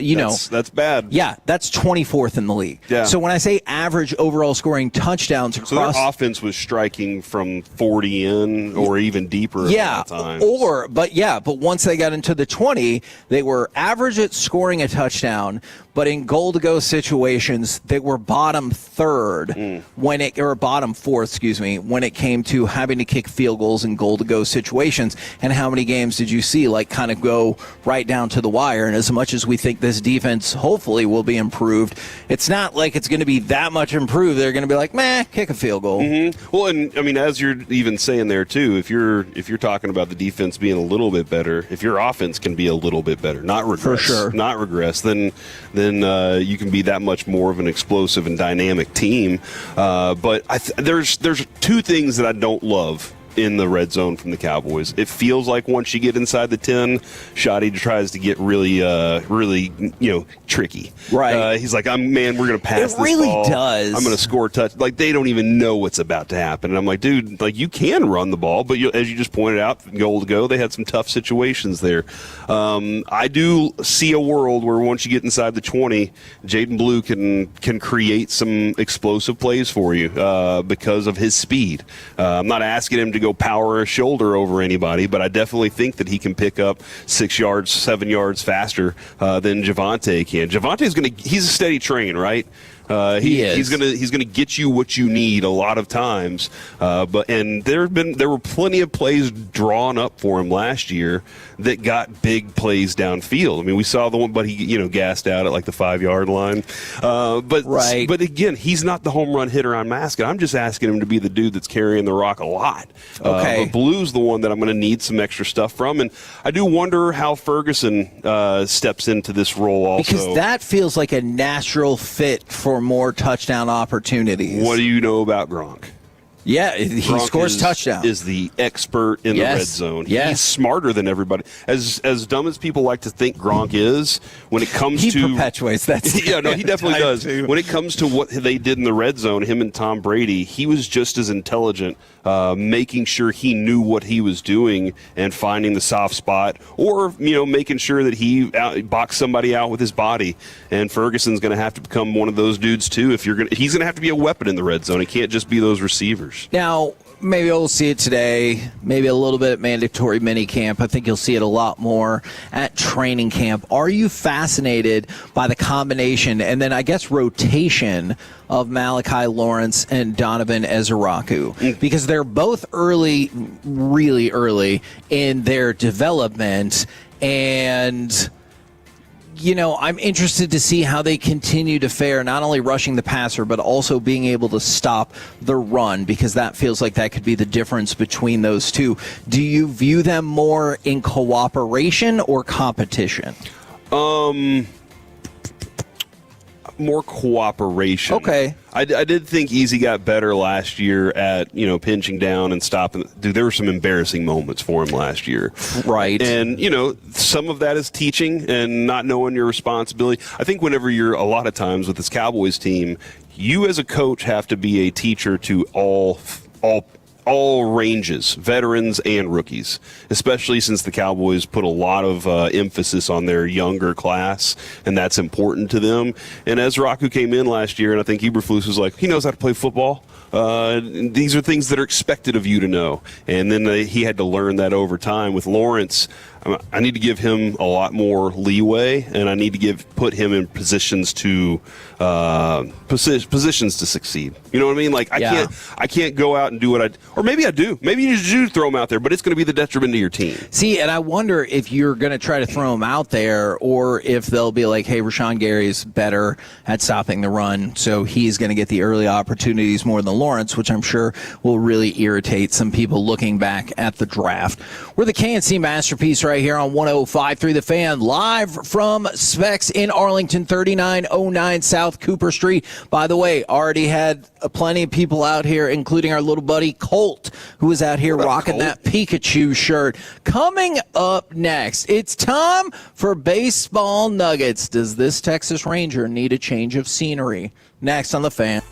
that's bad. Yeah, that's 24th in the league. Yeah. So when I say average overall scoring touchdowns across, so their offense was striking from 40 in or even deeper. At times. But once they got into the 20, they were average at scoring a touchdown, but in goal to go situations, they were bottom 3rd bottom 4th, when it came to having to kick field goals in goal to go situations. And how many games did you see kind of go right down to the wire? And as much as we think this defense hopefully will be improved, it's not like it's going to be that much improved. They're going to be like, kick a field goal. Mm-hmm. Well, and I mean, as you're even saying there too, if you're talking about the defense being a little bit better, if your offense can be a little bit better, not regress, for sure, not regress, then you can be that much more of an explosive and dynamic team. But there's 2 things that I don't love in the red zone from the Cowboys. It feels like once you get inside the 10, Shoddy tries to get really tricky. Right. He's like, we're going to pass this ball. It really does. I'm going to score a touch. Like, they don't even know what's about to happen. And I'm like, dude, you can run the ball, but as you just pointed out, goal to go, they had some tough situations there. I do see a world where once you get inside the 20, Jaden Blue can create some explosive plays for you because of his speed. I'm not asking him to go power a shoulder over anybody, but I definitely think that he can pick up 6 yards, 7 yards faster than Javonte can. Javonte's he's a steady train, right? He's gonna get you what you need a lot of times. And there were plenty of plays drawn up for him last year that got big plays downfield. I mean, we saw the one, but he gassed out at like the 5-yard line. But again, he's not the home run hitter I'm asking. I'm just asking him to be the dude that's carrying the rock a lot. But Blue's the one that I'm going to need some extra stuff from, and I do wonder how Ferguson steps into this role also. Because that feels like a natural fit for more touchdown opportunities. What do you know about Gronk? Yeah, he Gronk scores touchdowns. Is the expert in the red zone. Yes. He's smarter than everybody. As dumb as people like to think Gronk is, when it comes he to perpetuates that. Yeah, no, he definitely does. Too. When it comes to what they did in the red zone, him and Tom Brady, he was just as intelligent, making sure he knew what he was doing and finding the soft spot, or making sure that he boxed somebody out with his body. And Ferguson's going to have to become one of those dudes too. He's going to have to be a weapon in the red zone. He can't just be those receivers. Now, maybe we'll see it today, maybe a little bit at mandatory minicamp. I think you'll see it a lot more at training camp. Are you fascinated by the combination and then I guess rotation of Malachi Lawrence and Donovan Ezeraku? Because they're both early, really early in their development, and I'm interested to see how they continue to fare, not only rushing the passer, but also being able to stop the run, because that feels like that could be the difference between those two. Do you view them more in cooperation or competition? More cooperation. Okay. I did think Easy got better last year at, pinching down and stopping. Dude, there were some embarrassing moments for him last year. Right. And, some of that is teaching and not knowing your responsibility. I think whenever you're, a lot of times with this Cowboys team, you as a coach have to be a teacher to all ranges, veterans and rookies, especially since the Cowboys put a lot of emphasis on their younger class, and that's important to them. And Ezeraku came in last year, and I think Eberflus was like, he knows how to play football. These are things that are expected of you to know. And then he had to learn that over time. With Lawrence, I need to give him a lot more leeway, and I need to put him in positions to succeed. You know what I mean? Like I can't go out and do or maybe I do. Maybe you do throw him out there, but it's going to be the detriment to your team. See, and I wonder if you're going to try to throw him out there, or if they'll be like, hey, Rashawn Gary's better at stopping the run, so he's going to get the early opportunities more than Lawrence, which I'm sure will really irritate some people looking back at the draft. We're the KNC Masterpiece right here on 105.3 The Fan, live from Specs in Arlington, 3909 South Cooper Street. By the way, already had plenty of people out here, including our little buddy Colt, who is out here rocking that Pikachu shirt. Coming up next, it's time for Baseball Nuggets. Does this Texas Ranger need a change of scenery? Next on The Fan.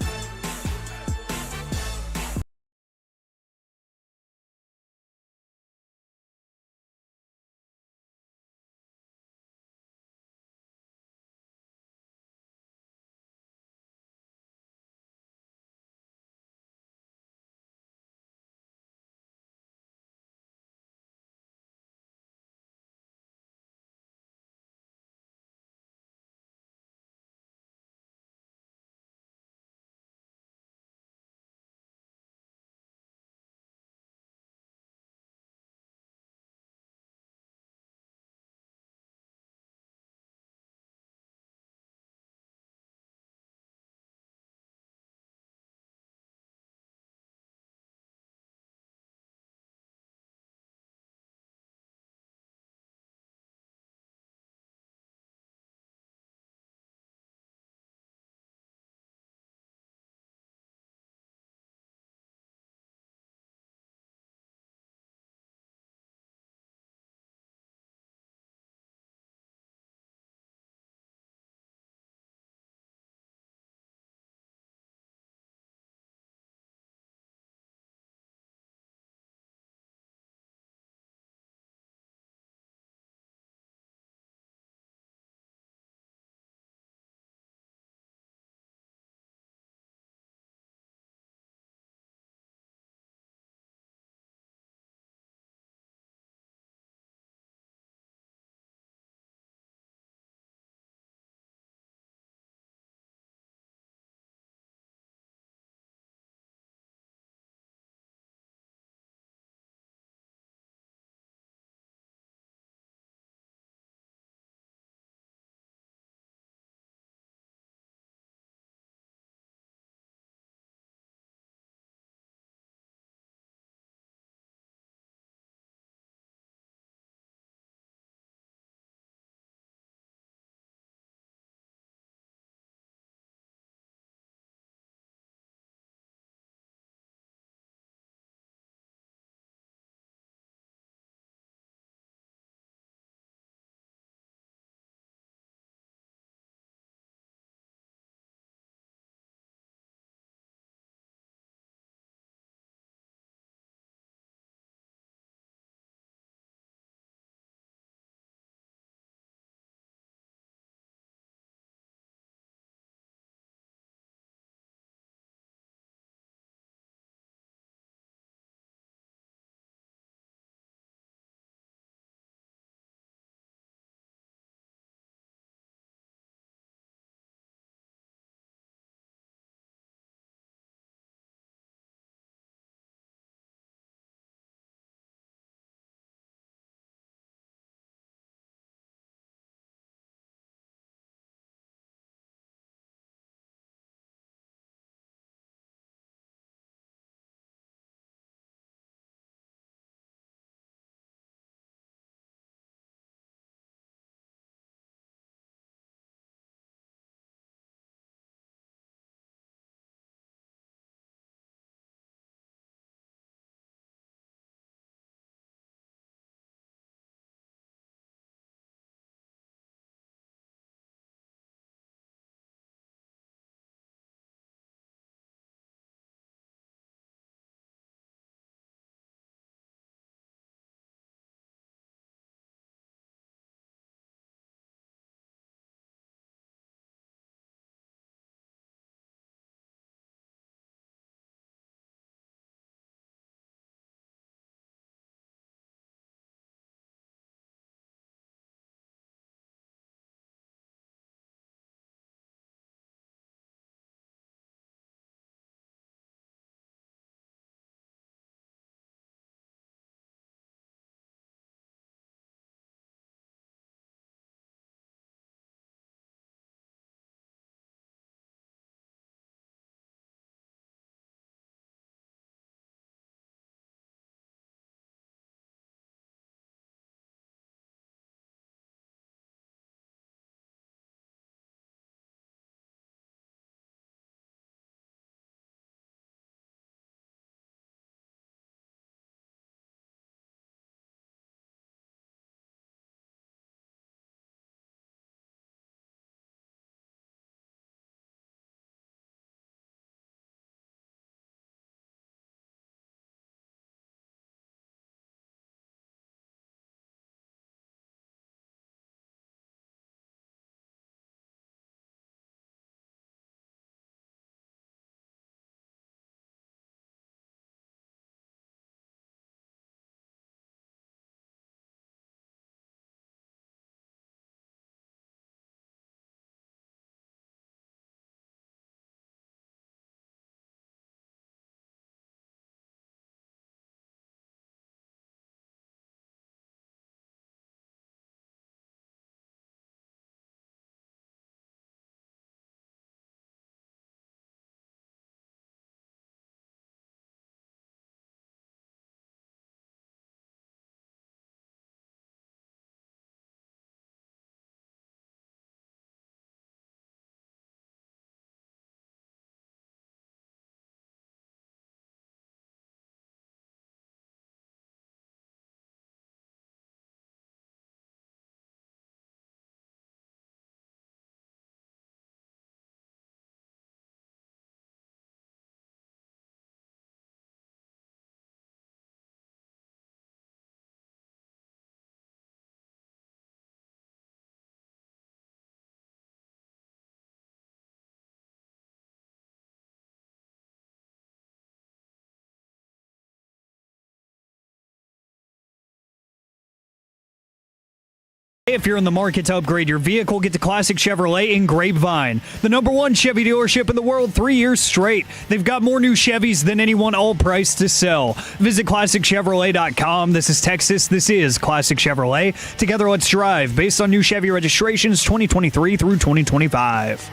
If you're in the market to upgrade your vehicle, get to Classic Chevrolet in Grapevine, the #1 Chevy dealership in the world 3 years straight. They've got more new Chevys than anyone, all priced to sell. Visit ClassicChevrolet.com. This is Texas. This is Classic Chevrolet. Together, let's drive. Based on new Chevy registrations 2023 through 2025.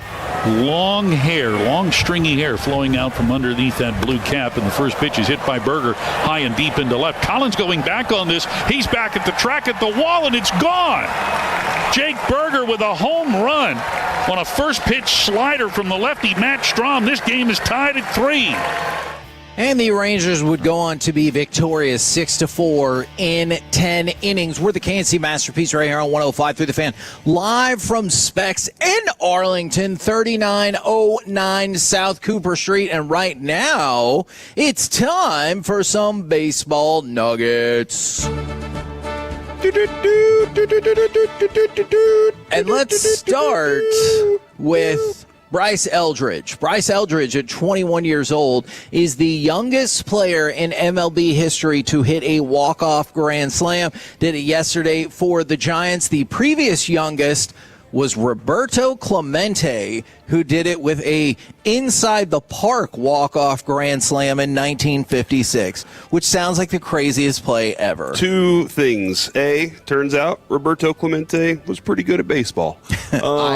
Long hair, long stringy hair flowing out from underneath that blue cap. And the first pitch is hit by Berger high and deep into left. Collins going back on this. He's back at the track at the wall, and it's gone. Jake Berger with a home run on a first pitch slider from the lefty Matt Strahm. This game is tied at 3. And the Rangers would go on to be victorious 6-4 in 10 innings. We're the KNC Masterpiece right here on 105 through the Fan. Live from Specs in Arlington, 3909 South Cooper Street. And right now, it's time for some baseball nuggets. And let's start with Bryce Eldridge. Bryce Eldridge, at 21 years old, is the youngest player in MLB history to hit a walk-off grand slam. Did it yesterday for the Giants. The previous youngest was Roberto Clemente, who did it with a inside the park walk-off grand slam in 1956, which sounds like the craziest play ever. Two things. A, turns out Roberto Clemente was pretty good at baseball.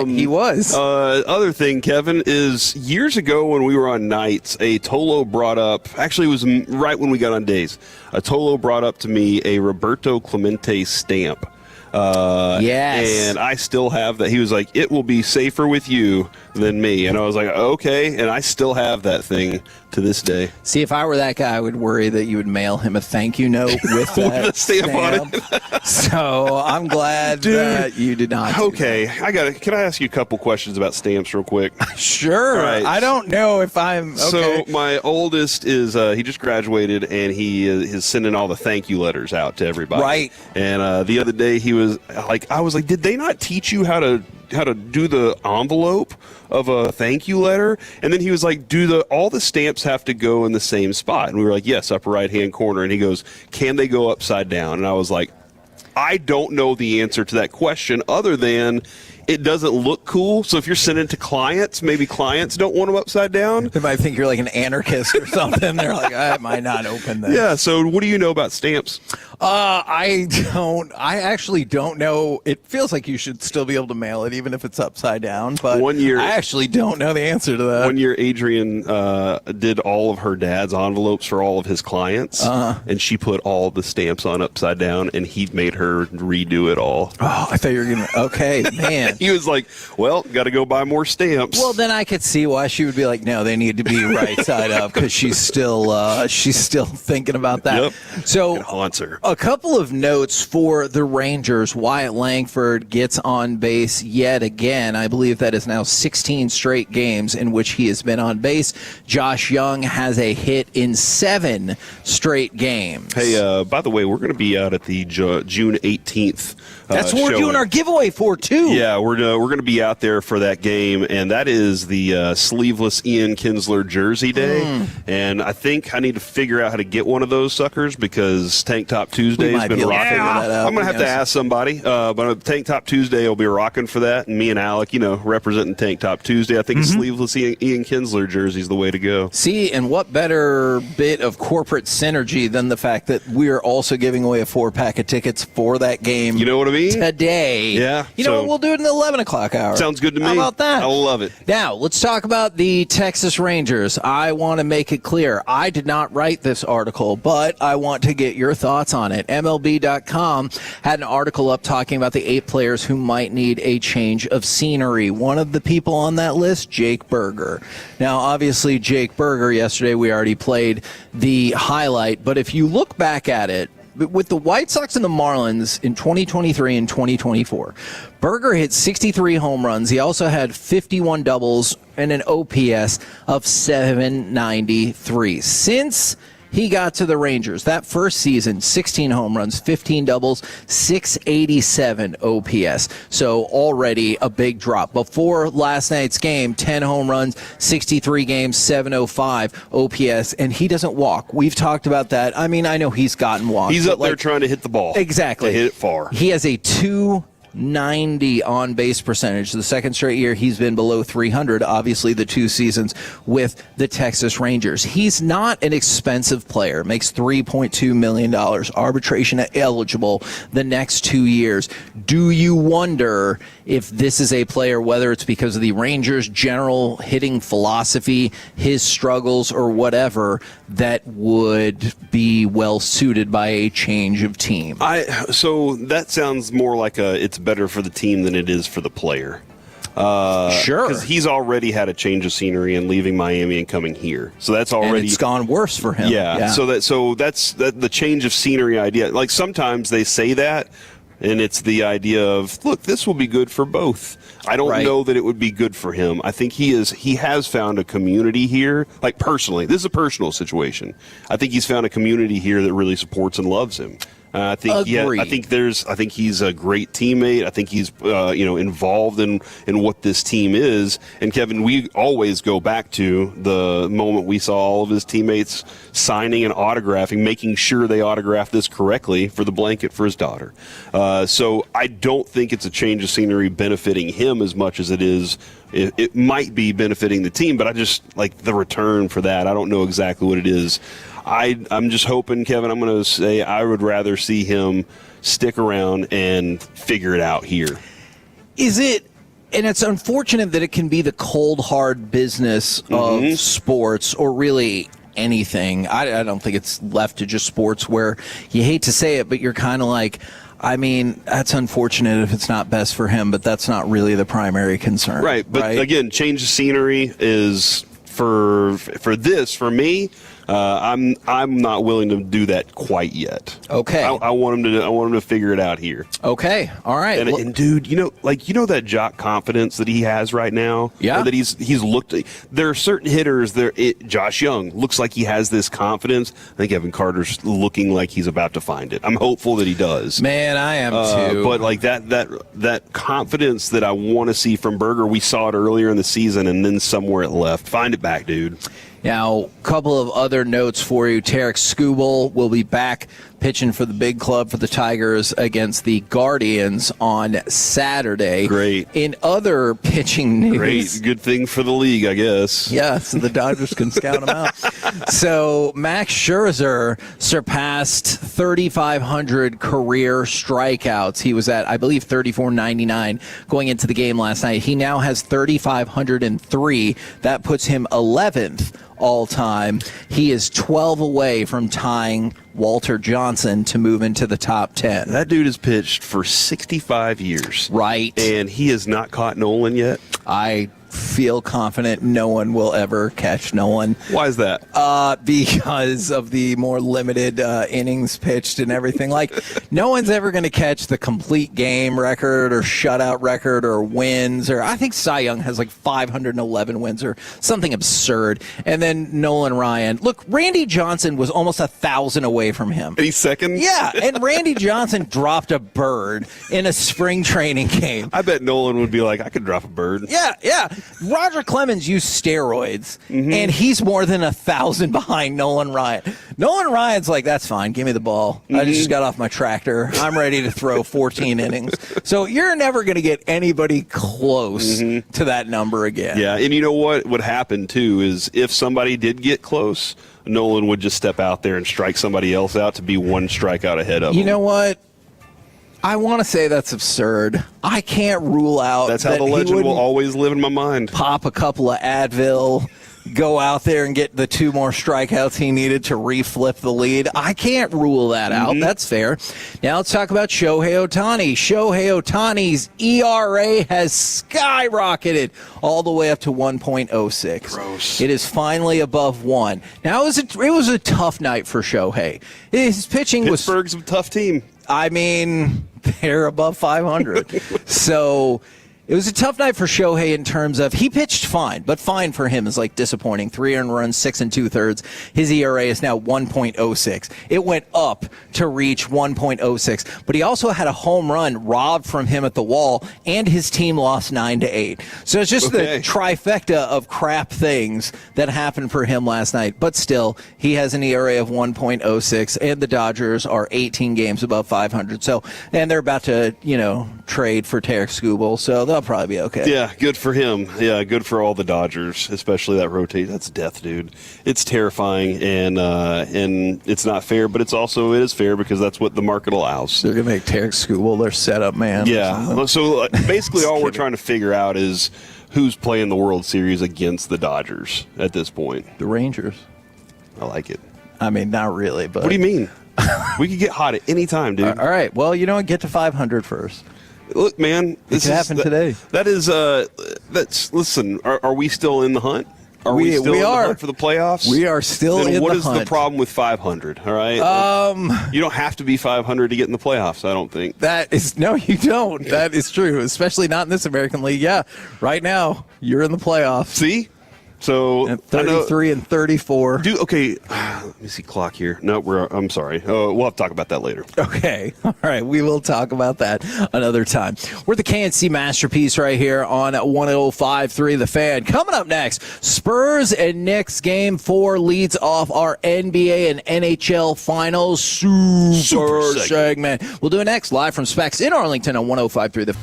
He was. Other thing, Kevin, is years ago when we were on nights, a Tolo brought up, actually it was right when we got on days, a Tolo brought up to me a Roberto Clemente stamp. Yes. And I still have that. He was like, it will be safer with you than me. And I was like, okay. And I still have that thing to this day. See, if I were that guy, I would worry that you would mail him a thank you note with that stamp on it. So I'm glad that you did not. Okay. Can I ask you a couple questions about stamps real quick? Sure. Right. I don't know if I'm. Okay. So my oldest is, he just graduated and he is sending all the thank you letters out to everybody. Right. And the other day he was like, I was like, did they not teach you how to do the envelope of a thank you letter? And then he was like, all the stamps have to go in the same spot? And we were like, yes, upper right hand corner. And he goes, can they go upside down? And I was like, I don't know the answer to that question other than it doesn't look cool. So if you're sending it to clients, maybe clients don't want them upside down. They might think you're like an anarchist or something. They're like, I might not open that. Yeah. So what do you know about stamps? I actually don't know. It feels like you should still be able to mail it, even if it's upside down. But I actually don't know the answer to that. One year, Adrian did all of her dad's envelopes for all of his clients, and she put all the stamps on upside down, and he made her redo it all. Oh, I thought you were going to. Okay, man. He was like, well, got to go buy more stamps. Well, then I could see why she would be like, no, they need to be right side up, because she's still thinking about that. Yep. So it haunts her. A couple of notes for the Rangers. Wyatt Langford gets on base yet again. I believe that is now 16 straight games in which he has been on base. Josh Young has a hit in 7 straight games. Hey, by the way, we're going to be out at the June 18th. That's what we're doing our giveaway for, too. Yeah, we're going to be out there for that game, and that is the sleeveless Ian Kinsler jersey day. And I think I need to figure out how to get one of those suckers, because Tank Top Tuesday has been rocking. I'm going to have to ask somebody, but Tank Top Tuesday will be rocking for that, and me and Alec, representing Tank Top Tuesday. I think a sleeveless Ian Kinsler jersey is the way to go. See, and what better bit of corporate synergy than the fact that we're also giving away a 4-pack of tickets for that game. You know what I mean? Today. Yeah. You know what? We'll do it in the 11 o'clock hour. Sounds good to me. How about that? I love it. Now, let's talk about the Texas Rangers. I want to make it clear, I did not write this article, but I want to get your thoughts on it. MLB.com had an article up talking about the 8 players who might need a change of scenery. One of the people on that list, Jake Berger. Now, obviously, Jake Berger, yesterday we already played the highlight, but if you look back at it, with the White Sox and the Marlins in 2023 and 2024, Berger hit 63 home runs. He also had 51 doubles and an OPS of 793. Since he got to the Rangers, that first season, 16 home runs, 15 doubles, 687 OPS. So already a big drop. Before last night's game, 10 home runs, 63 games, 705 OPS, and he doesn't walk. We've talked about that. I mean, I know he's gotten walks. He's up there trying to hit the ball. Exactly. To hit it far. He has a .490 on base percentage. The second straight year he's been below 300, obviously the 2 seasons with the Texas Rangers. He's not an expensive player, makes $3.2 million, arbitration eligible the next 2 years. Do you wonder if this is a player, whether it's because of the Rangers' general hitting philosophy, his struggles, or whatever, that would be well suited by a change of team? So that sounds more like it's better for the team than it is for the player. Sure, because he's already had a change of scenery and leaving Miami and coming here, so that's already and it's gone worse for him. Yeah. So that's the change of scenery idea. Like sometimes they say that, and it's the idea of, look, this will be good for both. I don't know that it would be good for him. I think he has found a community here. Like personally, this is a personal situation. I think he's found a community here that really supports and loves him. I think he's a great teammate. I think he's involved in what this team is. And Kevin, we always go back to the moment we saw all of his teammates signing and autographing, making sure they autographed this correctly for the blanket for his daughter. So I don't think it's a change of scenery benefiting him as much as it is. It might be benefiting the team, but I just like the return for that. I don't know exactly what it is. I'm just hoping, Kevin, I'm going to say I would rather see him stick around and figure it out here. Is it, and it's unfortunate that it can be the cold, hard business of sports, or really anything. I don't think it's left to just sports where you hate to say it, but you're kind of like, I mean, that's unfortunate if it's not best for him, but that's not really the primary concern. Right. But again, change of scenery is for me. I'm not willing to do that quite yet. Okay. I want him to figure it out here. Okay. All right. And dude, you know that jock confidence that he has right now. Yeah. Or that he's looked. There are certain hitters there. Josh Young looks like he has this confidence. I think Evan Carter's looking like he's about to find it. I'm hopeful that he does. Man, I am too. But like that confidence that I want to see from Berger, we saw it earlier in the season, and then somewhere it left. Find it back, dude. Now, a couple of other notes for you. Tarek Skubal will be back pitching for the big club for the Tigers against the Guardians on Saturday. Great. In other pitching news. Great. Good thing for the league, I guess. Yeah, so the Dodgers can scout him out. So Max Scherzer surpassed 3,500 career strikeouts. He was at, I believe, 3,499 going into the game last night. He now has 3,503. That puts him 11th all time. He is 12 away from tying Walter Johnson to move into the top 10. That dude has pitched for 65 years. Right. And he has not caught Nolan yet. I feel confident no one will ever catch Nolan. Why is that? Because of the more limited innings pitched and everything. Like, no one's ever going to catch the complete game record or shutout record or wins. Or I think Cy Young has like 511 wins or something absurd. And then Nolan Ryan. Look, Randy Johnson was almost 1,000 away from him. And he's second? Yeah, and Randy Johnson dropped a bird in a spring training game. I bet Nolan would be like, I could drop a bird. Yeah. Roger Clemens used steroids, and he's more than 1,000 behind Nolan Ryan. Nolan Ryan's like, that's fine. Give me the ball. I just got off my tractor. I'm ready to throw 14 innings. So you're never going to get anybody close to that number again. Yeah, and you know what would happen, too, is if somebody did get close, Nolan would just step out there and strike somebody else out to be one strikeout ahead of him. You know what? I want to say that's absurd. I can't rule out that's how the legend will always live in my mind. Pop a couple of Advil, go out there and get the 2 more strikeouts he needed to reflip the lead. I can't rule that out. That's fair. Now let's talk about Shohei Ohtani. Shohei Ohtani's ERA has skyrocketed all the way up to 1.06. Gross. It is finally above 1. Now it was a tough night for Shohei. His pitching Pittsburgh's a tough team. I mean, they're above 500. So It was a tough night for Shohei in terms of he pitched fine, but fine for him is like disappointing. 3 earned runs, 6 2/3. His ERA is now 1.06. It went up to reach 1.06, but he also had a home run robbed from him at the wall, and his team lost 9-8. So it's just the trifecta of crap things that happened for him last night. But still, he has an ERA of 1.06, and the Dodgers are 18 games above 500. So, and they're about to, trade for Tarek Skubal, so they'll probably be okay. Yeah, good for him. Yeah, good for all the Dodgers, especially that rotate. That's death, dude. It's terrifying, and it's not fair, but it is fair because that's what the market allows. They're gonna make Tarek Skubal their setup man. Yeah. So basically, all we're trying to figure out is who's playing the World Series against the Dodgers at this point. The Rangers. I like it. I mean, not really, but what do you mean? We could get hot at any time, dude. All right. Well, get to 500 first. Look, man, It could happen today. Listen, are we still in the hunt? Are we still in the hunt for the playoffs? We are still then in the what hunt. is the problem with 500? All right. You don't have to be 500 to get in the playoffs. I don't think. No, you don't. That is true, especially not in this American League. Yeah, right now you're in the playoffs. See. So at 33 and 34. Dude, okay. Let me see clock here. No, I'm sorry. We'll have to talk about that later. Okay. All right. We will talk about that another time. We're the KNC Masterpiece right here on 105.3 The Fan. Coming up next, Spurs and Knicks Game 4 leads off our NBA and NHL Finals Super segment. We'll do it next live from Specs in Arlington on 105.3 The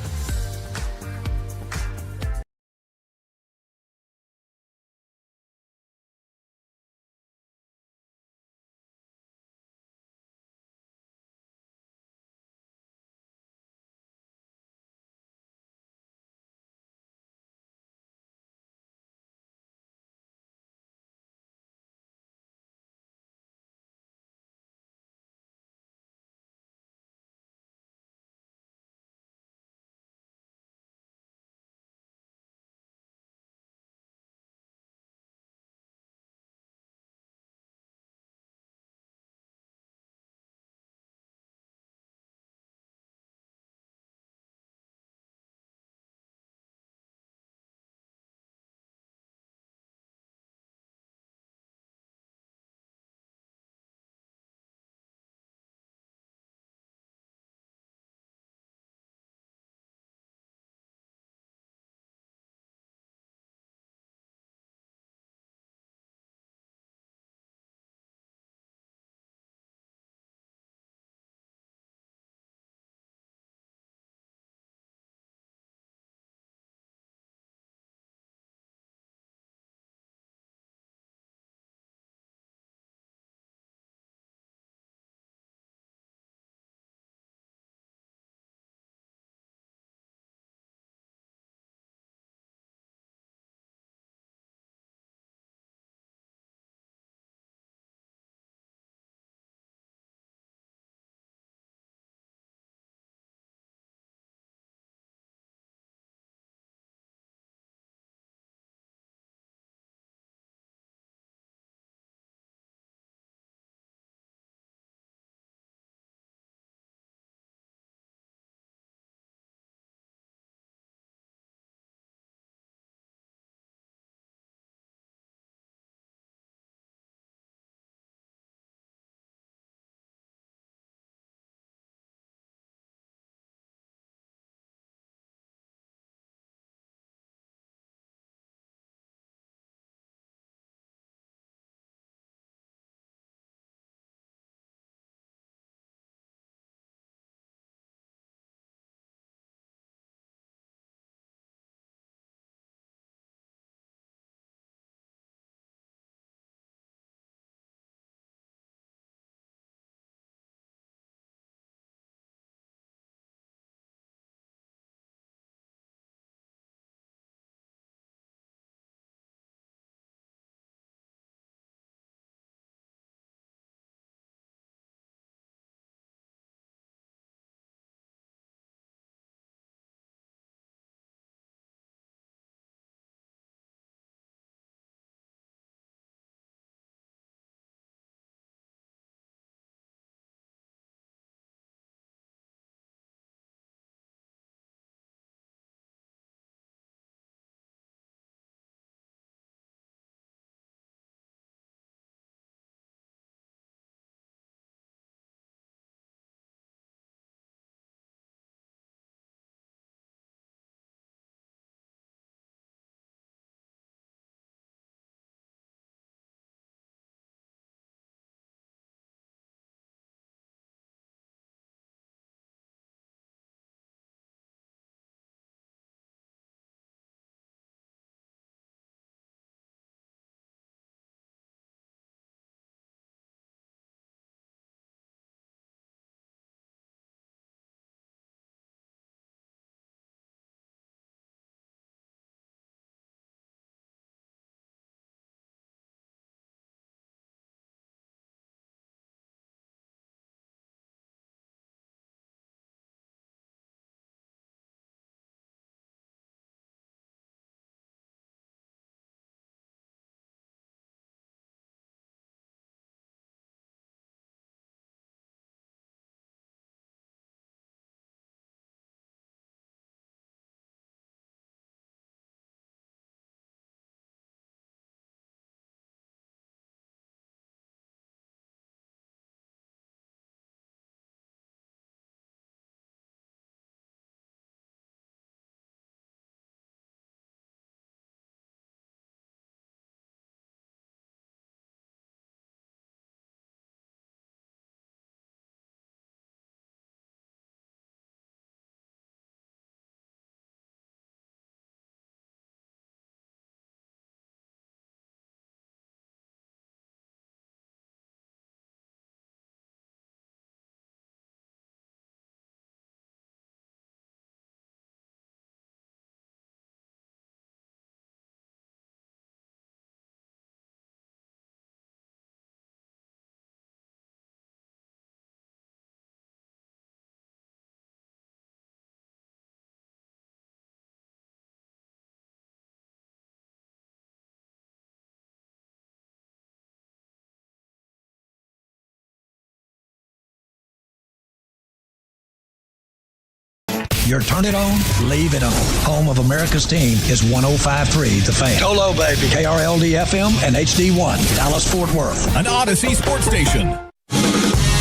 Your turn it on, leave it on. Home of America's team is 105.3 The Fan. Solo, baby. KRLD-FM and HD1, Dallas-Fort Worth. An Odyssey sports station.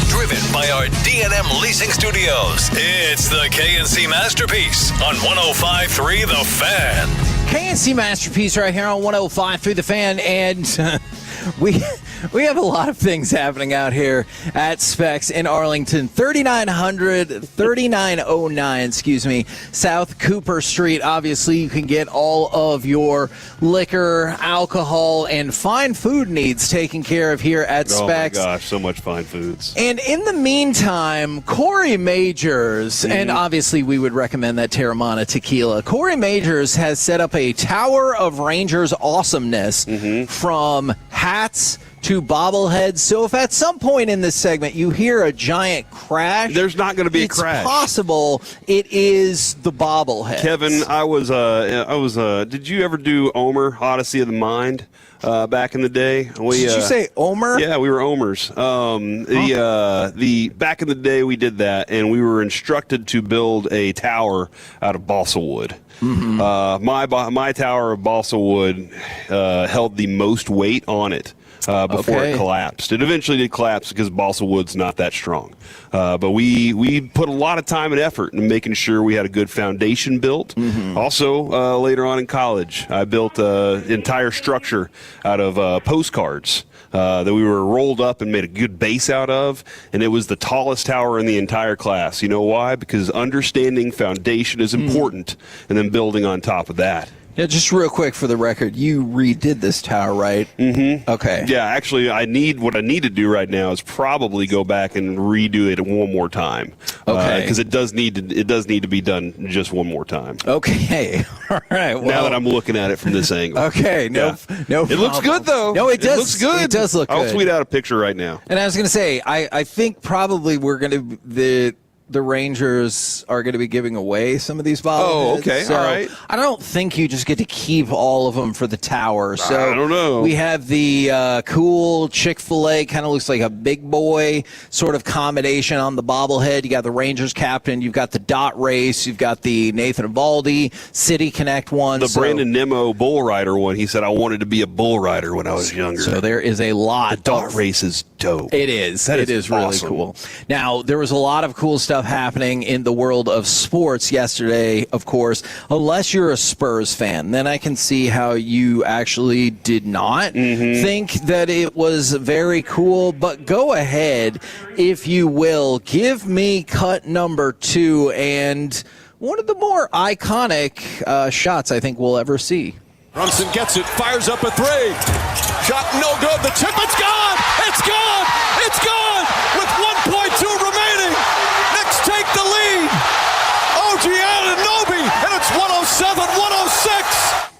Driven by our D&M Leasing Studios, it's the KNC Masterpiece on 105.3 The Fan. KNC Masterpiece right here on 105.3 The Fan, and we have a lot of things happening out here at Specs in Arlington. 3909, South Cooper Street. Obviously, you can get all of your liquor, alcohol, and fine food needs taken care of here at Specs. Oh my gosh, so much fine foods. And in the meantime, Corey Majors, and obviously we would recommend that Terramana tequila. Corey Majors has set up a Tower of Rangers awesomeness from hats to bobbleheads. So if at some point in this segment you hear a giant crash, there's not going to be a crash. It's possible it is the bobblehead. Kevin, I was. Did you ever do Omer, Odyssey of the Mind? Back in the day, Did you say Omer? Yeah, we were Omers. The back in the day we did that, and we were instructed to build a tower out of balsa wood. My tower of balsa wood held the most weight on it. Before it collapsed. It eventually did collapse because balsa wood's not that strong. But we put a lot of time and effort in making sure we had a good foundation built. Also, later on in college, I built an entire structure out of postcards that we were rolled up and made a good base out of, and it was the tallest tower in the entire class. You know why? Because understanding foundation is important, and then building on top of that. Yeah, just real quick for the record, you redid this tower, right? Okay. Yeah, actually, what I need to do right now is probably go back and redo it one more time. Okay. Because it does need to be done just one more time. Okay. All right. Well, now that I'm looking at it from this angle. Okay. No. It looks good though. No, it does. It looks good. It does look good. I'll tweet out a picture right now. And I was going to say, I think probably we're going to the Rangers are going to be giving away some of these bobbleheads. Oh, okay. So all right. I don't think you just get to keep all of them for the tower. So I don't know. We have the cool Chick-fil-A, kind of looks like a big boy sort of combination on the bobblehead. You got the Rangers captain. You've got the dot race. You've got the Nathan Eovaldi City Connect one. The Brandon Nimmo bull rider one. He said, I wanted to be a bull rider when I was younger. So there is a lot. The dot race is dope. It is. It is really awesome. cool. Now, there was a lot of cool stuff happening in the world of sports yesterday, of course. Unless you're a Spurs fan, then I can see how you actually did not think that it was very cool. But go ahead, if you will. Give me cut number 2 and one of the more iconic shots I think we'll ever see. Brunson gets it, fires up a 3. Shot no good. The tip, it's gone! It's gone! It's gone! With 1.2 remaining. Knicks take the lead. OG Anunoby, and it's 107-106.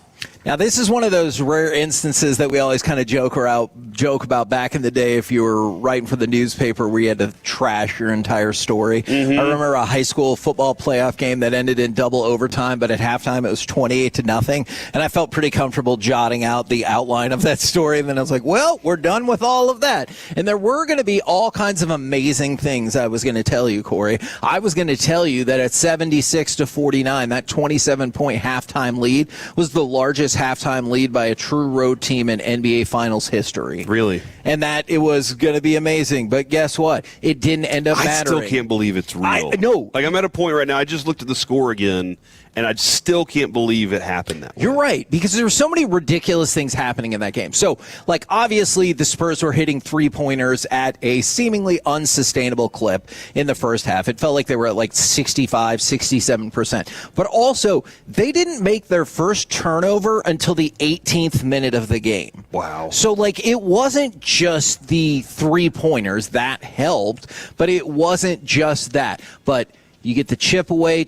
Now, this is one of those rare instances that we always kind of joke about back in the day if you were writing for the newspaper where you had to trash your entire story. I remember a high school football playoff game that ended in double overtime, but at halftime it was 28-0, and I felt pretty comfortable jotting out the outline of that story, and then I was like, well, we're done with all of that. And there were going to be all kinds of amazing things I was going to tell you, Corey. I was going to tell you that at 76-49, that 27-point halftime lead was the largest halftime lead by a true road team in NBA Finals history. Really? And that it was going to be amazing. But guess what? It didn't end up mattering. I still can't believe it's real. No. Like, I'm at a point right now, I just looked at the score again, and I still can't believe it happened that way. You're right, because there were so many ridiculous things happening in that game. So, like, obviously the Spurs were hitting three-pointers at a seemingly unsustainable clip in the first half. It felt like they were at like 65, 67%. But also, they didn't make their first turnover until the 18th minute of the game. Wow. So, like, it wasn't just the three-pointers. That helped, but it wasn't just that. But you get the chip away,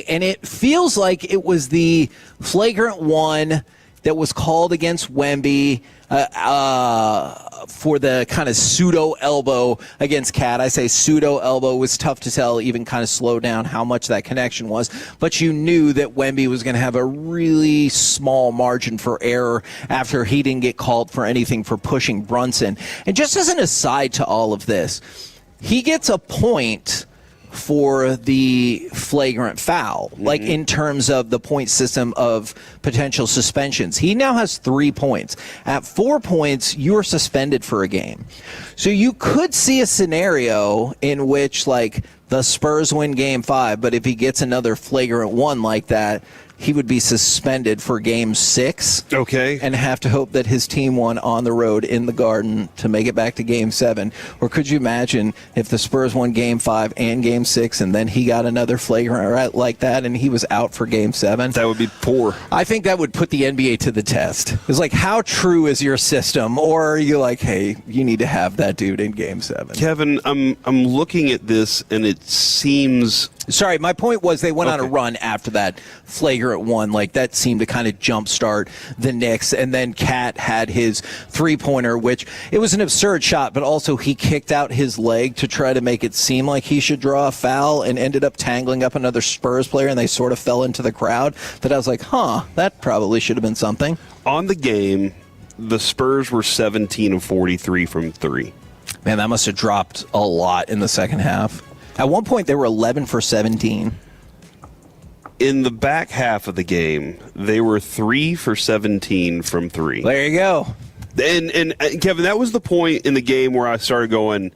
and it feels like it was the flagrant one that was called against Wemby for the kind of pseudo elbow against Cat. I say pseudo elbow. It was tough to tell, even kind of slow down how much that connection was. But you knew that Wemby was going to have a really small margin for error after he didn't get called for anything for pushing Brunson. And just as an aside to all of this, he gets a point for the flagrant foul, like in terms of the point system of potential suspensions. He now has 3 points. At 4 points, you are suspended for a game. So you could see a scenario in which, like, the Spurs win Game 5, but if he gets another flagrant one like that, he would be suspended for Game 6. Okay. And have to hope that his team won on the road in the Garden to make it back to Game 7. Or could you imagine if the Spurs won Game 5 and Game 6 and then he got another flagrant like that and he was out for Game 7? That would be poor. I think that would put the NBA to the test. It's like, how true is your system? Or are you like, hey, you need to have that dude in Game 7? Kevin, I'm looking at this, and it seems... Sorry, my point was they went on a run after that flagrant one. Like, that seemed to kind of jumpstart the Knicks. And then Cat had his three-pointer, which it was an absurd shot, but also he kicked out his leg to try to make it seem like he should draw a foul and ended up tangling up another Spurs player, and they sort of fell into the crowd. That I was like, that probably should have been something. On the game, the Spurs were 17 of 43 from 3. Man, that must have dropped a lot in the second half. At one point, they were 11 for 17. In the back half of the game, they were 3 for 17 from 3. There you go. And Kevin, that was the point in the game where I started going,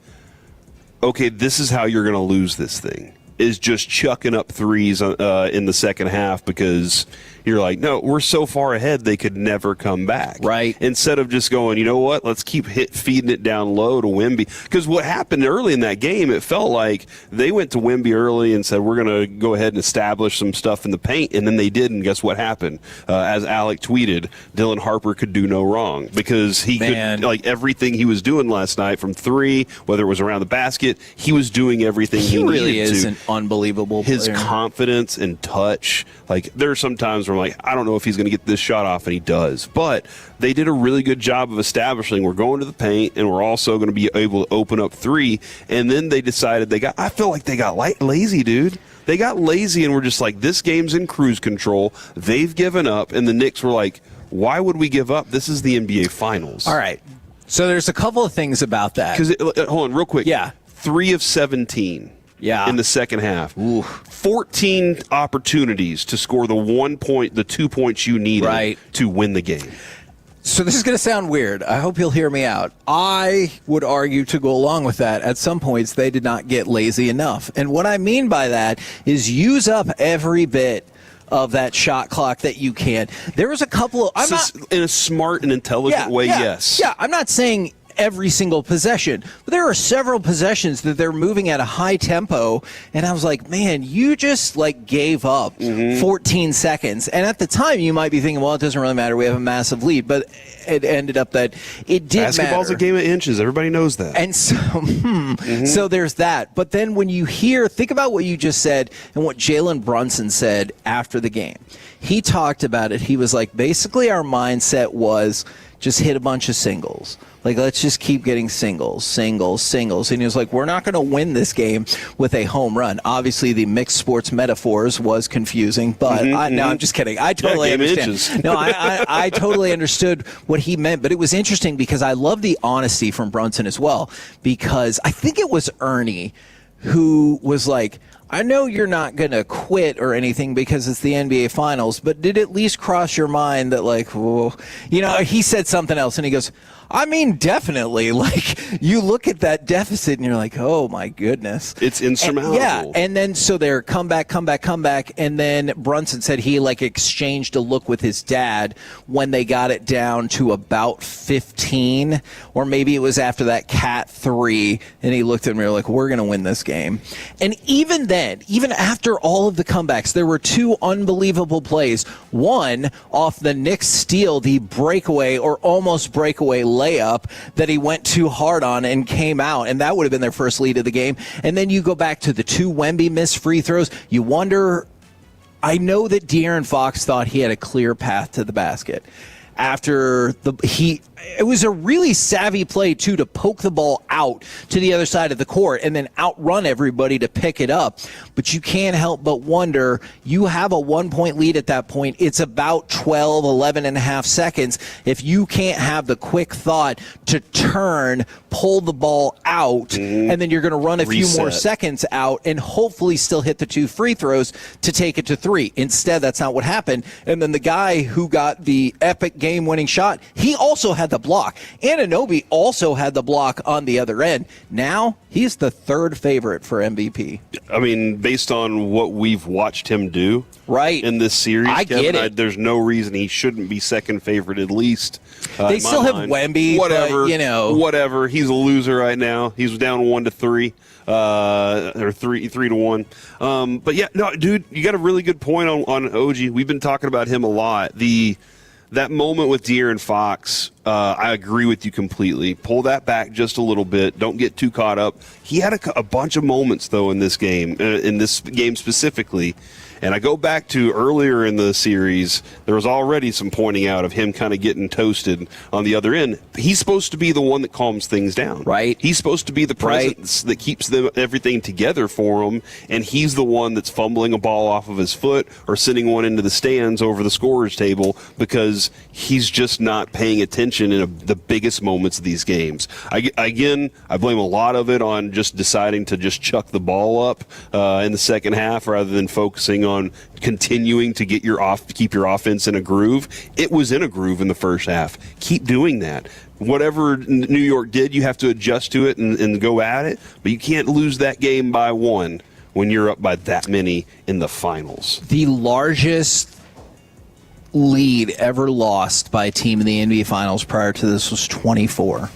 okay, this is how you're going to lose this thing, is just chucking up threes in the second half, because you're like, no, we're so far ahead they could never come back. Right. Instead of just going, you know what, let's keep feeding it down low to Wemby. Because what happened early in that game, it felt like they went to Wemby early and said, we're going to go ahead and establish some stuff in the paint, and then they did, and guess what happened? As Alec tweeted, Dylan Harper could do no wrong, because he could, like, everything he was doing last night from 3, whether it was around the basket, he was doing everything he needed to. He really is an unbelievable player. His confidence and touch, like, there are some times where I'm like, I don't know if he's going to get this shot off, and he does. But they did a really good job of establishing we're going to the paint, and we're also going to be able to open up 3. And then they decided I feel like they got lazy, dude. They got lazy and were just like, this game's in cruise control. They've given up, and the Knicks were like, why would we give up? This is the NBA Finals. All right. So there's a couple of things about that. Because, hold on, real quick. Yeah. 3 of 17. Yeah. In the second half. Ooh. 14 opportunities to score the 1 point, the 2 points you needed to win the game. So this is going to sound weird. I hope you'll hear me out. I would argue, to go along with that, at some points they did not get lazy enough. And what I mean by that is use up every bit of that shot clock that you can. There was a couple of... in a smart and intelligent way, yes. Yeah, I'm not saying every single possession, but there are several possessions that they're moving at a high tempo, and I was like, man, you just gave up 14 seconds. And at the time you might be thinking, well, it doesn't really matter, we have a massive lead, but it ended up that it did matter. Basketball's a game of inches, everybody knows that. And so so there's that. But then when you think about what you just said and what Jalen Brunson said after the game. He talked about it. He was like, basically our mindset was just hit a bunch of singles. Like, let's just keep getting singles. And he was like, we're not going to win this game with a home run. Obviously, the mixed sports metaphors was confusing, but no, I'm just kidding. I totally understand. No, I totally understood what he meant, but it was interesting because I love the honesty from Brunson as well, because I think it was Ernie who was like, I know you're not going to quit or anything because it's the NBA Finals, but did it at least cross your mind that, like, whoa, he said something else, and he goes, I mean, definitely. Like, you look at that deficit, and you're like, oh, my goodness. It's insurmountable. And then so they're come back, and then Brunson said he, exchanged a look with his dad when they got it down to about 15, or maybe it was after that Cat 3, and he looked at me and like, we're going to win this game. And even then, even after all of the comebacks, there were 2 unbelievable plays. One, off the Knicks steal, the breakaway or almost breakaway layup that he went too hard on and came out, and that would have been their first lead of the game. And then you go back to the 2 Wemby missed free throws. You wonder, I know that De'Aaron Fox thought he had a clear path to the basket. After it was a really savvy play, too, to poke the ball out to the other side of the court and then outrun everybody to pick it up. But you can't help but wonder, you have a 1-point lead at that point. It's about 12, 11 and a half seconds. If you can't have the quick thought to turn, pull the ball out, and then you're going to run a few more seconds out and hopefully still hit the 2 free throws to take it to 3. Instead, that's not what happened. And then the guy who got the epic game-winning shot, he also had the block. Anunoby also had the block on the other end. Now, he's the 3rd favorite for MVP. I mean, based on what we've watched him do in this series, Kevin, there's no reason he shouldn't be 2nd favorite at least. They still have Wemby, whatever, but, whatever. He's a loser right now. He's down 1-3, or 3-1. But yeah, no, dude, you got a really good point on OG. We've been talking about him a lot. That moment with De'Aaron Fox, I agree with you completely. Pull that back just a little bit. Don't get too caught up. He had a bunch of moments, though, in this game specifically. And I go back to earlier in the series, there was already some pointing out of him kind of getting toasted on the other end. He's supposed to be the one that calms things down. Right. He's supposed to be the presence that keeps everything together for him, and he's the one that's fumbling a ball off of his foot or sending one into the stands over the scorer's table because he's just not paying attention in the biggest moments of these games. I blame a lot of it on just deciding to just chuck the ball up in the second half rather than focusing on continuing to keep your offense in a groove. It was in a groove in the first half. Keep doing that. Whatever New York did, you have to adjust to it and go at it, but you can't lose that game by 1 when you're up by that many in the finals. The largest lead ever lost by a team in the NBA Finals prior to this was 24.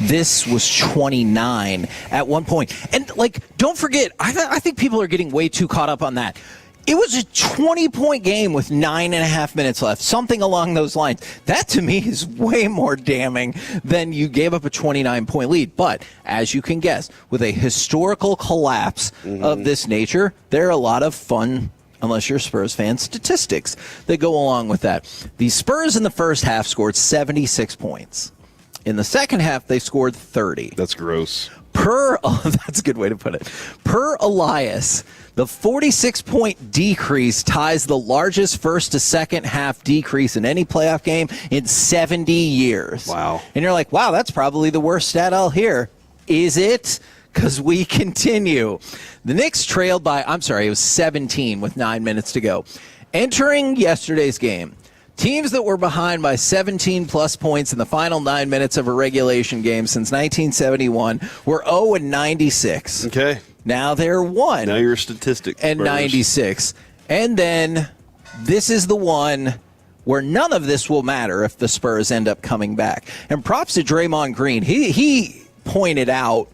This was 29 at one point. And, don't forget, I think people are getting way too caught up on that. It was a 20-point game with 9.5 minutes left, something along those lines. That, to me, is way more damning than you gave up a 29-point lead. But, as you can guess, with a historical collapse of this nature, there are a lot of fun, unless you're a Spurs fan, statistics that go along with that. The Spurs in the first half scored 76 points. In the second half, they scored 30. That's gross. That's a good way to put it. Per Elias, the 46-point decrease ties the largest first to second half decrease in any playoff game in 70 years. Wow. And you're like, wow, that's probably the worst stat I'll hear. Is it? Because we continue. The Knicks trailed by, it was 17 with 9 minutes to go. Entering yesterday's game, teams that were behind by 17-plus points in the final 9 minutes of a regulation game since 1971 were 0-96. Okay. Now they're 1. Now you're a statistic. And 96. And then this is the one where none of this will matter if the Spurs end up coming back. And props to Draymond Green. He pointed out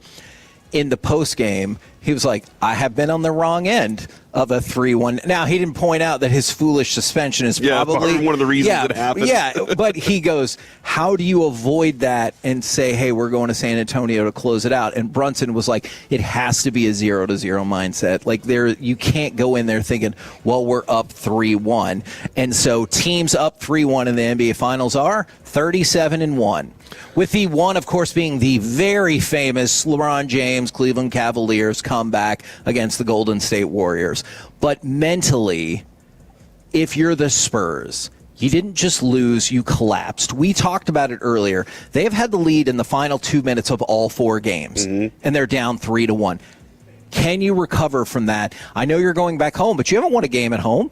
in the postgame, he was like, I have been on the wrong end of a 3-1. Now, he didn't point out that his foolish suspension is probably one of the reasons it happened. Yeah, but he goes, how do you avoid that and say, hey, we're going to San Antonio to close it out? And Brunson was like, it has to be a 0-0 mindset. You can't go in there thinking, well, we're up 3-1. And so teams up 3-1 in the NBA Finals are 37-1. With the one, of course, being the very famous LeBron James Cleveland Cavaliers comeback against the Golden State Warriors. But mentally, if you're the Spurs, you didn't just lose, you collapsed. We talked about it earlier. They have had the lead in the final 2 minutes of all 4 games, and they're down 3-1. Can you recover from that? I know you're going back home, but you haven't won a game at home.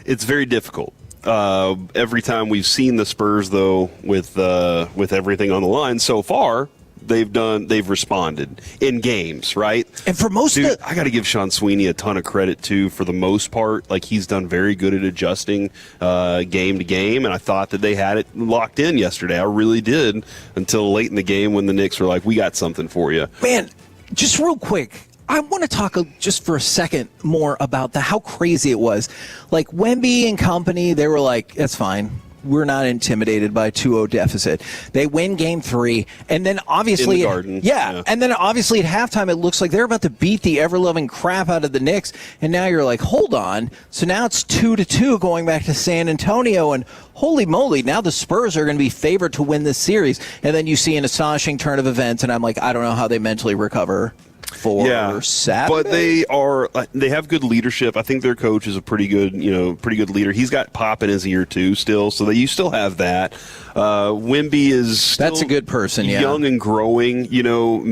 It's very difficult. Every time we've seen the Spurs, though, with everything on the line so far, they've responded in games, right? And for most of I got to give Sean Sweeney a ton of credit too. For the most part, he's done very good at adjusting game to game, and I thought that they had it locked in yesterday. I really did, until late in the game when the Knicks were like, "We got something for you." Man, just real quick. I want to talk just for a second more about how crazy it was. Wemby and company, they were like, that's fine. we're not intimidated by a 2-0 deficit. They win game 3, and then obviously, in the Garden. Yeah, and then obviously at halftime, it looks like they're about to beat the ever-loving crap out of the Knicks, and now you're like, hold on. So now it's 2-2 going back to San Antonio, and holy moly, now the Spurs are going to be favored to win this series. And then you see an astonishing turn of events, and I'm like, I don't know how they mentally recover for Saturday. But they have good leadership. I think their coach is a pretty good leader. He's got pop in his ear too still, so that you still have that. Wemby is still that's a good person, young and growing,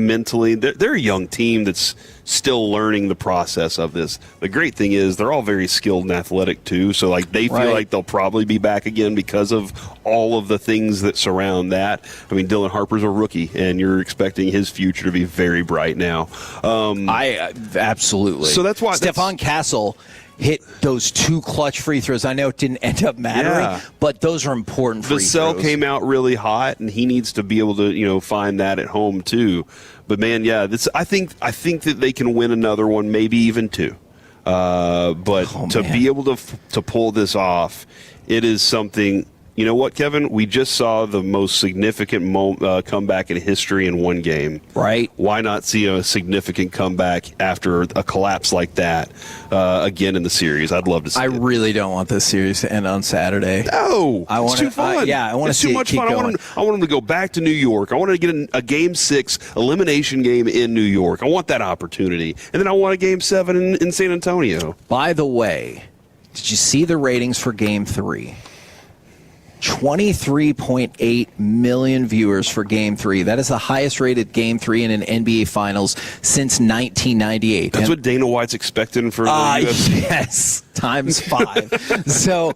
mentally. They're a young team that's still learning the process of this. The great thing is they're all very skilled and athletic too, so like they feel like they'll probably be back again because of all of the things that surround that. I mean, Dylan Harper's a rookie, and you're expecting his future to be very bright now. I absolutely. So that's why Stephon Castle hit those 2 clutch free throws. I know it didn't end up mattering, but those are important free Vassell throws. came out really hot, and he needs to be able to, find that at home too. But man, I think that they can win another one, maybe even 2. But to be able to pull this off, it is something. You know what, Kevin? We just saw the most significant comeback in history in one game. Right. Why not see a significant comeback after a collapse like that again in the series? I'd love to see it. I really don't want this series to end on Saturday. No, it's too fun. I want to it's see too much fun. I want them to go back to New York. I want to get a Game 6 elimination game in New York. I want that opportunity. And then I want a Game 7 in San Antonio. By the way, did you see the ratings for Game 3? 23.8 million viewers for Game 3. That is the highest rated Game 3 in an NBA Finals since 1998. That's what Dana White's expecting for the UFC. Yes, times 5. So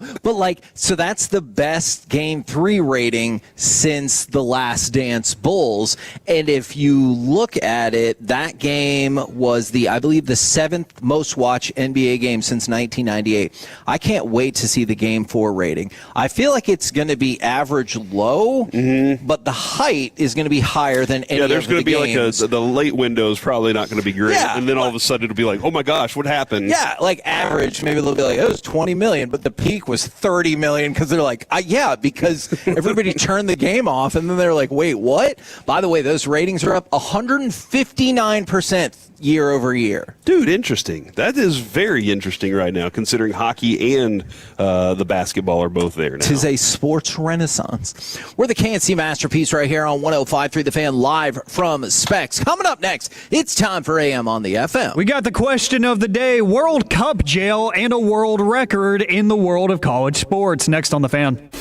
that's the best Game 3 rating since the Last Dance Bulls. And if you look at it, that game was I believe the 7th most watched NBA game since 1998. I can't wait to see the Game 4 rating. I feel like it's going to be average low, but the height is going to be higher than any there's going to be games. the late window is probably not going to be great. Yeah, and then all of a sudden it'll be like, oh my gosh, what happened? Yeah, like average, maybe they'll be like, it was 20 million, but the peak was 30 million because they're like, because everybody turned the game off, and then they're like, wait, what? By the way, those ratings are up 159% year over year. Dude, interesting. That is very interesting right now, considering hockey and the basketball are both there now. Tis a sports renaissance. We're the KNC Masterpiece right here on 105.3 The Fan, live from Specs. Coming up next, it's time for AM on the FM. We got the question of the day, World Cup jail and a world record in the world of college sports. Next on The Fan.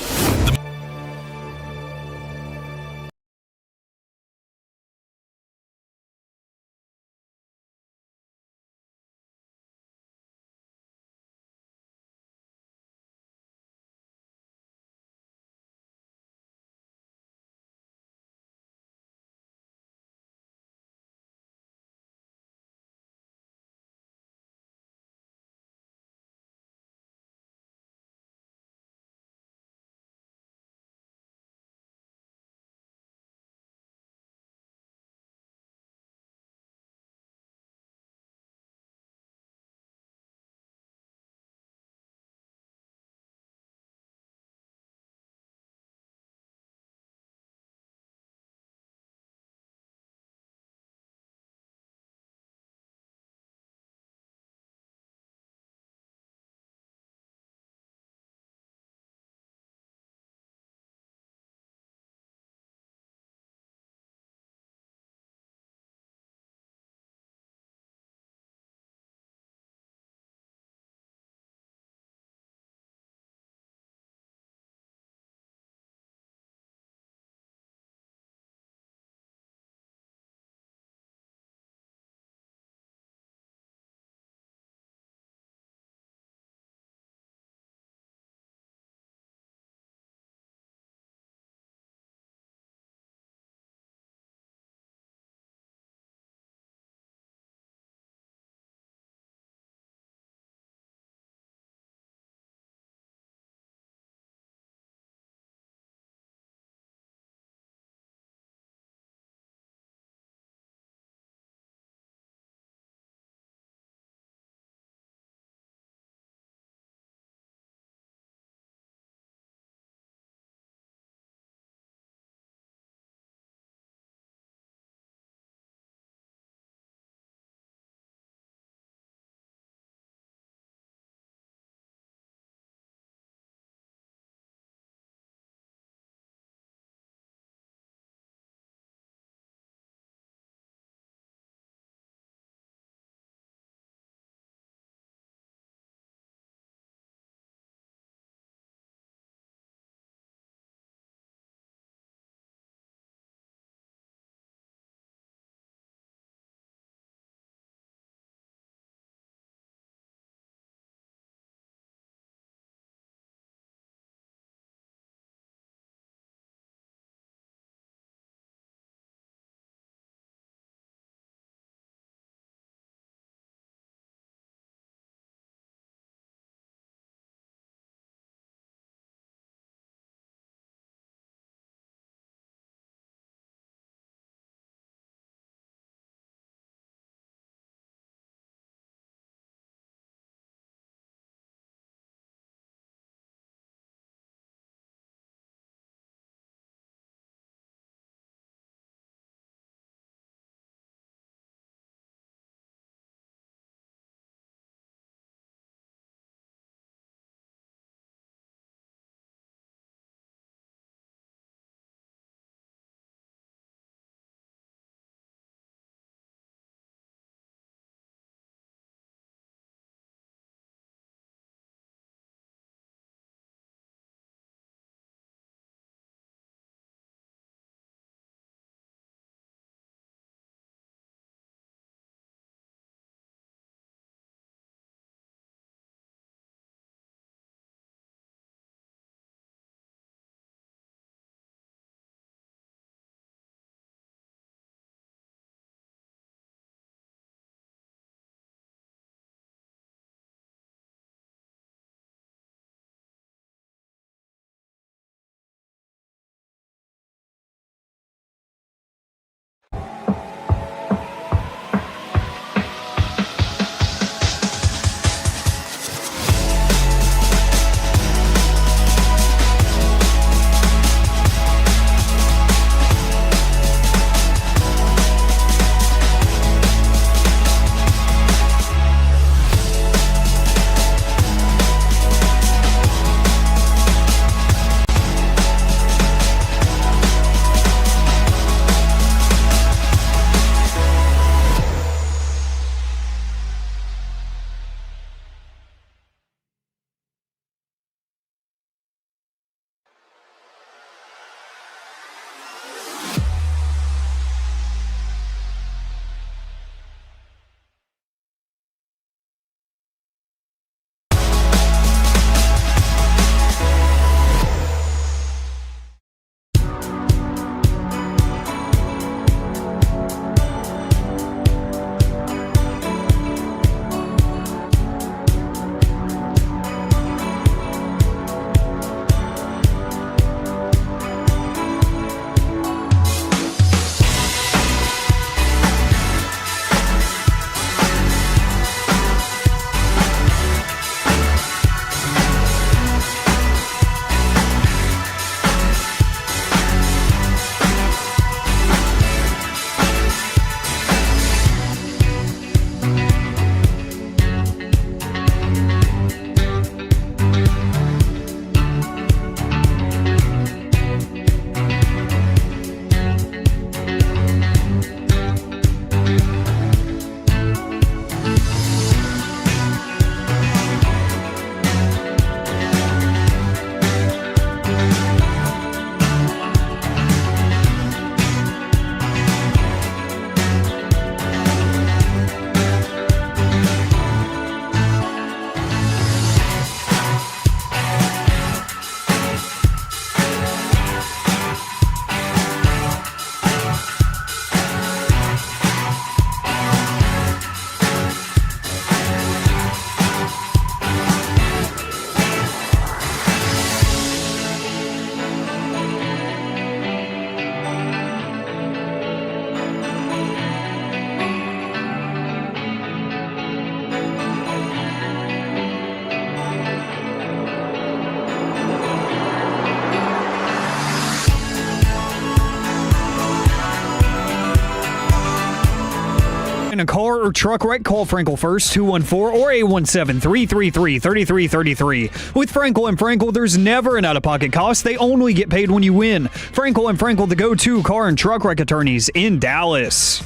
in a car or truck wreck, call Frankel first, 214 or 817-333-3333. With Frankel and Frankel, there's never an out-of-pocket cost. They only get paid when you win. Frankel and Frankel, the go-to car and truck wreck attorneys in Dallas.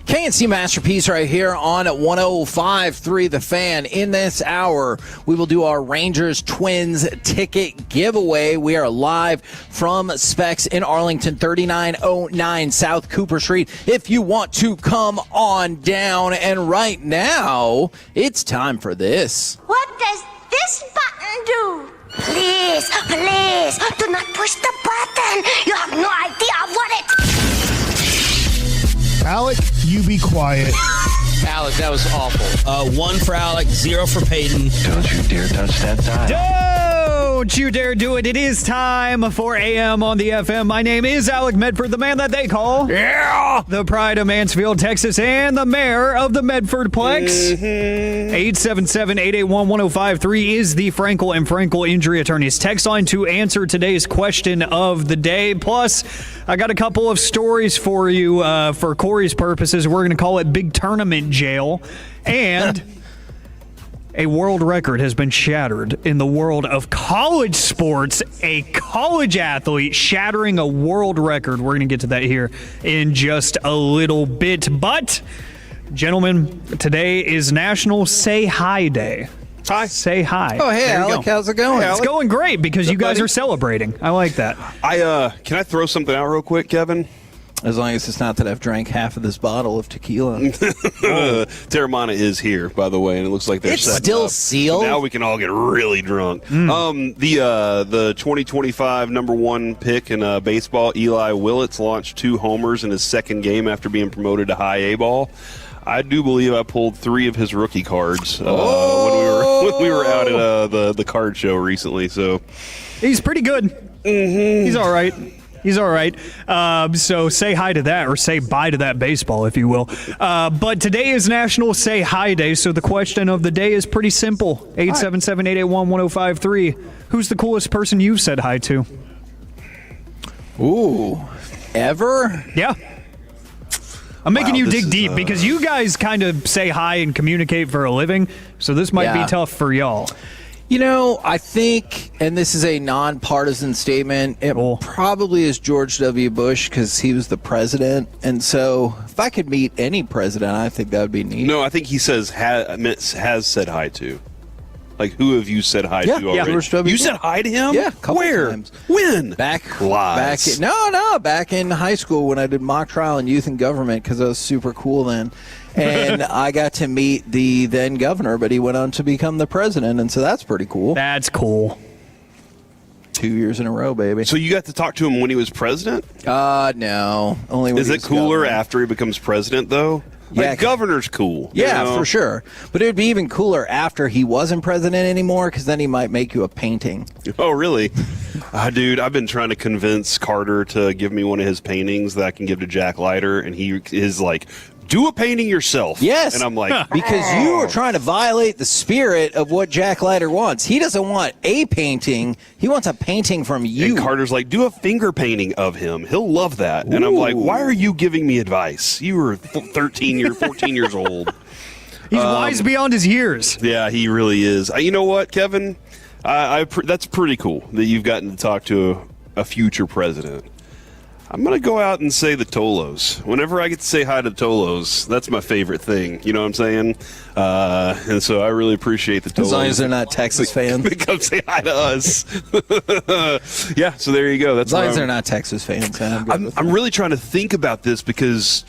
KNC Masterpiece right here on 105.3 The Fan. In this hour, we will do our Rangers Twins ticket giveaway. We are live from Specs in Arlington, 3909 South Cooper Street. If you want to come on down, and right now, it's time for this. What does this button do? Please, please, do not push the button. You have no idea what it... Alec, you be quiet. Alec, that was awful. 1 for Alec, 0 for Peyton. Don't you dare touch that dial. Don't you dare do it. It is time for AM on the FM. My name is Alec Medford, the man that they call the pride of Mansfield, Texas, and the mayor of the Medfordplex. 877-881-1053 is the Frankel and Frankel Injury Attorneys text line to answer today's question of the day. Plus, I got a couple of stories for you for Corey's purposes. We're going to call it Big Tournament Jail. And a world record has been shattered in the world of college sports. A college athlete shattering a world record. We're going to get to that here in just a little bit. But, gentlemen, today is National Say Hi Day. Hi. Say hi. Oh, hey, There you Alec, go. how's it going? It's going great because you guys are celebrating. I like that. Can I throw something out real quick, Kevin? As long as it's not that I've drank half of this bottle of tequila. Terramana is here, by the way, and it looks like they're It's setting still up. sealed? So now we can all get really drunk. The 2025 number 1 pick in baseball, Eli Willits, launched 2 homers in his second game after being promoted to high A ball. I do believe I pulled 3 of his rookie cards when we were out at the card show recently. So he's pretty good. Mm-hmm. He's all right. He's all right. So say hi to that, or say bye to that baseball, if you will. But today is National Say Hi Day, so the question of the day is pretty simple. 877-881-1053. Who's the coolest person you've said hi to? Ooh. Ever? Yeah. I'm making you dig deep because you guys kind of say hi and communicate for a living, so this might be tough for y'all. You know, I think, and this is a nonpartisan statement, it probably is George W. Bush because he was the president. And so if I could meet any president, I think that would be neat. no, I think he says has said hi to. Like, who have you said hi to already? George W. You said hi to him? Yeah, a couple Where? times. When? Back Lies. back in high school when I did mock trial in youth and government because I was super cool then. And I got to meet the then governor, but he went on to become the president, and so that's pretty cool. That's cool. 2 years in a row, baby. So you got to talk to him when he was president? No. Only when Is he it was cooler governor. after he becomes president, though? Yeah, Like, governor's cool. Yeah, you know? for sure. But it would be even cooler after he wasn't president anymore because then he might make you a painting. Oh, really? Dude, I've been trying to convince Carter to give me one of his paintings that I can give to Jack Leiter, and he is like, do a painting yourself. Yes. And I'm like, because you are trying to violate the spirit of what Jack Leiter wants. He doesn't want a painting. He wants a painting from you. And Carter's like, do a finger painting of him. He'll love that. And I'm like, why are you giving me advice? You were 14 years old. He's wise beyond his years. Yeah, he really is. You know what, Kevin? That's pretty cool that you've gotten to talk to a future president. I'm going to go out and say the Tolos. Whenever I get to say hi to the Tolos, that's my favorite thing. You know what I'm saying? And so I really appreciate the Tolos. As long as they're not Texas fans. They come say hi to us. Yeah, so there you go. That's As long as they're not Texas fans. I'm really trying to think about this because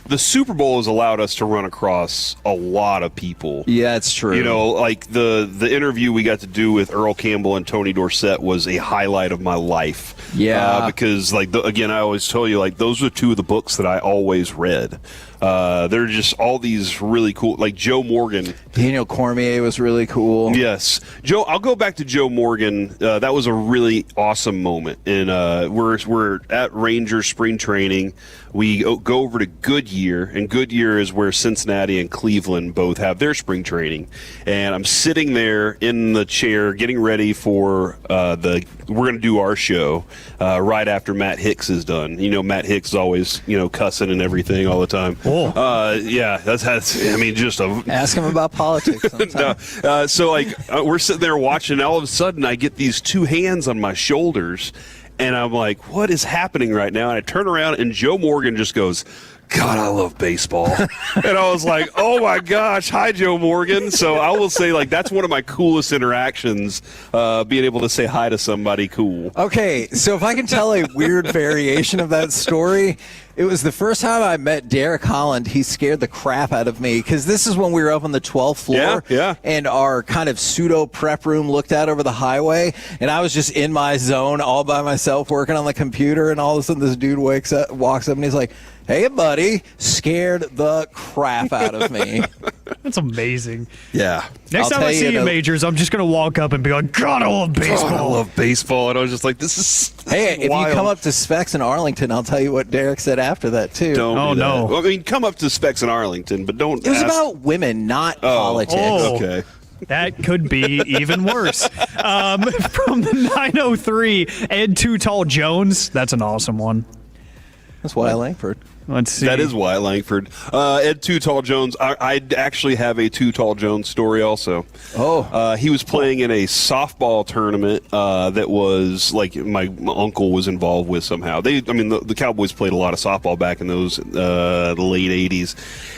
the Super Bowl has allowed us to run across a lot of people. Yeah, it's true. You know, like the interview we got to do with Earl Campbell and Tony Dorsett was a highlight of my life. Yeah. Because, like, again, I always tell you, like, those are two of the books that I always read. They're just all these really cool, like Joe Morgan. Daniel Cormier was really cool. Yes. Joe, I'll go back to Joe Morgan. That was a really awesome moment. And we're at Rangers spring training. We go over to Goodyear, and Goodyear is where Cincinnati and Cleveland both have their spring training. And I'm sitting there in the chair getting ready for we're going to do our show right after Matt Hicks is done. You know, Matt Hicks is always, cussing and everything all the time. Yeah, that's I mean, just a Ask him about politics sometime. no. So like we're sitting there watching, and all of a sudden I get these two hands on my shoulders, and I'm like, what is happening right now? And I turn around, and Joe Morgan just goes, God, I love baseball. And I was like, oh my gosh, hi, Joe Morgan. So I will say, like, that's one of my coolest interactions, being able to say hi to somebody cool. Okay, so if I can tell a weird variation of that story, it was the first time I met Derek Holland. He scared the crap out of me because this is when we were up on the 12th floor, and our kind of pseudo prep room looked out over the highway, and I was just in my zone all by myself working on the computer, and all of a sudden this dude walks up, and he's like, hey, buddy, scared the crap out of me. That's amazing. Yeah. Next time I see you, Majors, I'm just going to walk up and be like, God, I love baseball. God, I love baseball. And I was just like, this is Hey, if wild. you come up to Specs in Arlington, I'll tell you what Derek said after that, too. Don't do that. Well, I mean, come up to Specs in Arlington, but don't It was ask. about women, not politics. Okay. That could be even worse. From the 903, Ed Too Tall Jones. That's an awesome one. That's Wyatt Langford. Let's see. That is Wyatt Langford. Ed Too Tall Jones. I actually have a Too Tall Jones story also. Oh. He was playing in a softball tournament that was like my uncle was involved with somehow. The Cowboys played a lot of softball back in those the late 80s.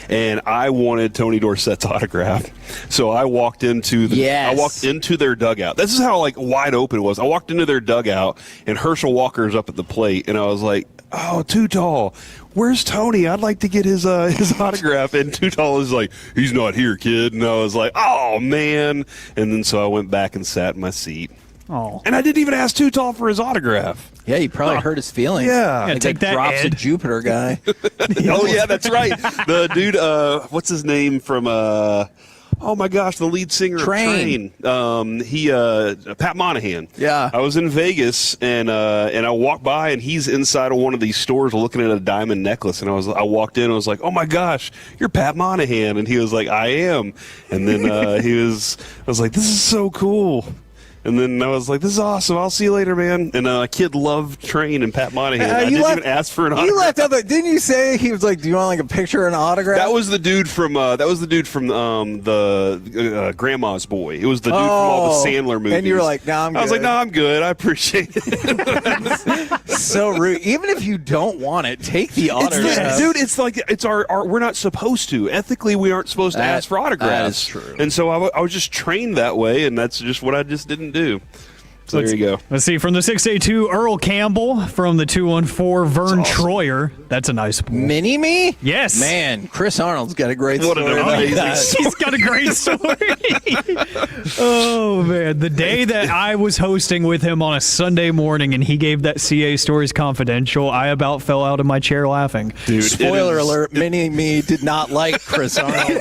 And I wanted Tony Dorsett's autograph. So I walked into their dugout. This is how like wide open it was. I walked into their dugout and Herschel Walker's up at the plate, and I was like, oh, Too Tall, where's Tony? I'd like to get his autograph. And Too Tall is like, he's not here, kid. And I was like, oh, man. And then so I went back and sat in my seat. Oh. And I didn't even ask Too Tall for his autograph. Yeah, you probably hurt his feelings. Yeah. Like take that, drops Ed. a Jupiter guy. Oh, yeah, that's right. The dude, what's his name from... oh my gosh, the lead singer Train. of Train. Pat Monahan. Yeah. I was in Vegas and I walked by and he's inside of one of these stores looking at a diamond necklace, and I walked in and I was like, oh my gosh, you're Pat Monahan, and he was like, I am. And then I was like, this is so cool. And then I was like, this is awesome. I'll see you later, man. And a kid loved Train and Pat Monahan. I didn't even ask for an autograph. You left out didn't you say he was like, do you want like a picture or an autograph? That was the dude from the Grandma's Boy. It was the dude from all the Sandler movies. And you were like, nah, I'm good. I was like, no, I'm good. I appreciate it. So rude. Even if you don't want it, take the autograph. Dude, it's like it's our we're not supposed to. Ethically, we aren't supposed to ask for autographs. That is true. And so I was just trained that way, and that's just what I just didn't do. So there you go. Let's see. From the 682, Earl Campbell. From the 214, Vern Troyer. That's a nice pool. Mini-me? Yes. Man, Chris Arnold's got a great What story. an amazing He's got a great story. Oh, man. The day that I was hosting with him on a Sunday morning and he gave that CA Stories Confidential, I about fell out of my chair laughing. Dude, Spoiler alert, Mini-me did not like Chris Arnold.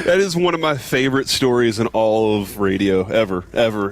That is one of my favorite stories in all of radio ever.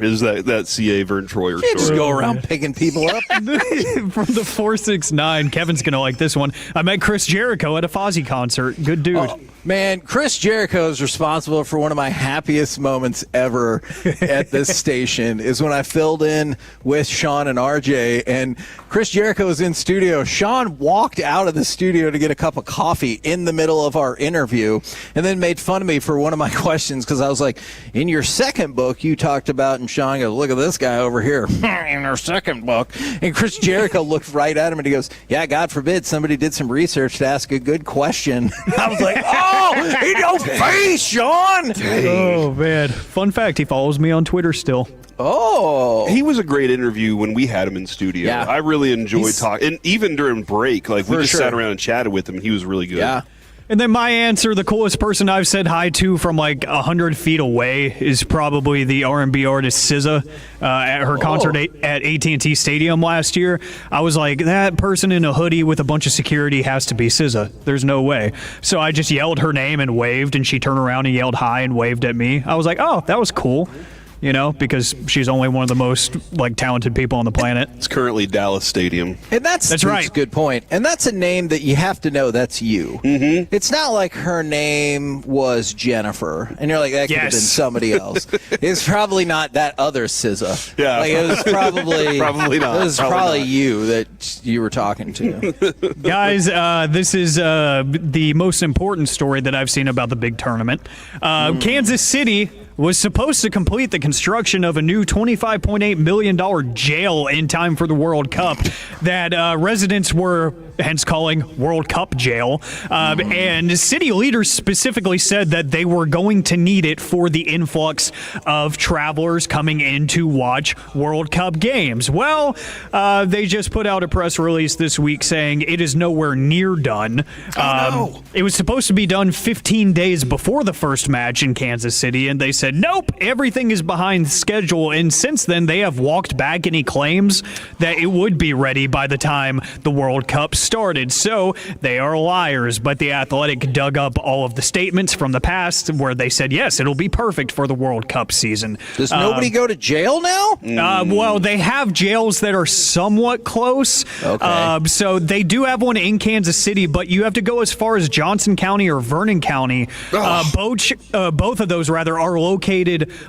Is that CA Vern Troyer story. Just go around picking people up. From the 469, Kevin's going to like this one. I met Chris Jericho at a Fozzy concert. Good dude. Oh, man, Chris Jericho is responsible for one of my happiest moments ever at this station is when I filled in with Sean and RJ, and Chris Jericho was in studio. Sean walked out of the studio to get a cup of coffee in the middle of our interview and then made fun of me for one of my questions because I was like, in your second book you talked about, and Sean goes, look at this guy over here in our second book. And Chris Jericho looked right at him and he goes, yeah, God forbid somebody did some research to ask a good question. I was like, oh, in your face, Sean. Dang. Oh, man. Fun fact, he follows me on Twitter still. Oh. He was a great interview when we had him in studio. Yeah. I really enjoyed talking. And even during break, like we just sure. sat around and chatted with him, and he was really good. Yeah. And then my answer, the coolest person I've said hi to from like 100 feet away is probably the R&B artist SZA at her concert at AT&T Stadium last year. I was like, that person in a hoodie with a bunch of security has to be SZA. There's no way. So I just yelled her name and waved, and she turned around and yelled hi and waved at me. I was like, oh, that was cool. because she's only one of the most talented people on the planet. It's currently Dallas Stadium. And that's right. A good point. And that's a name that you have to know that's you. Mm-hmm. It's not like her name was Jennifer, and you're like, that could have been somebody else. It's probably not that other SZA. Yeah. It was probably not. It was probably you that you were talking to. Guys, this is the most important story that I've seen about the big tournament. Kansas City was supposed to complete the construction of a new $25.8 million jail in time for the World Cup that residents were hence calling World Cup jail. And city leaders specifically said that they were going to need it for the influx of travelers coming in to watch World Cup games. Well, they just put out a press release this week saying it is nowhere near done. It was supposed to be done 15 days before the first match in Kansas City, and they said, nope, everything is behind schedule. And since then, they have walked back any claims that it would be ready by the time the World Cup started. So they are liars. But The Athletic dug up all of the statements from the past where they said, yes, it'll be perfect for the World Cup season. Does nobody go to jail now? Well, they have jails that are somewhat close. Okay. So they do have one in Kansas City, but you have to go as far as Johnson County or Vernon County. Both of those, rather, are located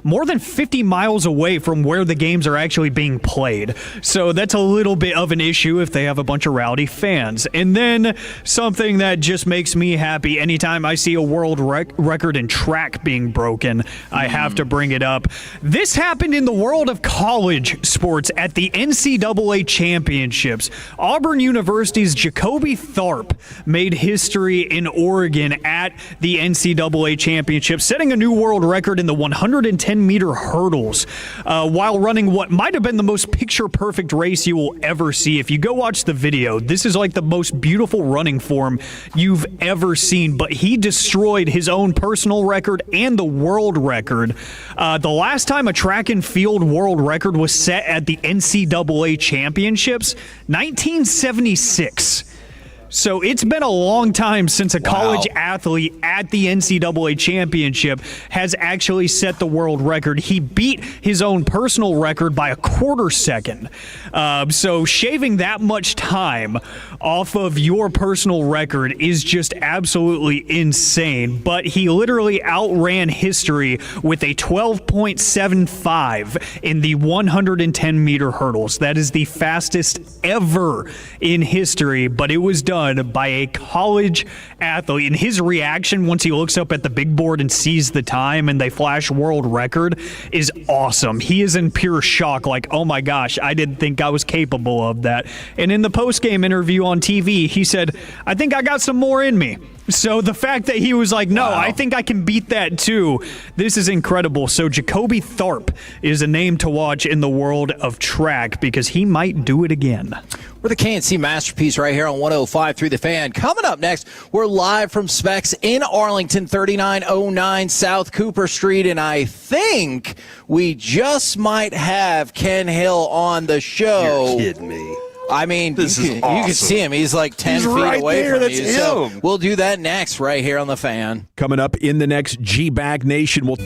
more than 50 miles away from where the games are actually being played. So that's a little bit of an issue if they have a bunch of rowdy fans. And then something that just makes me happy anytime I see a world record in track being broken, I have to bring it up. This happened in the world of college sports at the NCAA championships. Auburn University's Jacoby Tharp made history in Oregon at the NCAA championships, setting a new world record in the 110-meter hurdles while running what might have been the most picture-perfect race you will ever see. If you go watch the video, this is like the most beautiful running form you've ever seen, but he destroyed his own personal record and the world record. The last time a track and field world record was set at the NCAA championships, 1976. So it's been a long time since a college athlete at the NCAA championship has actually set the world record. He beat his own personal record by a quarter second. So shaving that much time off of your personal record is just absolutely insane. But he literally outran history with a 12.75 in the 110-meter hurdles. That is the fastest ever in history, but it was done by a college athlete. And his reaction once he looks up at the big board and sees the time and they flash world record is awesome. He is in pure shock, like, oh my gosh, I didn't think I was capable of that. And in the post-game interview on TV, he said, I think I got some more in me. So the fact that he was like, no, I think I can beat that too, this is incredible. So Jacoby Tharp is a name to watch in the world of track because he might do it again. We're the KNC Masterpiece right here on 105 through the Fan. Coming up next, we're live from Specs in Arlington, 3909 South Cooper Street, and I think we just might have Ken Hill on the show. You're kidding me. I mean, this you can see him. He's like 10 feet right away there. from That's you. So him. we'll do that next right here on the Fan. Coming up in the next G-Bag Nation, we'll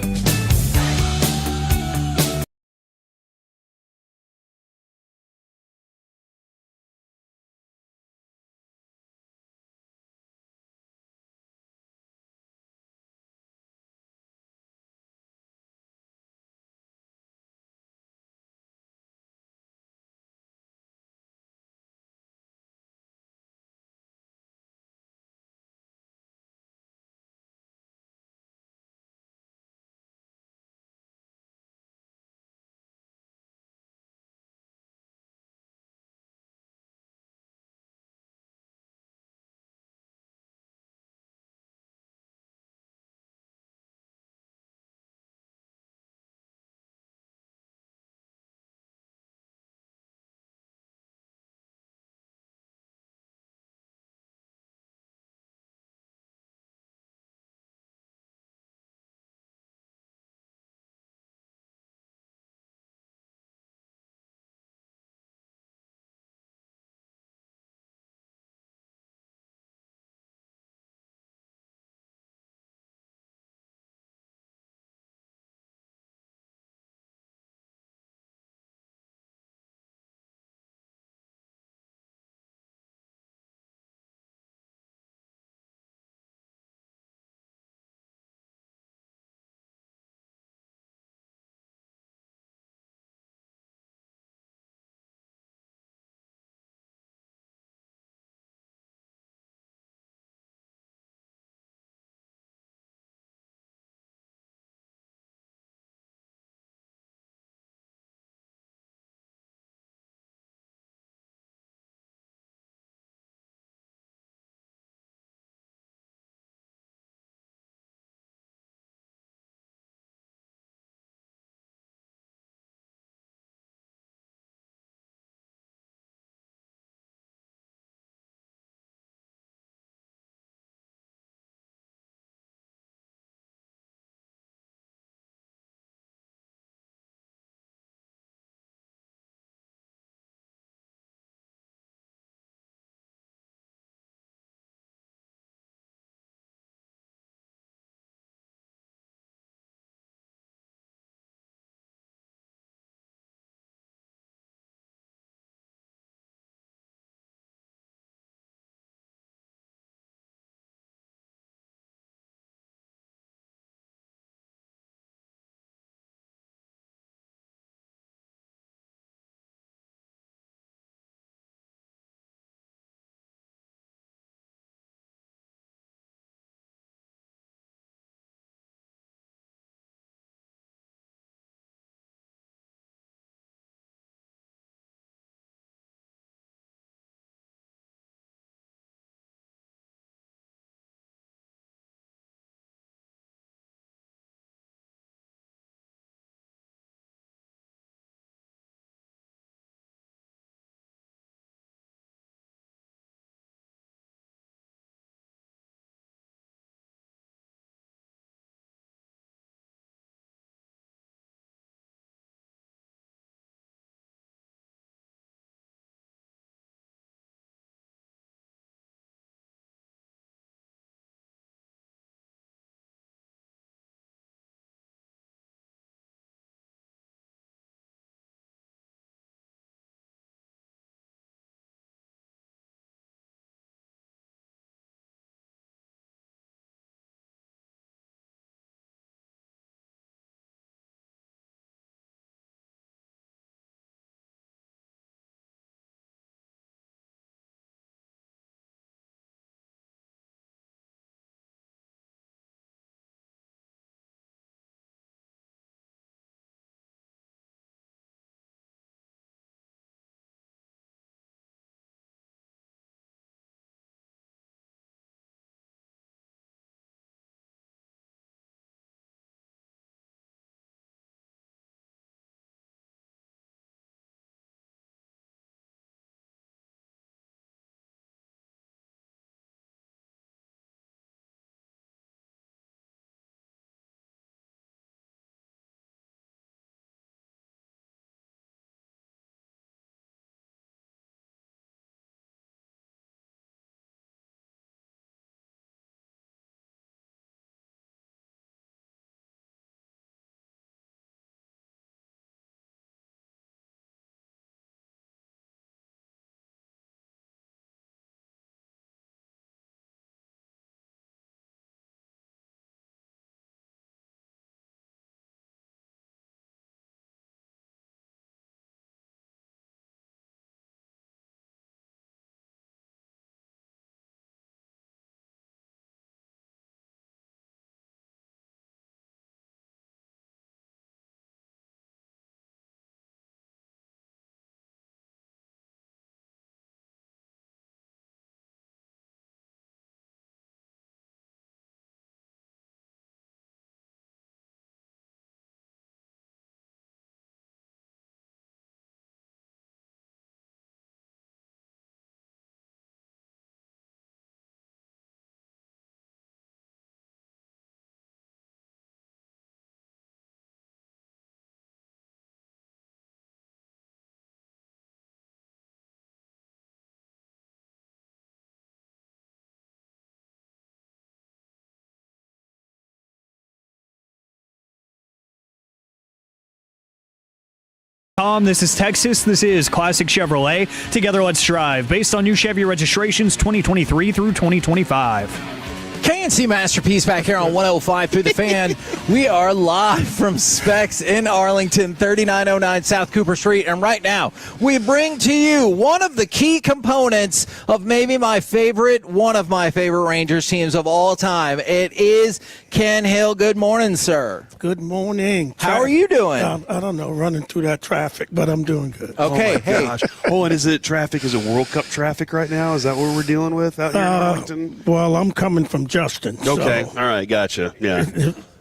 KRld-fm. This is Texas. This is Classic Chevrolet. Together, let's drive. Based on new Chevy registrations 2023 through 2025. KNC Masterpiece back here on 105 through the fan. We are live from Specs in Arlington, 3909 South Cooper Street. And right now, we bring to you one of the key components of maybe one of my favorite Rangers teams of all time. It is Ken Hill. Good morning, sir. Good morning. How are you doing? I don't know, running through that traffic, but I'm doing good. Okay, Gosh. Oh, and is it traffic? Is it World Cup traffic right now? Is that what we're dealing with out here in Arlington? Well, I'm coming from Justin. Okay, so all right, gotcha. Yeah.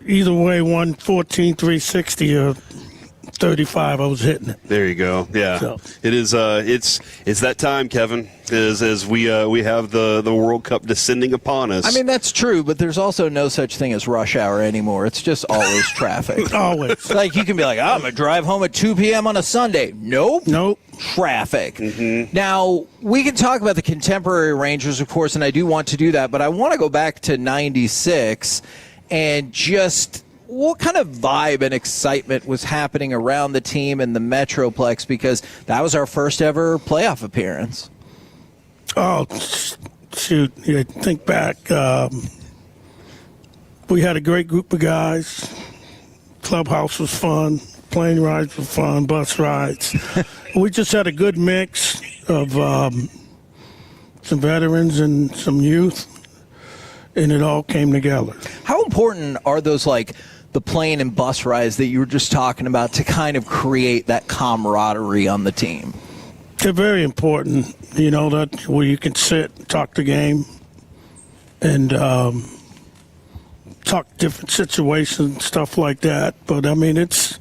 Either way, 114, 360 or 35, I was hitting it. There you go. Yeah, So. it is. It's that time, Kevin. As we have the World Cup descending upon us. I mean, that's true, but there's also no such thing as rush hour anymore. It's just always traffic. Always. Like, you can be like, I'm going to drive home at 2 p.m. on a Sunday. Nope. Traffic. Mm-hmm. Now, we can talk about the contemporary Rangers, of course, and I do want to do that, but I want to go back to 96 and just what kind of vibe and excitement was happening around the team in the Metroplex, because that was our first ever playoff appearance. Oh, shoot. Yeah, think back. We had a great group of guys. Clubhouse was fun. Plane rides were fun. Bus rides. We just had a good mix of some veterans and some youth, and it all came together. How important are those, like, the plane and bus rides that you were just talking about to kind of create that camaraderie on the team? They're very important, that where you can sit, talk the game, and talk different situations, stuff like that. But, I mean, it's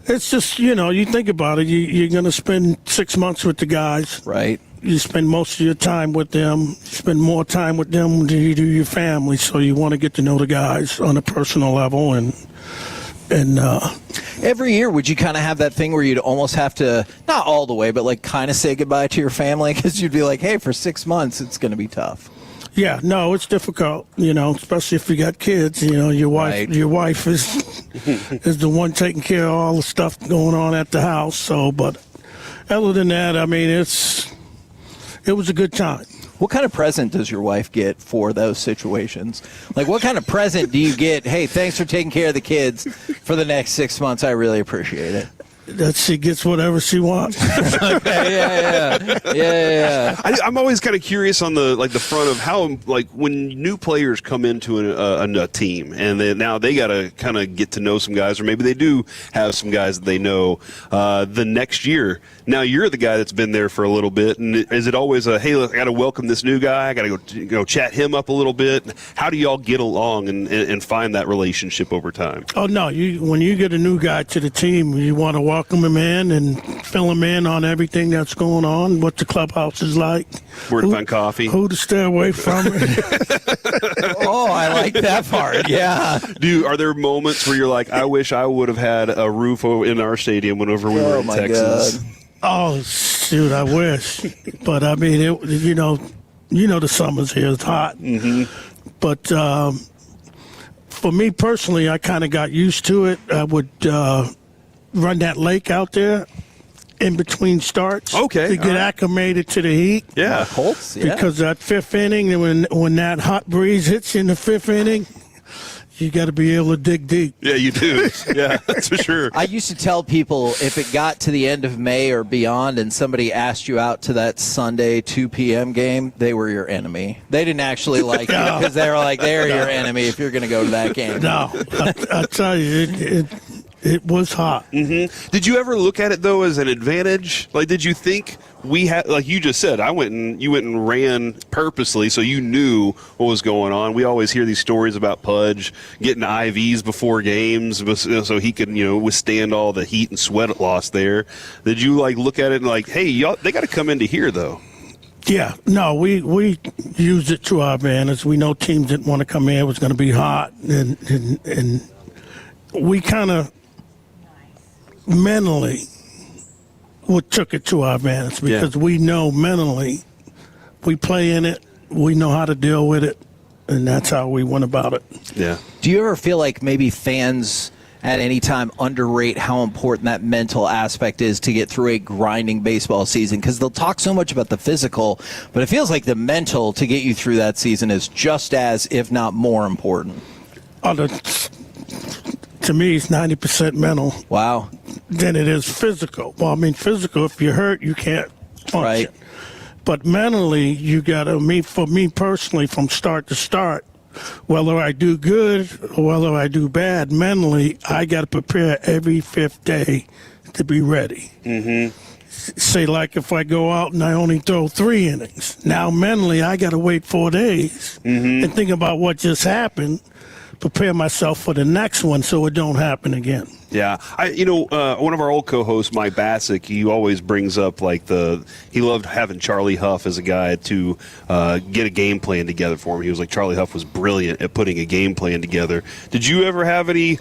just, you think about it, you're going to spend 6 months with the guys. Right. You spend most of your time with them. You spend more time with them than you do your family, so you want to get to know the guys on a personal level. And every year, would you kind of have that thing where you'd almost have to, not all the way, but like kind of say goodbye to your family, because you'd be like, hey, for 6 months, it's going to be tough. Yeah, no, it's difficult, especially if you got kids. Your wife is is the one taking care of all the stuff going on at the house. So, but other than that, I mean, it was a good time. What kind of present does your wife get for those situations? Like, what kind of present do you get? Hey, thanks for taking care of the kids for the next 6 months. I really appreciate it. That she gets whatever she wants. Okay, yeah. I'm always kind of curious on the front of how, like, when new players come into a team and now they got to kind of get to know some guys, or maybe they do have some guys that they know the next year. Now you're the guy that's been there for a little bit, and is it always hey, look, I got to welcome this new guy, I got to go chat him up a little bit? How do y'all get along and find that relationship over time? Oh no, when you get a new guy to the team, you want to welcome him in and fill him in on everything that's going on, what the clubhouse is like, where to find coffee, who to stay away from. Oh, I like that part. Yeah. Are there moments where you're like, I wish I would have had a roof in our stadium whenever we were in Texas? God. Oh shoot, I wish. But I mean, the summer's here, it's hot. Mm-hmm. But for me personally, I kind of got used to it. I would run that lake out there in between starts. Okay, to get acclimated to the heat. Yeah, Colts. Yeah. Because that fifth inning, when that hot breeze hits you in the fifth inning, you got to be able to dig deep. Yeah, you do. Yeah, that's for sure. I used to tell people if it got to the end of May or beyond and somebody asked you out to that Sunday 2 p.m. game, they were your enemy. They didn't actually like you because they were like, they're your enemy if you're going to go to that game. No, I tell you, it was hot. Mm-hmm. Did you ever look at it, though, as an advantage? Like, did you think we had, like you just said, you went and ran purposely so you knew what was going on. We always hear these stories about Pudge getting IVs before games so he could, withstand all the heat and sweat loss there. Did you, look at it and hey, y'all, they got to come into here, though? Yeah, no, we used it to our advantage. We know teams didn't want to come in. It was going to be hot, and we kind of mentally took it to our advantage because we know mentally we play in it, we know how to deal with it, and that's how we went about it. Yeah. Do you ever feel like maybe fans at any time underrate how important that mental aspect is to get through a grinding baseball season, because they'll talk so much about the physical, but it feels like the mental to get you through that season is just as, if not more important. To me, it's 90% mental. Wow. Than it is physical. Well, I mean, physical, if you're hurt, you can't function. Right. But mentally, you got to, for me personally, from start to start, whether I do good or whether I do bad, mentally, I got to prepare every fifth day to be ready. Mm-hmm. Say, like, if I go out and I only throw 3 innings, now mentally, I got to wait 4 days and think about what just happened, prepare myself for the next one so it don't happen again. Yeah, one of our old co-hosts, Mike Bassick, he always brings up he loved having Charlie Huff as a guy to get a game plan together for him. He was like, Charlie Huff was brilliant at putting a game plan together. Did you ever have any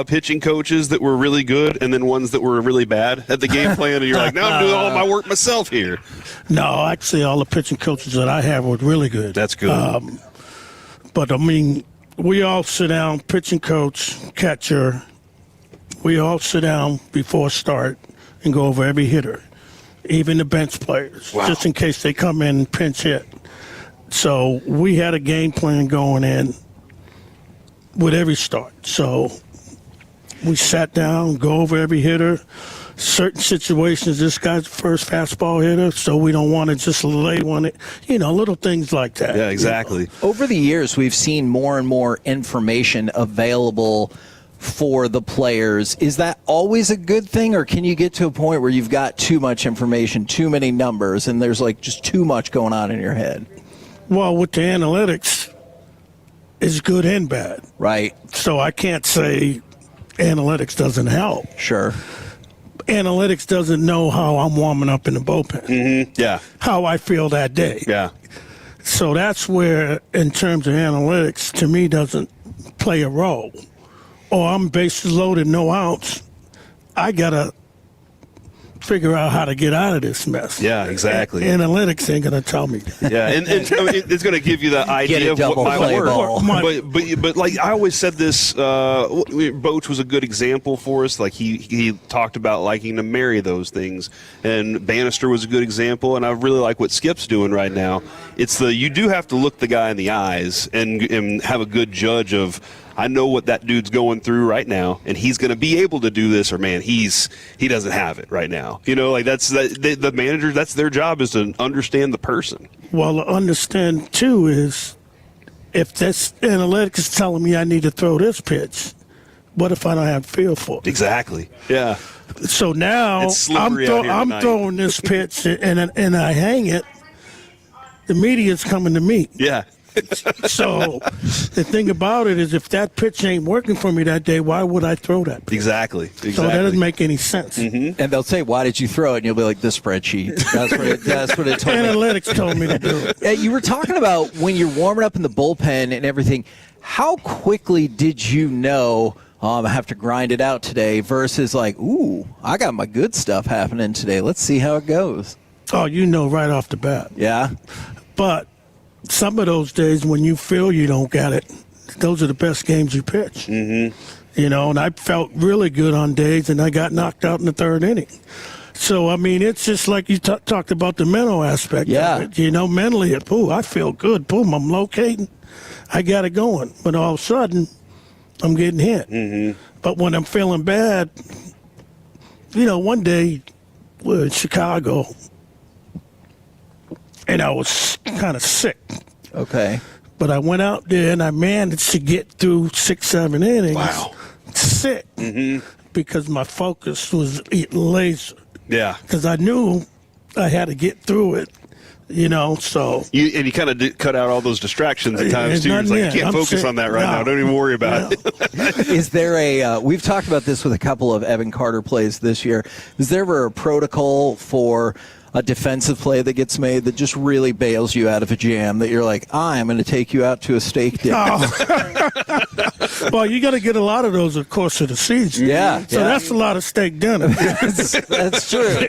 pitching coaches that were really good and then ones that were really bad at the game plan, and you're like, no, I'm doing all my work myself here? No, actually, all the pitching coaches that I have were really good. That's good. But I mean, we all sit down, pitching coach, catcher. We all sit down before start and go over every hitter, even the bench players, just in case they come in and pinch hit. So we had a game plan going in with every start. So we sat down, go over every hitter. Certain situations, this guy's the first fastball hitter, so we don't want to just lay one, little things like that. Yeah, exactly. Over the years, we've seen more and more information available for the players. Is that always a good thing, or can you get to a point where you've got too much information, too many numbers, and there's just too much going on in your head? Well, with the analytics, it's good and bad. Right. So I can't say analytics doesn't help. Sure. Analytics doesn't know how I'm warming up in the bullpen. Mm-hmm. Yeah. How I feel that day. Yeah. So that's where, in terms of analytics, to me, doesn't play a role. Or I'm bases loaded, no outs. I got to figure out how to get out of this mess. Yeah, exactly. Analytics ain't going to tell me that. Yeah, and it's going to give you the idea of what might work. But like I always said this, Boach was a good example for us. Like he talked about liking to marry those things. And Bannister was a good example, and I really like what Skip's doing right now. It's you do have to look the guy in the eyes and have a good judge of, I know what that dude's going through right now, and he's going to be able to do this, or man, he doesn't have it right now. That's the manager. That's their job, is to understand the person. Well, to understand too is, if this analytics is telling me I need to throw this pitch, what if I don't have feel for it? Exactly. Yeah. So now I'm throwing this pitch and I hang it. The media's coming to me. Yeah. So the thing about it is, if that pitch ain't working for me that day, why would I throw that pitch? Exactly. So that doesn't make any sense. Mm-hmm. And they'll say, why did you throw it? And you'll be like, the spreadsheet. That's what it told me. Analytics told me to do it. You were talking about when you're warming up in the bullpen and everything. How quickly did you know, I have to grind it out today, versus ooh, I got my good stuff happening today. Let's see how it goes. Oh, right off the bat. Yeah. But some of those days when you feel you don't get it, those are the best games you pitch. Mm-hmm. And I felt really good on days, and I got knocked out in the third inning. So, I mean, it's just like you talked about the mental aspect of it. Mentally, I feel good. Boom, I'm locating. I got it going. But all of a sudden, I'm getting hit. Mm-hmm. But when I'm feeling bad, one day we're in Chicago, and I was kind of sick. Okay. But I went out there and I managed to get through 6-7 innings. Wow. Sick. Mm-hmm. Because my focus was laser. Yeah. Because I knew I had to get through it. So. You kind of cut out all those distractions at times, too. It's like, you can't focus on that right now. Don't even worry about it. Is there we've talked about this with a couple of Evan Carter plays this year. Is there ever a protocol for a defensive play that gets made that just really bails you out of a jam, that you're like, I'm going to take you out to a steak dinner? Oh. Well, you got to get a lot of those, of course, of the season. Yeah. So that's a lot of steak dinner. That's true.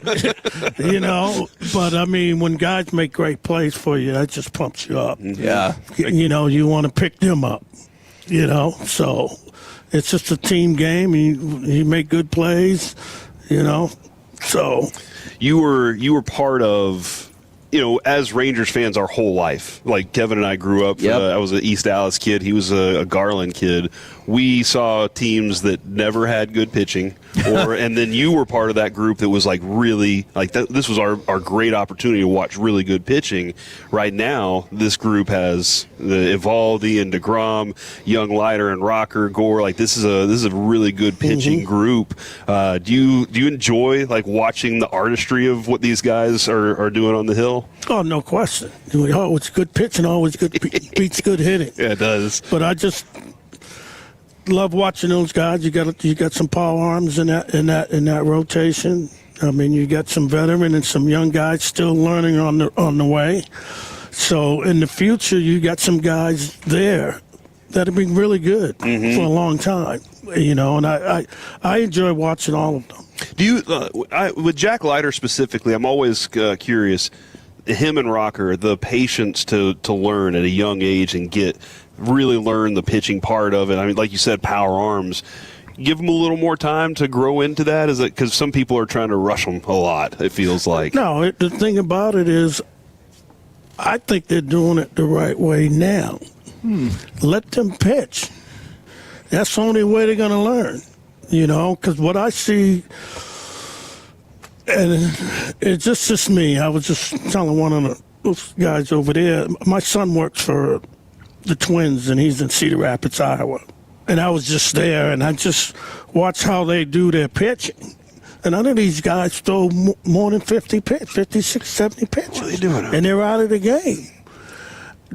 But I mean, when guys make great plays for you, that just pumps you up. Yeah. You want to pick them up, so It's just a team game. You make good plays, So you were part of, as Rangers fans our whole life. Like Kevin and I grew up. I was an East Dallas kid. He was a Garland kid. We saw teams that never had good pitching, and then you were part of that group that was like really like this was our great opportunity to watch really good pitching. Right now, this group has the Evaldi and DeGrom, Young, Leiter and Rocker, Gore. Like this is a really good pitching group. Do you enjoy like watching the artistry of what these guys are doing on the hill? Oh, no question. Oh, it's good pitching, always good beats good hitting. Yeah, it does. But I just love watching those guys. You got some power arms in that rotation. I mean, you got some veteran and some young guys still learning on the way. So in the future, you got some guys there that'll be really good for a long time. And I enjoy watching all of them. Do you with Jack Leiter specifically? I'm always curious. Him and Rocker, the patience to learn at a young age and really learn the pitching part of it. I mean, like you said, power arms. Give them a little more time to grow into that? Is it because some people are trying to rush them a lot, it feels like? No, the thing about it is I think they're doing it the right way now. Let them pitch. That's the only way they're going to learn, because what I see, and it's just me. I was just telling one of those guys over there, my son works for the Twins, and he's in Cedar Rapids, Iowa. And I was just there, and I just watched how they do their pitching. And none of these guys throw more than 56, 70 pitches. What are they doing? And they're out of the game.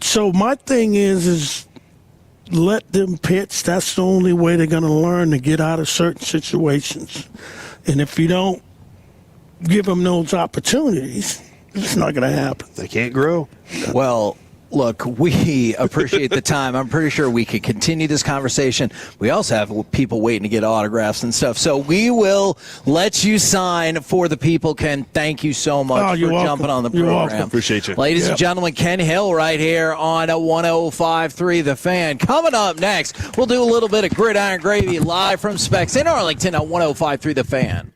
So my thing is let them pitch. That's the only way they're going to learn to get out of certain situations. And if you don't give them those opportunities, it's not going to happen. They can't grow. Well, look, we appreciate the time. I'm pretty sure we could continue this conversation. We also have people waiting to get autographs and stuff. So we will let you sign for the people. Ken, thank you so much for jumping on the program. Appreciate you. Ladies and gentlemen, Ken Hill right here on 105.3 The Fan. Coming up next, we'll do a little bit of Gridiron Gravy live from Specs in Arlington on 105.3 The Fan.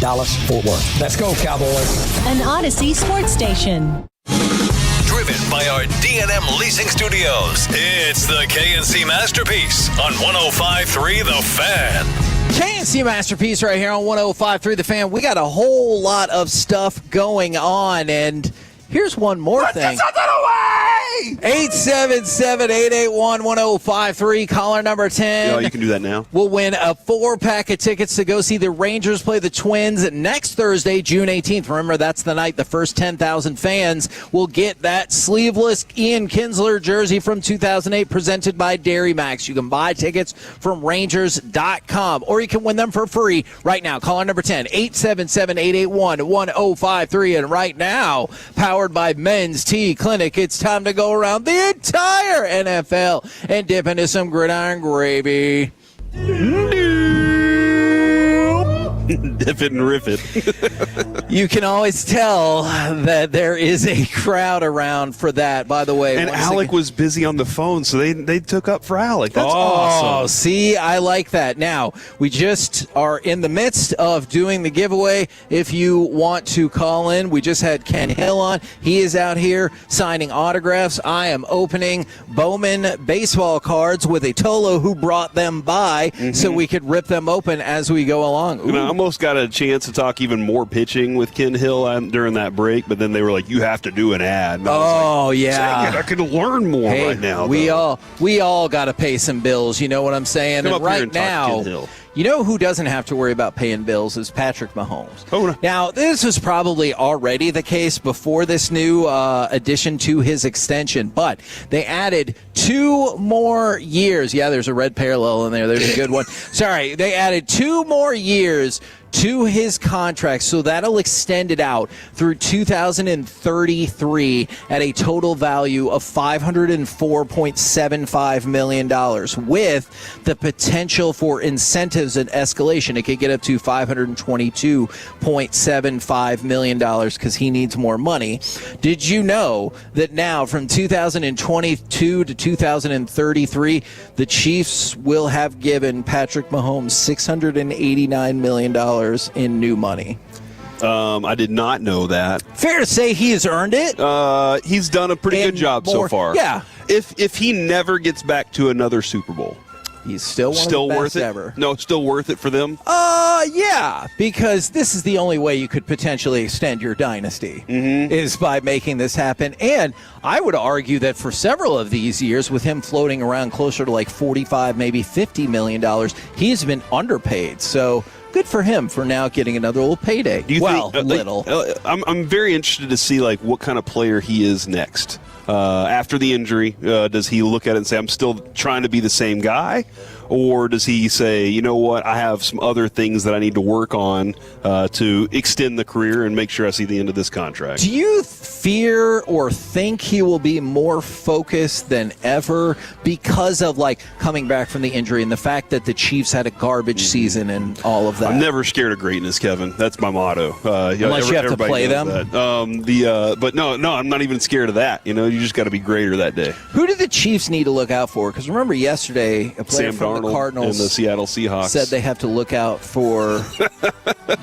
Dallas-Fort Worth. Let's go, Cowboys. An Odyssey sports station. Driven by our D&M Leasing Studios, it's the KNC Masterpiece on 105.3 The Fan. KNC Masterpiece right here on 105.3 The Fan. We got a whole lot of stuff going on, and here's one more thing. 877-881-1053, caller number 10. Yeah, you can do that now. We'll win a 4-pack of tickets to go see the Rangers play the Twins next Thursday, June 18th. Remember, that's the night the first 10,000 fans will get that sleeveless Ian Kinsler jersey from 2008 presented by Dairy Max. You can buy tickets from Rangers.com, or you can win them for free right now. Caller number 10, 877-881-1053. And right now, powered by Men's Tea Clinic, it's time to go around the entire NFL and dip into some gridiron gravy. Dip it and riff it. You can always tell that there is a crowd around for that, by the way. And Alec was busy on the phone, so they took up for Alec. That's awesome. See, I like that. Now, we just are in the midst of doing the giveaway. If you want to call in, we just had Ken Hill on. He is out here signing autographs. I am opening Bowman baseball cards with a Tolo who brought them by so we could rip them open as we go along. And I almost got a chance to talk even more pitching with Ken Hill during that break, but then they were like, "You have to do an ad." And I was like, yeah, dang it, I could learn more right now. We all got to pay some bills. You know what I'm saying? Come and up here right and talk now, Ken Hill. you know who doesn't have to worry about paying bills is Patrick Mahomes. Oh, no. Now, this was probably already the case before this new addition to his extension, but they added 2 more years. Yeah, there's a red parallel in there. There's a good one. Sorry, they added 2 more years to his contract, so that'll extend it out through 2033 at a total value of $504.75 million, with the potential for incentives and escalation. It could get up to $522.75 million because he needs more money. Did you know that now from 2022 to 2033, the Chiefs will have given Patrick Mahomes $689 million in new money? I did not know that. Fair to say he has earned it. He's done a pretty good job so far. Yeah. If he never gets back to another Super Bowl, he's still one still of the worth best it ever. No, still worth it for them. Yeah, because this is the only way you could potentially extend your dynasty is by making this happen. And I would argue that for several of these years, with him floating around closer to like $45, maybe $50 million, he's been underpaid. So good for him for now getting another little payday. Do you think, little. I'm very interested to see like what kind of player he is next. After the injury, does he look at it and say, I'm still trying to be the same guy? Or does he say, you know what, I have some other things that I need to work on to extend the career and make sure I see the end of this contract? Do you fear or think he will be more focused than ever because of like coming back from the injury and the fact that the Chiefs had a garbage season and all of that? I'm never scared of greatness, Kevin. That's my motto. Unless you have to play them. But no, I'm not even scared of that. You know, you just got to be greater that day. Who do the Chiefs need to look out for? Because remember yesterday, a player Sam from Darnold the Cardinals and the Seattle Seahawks said they have to look out for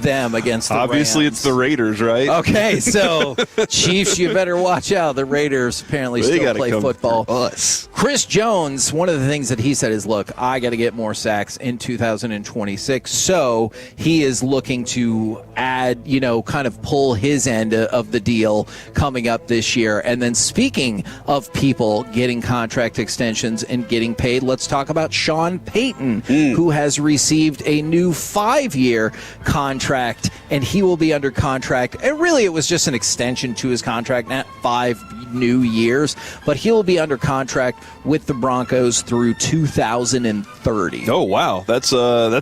them against the Obviously, Rams. it's the Raiders, right? Okay, so Chiefs, you better watch out. The Raiders apparently still play football. Us. Chris Jones, one of the things that he said is, look, I got to get more sacks in 2026. So he is looking to add, kind of pull his end of the deal coming up this year. And then speaking of people getting contract extensions and getting paid, let's talk about Sean Payton, who has received a new 5-year contract, and he will be under contract. And really, it was just an extension to his contract, not 5 new years, but he'll be under contract with the Broncos through 2030. Oh wow, that's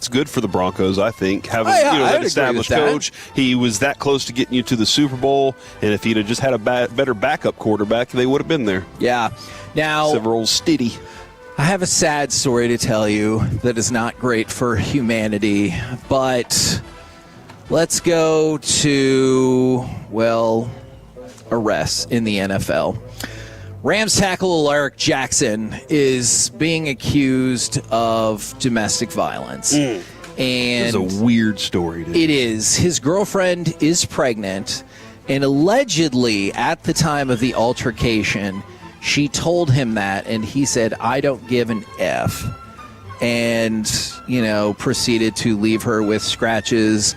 good for the Broncos. I think having that established coach, he was that close to getting you to the Super Bowl, and if he'd have just had a better backup quarterback, they would have been there. Yeah. Now, several steady. I have a sad story to tell you that is not great for humanity, but let's go to, arrests in the NFL. Rams tackle Alaric Jackson is being accused of domestic violence. It's And a weird story, dude. it is. His girlfriend is pregnant, and allegedly, at the time of the altercation, she told him that, and he said, "I don't give an F," and, proceeded to leave her with scratches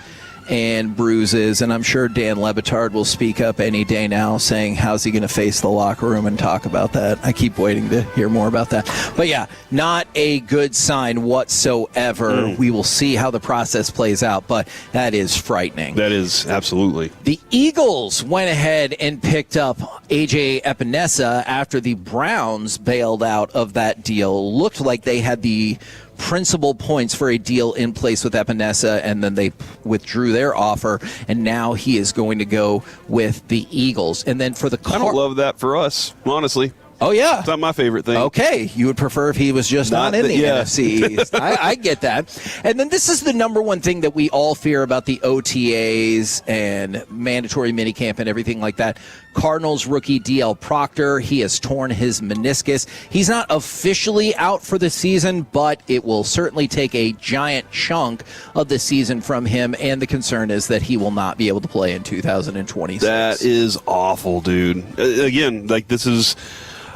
and bruises. And I'm sure Dan Lebitard will speak up any day now saying, how's he going to face the locker room and talk about that? I keep waiting to hear more about that. But yeah, not a good sign whatsoever. We will see how the process plays out, but that is frightening. That is, absolutely. The Eagles went ahead and picked up A.J. Epinesa after the Browns bailed out of that deal. Looked like they had the principal points for a deal in place with Epinesa, and then they withdrew their offer, and now he is going to go with the Eagles. And then for the I don't love that for us, honestly. Oh, yeah. It's not my favorite thing. Okay. You would prefer if he was just not in the NFC East. I get that. And then this is the number one thing that we all fear about the OTAs and mandatory minicamp and everything like that. Cardinals rookie DL Proctor, he has torn his meniscus. He's not officially out for the season, but it will certainly take a giant chunk of the season from him, and the concern is that he will not be able to play in 2026. That is awful, dude. Again, this is...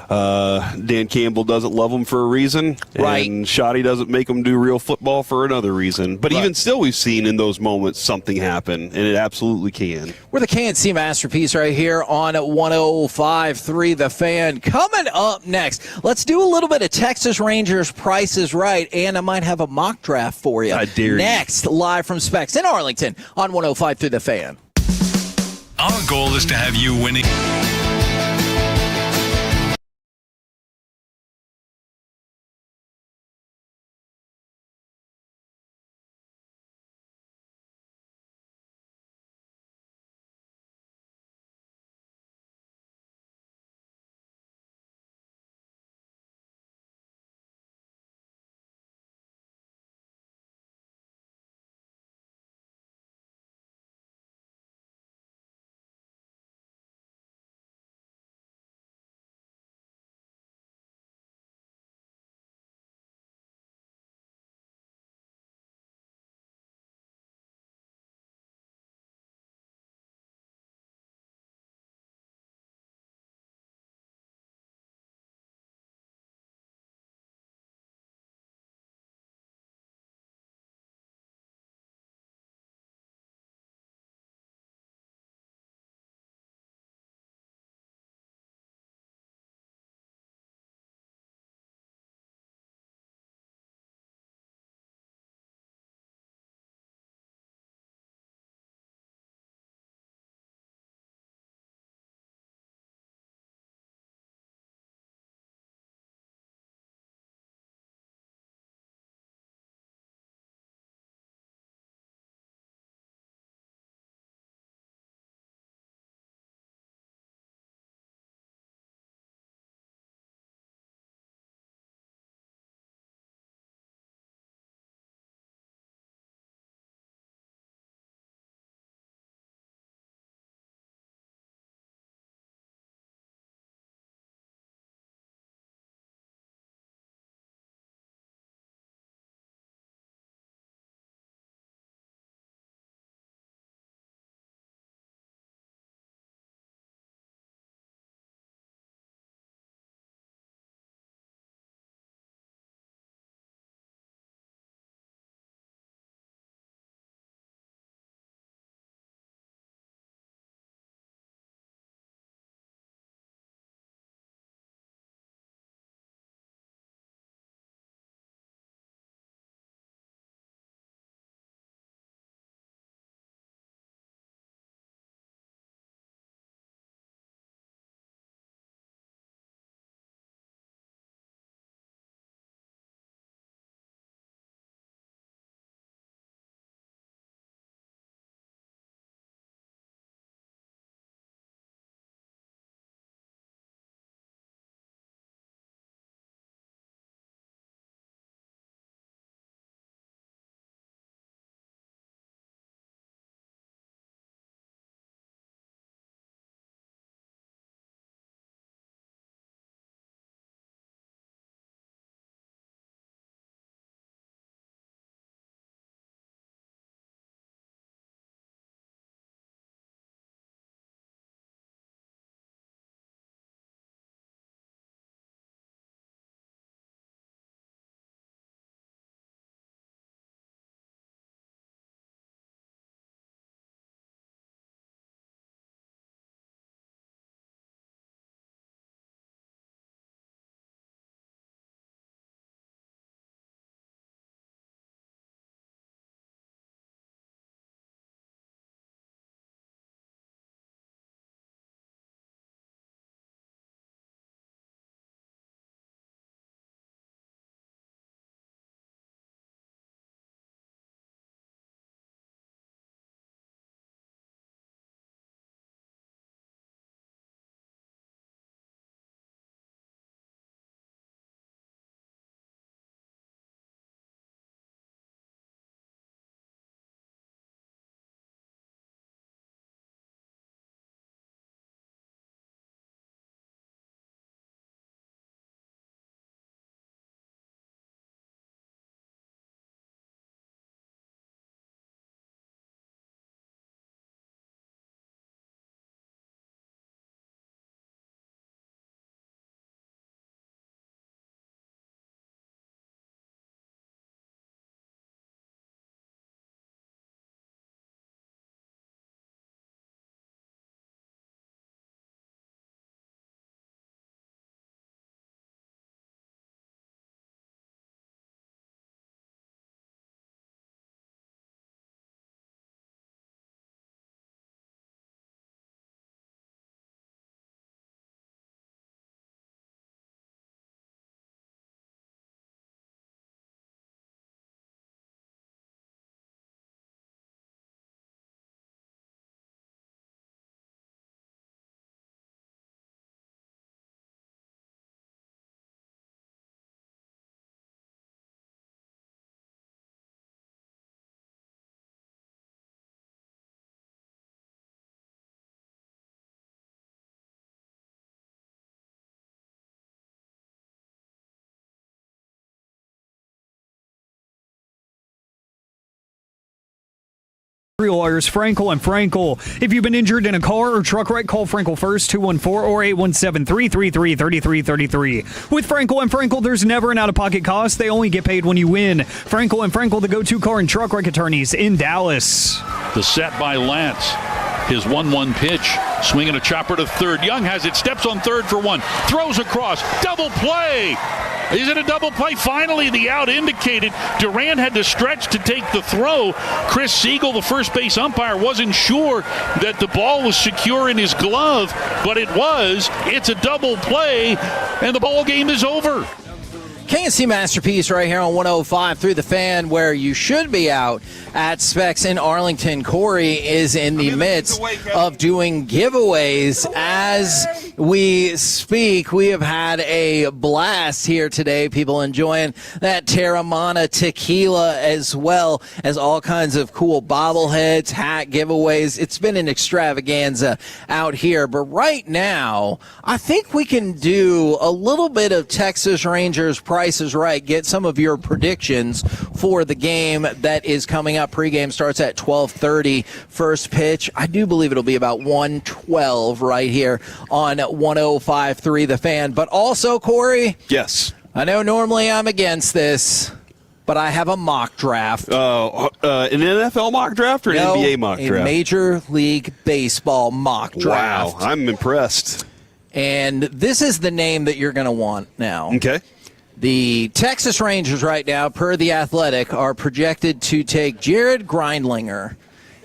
Dan Campbell doesn't love him for a reason, right? And Shoddy doesn't make him do real football for another reason. But even still, we've seen in those moments something happen, and it absolutely can. We're the KNC Masterpiece right here on 105.3 The Fan. Coming up next, let's do a little bit of Texas Rangers Price is Right, and I might have a mock draft for you. I dare you. Next, live from Specs in Arlington on 105.3 The Fan. Our goal is to have you winning. Real lawyers, Frankel and Frankel. If you've been injured in a car or truck wreck, call Frankel first, 214 or 817-333-3333. With Frankel and Frankel, there's never an out-of-pocket cost. They only get paid when you win. Frankel and Frankel, the go-to car and truck wreck attorneys in Dallas. The set by Lance. His 1-1 pitch, swinging a chopper to third. Young has it, steps on third for one, throws across, double play. Is it a double play? Finally, the out indicated. Durant had to stretch to take the throw. Chris Siegel, the first base umpire, wasn't sure that the ball was secure in his glove, but it was. It's a double play, and the ball game is over. K&C Masterpiece right here on 105 through the Fan, where you should be out at Specs in Arlington. Corey is in the midst of doing giveaways as we speak. We have had a blast here today. People enjoying that Terramana tequila, as well as all kinds of cool bobbleheads, hat giveaways. It's been an extravaganza out here. But right now, I think we can do a little bit of Texas Rangers Price is Right. Get some of your predictions for the game that is coming up. Pregame starts at 12:30. First pitch, I do believe it'll be about 1:12 right here on 105.3 The Fan. But also, Corey. Yes. I know normally I'm against this, but I have a mock draft. An NFL mock draft or an NBA mock draft? A Major League Baseball mock draft. Wow, I'm impressed. And this is the name that you're going to want now. Okay. The Texas Rangers right now, per The Athletic, are projected to take Jared Grindlinger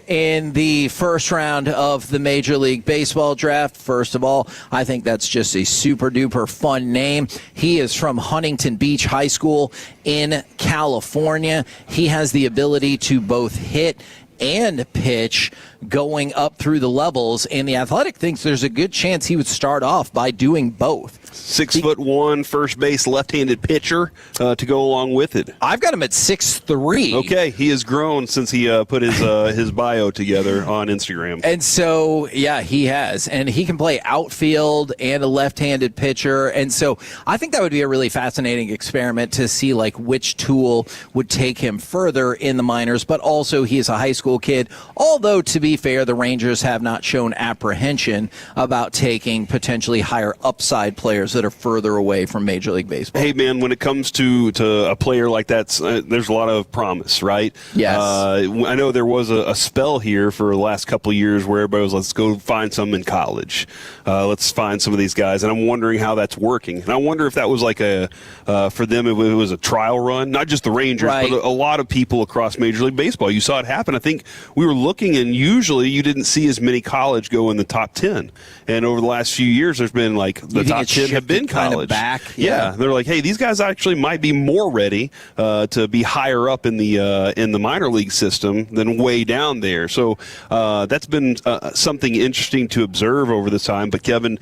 in the first round of the Major League Baseball draft. First of all, I think that's just a super duper fun name. He is from Huntington Beach High School in California. He has the ability to both hit and pitch going up through the levels, and The Athletic thinks there's a good chance he would start off by doing both. 6'1", first base, left-handed pitcher to go along with it. I've got him at 6'3". Okay, he has grown since he put his bio together on Instagram. And so, yeah, he has. And he can play outfield and a left-handed pitcher. And so I think that would be a really fascinating experiment to see, like, which tool would take him further in the minors. But also, he is a high school kid. Although, to be fair, the Rangers have not shown apprehension about taking potentially higher upside players that are further away from Major League Baseball. Hey, man, when it comes to a player like that, there's a lot of promise, right? Yes. I know there was a spell here for the last couple of years where everybody was, let's go find some in college. Let's find some of these guys. And I'm wondering how that's working. And I wonder if that was like for them, it was a trial run. Not just the Rangers, right, but a lot of people across Major League Baseball. You saw it happen. I think we were looking, and usually you didn't see as many college go in the top 10. And over the last few years, there's been like the top 10 have been college. Kind of back. Yeah, they're like, hey, these guys actually might be more ready to be higher up in the minor league system than way down there. So that's been something interesting to observe over this time. But Kevin,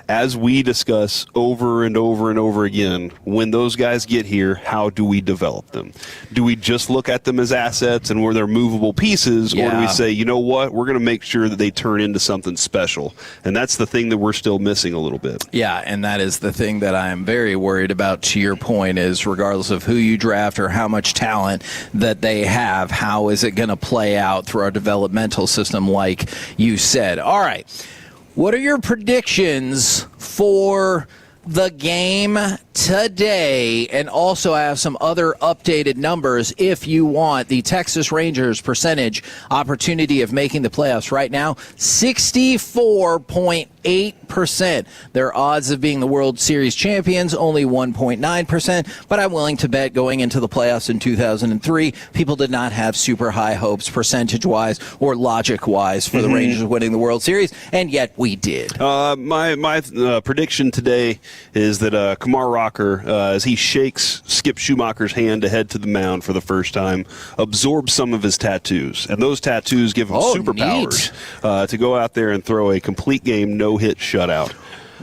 as we discuss over and over and over again, when those guys get here, how do we develop them? Do we just look at them as assets and where they're movable pieces, or do we say, you know what, we're going to make sure that they turn into something special? And that's the thing that we're still missing a little bit. Yeah, and that is the thing that I am very worried about, to your point, is regardless of who you draft or how much talent that they have, how is it going to play out through our developmental system, like you said? All right. What are your predictions for the game today? And also, I have some other updated numbers if you want. The Texas Rangers percentage opportunity of making the playoffs right now, 64.8%. Their odds of being the World Series champions, only 1.9%. But I'm willing to bet going into the playoffs in 2003, people did not have super high hopes percentage-wise or logic-wise for the Rangers winning the World Series, and yet we did. My prediction today is that Kumar Rocker, as he shakes Skip Schumacher's hand to head to the mound for the first time, absorbs some of his tattoos. And those tattoos give him superpowers to go out there and throw a complete game no-hit shutout.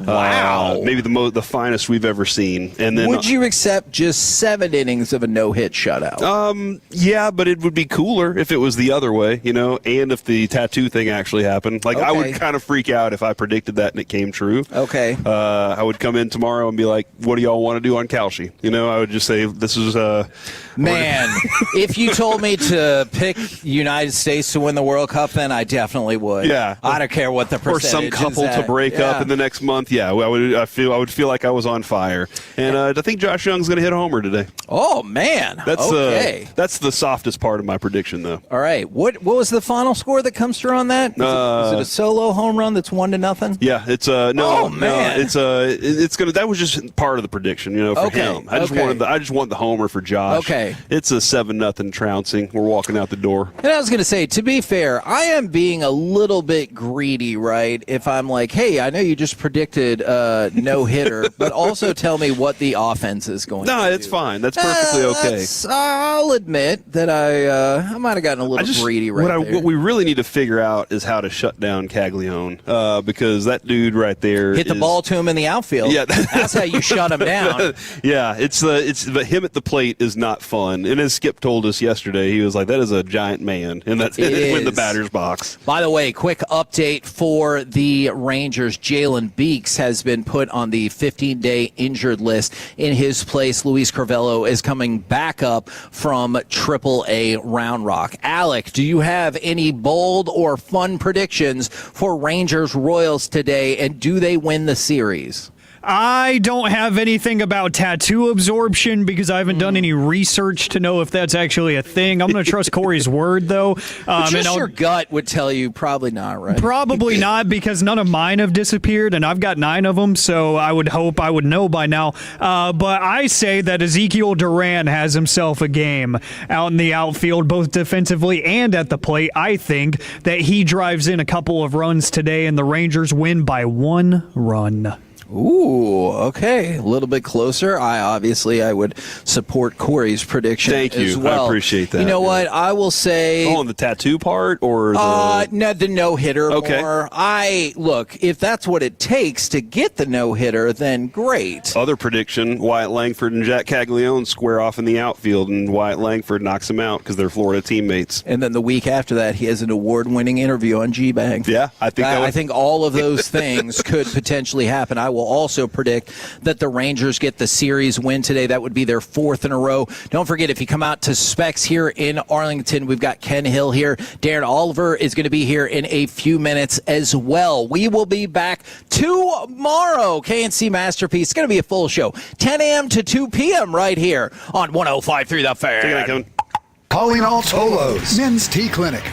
Wow. Maybe the finest we've ever seen. And then would you accept just 7 innings of a no-hit shutout? Yeah, but it would be cooler if it was the other way, and if the tattoo thing actually happened. Like, I would kind of freak out if I predicted that and it came true. Okay. I would come in tomorrow and be like, what do y'all want to do on Kalshi? I would just say, this is Man, if you told me to pick United States to win the World Cup, then I definitely would. Yeah. I don't care what the percentage is. Or some couple to break up in the next month. Yeah, I would feel like I was on fire. And I think Josh Young's going to hit a homer today. Oh, man. That's the softest part of my prediction, though. All right. What was the final score that comes through on that? Is it a solo home run that's 1-0? Yeah, it's man. No, it's gonna. That was just part of the prediction, for him. I just want the homer for Josh. Okay. It's a 7-0 trouncing. We're walking out the door. And I was going to say, to be fair, I am being a little bit greedy, right? If I'm like, hey, I know you just predicted no hitter, but also tell me what the offense is going to do. No, it's fine. That's perfectly okay. I'll admit that I might have gotten a little greedy right there. What we really need to figure out is how to shut down Caglione, because that dude right there hit the ball to him in the outfield. Yeah, that's how you shut him down. Yeah, but him at the plate is not fun. And as Skip told us yesterday, he was like, that is a giant man, and that's in the batter's box. By the way, quick update for the Rangers. Jalen Beeks has been put on the 15-day injured list. In his place, Luis Carvello is coming back up from AAA Round Rock. Alec, do you have any bold or fun predictions for Rangers Royals today, and do they win the series? I don't have anything about tattoo absorption because I haven't done any research to know if that's actually a thing. I'm going to trust Corey's word, though. Just your gut would tell you probably not, right? Probably not, because none of mine have disappeared, and I've got 9 of them, so I would hope I would know by now. But I say that Ezekiel Duran has himself a game out in the outfield, both defensively and at the plate. I think that he drives in a couple of runs today, and the Rangers win by 1 run. Ooh, okay. A little bit closer. I would support Corey's prediction. Thank you. As well. I appreciate that. You know what? I will say. Oh, on the tattoo part or the no-hitter okay. more. Look, if that's what it takes to get the no-hitter, then great. Other prediction, Wyatt Langford and Jack Caglione square off in the outfield, and Wyatt Langford knocks him out because they're Florida teammates. And then the week after that, he has an award-winning interview on G-Bang. Yeah, I think all of those things could potentially happen. I will also predict that the Rangers get the series win today. That would be their 4th in a row. Don't forget, if you come out to Specs here in Arlington, we've got Ken Hill here. Darren Oliver is going to be here in a few minutes as well. We will be back tomorrow. KNC Masterpiece. It's going to be a full show. 10 a.m. to 2 p.m. right here on 105.3 The Fan. Calling all Tolos Men's Tea Clinic.